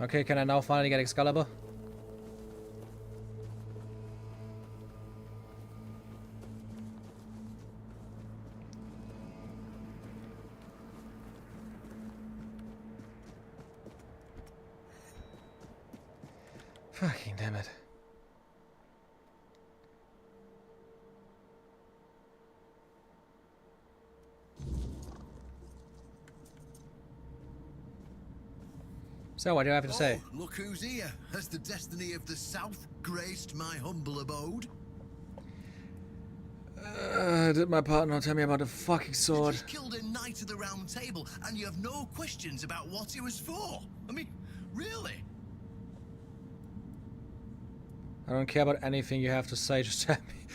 Okay, can I now finally get Excalibur? Fucking damn it. So, what do you have to say? Look who's here. Has the destiny of the South graced my humble abode? Did my partner tell me about the fucking sword? You just killed a knight of the Round Table, and you have no questions about what it was for. I mean, really? I don't care about anything you have to say, just tell me.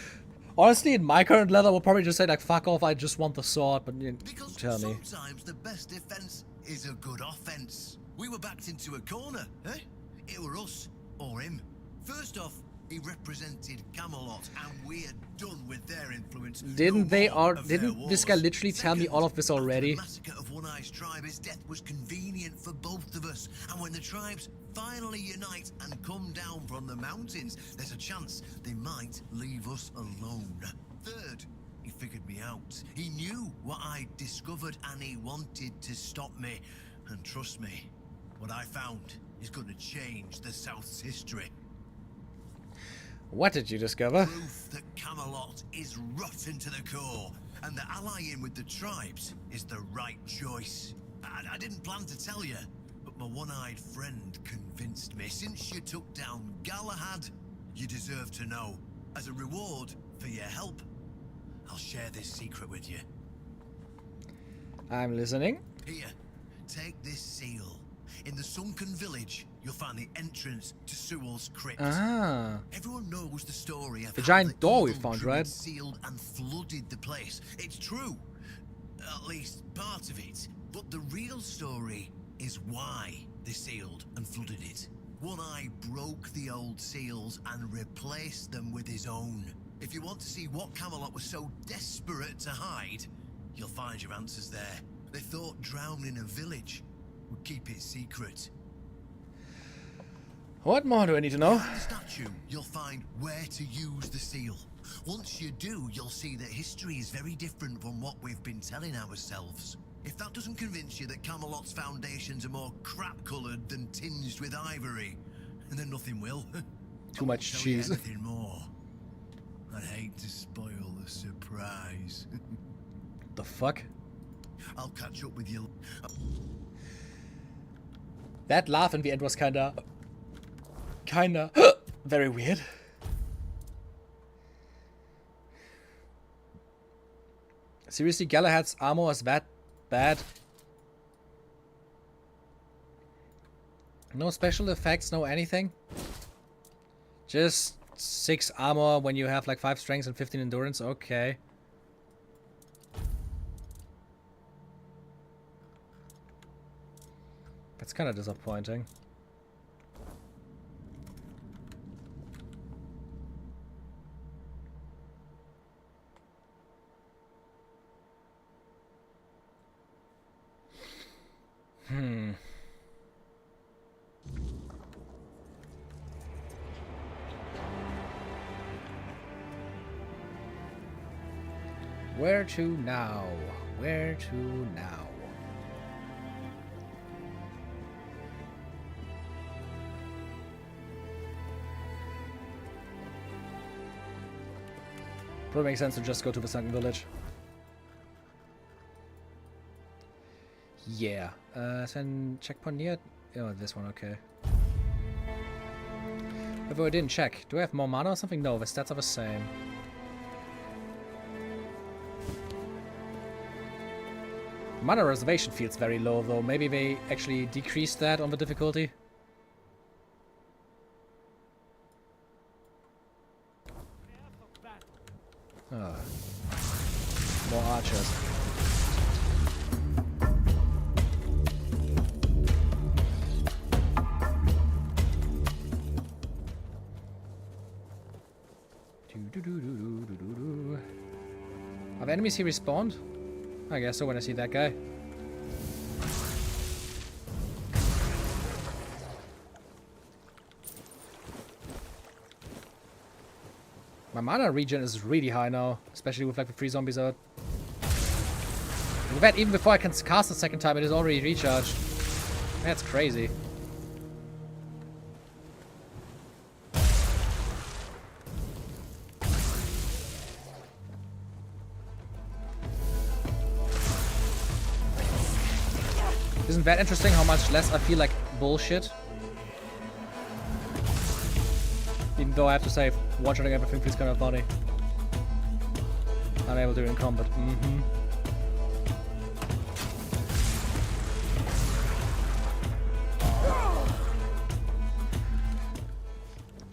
Honestly, in my current level, I will probably just say, like, fuck off, I just want the sword, but you tell me. Sometimes the best defense is a good offense. We were backed into a corner, eh? It were us, or him. First off, he represented Camelot, and we're done with their influence. Didn't this guy literally tell me all of this already? The massacre of One-Eye's tribe, his death was convenient for both of us. And when the tribes finally unite and come down from the mountains, there's a chance they might leave us alone. Third, he figured me out. He knew what I'd discovered, and he wanted to stop me. And trust me, what I found is going to change the South's history. What did you discover? Proof that Camelot is rotten to the core, and that allying with the tribes is the right choice. I didn't plan to tell you, but my one-eyed friend convinced me. Since you took down Galahad, you deserve to know. As a reward for your help, I'll share this secret with you. I'm listening. Here, take this seal. In the sunken village, you'll find the entrance to Sewell's crypt. Ah. Everyone knows the story of the how giant door we evil found, druid right? Sealed and flooded the place. It's true, at least part of it. But the real story is why they sealed and flooded it. One Eye broke the old seals and replaced them with his own. If you want to see what Camelot was so desperate to hide, you'll find your answers there. They thought drowning a village would keep it secret. What more do I need to know? In the statue, you'll find where to use the seal. Once you do, you'll see that history is very different from what we've been telling ourselves. If that doesn't convince you that Camelot's foundations are more crap-coloured than tinged with ivory, then nothing will. Too much Tell you cheese. anything more. I'd hate to spoil the surprise. The fuck? I'll catch up with you. That laugh in the end was kinda very weird. Seriously, Galahad's armor was that bad? No special effects, no anything? Just 6 armor when you have like 5 strength and 15 endurance? Okay. That's kind of disappointing. Where to now? Where to now? Probably makes sense to just go to the sunken village. Yeah. Send checkpoint near. Oh, this one, okay. Although I didn't check. Do I have more mana or something? No, the stats are the same. Mana reservation feels very low though. Maybe they actually decreased that on the difficulty. Ah. More archers. Have enemies here respawned? I guess so when I see that guy. My mana regen is really high now, especially with like the 3 zombies out. In fact, even before I can cast a second time, it is already recharged. That's crazy. Isn't that interesting how much less I feel like bullshit? Even though I have to say, one-shotting everything feels kind of funny. I'm able to do it in combat.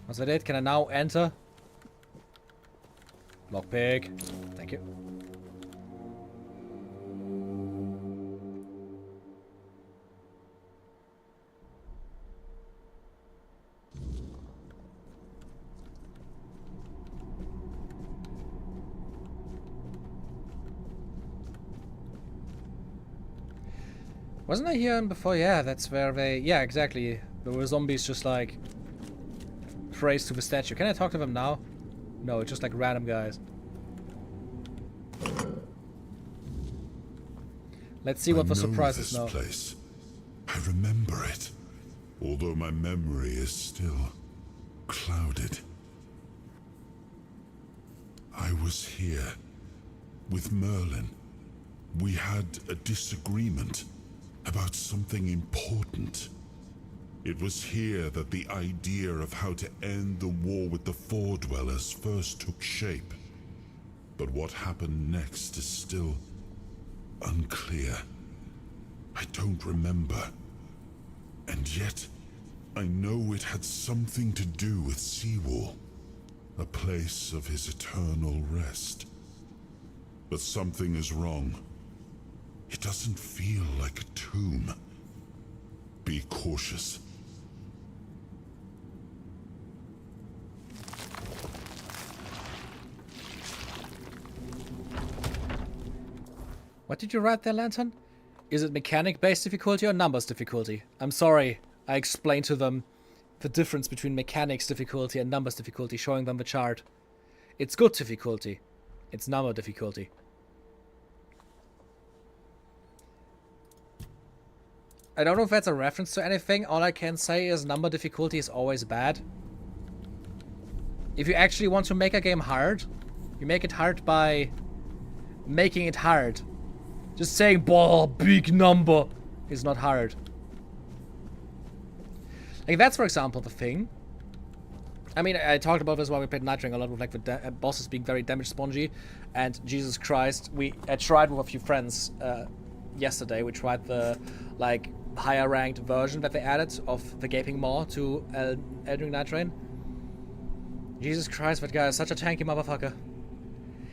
Once I did, can I now enter? Lockpick. Thank you. Wasn't I here before? Yeah, that's where they... Yeah, exactly. There were zombies just like... praised to the statue. Can I talk to them now? No, it's just like random guys. Let's see what the surprise is now. Place. I remember it. Although my memory is still... clouded. I was here. With Merlin. We had a disagreement. About something important. It was here that the idea of how to end the war with the Four Dwellers first took shape. But what happened next is still unclear. I don't remember. And yet, I know it had something to do with Seawall, a place of his eternal rest. But something is wrong. It doesn't feel like a tomb. Be cautious. What did you write there, Lantern? Is it mechanic-based difficulty or numbers difficulty? I'm sorry. I explained to them the difference between mechanics difficulty and numbers difficulty, showing them the chart. It's good difficulty. It's number difficulty. I don't know if that's a reference to anything. All I can say is number difficulty is always bad. If you actually want to make a game hard, you make it hard by making it hard. Just saying, "Boah, big number," is not hard. Like, that's, for example, the thing. I mean, I talked about this while we played nightreign a lot with, like, the bosses being very damage spongy. And Jesus Christ, I tried with a few friends yesterday. We tried the, like, higher ranked version that they added of the Gaping Maw to Elden Ring nightreign. Jesus Christ, that guy is such a tanky motherfucker.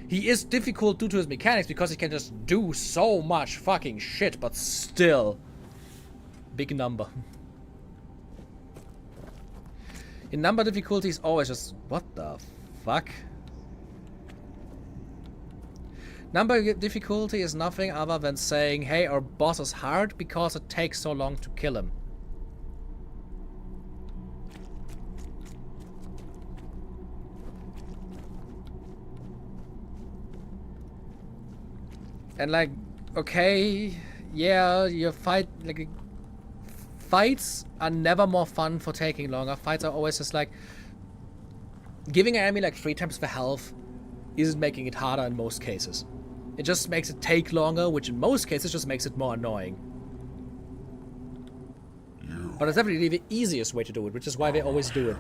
He is difficult due to his mechanics because he can just do so much fucking shit, but still. Big number. In number difficulty is always just... What the fuck? Number difficulty is nothing other than saying, hey, our boss is hard because it takes so long to kill him. And like, okay, yeah, you fight, like, fights are never more fun for taking longer. Fights are always just like, giving an enemy like 3 times the health isn't making it harder in most cases. It just makes it take longer, which in most cases just makes it more annoying. But it's definitely the easiest way to do it, which is why they always do it.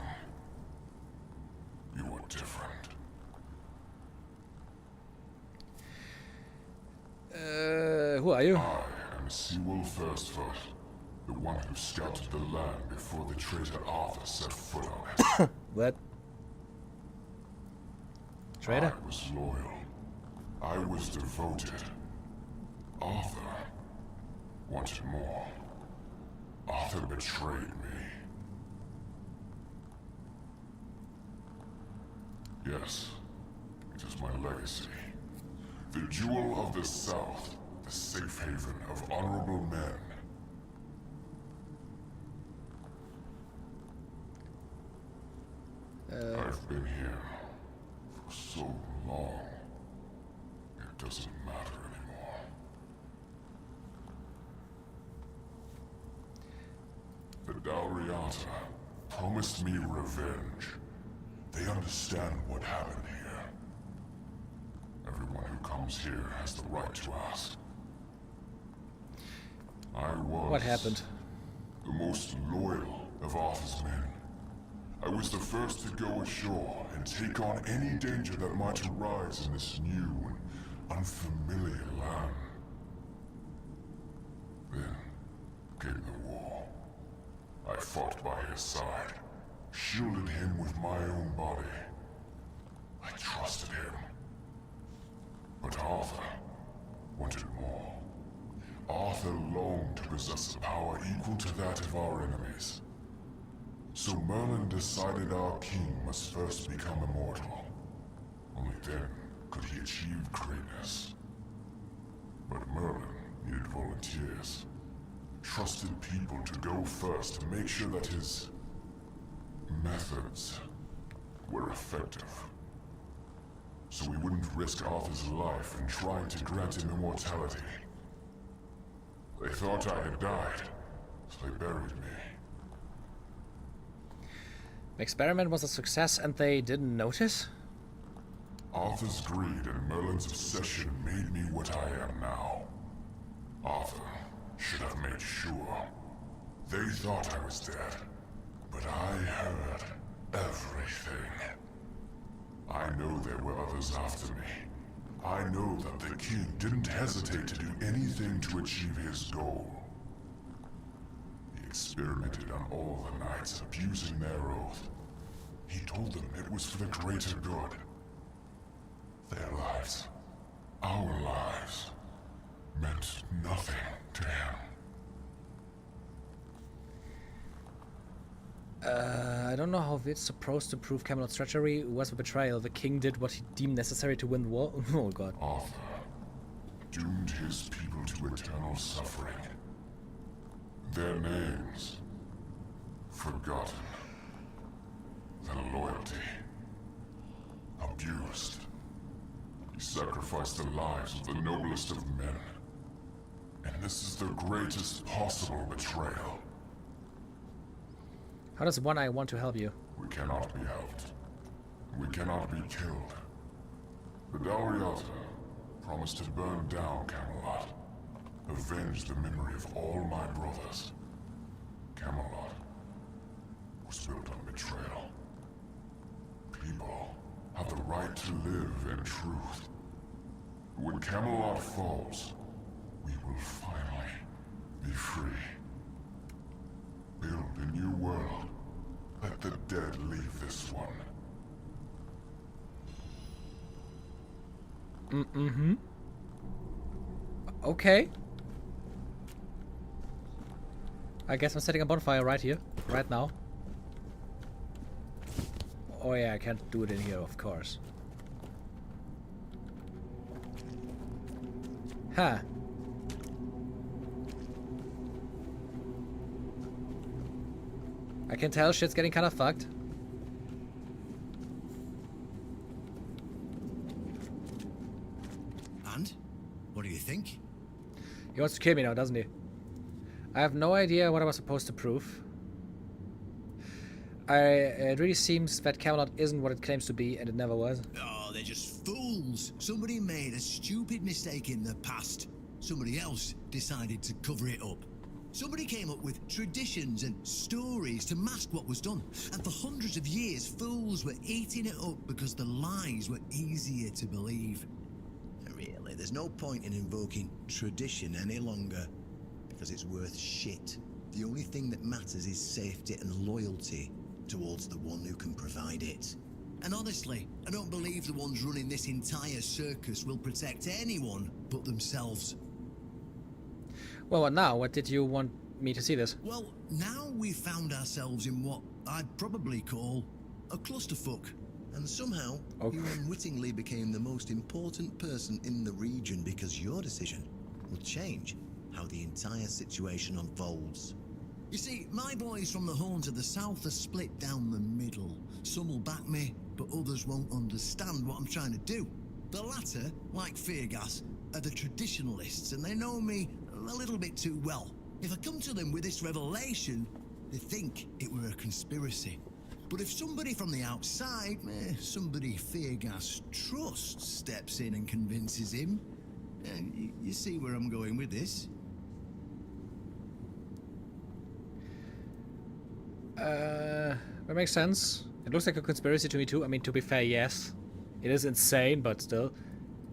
You are different. Who are you? I am Seawolf Firstfoot, the one who scouted the land before the traitor Arthur set foot on it. What? Traitor? I was loyal. I was devoted. Arthur wanted more. Arthur betrayed me. Yes, it is my legacy. The jewel of the South, the safe haven of honorable men. I've been here for so long. It doesn't matter anymore. The Dalriata promised me revenge. They understand what happened here. Everyone who comes here has the right to ask. I was... What happened? The most loyal of Arthur's men. I was the first to go ashore and take on any danger that might arise in this new and unfamiliar land. Then came the war. I fought by his side, shielded him with my own body. I trusted him. But Arthur wanted more. Arthur longed to possess a power equal to that of our enemies. So Merlin decided our king must first become immortal. Only then could he achieve greatness. But Merlin needed volunteers. Trusted people to go first to make sure that his methods were effective. So we wouldn't risk Arthur's life in trying to grant him immortality. They thought I had died, so they buried me. The experiment was a success and they didn't notice? Arthur's greed and Merlin's obsession made me what I am now. Arthur should have made sure. They thought I was dead, but I heard everything. I know there were others after me. I know that the king didn't hesitate to do anything to achieve his goal. He experimented on all the knights, abusing their oath. He told them it was for the greater good. Their lives, our lives, meant nothing to him. I don't know how it's supposed to prove Camelot's treachery was a betrayal. The king did what he deemed necessary to win the war. Oh god. Arthur doomed his people to eternal suffering. Their names forgotten. Their loyalty abused. He sacrificed the lives of the noblest of men. And this is the greatest possible betrayal. How does One Eye want to help you? We cannot be helped. We cannot be killed. The Dalriata promised to burn down Camelot. Avenge the memory of all my brothers. Camelot was built on betrayal. People have the right to live in truth. When Camelot falls, we will finally be free. Build a new world. Let the dead leave this one. Mm-hmm. Okay. I guess I'm setting a bonfire right here, right now. Oh yeah, I can't do it in here, of course. Huh. I can tell shit's getting kind of fucked. And? What do you think? He wants to kill me now, doesn't he? I have no idea what I was supposed to prove. It really seems that Camelot isn't what it claims to be, and it never was. Oh, they're just fools. Somebody made a stupid mistake in the past. Somebody else decided to cover it up. Somebody came up with traditions and stories to mask what was done. And for hundreds of years, fools were eating it up because the lies were easier to believe. Really, there's no point in invoking tradition any longer, because it's worth shit. The only thing that matters is safety and loyalty towards the one who can provide it. And honestly, I don't believe the ones running this entire circus will protect anyone but themselves. Well, what now? What did you want me to see this? Well, now we've found ourselves in what I'd probably call a clusterfuck. And somehow, you unwittingly became the most important person in the region because your decision will change how the entire situation unfolds. You see, my boys from the horns of the south are split down the middle. Some will back me, but others won't understand what I'm trying to do. The latter, like Feargas, are the traditionalists, and they know me a little bit too well. If I come to them with this revelation, they think it were a conspiracy. But if somebody from the outside, somebody Feargas trusts, steps in and convinces him, you see where I'm going with this? That makes sense. It looks like a conspiracy to me too. I mean, to be fair, yes. It is insane, but still.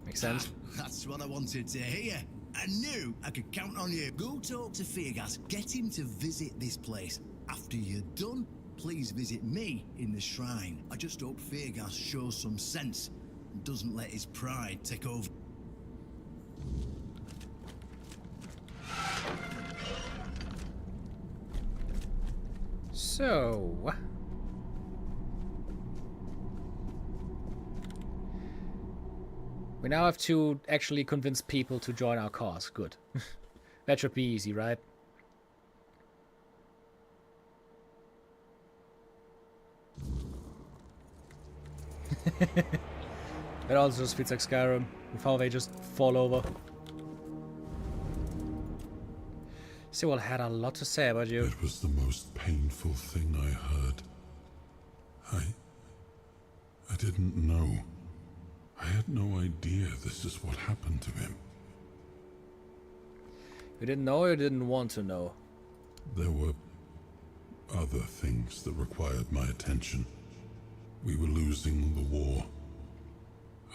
Makes sense. That's what I wanted to hear. I knew I could count on you. Go talk to Feargas. Get him to visit this place. After you're done, please visit me in the shrine. I just hope Feargas shows some sense and doesn't let his pride take over. So... we now have to actually convince people to join our cause. Good. That should be easy, right? It also just feels like Skyrim, with how they just fall over. Sewell had a lot to say about you. It was the most painful thing I heard. I didn't know. I had no idea this is what happened to him. You didn't know or you didn't want to know? There were other things that required my attention. We were losing the war.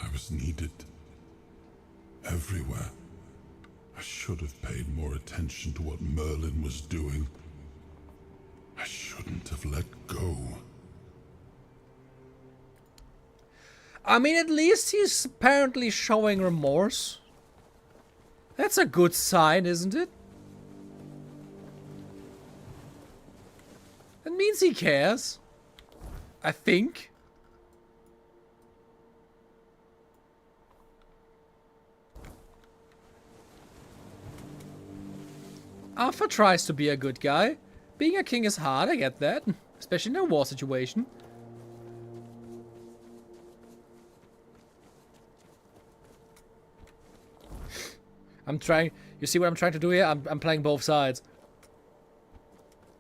I was needed everywhere. I should have paid more attention to what Merlin was doing. I shouldn't have let go. I mean, at least he's apparently showing remorse. That's a good sign, isn't it? That means he cares. I think. Arthur tries to be a good guy. Being a king is hard, I get that. Especially in a war situation. You see what I'm trying to do here? I'm playing both sides.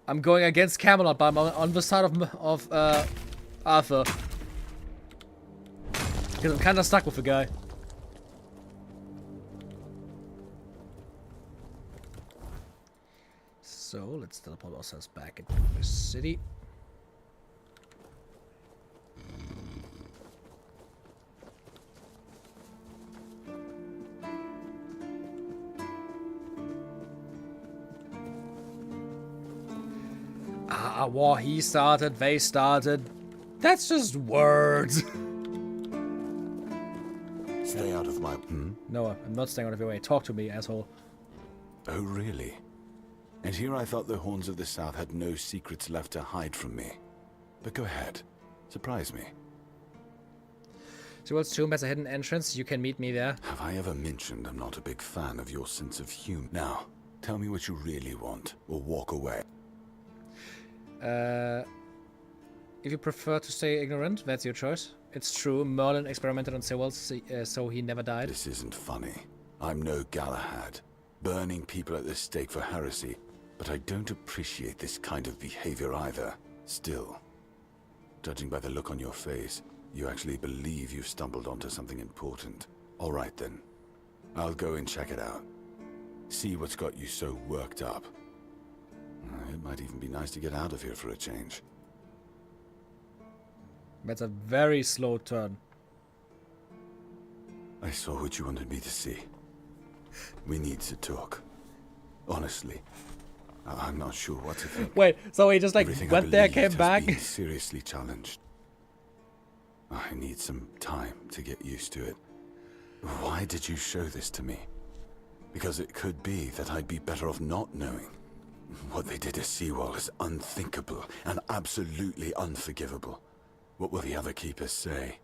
I'm going against Camelot, but I'm on the side of Arthur. Because I'm kind of stuck with the guy. So let's teleport ourselves back into the city. War he started, they started. That's just words. Stay out of my... No, I'm not staying out of your way. Talk to me, asshole. Oh, really? And here I thought the Horns of the South had no secrets left to hide from me. But go ahead. Surprise me. Sewell's tomb has a hidden entrance. You can meet me there. Have I ever mentioned I'm not a big fan of your sense of humor? Now, tell me what you really want, or walk away. If you prefer to stay ignorant, that's your choice. It's true, Merlin experimented on Sewell, so he never died. This isn't funny. I'm no Galahad, burning people at the stake for heresy, but I don't appreciate this kind of behavior either. Still, judging by the look on your face, you actually believe you've stumbled onto something important. All right then, I'll go and check it out. See what's got you so worked up. It might even be nice to get out of here for a change. That's a very slow turn. I saw what you wanted me to see. We need to talk. Honestly, I'm not sure what to think. Wait, so he just like Everything went there, came back? Been seriously challenged. I need some time to get used to it. Why did you show this to me? Because it could be that I'd be better off not knowing. What they did to Seawall is unthinkable and absolutely unforgivable. What will the other keepers say?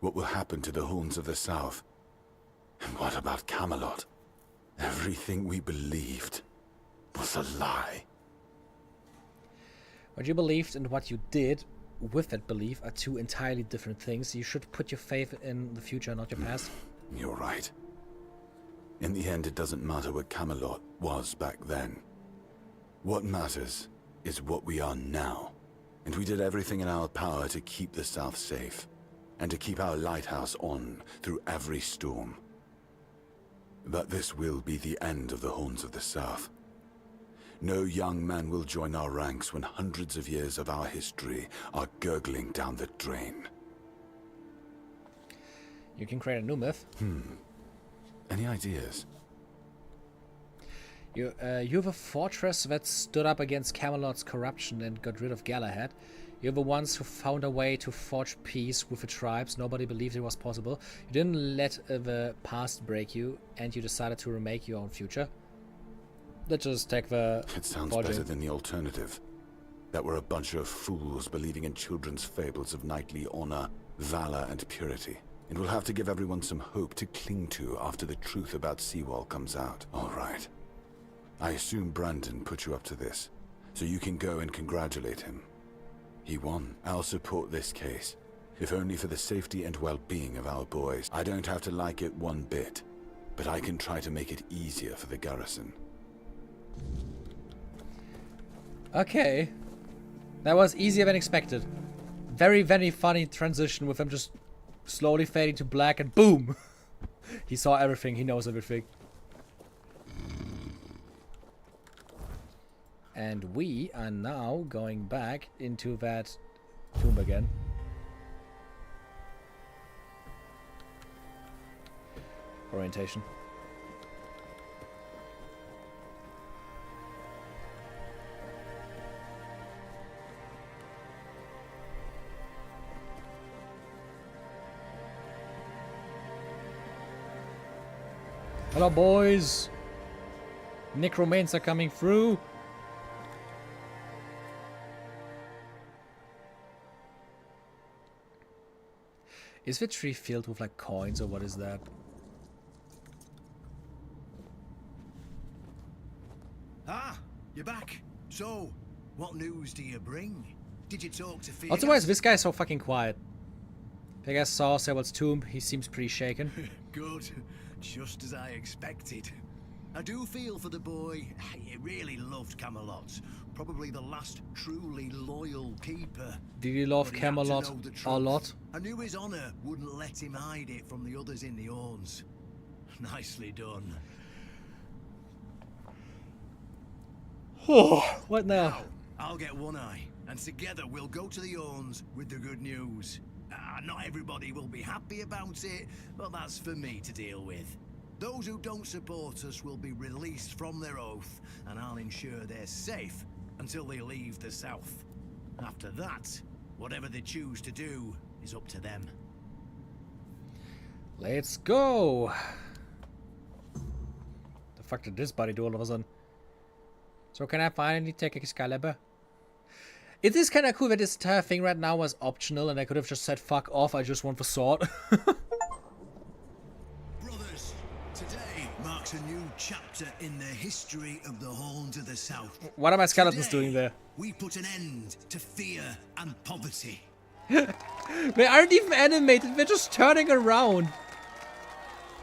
What will happen to the Horns of the South? And what about Camelot? Everything we believed was a lie. What you believed and what you did with that belief are two entirely different things. You should put your faith in the future, not your past. You're right. In the end, it doesn't matter what Camelot was back then. What matters is what we are now. And we did everything in our power to keep the South safe, and to keep our lighthouse on through every storm. But this will be the end of the Horns of the South. No young man will join our ranks when hundreds of years of our history are gurgling down the drain. You can create a new myth. Any ideas? You have a fortress that stood up against Camelot's corruption and got rid of Galahad. You're the ones who found a way to forge peace with the tribes. Nobody believed it was possible. You didn't let the past break you, and you decided to remake your own future. Let's just take the... It sounds better than the alternative. That we're a bunch of fools believing in children's fables of knightly honor, valor, and purity. And we'll have to give everyone some hope to cling to after the truth about Seawall comes out. All right. I assume Brandon put you up to this, so you can go and congratulate him. He won. I'll support this case, if only for the safety and well-being of our boys. I don't have to like it one bit, but I can try to make it easier for the garrison. Okay. That was easier than expected. Very, very funny transition with him just slowly fading to black and boom! He saw everything, he knows everything. And we are now going back into that tomb again. Orientation. Hello, boys. Necromancers are coming through. Is the tree filled with like coins or what is that? Ah, you're back. So, what news do you bring? Did you talk to Felix? Also, why is this guy so fucking quiet? I guess saw Sewell's tomb. He seems pretty shaken. Good. Just as I expected. I do feel for the boy. He really loved Camelot. Probably the last truly loyal keeper. Did he love But he had to Camelot know the a truth. lot? I knew his honor wouldn't let him hide it from the others in the horns. Nicely done. What now? I'll get One Eye, and together we'll go to the horns with the good news. Not everybody will be happy about it, but that's for me to deal with. Those who don't support us will be released from their oath, and I'll ensure they're safe until they leave the south. After that, whatever they choose to do is up to them. Let's go! The fuck did this body do all of a sudden? So can I finally take Excalibur? It is kind of cool that this entire thing right now was optional and I could have just said fuck off, I just want the sword. Brothers, today marks a new chapter in the history of the Horns of the South. What are my skeletons Today, doing there? We put an end to fear and poverty. They aren't even animated, they're just turning around.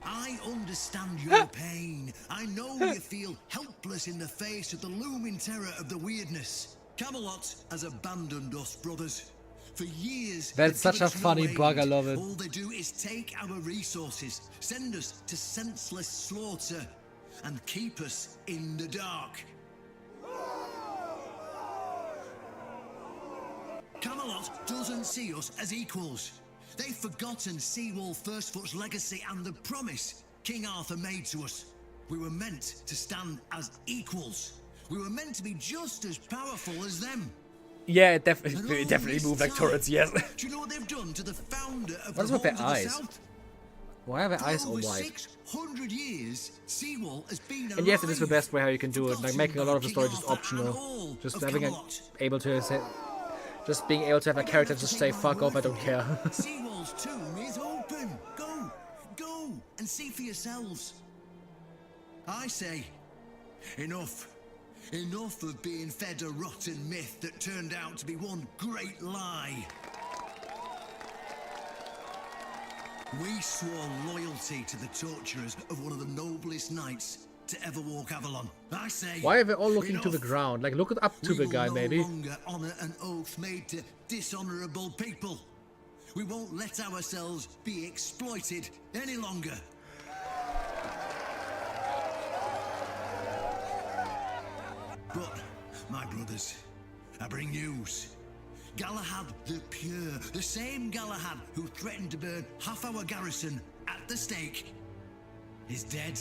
I understand your pain. I know you feel helpless in the face of the looming terror of the weirdness. Camelot has abandoned us, brothers. For years, That's they've such given a us funny no bug, I aid. love it. All they do is take our resources, send us to senseless slaughter, and keep us in the dark. Camelot doesn't see us as equals. They've forgotten Seawolf Firstfoot's legacy and the promise King Arthur made to us. We were meant to stand as equals. We were meant to be just as powerful as them. Yeah, it definitely moved like turrets, yes. Do you know what they've done to the founder of What's the with their Horns of the eyes? South? Why are their eyes For all over white? 600 years, Seawolf has been And yes, it is the alive. best way how you can do it, like making a lot of the story just King Arthur optional. and all Just of having a, Camelot. able to say, just being able to have a character just say fuck off, I don't care. Seawolf's tomb is open. Go and see for yourselves. I say, enough. Enough of being fed a rotten myth that turned out to be one great lie. We swore loyalty to the torturers of one of the noblest knights to ever walk Avalon. I say, Why are they all looking to the enough. ground? Like, look up to We the will guy, no maybe. longer honor an oath made to dishonorable people. We won't let ourselves be exploited any longer. But, my brothers, I bring news. Galahad the Pure, the same Galahad who threatened to burn half our garrison at the stake, is dead.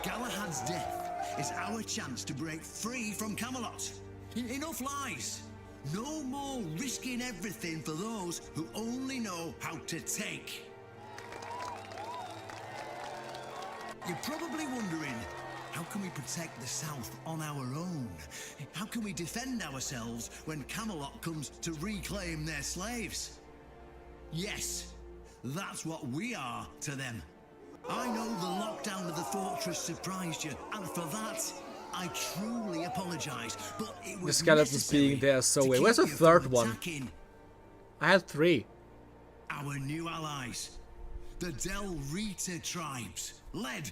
Galahad's death is our chance to break free from Camelot. Enough lies. No more risking everything for those who only know how to take. You're probably wondering, how can we protect the South on our own? How can we defend ourselves when Camelot comes to reclaim their slaves? Yes, that's what we are to them. I know the lockdown of the fortress surprised you, and for that, I truly apologize, but it was The skeletons necessary being there so to weird. Where's keep the you third from one? attacking I had 3. our new allies, the Del Rita tribes, led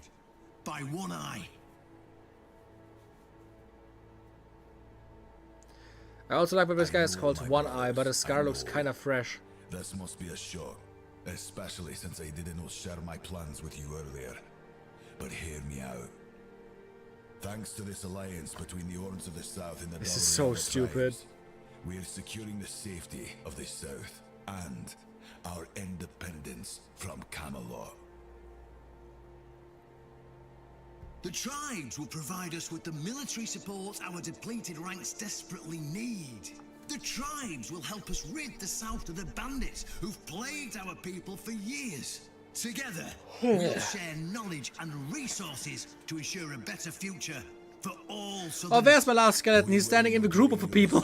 by One Eye. I also like that this guy is called One Eye, but his scar looks kind of fresh. This must be a shock, especially since I didn't share my plans with you earlier. But hear me out. Thanks to this alliance between the Horns of the South and the This is so stupid. we are securing the safety of the South and our independence from Camelot. The tribes will provide us with the military support our depleted ranks desperately need. The tribes will help us rid the South of the bandits who've plagued our people for years. Together, we'll share knowledge and resources to ensure a better future for all Southerners. Oh, there's my last skeleton. He's standing in the group of the people.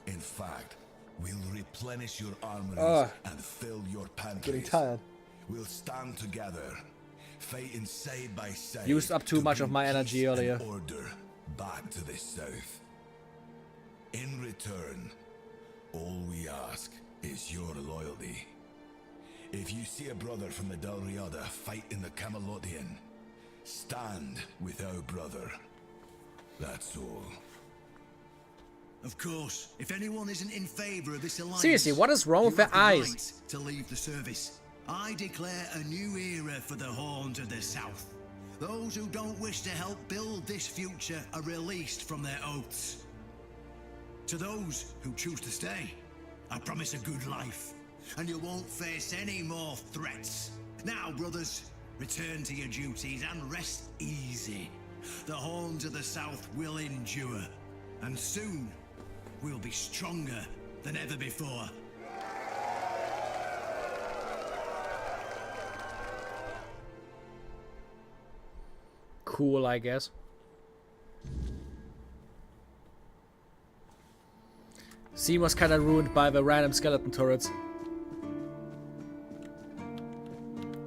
In fact, we'll replenish your armories and fill your pantries. Getting tired. We'll stand together, fighting side by side. Used up too much of my energy earlier. and order back to the South. In return, all we ask is your loyalty. If you see a brother from the Dalriada fight in the Camelodian, stand with our brother. That's all. Of course, if anyone isn't in favor of this alliance... Seriously, what is wrong with their eyes? Right to leave the service. I declare a new era for the Horns of the South. Those who don't wish to help build this future are released from their oaths. To those who choose to stay, I promise a good life, and you won't face any more threats. Now, brothers, return to your duties and rest easy. The Horns of the South will endure, and soon we'll be stronger than ever before. Cool, I guess. Scene was kinda ruined by the random skeleton turrets.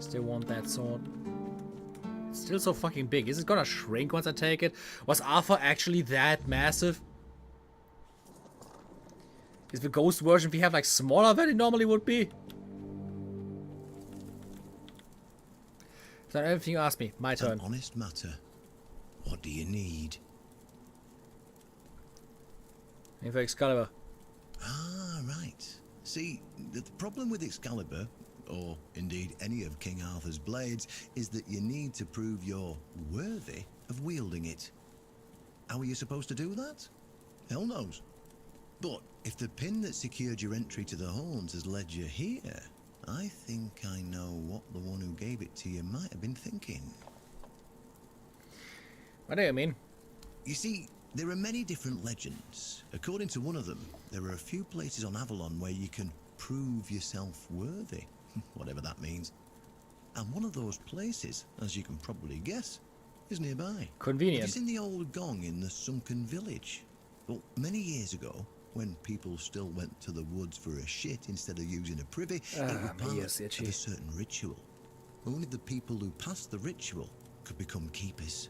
Still want that sword. It's still so fucking big. Is it gonna shrink once I take it? Was Arthur actually that massive? Is the ghost version we have like smaller than it normally would be? Is that everything you asked me? My turn. An honest matter. What do you need? Anything for Excalibur. Ah, right. See, the problem with Excalibur, or indeed any of King Arthur's blades, is that you need to prove you're worthy of wielding it. How are you supposed to do that? Hell knows. But if the pin that secured your entry to the Horns has led you here, I think I know what the one who gave it to you might have been thinking. What do you mean? You see, there are many different legends. According to one of them, there are a few places on Avalon where you can prove yourself worthy, whatever that means. And one of those places, as you can probably guess, is nearby. Convenient. It's in the old gong in the sunken village. Well, many years ago, when people still went to the woods for a shit instead of using a privy, it was part of a certain ritual. Only the people who passed the ritual could become keepers.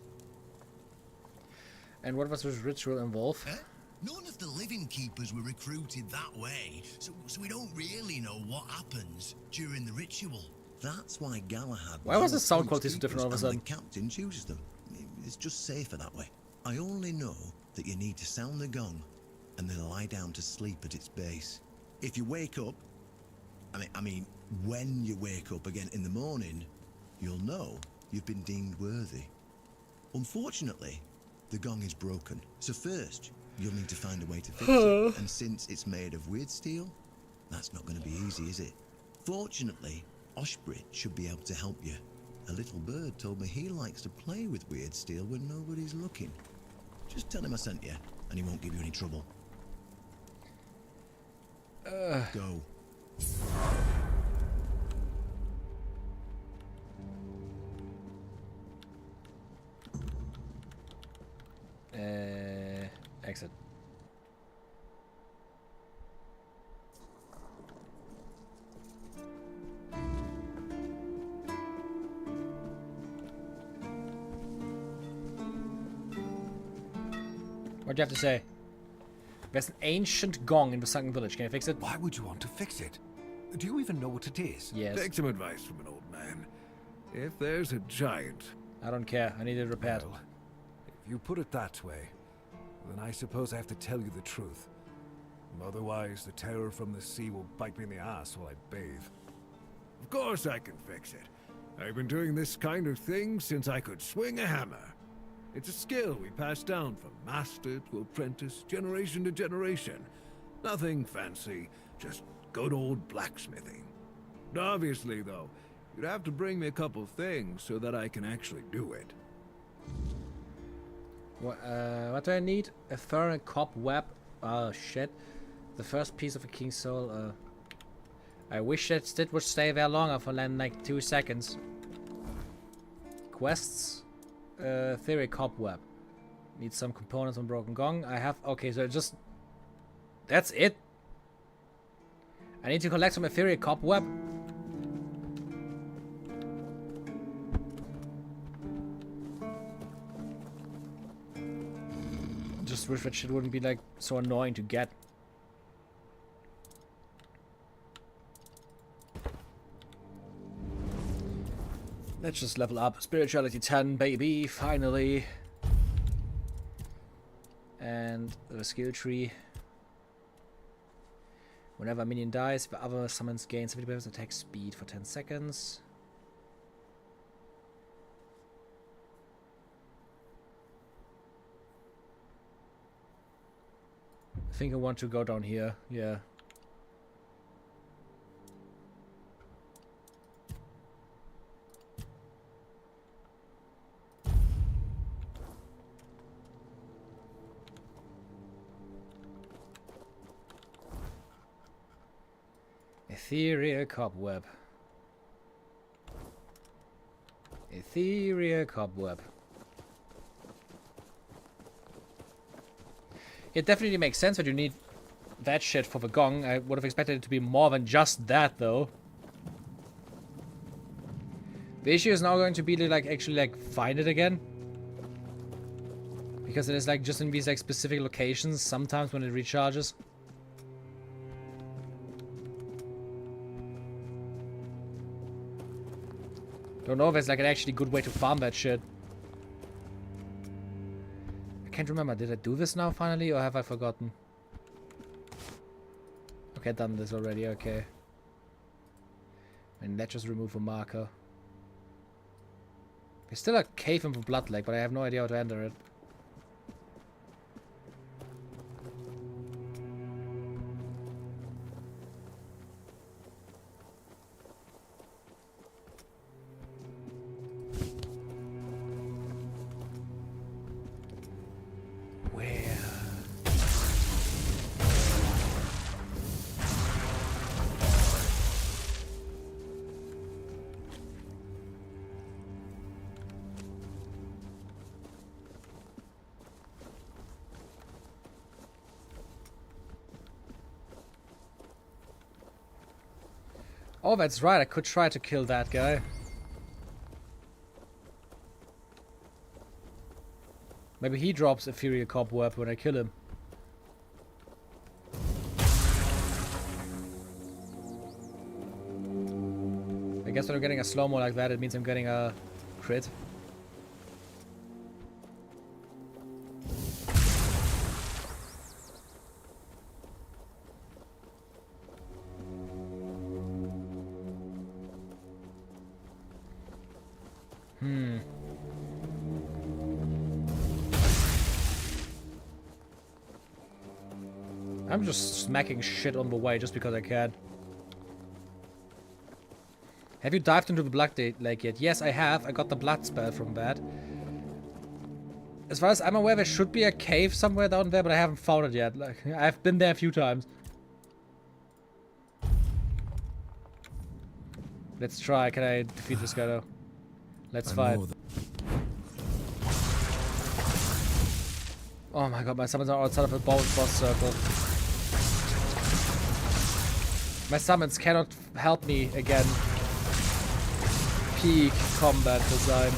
And what was this ritual involve? None of the living keepers were recruited that way, so we don't really know what happens during the ritual. That's why Galahad... Why was the sound quality so different all of a sudden? The captain chooses them. It's just safer that way. I only know that you need to sound the gong and then lie down to sleep at its base. If you wake up, I mean, when you wake up again in the morning, you'll know you've been deemed worthy. Unfortunately, the gong is broken, so first you'll need to find a way to fix it. And since it's made of weird steel, that's not going to be easy, is it? Fortunately, Oshbrit should be able to help you. A little bird told me he likes to play with weird steel when nobody's looking. Just tell him I sent you, and he won't give you any trouble. Go. Exit. What do you have to say? There's an ancient gong in the sunken village. Can you fix it? Why would you want to fix it? Do you even know what it is? Yes. Take some advice from an old man. If there's a giant... I don't care. I need it repaired. Well, if you put it that way, then I suppose I have to tell you the truth. Otherwise, the terror from the sea will bite me in the ass while I bathe. Of course I can fix it. I've been doing this kind of thing since I could swing a hammer. It's a skill we pass down from master to apprentice, generation to generation. Nothing fancy, just good old blacksmithing. Obviously, though, you'd have to bring me a couple things so that I can actually do it. What do I need? A fur and cobweb. Oh shit. The first piece of a king's soul. I wish that Stit would stay there longer for like 2 seconds. Quests. Theory cobweb. Need some components on broken gong. I have... Okay, so just... That's it? I need to collect some ethereal cobweb. Just wish that shit wouldn't be like so annoying to get. Let's just level up. Spirituality 10, baby, finally. And the skill tree. Whenever a minion dies, if other summons gain 70% attack speed for 10 seconds. I think I want to go down here, yeah. Ethereal cobweb. Ethereal cobweb. It definitely makes sense that you need that shit for the gong. I would have expected it to be more than just that, though. The issue is now going to be to, like, actually, like, find it again. Because it is, like, just in these, like, specific locations sometimes when it recharges. Don't know if there's, like, an actually good way to farm that shit. I can't remember. Did I do this now finally, or have I forgotten? Okay, done this already. Okay. And let's just remove a marker. There's still a cave in the blood lake, but I have no idea how to enter it. Oh, that's right. I could try to kill that guy. Maybe he drops Ethereal Cobweb when I kill him. I guess when I'm getting a slow-mo like that, it means I'm getting a crit. I'm just smacking shit on the way just because I can. Have you dived into the Blood Lake yet? Yes, I have. I got the blood spell from that. As far as I'm aware, there should be a cave somewhere down there, but I haven't found it yet. Like, I've been there a few times. Let's try. Can I defeat this guy though? Let's fight. Oh my god, my summons are outside of the boss circle. My summons cannot help me again. Peak combat design.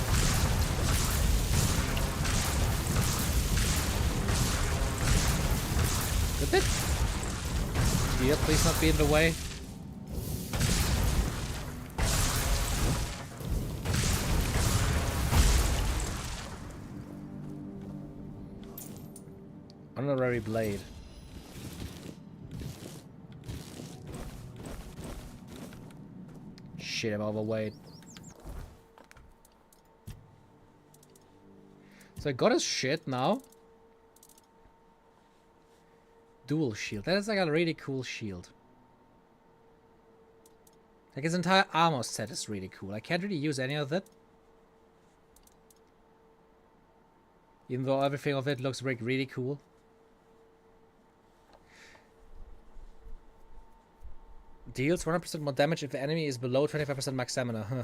Did it? Here, please not be in the way. Honorary blade. Shit, I'm overweight. So I got his shit now. Dual shield. That is like a really cool shield. Like his entire armor set is really cool. I can't really use any of it. Even though everything of it looks like really cool. Deals 100% more damage if the enemy is below 25% max stamina. Huh.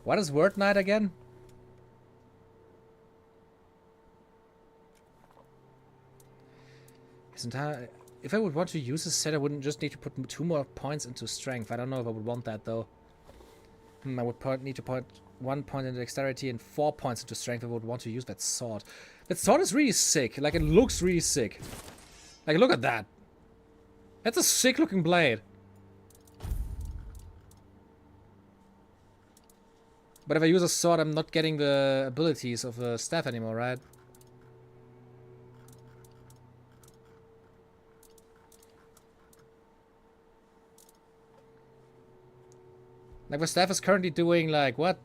What is Word Knight again? His entire... If I would want to use this set, I wouldn't just need to put 2 more points into strength. I don't know if I would want that though. I would need to put 1 point into dexterity and 4 points into strength if I would want to use that sword. That sword is really sick. Like, it looks really sick. Like, look at that. That's a sick looking blade. But if I use a sword, I'm not getting the abilities of the staff anymore, right? Like, the staff is currently doing, like, what?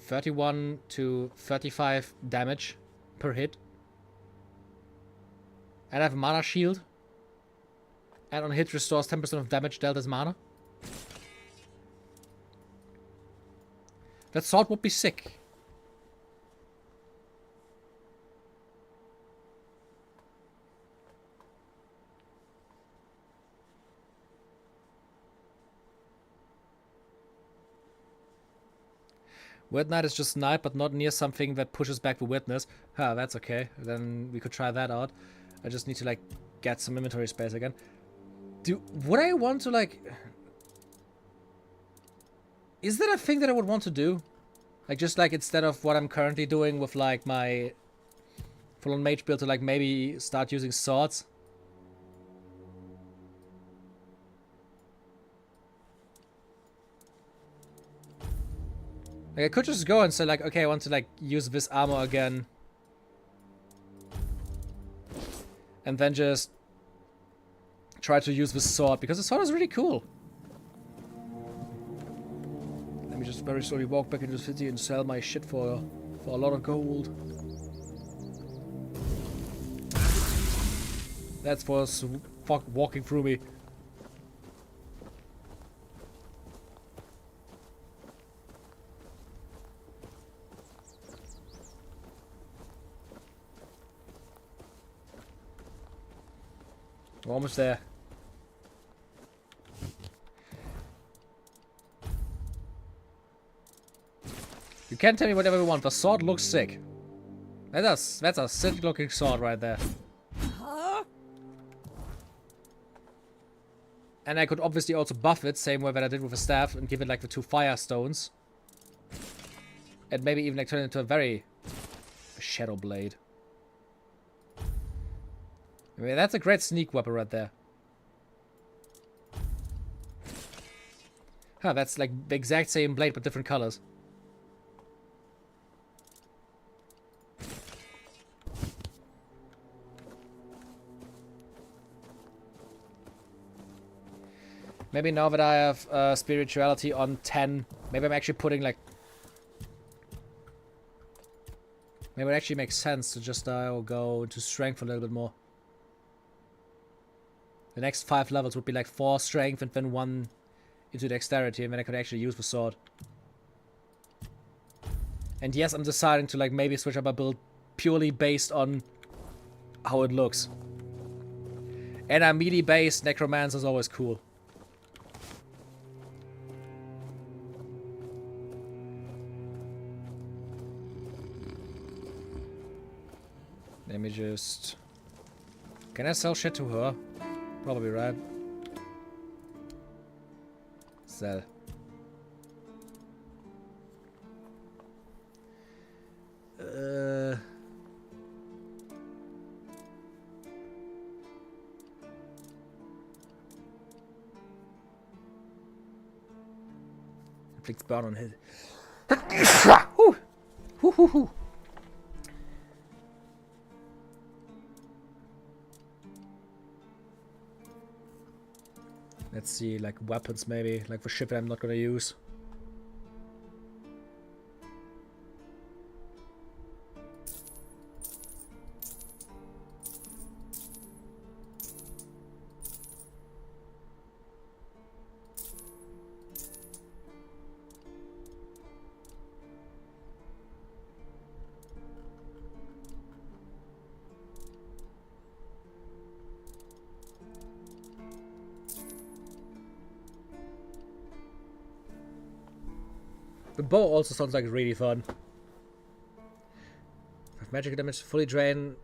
31 to 35 damage per hit. And I have a mana shield. And on hit restores 10% of damage dealt as mana. That sword would be sick. Weird Knight is just Knight, but not near something that pushes back the weirdness. Huh, that's okay. Then we could try that out. I just need to, like, get some inventory space again. Would I want to, like... Is that a thing that I would want to do? Like, just, like, instead of what I'm currently doing with, like, my full-on mage build to, like, maybe start using swords? Like, I could just go and say, like, okay, I want to, like, use this armor again. And then just try to use this sword, because the sword is really cool. Let me just very slowly walk back into the city and sell my shit for a lot of gold. That's for fuck walking through me. We're almost there. You can tell me whatever you want. The sword looks sick. That's a sick looking sword right there. And I could obviously also buff it, same way that I did with the staff, and give it like the 2 fire stones. And maybe even like turn it into a shadow blade. I mean, that's a great sneak weapon right there. Huh, that's like the exact same blade but different colors. Maybe now that I have spirituality on 10, maybe I'm actually putting like... Maybe it actually makes sense to just go into strength a little bit more. The next 5 levels would be like 4 strength and then 1 into dexterity, and then I could actually use the sword. And yes, I'm deciding to like maybe switch up my build purely based on how it looks. And a melee based necromancer is always cool. Let me just... Can I sell shit to her? Probably, right? Sell. Inflicts burn on his... Let's see, like weapons maybe, like for shit that I'm not gonna use. The bow also sounds like really fun. 5 magic damage, fully drawn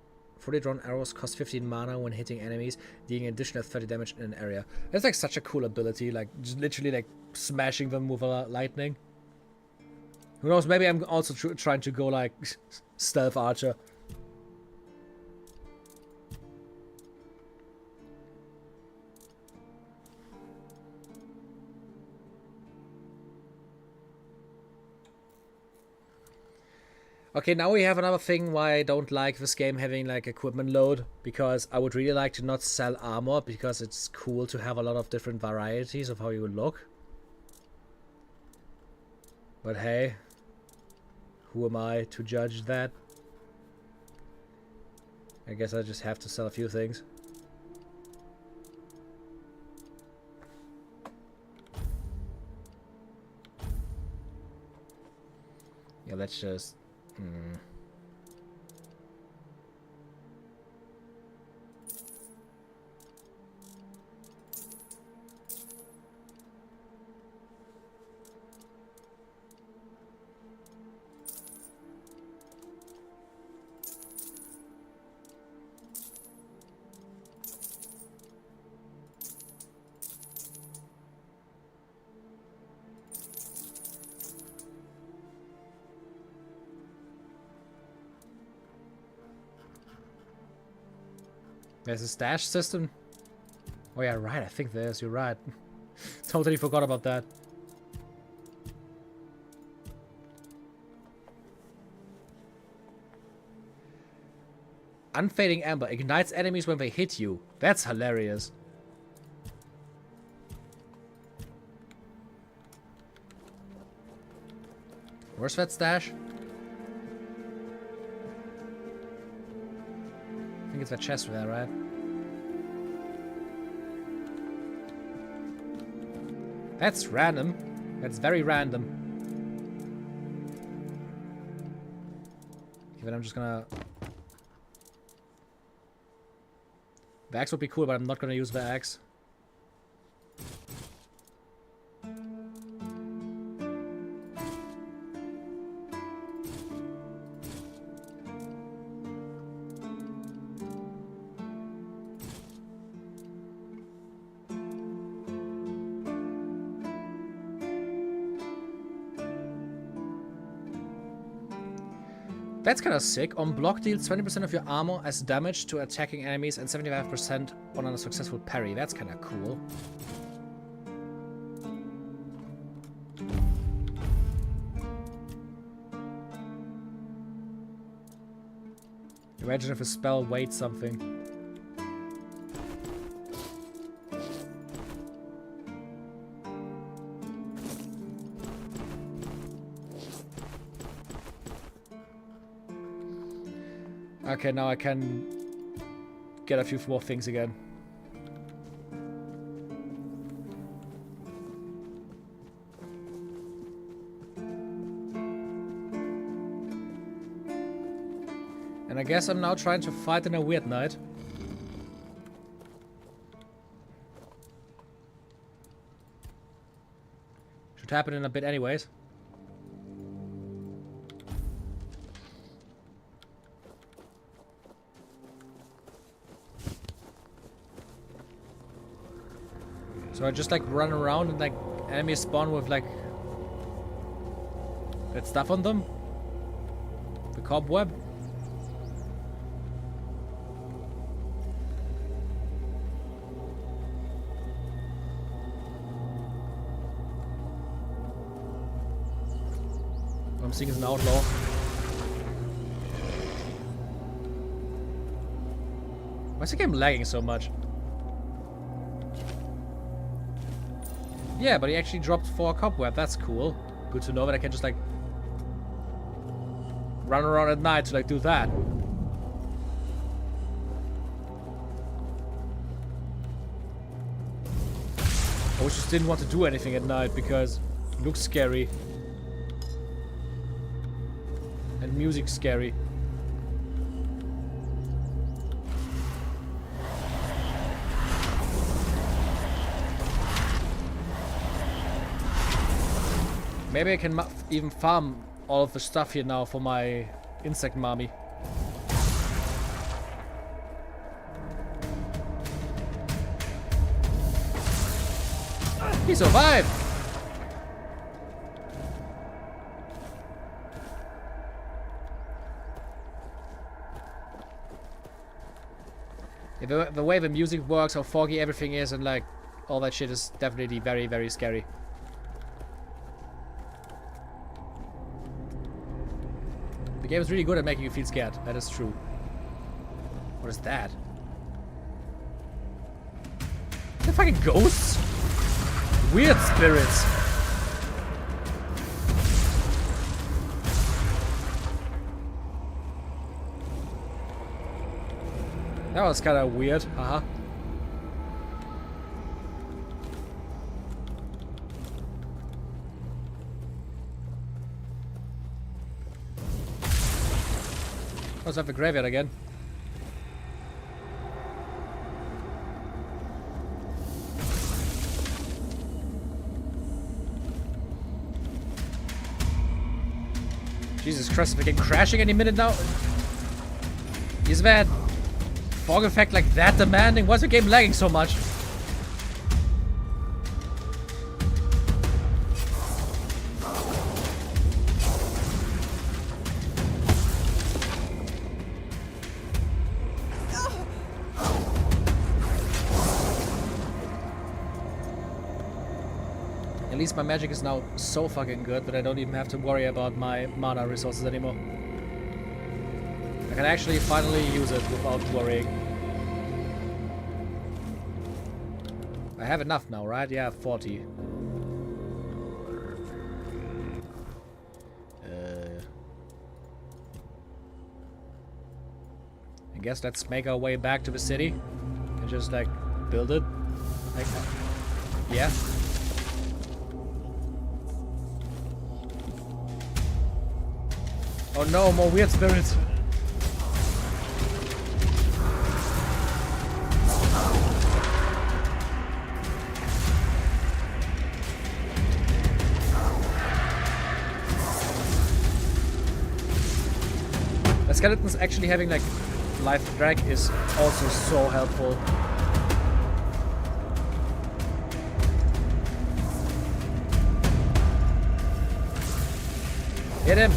arrows cost 15 mana when hitting enemies, dealing an additional 30 damage in an area. That's like such a cool ability, like just literally like smashing them with lightning. Who knows, maybe I'm also trying to go like stealth archer. Okay, now we have another thing why I don't like this game having like equipment load, because I would really like to not sell armor, because it's cool to have a lot of different varieties of how you look. But hey, who am I to judge that? I guess I just have to sell a few things. Yeah, let's just... There's a stash system? Oh yeah, right, I think there's, you're right. Totally forgot about that. Unfading Amber ignites enemies when they hit you. That's hilarious. Where's that stash? I think it's that chest there, right? That's random. That's very random. Okay, then I'm just gonna... The axe would be cool, but I'm not gonna use the axe. That's kind of sick. On block, deals 20% of your armor as damage to attacking enemies and 75% on a successful parry. That's kind of cool. Imagine if a spell weights something. Okay, now I can get a few more things again. And I guess I'm now trying to fight in a weird night. Should happen in a bit anyways. So I just like run around and like enemies spawn with like that stuff on them. The cobweb. What I'm seeing is an outlaw. Why is the game lagging so much? Yeah, but he actually dropped 4 cobweb. That's cool. Good to know that I can just like run around at night to like do that. I just didn't want to do anything at night because it looks scary. And music's scary. Maybe I can even farm all of the stuff here now for my insect mommy. He survived! Yeah, the way the music works, how foggy everything is, and like all that shit is definitely very, very scary. The game is really good at making you feel scared. That is true. What is that? The fucking ghosts? Weird spirits. That was kind of weird. Haha. Let's have the graveyard again. Jesus Christ, if we get crashing any minute now. Is that fog effect like that demanding? Why is the game lagging so much? At least my magic is now so fucking good that I don't even have to worry about my mana resources anymore. I can actually finally use it without worrying. I have enough now, right? Yeah, 40. I guess let's make our way back to the city and just like build it. Like, yeah. Oh no, more weird spirits. The skeletons actually having like life drag is also so helpful. Hit him!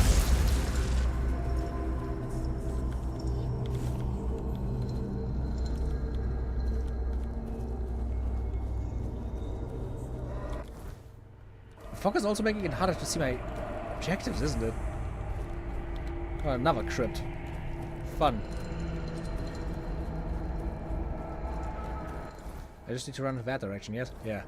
Fog is also making it harder to see my objectives, isn't it? Oh, another crypt. Fun. I just need to run in that direction, yes? Yeah.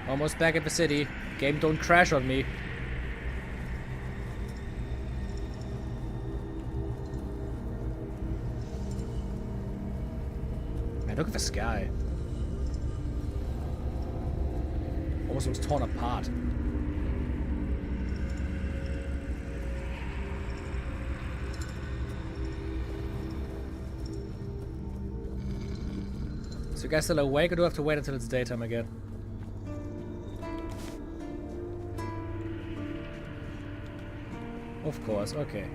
Almost back at the city. Game don't crash on me. Man, look at the sky. Almost looks torn apart. So you guys still awake or do I have to wait until it's daytime again? Of course, okay.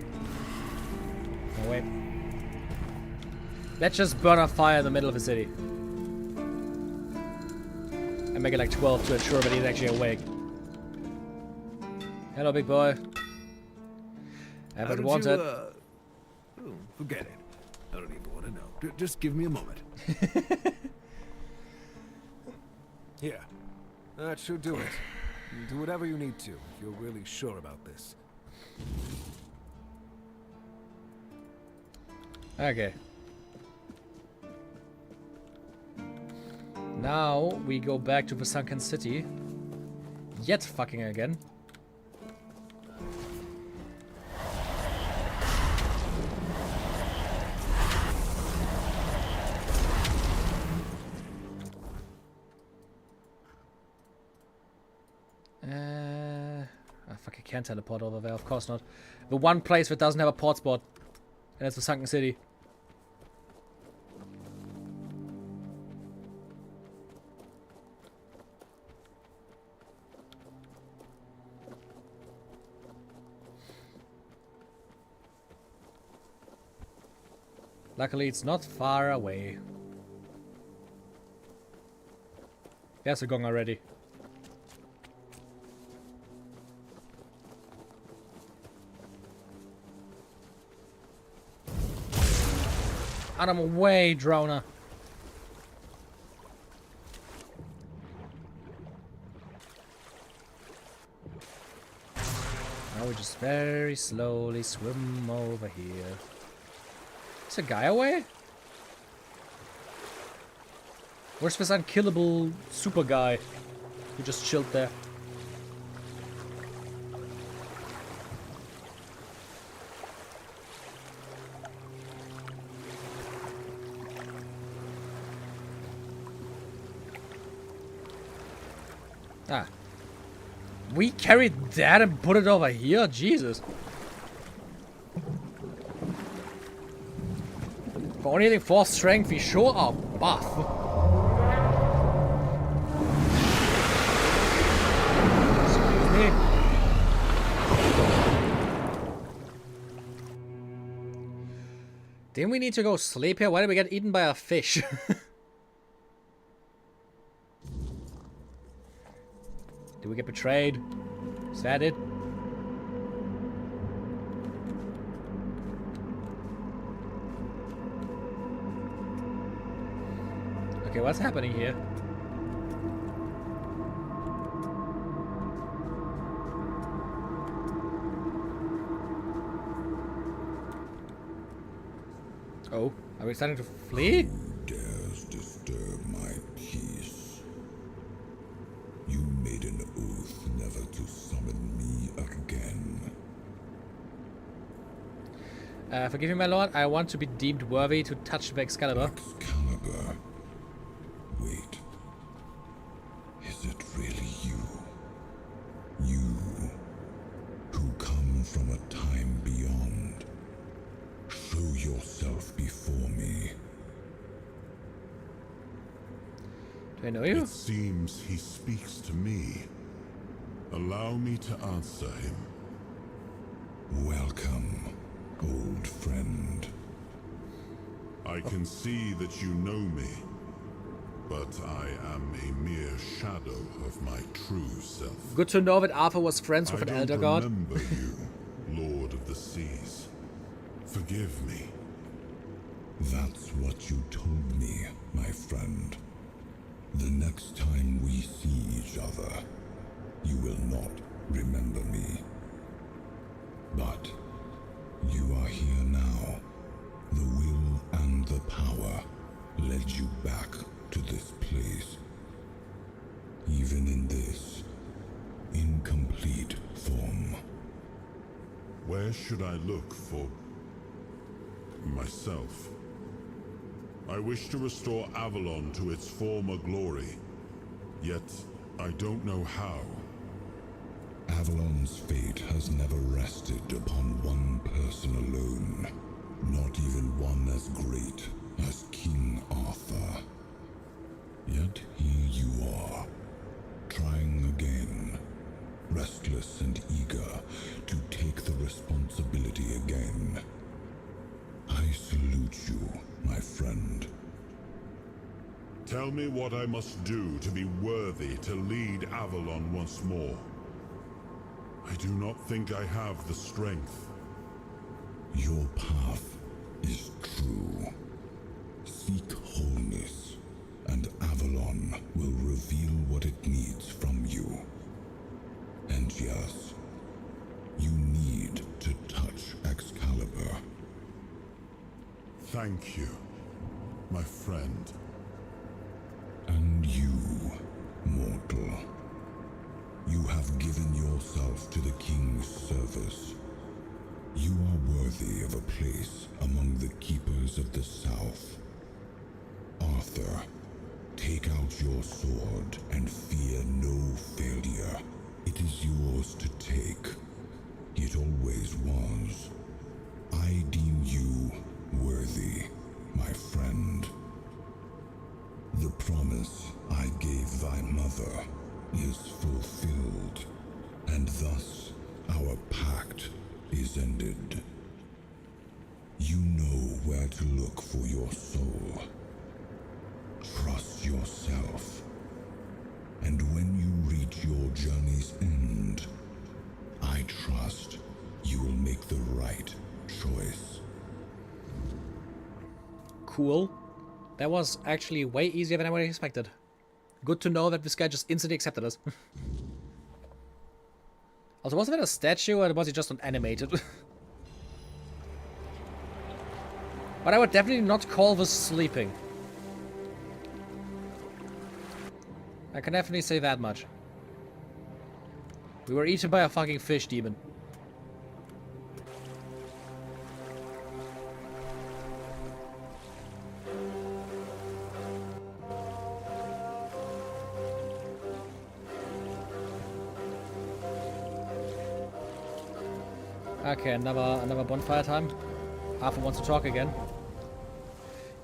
Oh, wait. Let's just burn a fire in the middle of the city. And make it like 12 to ensure that he's actually awake. Hello, big boy. Haven't wanted. Oh, forget it. I don't even want to know. Just give me a moment. Here. That should do it. You do whatever you need to if you're really sure about this. Okay. Now we go back to the sunken city. Yet fucking again. Fuck, I can't teleport over there, of course not. The one place that doesn't have a port spot. And it's the sunken city. Luckily, it's not far away. There's a gong already. Out of my way, droner. Now we just very slowly swim over here. Is a guy away? Where's this unkillable super guy who just chilled there? Ah. We carried that and put it over here? Jesus. For only anything 4 strength, we sure are buff. Excuse me. Didn't we need to go sleep here? Why did we get eaten by a fish? Did we get betrayed? Is that it? Okay, what's happening here? Oh, are we starting to flee? Who dares disturb my peace? You made an oath never to summon me again. Forgive me, my lord. I want to be deemed worthy to touch the Excalibur. Excalibur? Wait. Is it really you? You, who come from a time beyond. Show yourself before me. Do I know you? It seems he speaks to me. Allow me to answer him. Welcome, old friend. I can see that you know me, but I am a mere shadow of my true self. Good to know that Arthur was friends with an elder god. I don't remember you, Lord of the Seas. Forgive me. That's what you told me, my friend. The next time we see each other, you will not remember me. But you are here now. The will and the power led you back to this place. Even in this incomplete form. Where should I look for myself? I wish to restore Avalon to its former glory, yet I don't know how. Avalon's fate has never rested upon one person alone, not even one as great as King Arthur. Yet here you are, trying again, restless and eager to take the responsibility again. I salute you, my friend. Tell me what I must do to be worthy to lead Avalon once more. I do not think I have the strength. Your path is true. Seek wholeness, and Avalon will reveal what it needs from you. And yes, you need to touch Excalibur. Thank you, my friend. And you, mortal. You have given yourself to the King's service. You are worthy of a place among the keepers of the South. Arthur, take out your sword and fear no failure. It is yours to take. It always was. I deem you worthy, my friend. The promise I gave thy mother is fulfilled, and thus our pact is ended. You know where to look for your soul. Trust yourself. And when you reach your journey's end, I trust you will make the right choice. Cool. That was actually way easier than I would have expected. Good to know that this guy just instantly accepted us. Also, was that a statue or was he just not animated? But I would definitely not call this sleeping. I can definitely say that much. We were eaten by a fucking fish demon. Okay, another bonfire time. Arthur wants to talk again.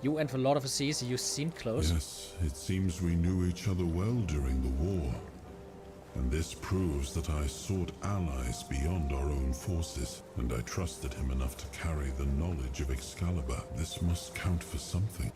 You and the Lord of the Seas, you seem close. Yes, it seems we knew each other well during the war. And this proves that I sought allies beyond our own forces, and I trusted him enough to carry the knowledge of Excalibur. This must count for something.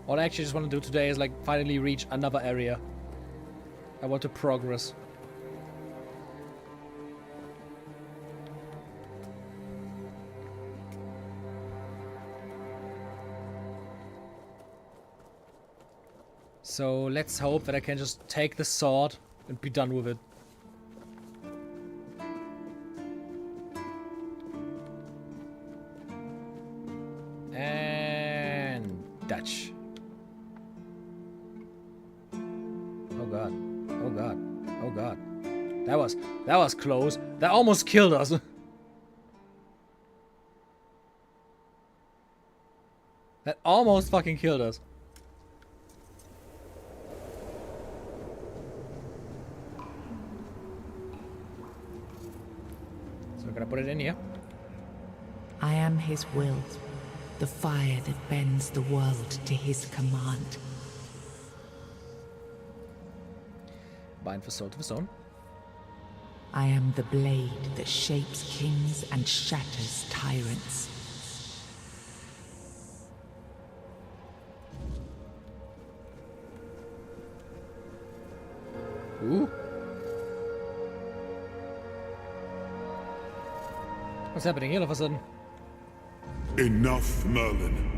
What I actually just want to do today is like finally reach another area. I want to progress. So let's hope that I can just take the sword and be done with it. And Dutch. Oh god. Oh god. Oh god. That was close. That almost killed us. That almost fucking killed us. So we're gonna put it in here. I am his will, the fire that bends the world to his command. Bind the soul to the stone. I am the blade that shapes kings and shatters tyrants. Ooh. What's happening here all of a sudden? Enough, Merlin.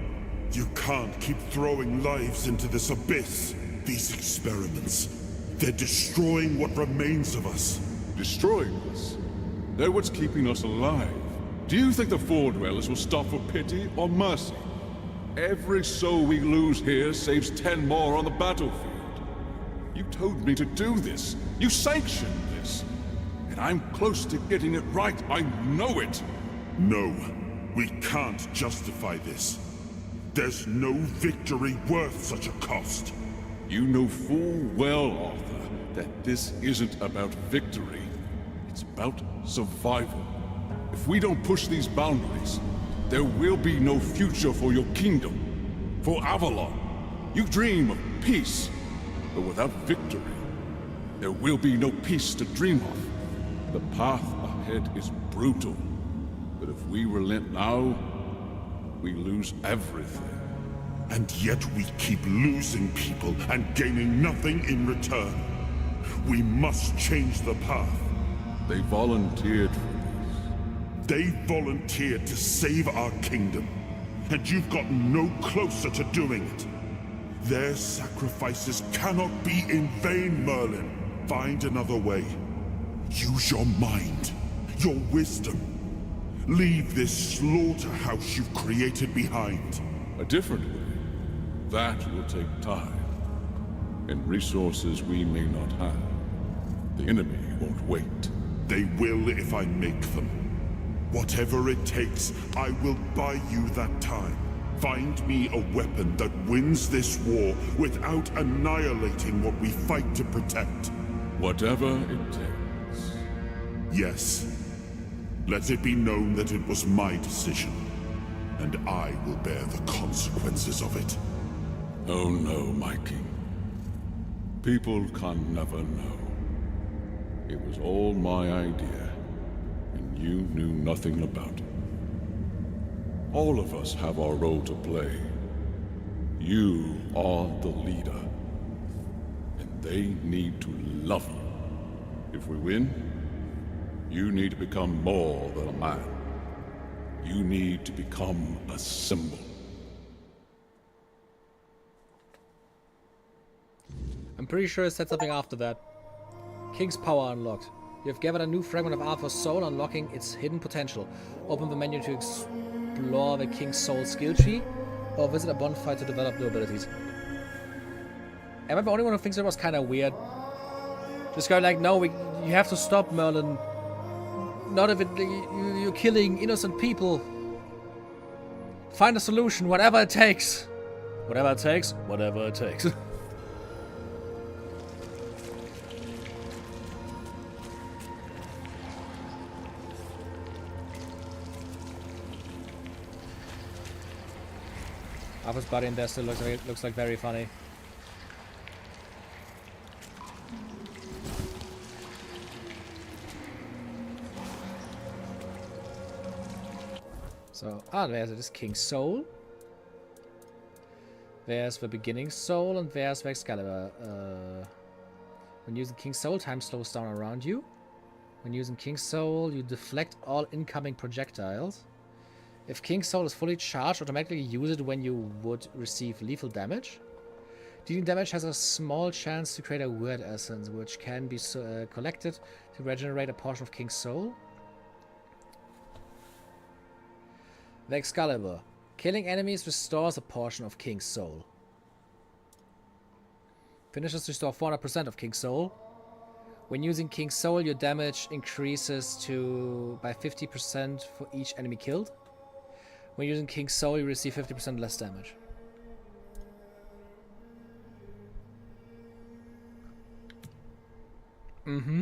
You can't keep throwing lives into this abyss. These experiments, they're destroying what remains of us. Destroying us? They're what's keeping us alive. Do you think the Ford dwellers will stop for pity or mercy? Every soul we lose here saves 10 more on the battlefield. You told me to do this. You sanctioned this. And I'm close to getting it right. I know it. No, we can't justify this. There's no victory worth such a cost. You know full well, Arthur, that this isn't about victory. It's about survival. If we don't push these boundaries, there will be no future for your kingdom, for Avalon. You dream of peace, but without victory, there will be no peace to dream of. The path ahead is brutal, but if we relent now, we lose everything. And yet we keep losing people and gaining nothing in return. We must change the path. They volunteered for this. They volunteered to save our kingdom, and you've gotten no closer to doing it. Their sacrifices cannot be in vain, Merlin. Find another way. Use your mind, your wisdom. Leave this slaughterhouse you've created behind. A different way. That will take time, and resources we may not have. The enemy won't wait. They will if I make them. Whatever it takes, I will buy you that time. Find me a weapon that wins this war without annihilating what we fight to protect. Whatever it takes. Yes. Let it be known that it was my decision, and I will bear the consequences of it. Oh no, my king. People can never know. It was all my idea, and you knew nothing about it. All of us have our role to play. You are the leader, and they need to love you. If we win, you need to become more than a man. You need to become a symbol. I'm pretty sure it said something after that. King's power unlocked. You have gathered a new fragment of Arthur's soul, unlocking its hidden potential. Open the menu to explore the King's soul skill tree, or visit a bonfire to develop new abilities. Am I the only one who thinks it was kind of weird? Just going like, no, you have to stop, Merlin. Not if you're killing innocent people. Find a solution, whatever it takes. Whatever it takes, whatever it takes. Arthur's body in there still looks like very funny. So, there's this King's Soul. There's the Beginning Soul, and there's the Excalibur. When using King's Soul, time slows down around you. When using King's Soul, you deflect all incoming projectiles. If King's Soul is fully charged, automatically use it when you would receive lethal damage. Dealing damage has a small chance to create a word essence, which can be collected to regenerate a portion of King's Soul. The Excalibur. Killing enemies restores a portion of King's Soul. Finishers restore 400% of King's Soul. When using King's Soul, your damage increases by 50% for each enemy killed. When using King's Soul, you receive 50% less damage. Mm-hmm.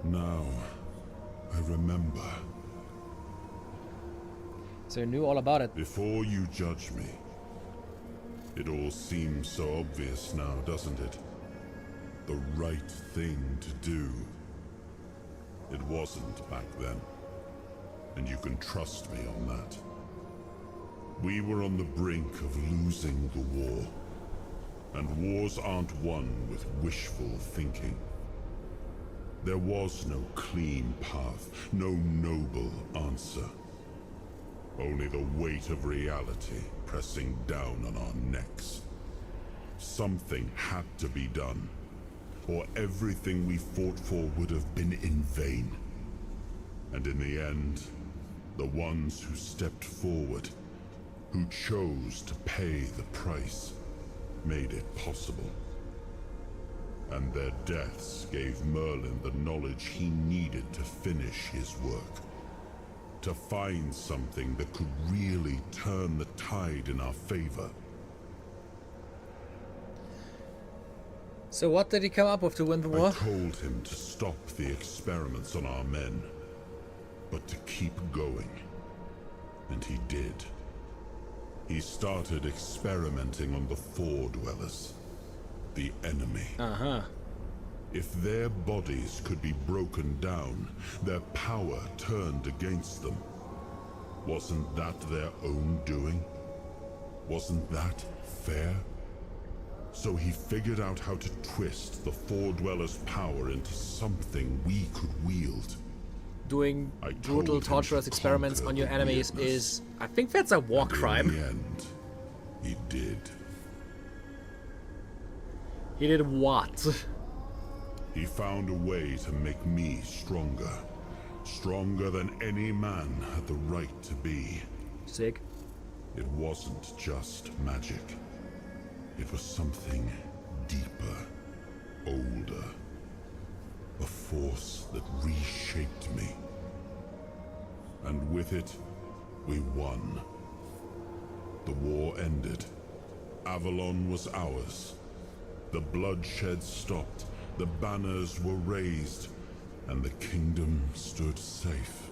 Now, I remember. So you knew all about it. Before you judge me. It all seems so obvious now, doesn't it? The right thing to do. It wasn't back then. And you can trust me on that. We were on the brink of losing the war. And wars aren't won with wishful thinking. There was no clean path, no noble answer. Only the weight of reality pressing down on our necks. Something had to be done, or everything we fought for would have been in vain. And in the end, the ones who stepped forward, who chose to pay the price, made it possible. And their deaths gave Merlin the knowledge he needed to finish his work. To find something that could really turn the tide in our favor. So what did he come up with to win the war? I told him to stop the experiments on our men, but to keep going. And he did. He started experimenting on the Four Dwellers, the enemy. Uh-huh. If their bodies could be broken down, their power turned against them. Wasn't that their own doing? Wasn't that fair? So he figured out how to twist the Four Dwellers' power into something we could wield. Doing brutal, torturous experiments on your enemies is... I think that's a war crime. In the end, he did. He did what? He found a way to make me stronger. Stronger than any man had the right to be. Sick. It wasn't just magic. It was something deeper, older. A force that reshaped me. And with it, we won. The war ended. Avalon was ours. The bloodshed stopped. The banners were raised. and the kingdom stood safe.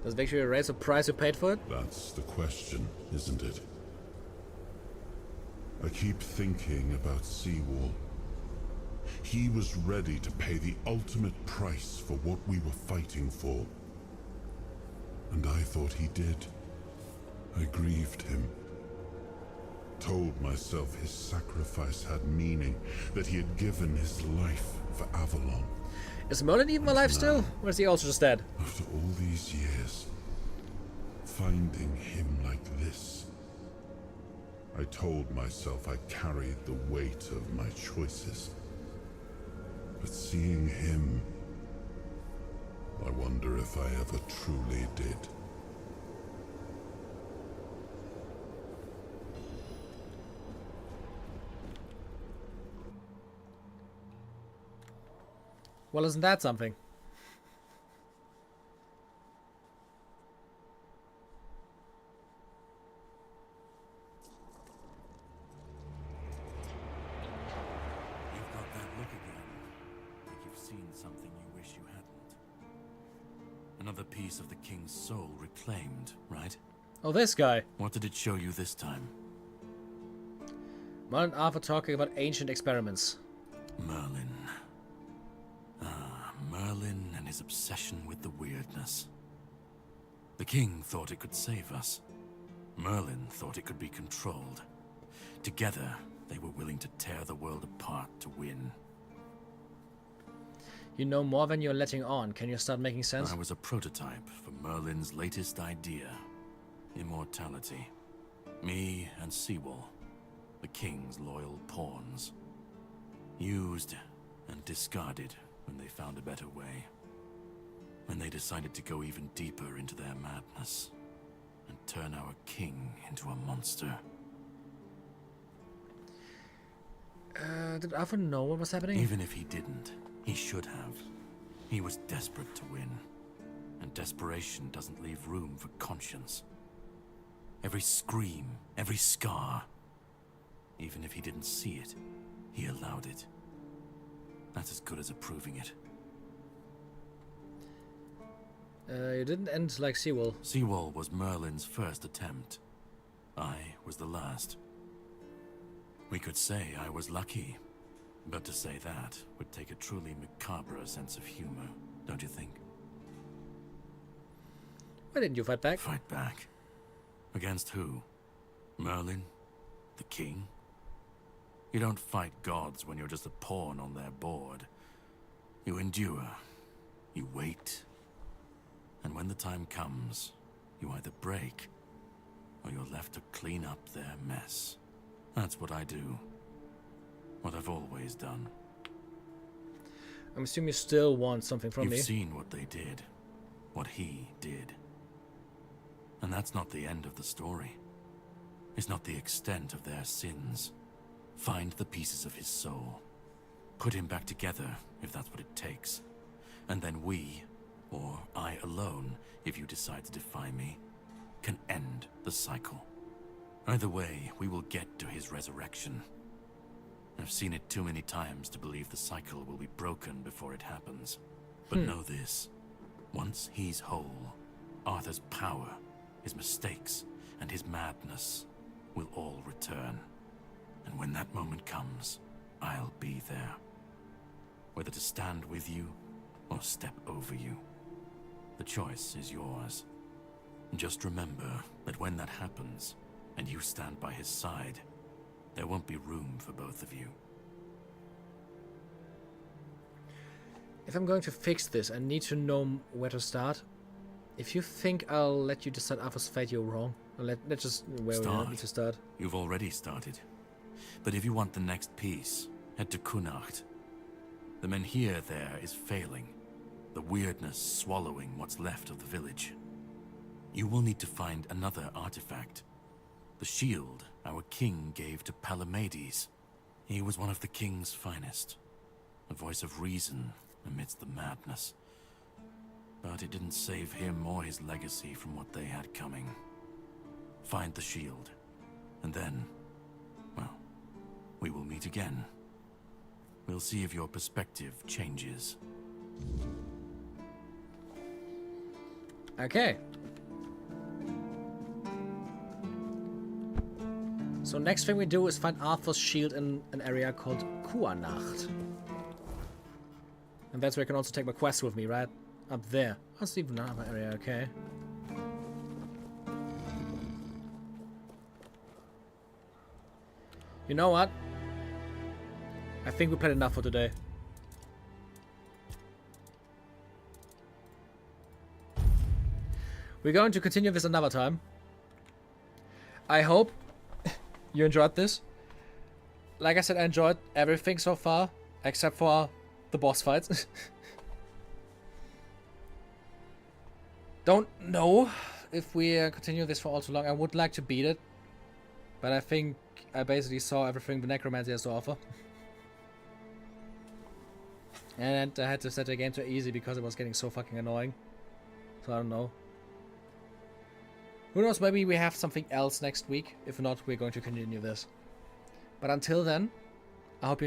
Does it actually raise the price you paid for it? That's the question, isn't it? I keep thinking about Seawall. He was ready to pay the ultimate price for what we were fighting for. And I thought he did. I grieved him. Told myself his sacrifice had meaning, that he had given his life for Avalon. Is Merlin even alive still? Or is he also just dead? After all these years, finding him like this, I told myself I carried the weight of my choices. But seeing him, I wonder if I ever truly did. Well, isn't that something? You've got that look again. Like you've seen something you wish you hadn't. Another piece of the king's soul reclaimed, right? Oh, this guy. What did it show you this time? Merlin and Arthur talking about ancient experiments. Merlin. Merlin and his obsession with the weirdness. The king thought it could save us. Merlin thought it could be controlled. Together, they were willing to tear the world apart to win. You know more than you're letting on. Can you start making sense? I was a prototype for Merlin's latest idea. Immortality. Me and Seawall, the king's loyal pawns. Used and discarded when they found a better way. When they decided to go even deeper into their madness and turn our king into a monster. Did Arthur know what was happening? Even if he didn't, he should have. He was desperate to win. And desperation doesn't leave room for conscience. Every scream, every scar. Even if he didn't see it, he allowed it. That's as good as approving it. You didn't end like Seawall. Seawall was Merlin's first attempt. I was the last. We could say I was lucky, but to say that would take a truly macabre sense of humor, don't you think? Why didn't you fight back? Fight back? Against who? Merlin? The king? You don't fight gods when you're just a pawn on their board. You endure. You wait. And when the time comes, you either break, or you're left to clean up their mess. That's what I do. What I've always done. I'm assuming you still want something from me. You've seen what they did. What he did. And that's not the end of the story. It's not the extent of their sins. Find the pieces of his soul. Put him back together, if that's what it takes. And then we, or I alone, if you decide to defy me, can end the cycle. Either way, we will get to his resurrection. I've seen it too many times to believe the cycle will be broken before it happens. But know this. Once he's whole, Arthur's power, his mistakes, and his madness will all return. And when that moment comes, I'll be there. Whether to stand with you, or step over you. The choice is yours. Just remember that when that happens, and you stand by his side, there won't be room for both of you. If I'm going to fix this, I need to know where to start. If you think I'll let you decide Arthur's fate, you're wrong. Let's just where we need to start. You've already started. But if you want the next piece, head to Connacht. The Menhir there is failing. The weirdness swallowing what's left of the village. You will need to find another artifact. The shield our king gave to Palamedes. He was one of the king's finest. A voice of reason amidst the madness. But it didn't save him or his legacy from what they had coming. Find the shield. And then, well, we will meet again. We'll see if your perspective changes. Okay. So next thing we do is find Arthur's shield in an area called Kuanacht. And that's where I can also take my quest with me, right? Up there. That's even another area, okay. You know what? I think we played enough for today. We're going to continue this another time. I hope you enjoyed this. Like I said, I enjoyed everything so far, except for the boss fights. Don't know if we continue this for all too long. I would like to beat it, but I think I basically saw everything the necromancy has to offer. And I had to set the game to easy because it was getting so fucking annoying. So I don't know. Who knows, maybe we have something else next week. If not, we're going to continue this. But until then, I hope you enjoy.